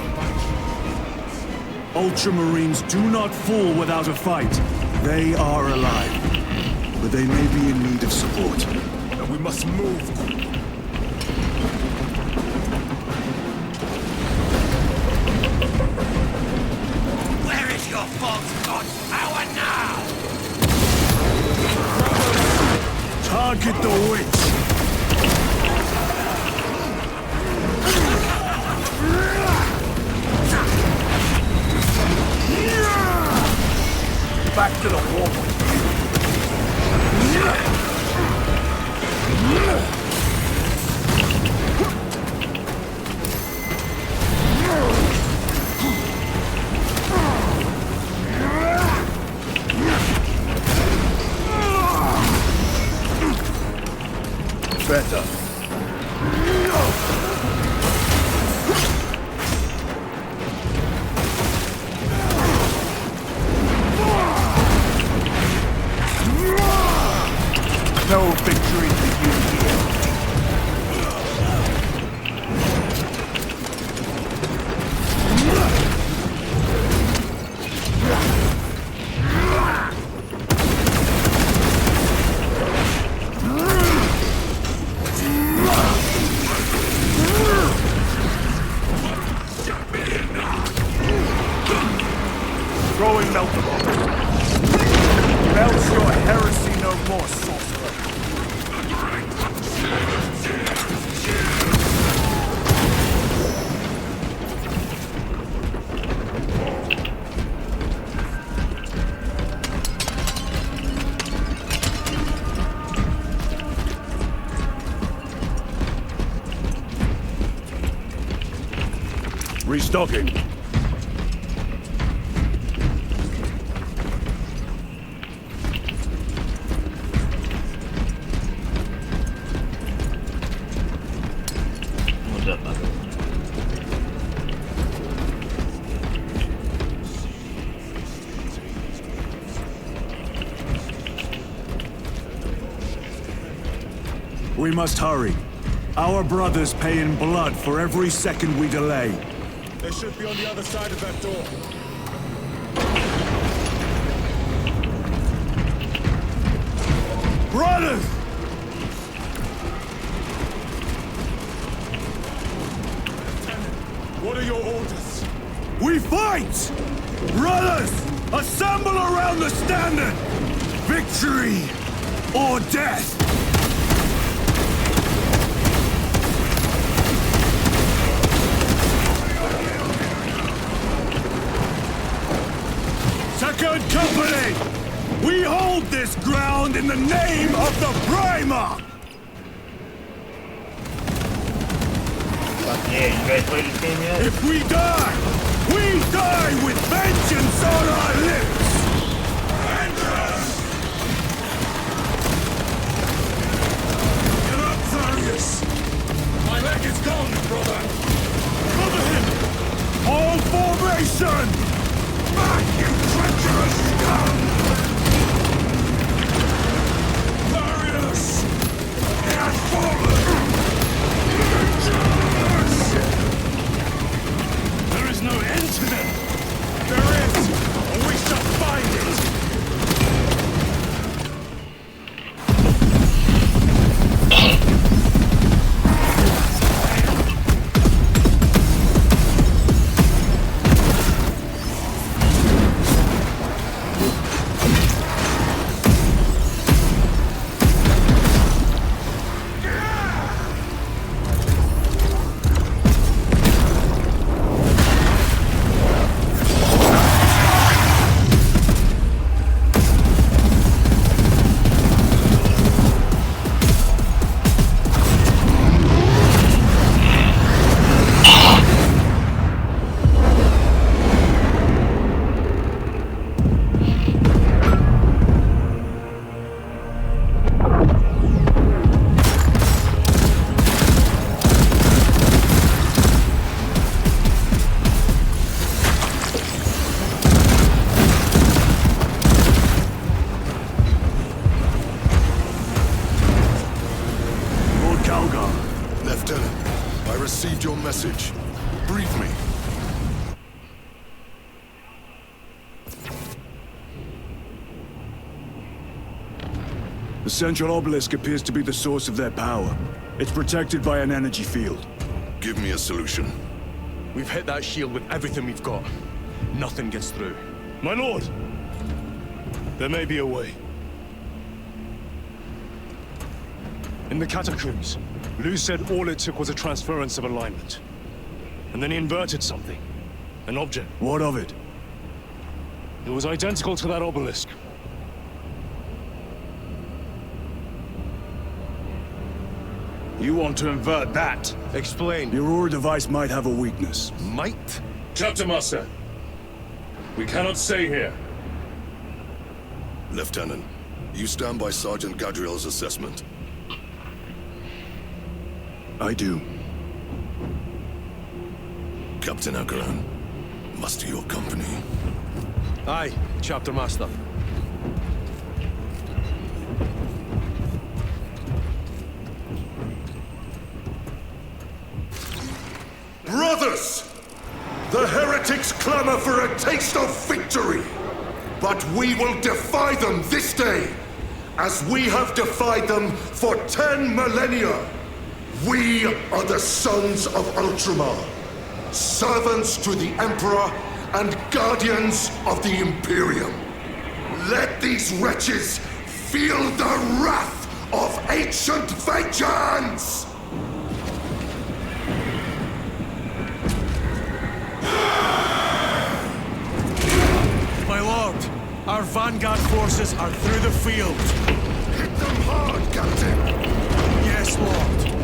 Ultramarines do not fall without a fight. They are alive. But they may be in need of support. And we must move. Where is your false god's power now? Target the witch! Back to the war. Better. No victory for you here. Throwing meltable. Melt your heresy no more, sorcerer. Restocking. What's up, Bucket? We must hurry. Our brothers pay in blood for every second we delay. They should be on the other side of that door. Brothers! What are your orders? We fight! Brothers! Assemble around the standard! Victory or death! Second Company! We hold this ground in the name of the Primarch! Fuck yeah, you guys play this game yet? If we die with vengeance on our lips! Vengeance! Get up, Tharius! My leg is gone, brother! Cover him! All formation! Back, you treacherous scum! Tharius! He has fallen! There is no end to them! There is! And we shall find it! message. Brief me. The central obelisk appears to be the source of their power. It's protected by an energy field. Give me a solution. We've hit that shield with everything we've got. Nothing gets through. My lord! There may be a way. In the catacombs, Lou said all it took was a transference of alignment. And then he inverted something. An object. What of it? It was identical to that obelisk. You want to invert that? Explain. Your Aurora device might have a weakness. Might? Chapter Master, we cannot stay here. Lieutenant, you stand by Sergeant Gadriel's assessment. I do. Captain Akaran, muster your company. Aye, Chapter Master. Brothers! The heretics clamor for a taste of victory! But we will defy them this day, as we have defied them for 10 millennia! We are the sons of Ultramar, servants to the Emperor and guardians of the Imperium. Let these wretches feel the wrath of ancient vengeance! My lord, our vanguard forces are through the field. Hit them hard, Captain! Yes, Lord.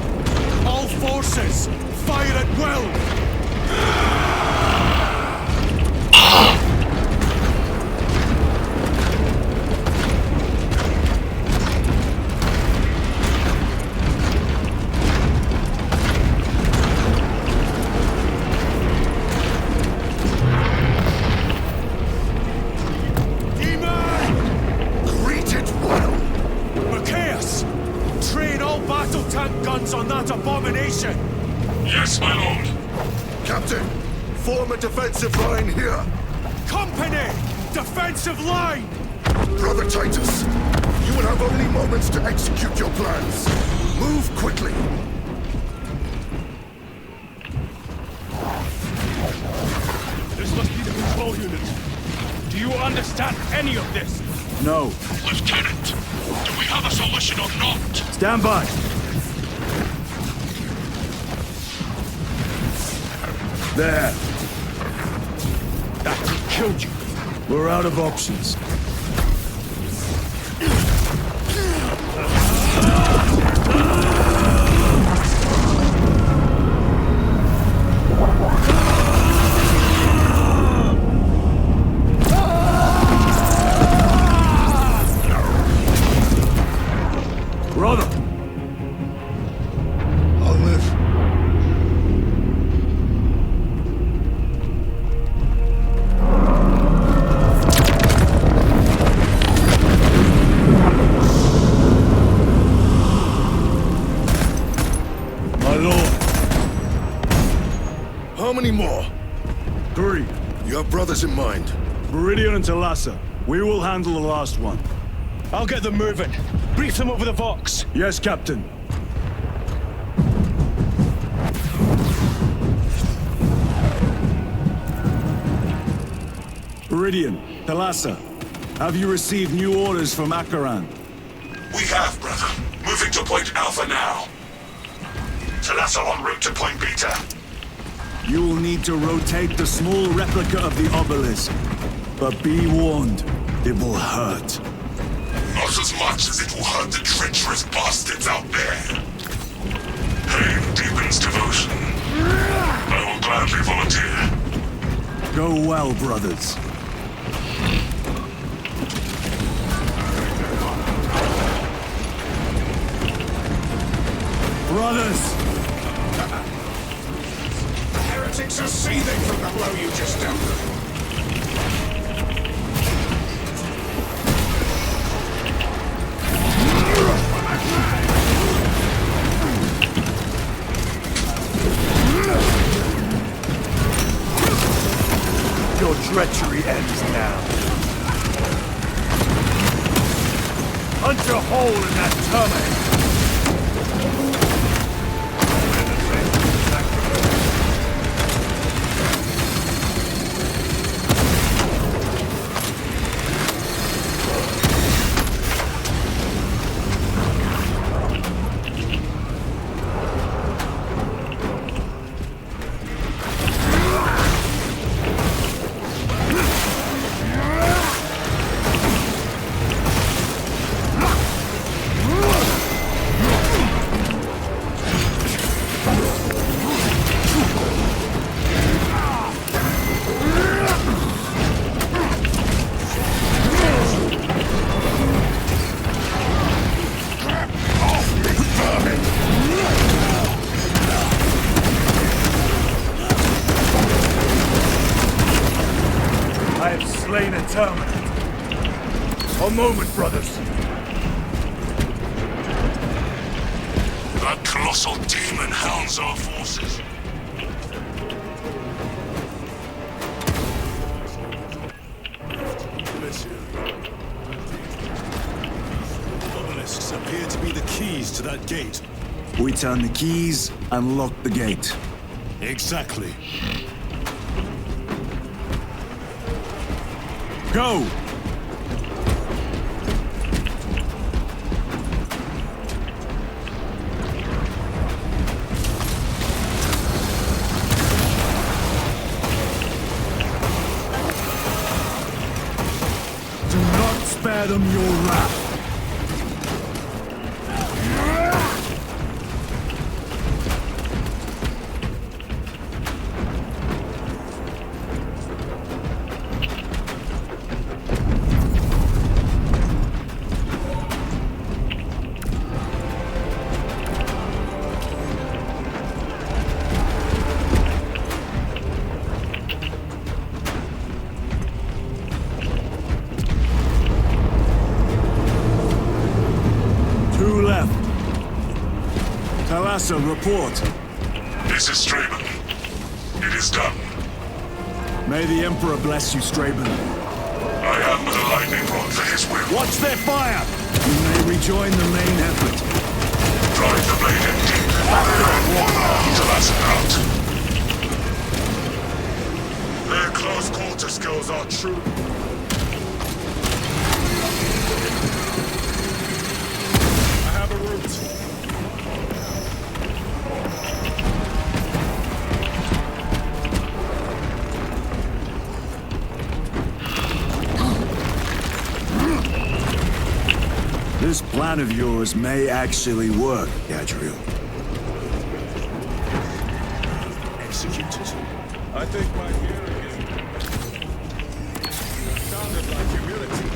All forces, fire at will! Yes, my lord. Captain, form a defensive line here. Company! Defensive line! Brother Titus, you will have only moments to execute your plans. Move quickly. This must be the control unit. Do you understand any of this? No. Lieutenant, do we have a solution or not? Stand by. There. That killed you. We're out of options. Brother! I'll live. My lord. How many more? 3. You have brothers in mind. Meridian and Talassa. We will handle the last one. I'll get them moving. Brief them over the Vox. Yes, Captain. Meridian, Talassa, have you received new orders from Akaran? We have, brother. Moving to Point Alpha now. Talassa en route to Point Beta. You will need to rotate the small replica of the obelisk. But be warned, it will hurt. Not as much as it will hurt the treacherous bastards out there. Pain deepens devotion. I will gladly volunteer. Go well, brothers. Brothers! The heretics are seething from the blow you just dealt them. Your treachery ends now. Punch a hole in that terminator. I have slain a terminate. A moment, brothers. That colossal demon hounds our forces. Obelisks appear to be the keys to that gate. We turn the keys and lock the gate. Exactly. Go! Do not spare them your wrath. Talassa, report. Mrs. Straben. It is done. May the Emperor bless you, Straben. I am but a lightning rod for his will. Watch their fire! You may rejoin the main effort. Drive the blade in deep. To last out. Their close quarter skills are true. I have a route. This plan of yours may actually work, Gadriel. Executed. I think my hearing is... sounded like humility.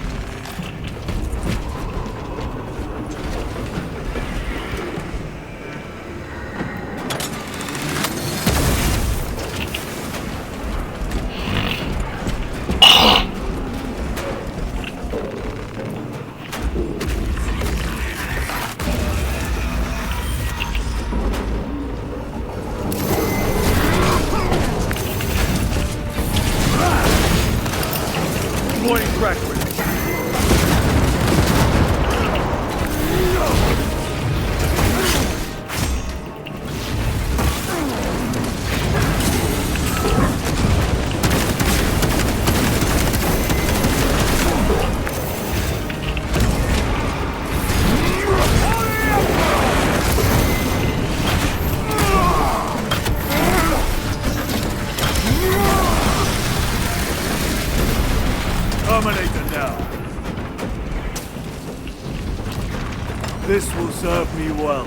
This will serve me well.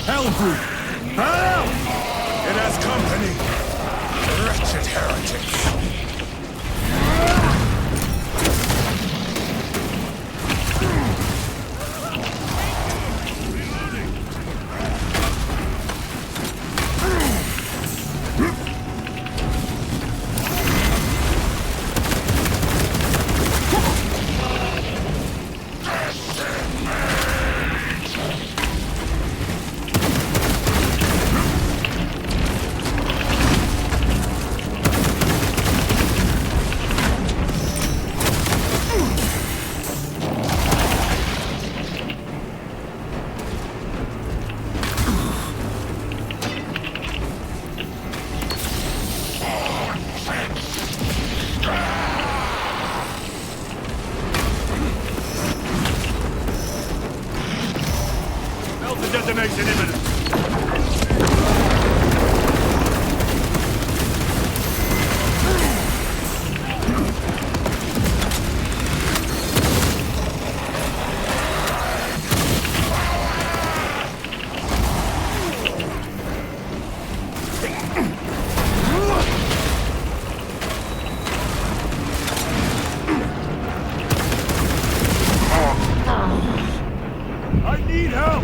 Hellbrute! Help! It has company! Wretched heretics! Detonation imminent. I need help!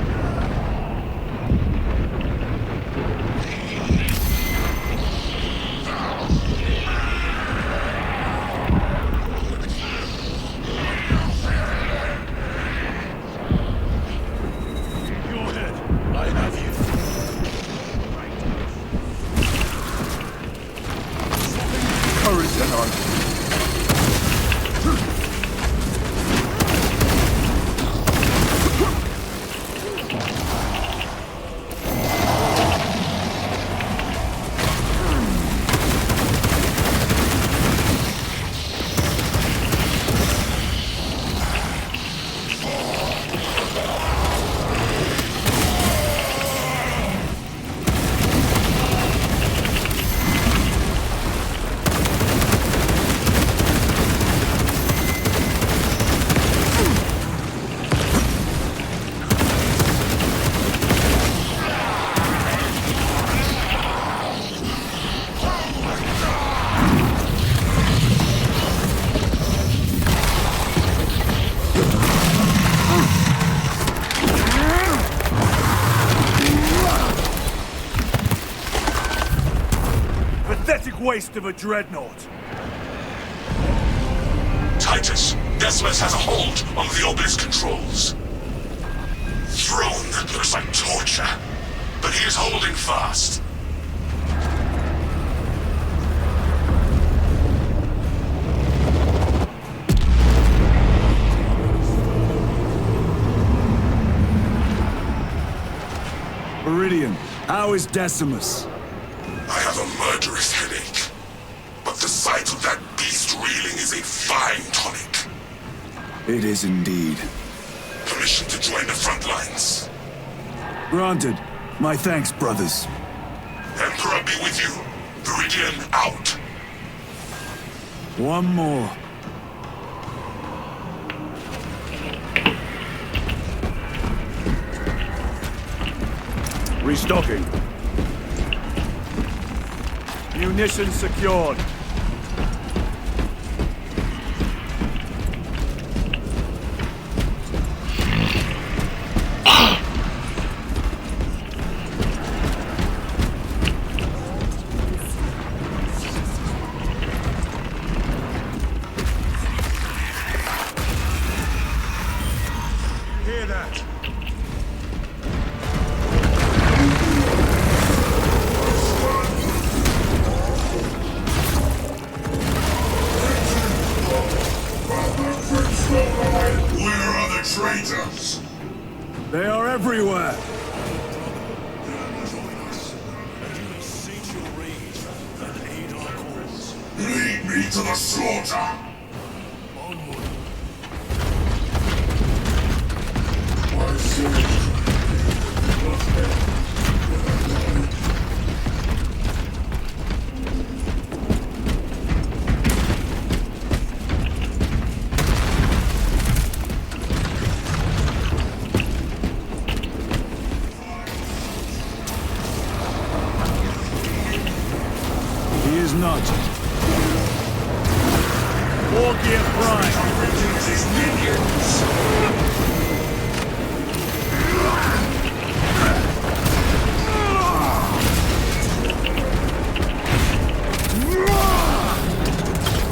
pathetic waste of a dreadnought. Titus, Decimus has a hold on the obelisk controls. Throne that looks like torture, but he is holding fast. Viridian, how is Decimus? I have a murderous headache, but the sight of that beast reeling is a fine tonic. It is indeed. Permission to join the front lines. Granted. My thanks, brothers. Emperor be with you. Viridian out. One more. Restocking. Munitions secured. Hear that? Where are the traitors? They are everywhere. Lead me to the slaughter. He is not. War gear prime.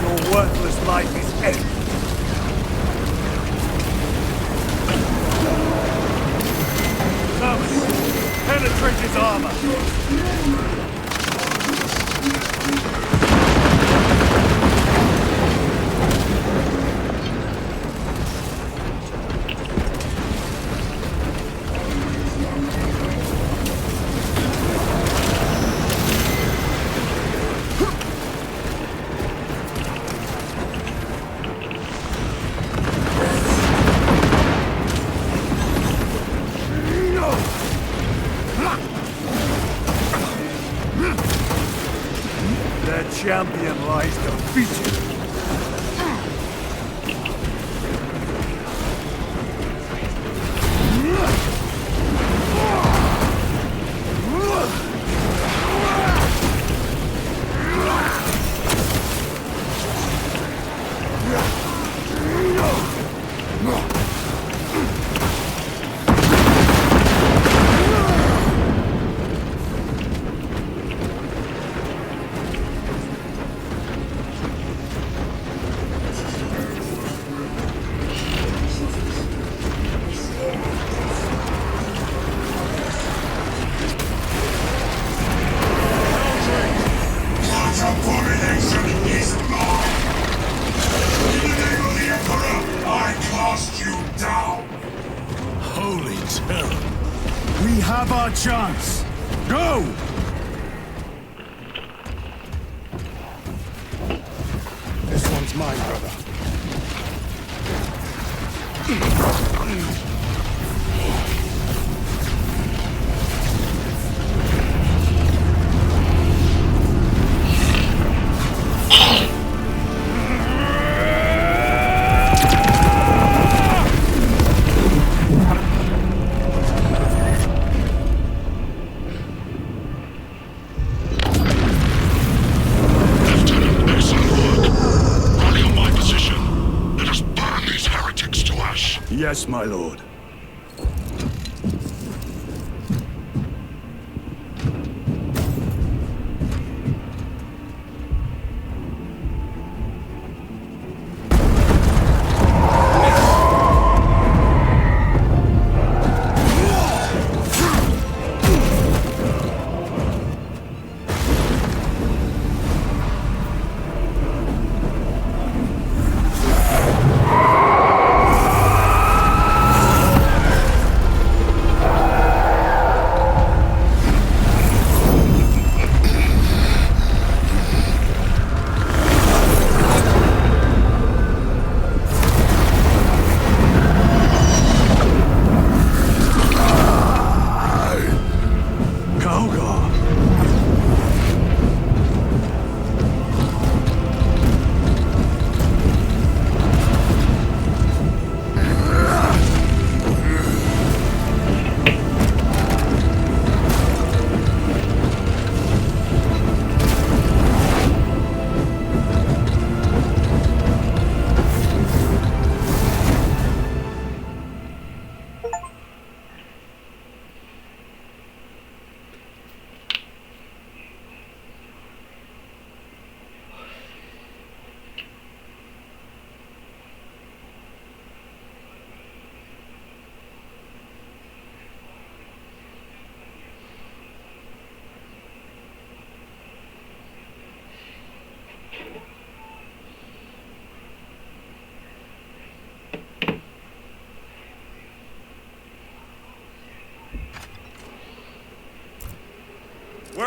Your worthless life is ended. Thomas, penetrate his armor. Their champion lies defeated. We have our chance. Go! This one's mine, brother. Yes, my lord.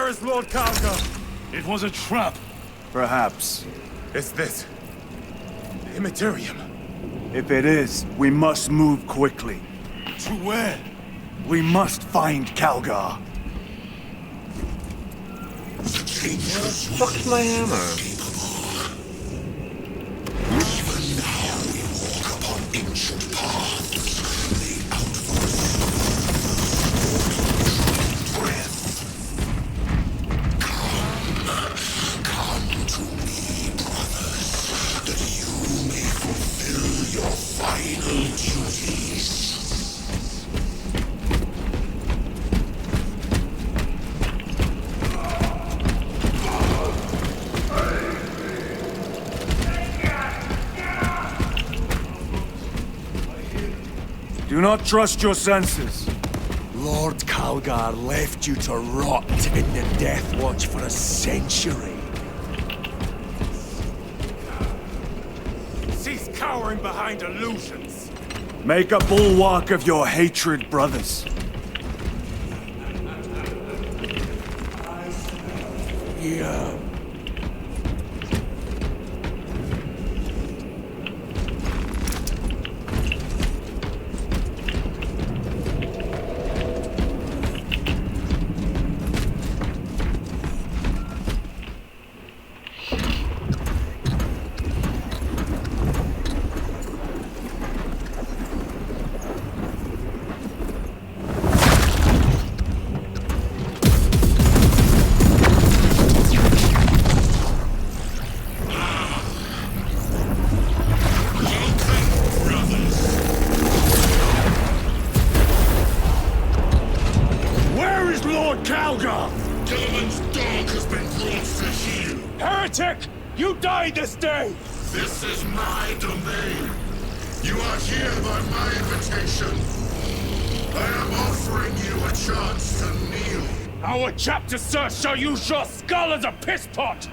Where is Lord Kalka? It was a trap. Perhaps. Is this... Immaterium? If it is, we must move quickly. To where? We must find Kalgar. Fuck my hammer. Even now we walk upon ancient paths, the breath. Come to me, brothers, that you may fulfill your final duties. Do not trust your senses. Lord Kalgar left you to rot in the Death Watch for a century. Cease cowering behind illusions. Make a bulwark of your hatred, brothers. Yeah. You died this day! This is my domain. You are here by my invitation. I am offering you a chance to kneel. Our chapter, sir, shall use your skull as a piss pot!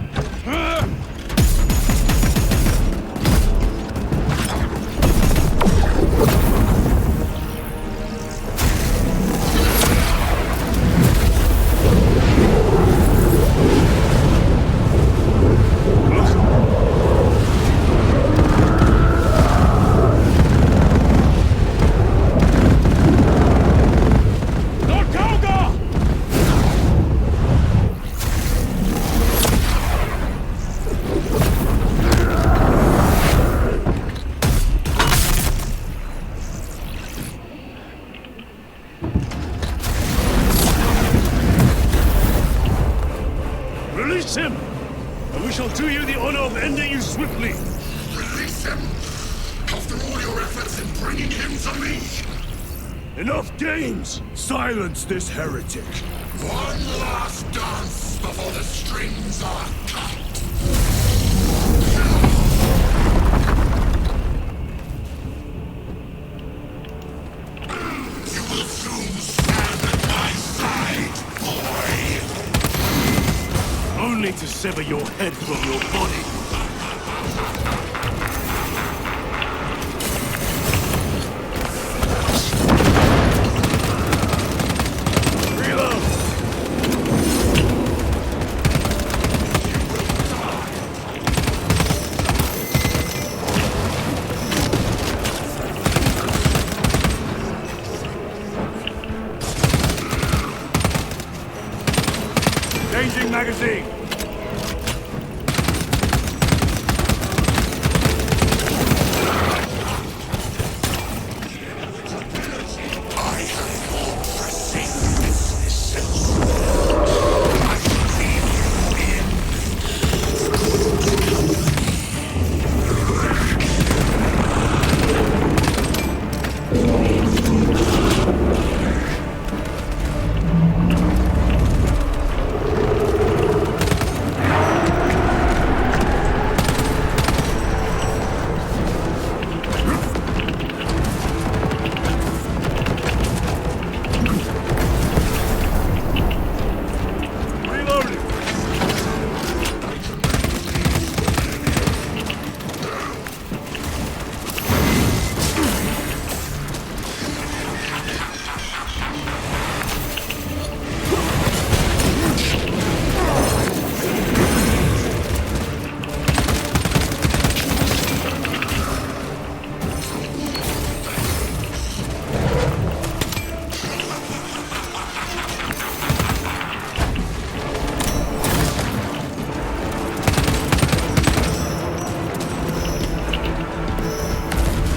Release him, and we shall do you the honor of ending you swiftly. Release him! After all your efforts in bringing him to me! Enough games! Silence this heretic! One last dance before the strings are cut! You will soon stand at my side, boy! Only to sever your head from your body. Changing magazine!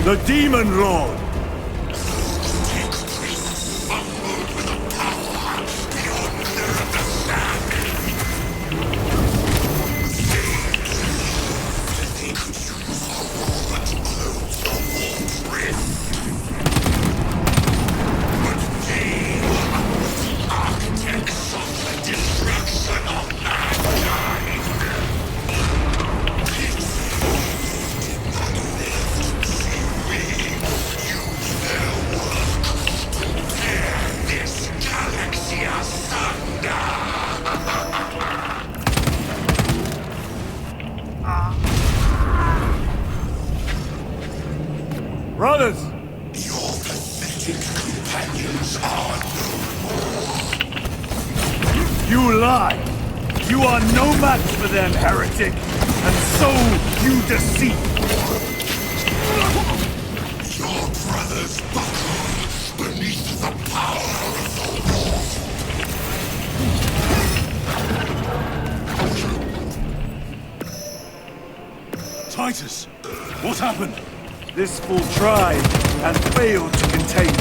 The Demon Lord! Brothers! Your pathetic companions are no more. You lie! You are no match for them, heretic! And so you deceive! Your brothers buckle beneath the power of the Lord. Titus! What happened? This fool tried and failed to contain me.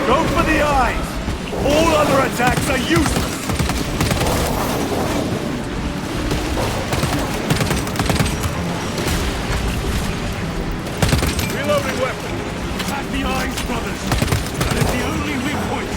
Go for the eyes! All other attacks are useless! Reloading weapon! Attack the eyes, brothers! That is the only weak point!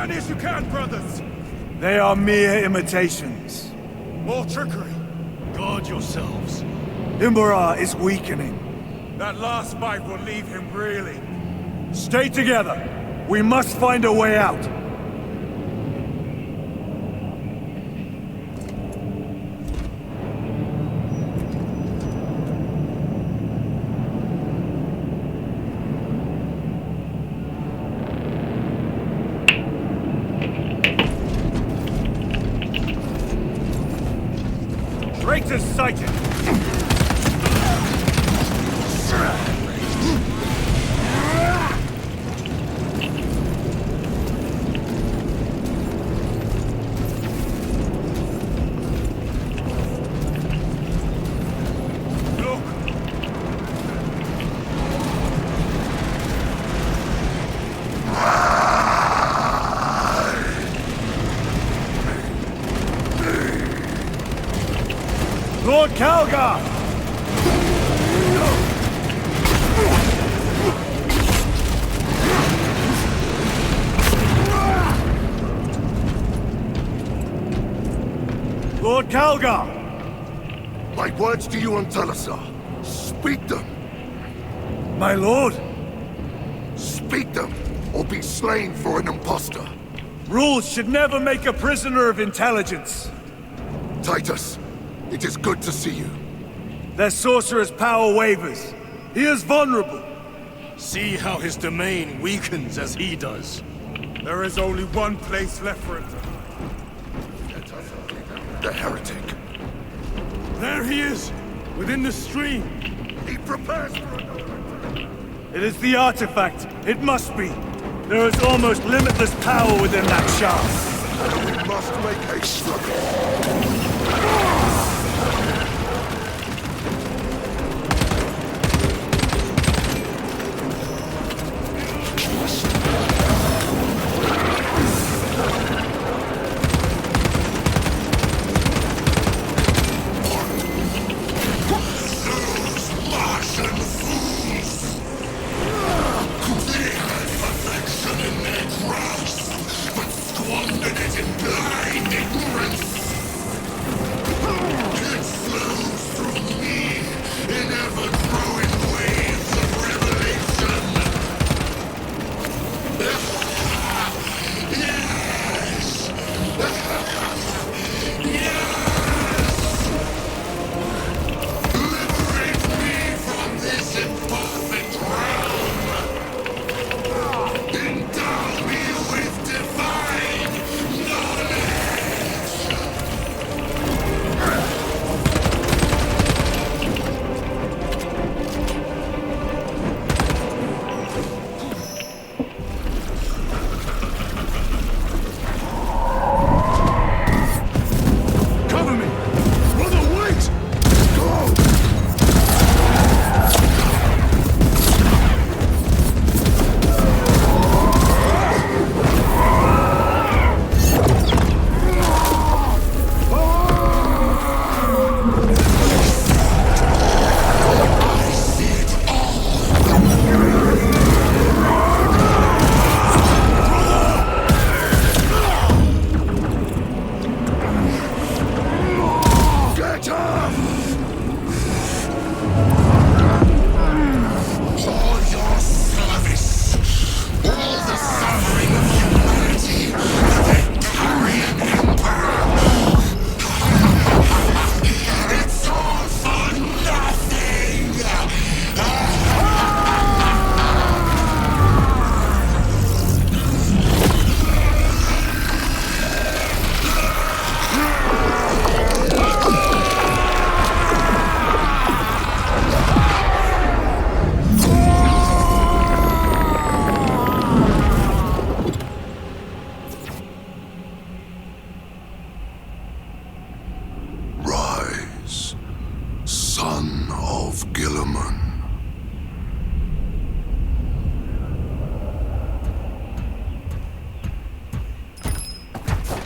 many as you can, brothers! They are mere imitations. More trickery. Guard yourselves. Imbara is weakening. That last bite will leave him reeling. Stay together. We must find a way out. Hunters sighted! Lord Calgar! Lord Calgar! My words to you on Talasar. Speak them. My lord? Speak them, or be slain for an impostor. Rules should never make a prisoner of intelligence. Titus, it is good to see you. Their sorcerer's power wavers. He is vulnerable. See how his domain weakens as he does. There is only one place left for him to hide. The heretic. There he is, within the stream. He prepares for another. It is the artifact. It must be. There is almost limitless power within that shaft. We must make a struggle.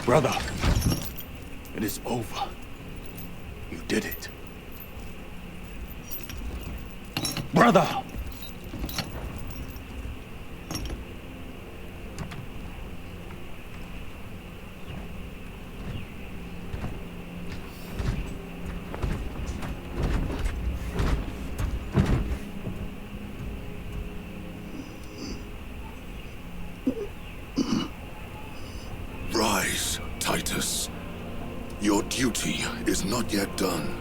Brother, it is over. You did it. Brother! Rise, Titus. Your duty is not yet done.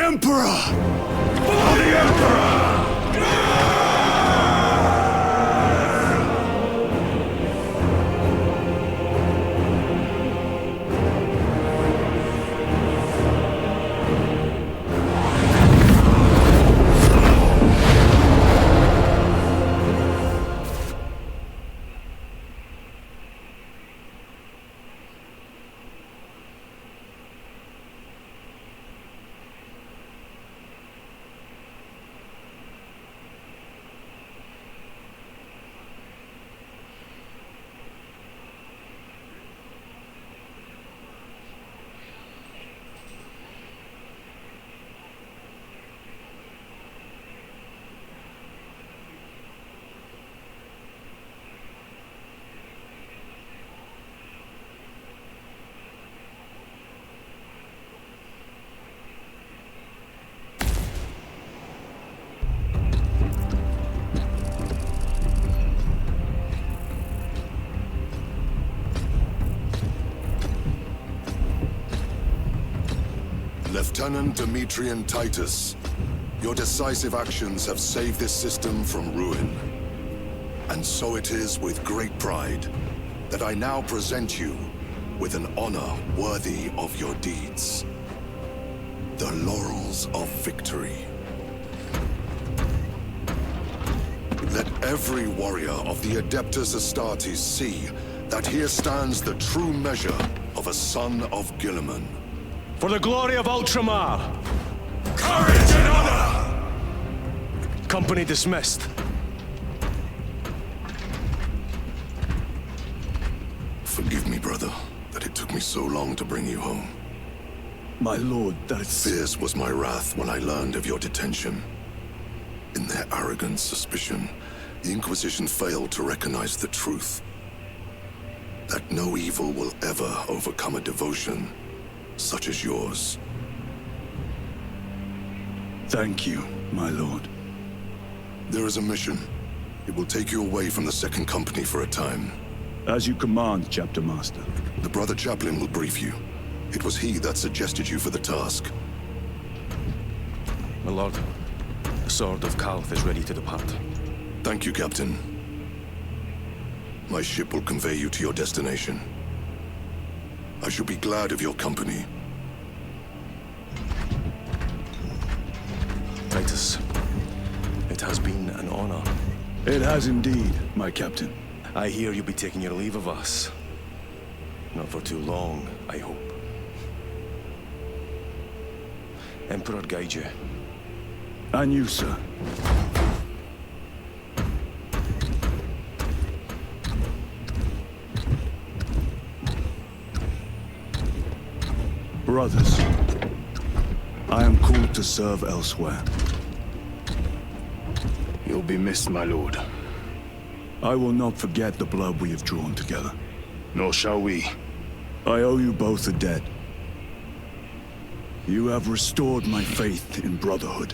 Emperor! For the Emperor! Lieutenant Demetrian Titus, your decisive actions have saved this system from ruin. And so it is with great pride that I now present you with an honor worthy of your deeds. The laurels of victory. Let every warrior of the Adeptus Astartes see that here stands the true measure of a son of Guilliman. For the glory of Ultramar! Courage and honor! Company dismissed. Forgive me, brother, that it took me so long to bring you home. My lord, that's... Fierce was my wrath when I learned of your detention. In their arrogant suspicion, the Inquisition failed to recognize the truth. That no evil will ever overcome a devotion such as yours. Thank you, my lord. There is a mission. It will take you away from the Second Company for a time. As you command, Chapter Master. The Brother Chaplain will brief you. It was he that suggested you for the task. My lord, the Sword of Kalth is ready to depart. Thank you, Captain. My ship will convey you to your destination. I shall be glad of your company. Titus, it has been an honor. It has indeed, my captain. I hear you'll be taking your leave of us. Not for too long, I hope. Emperor guide you. And you, sir. Brothers, I am called to serve elsewhere. You'll be missed, my lord. I will not forget the blood we have drawn together. Nor shall we. I owe you both a debt. You have restored my faith in brotherhood.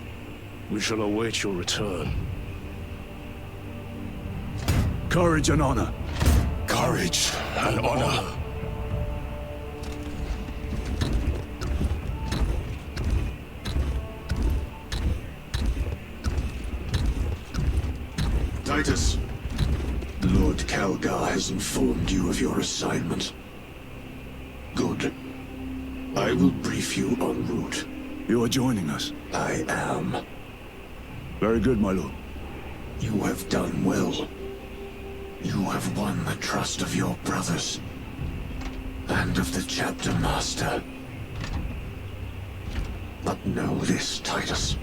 We shall await your return. Courage and honor. Courage and honor. Titus, Lord Calgar has informed you of your assignment. Good. I will brief you en route. You are joining us? I am. Very good, my lord. You have done well. You have won the trust of your brothers. And of the Chapter Master. But know this, Titus.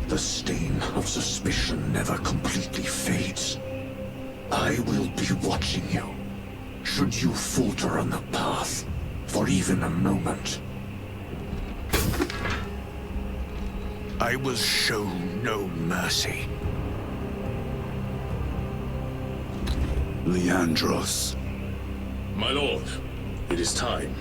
The stain of suspicion never completely fades. I will be watching you. Should you falter on the path, for even a moment. I will show no mercy. Leandros. My lord, it is time.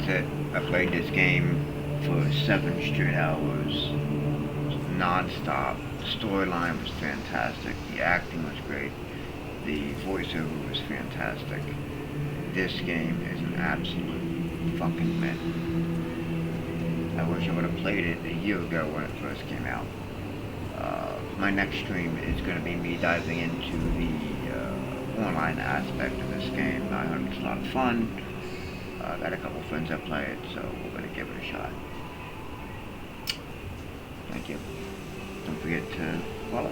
that's it. I played this game for 7 straight hours, non-stop. The storyline was fantastic. The acting was great. The voiceover was fantastic. This game is an absolute fucking myth. I wish I would have played it a year ago when it first came out. My next stream is going to be me diving into the online aspect of this game. I heard it's a lot of fun. I've got a couple friends that play it, so we're going to give it a shot. Thank you. Don't forget to follow.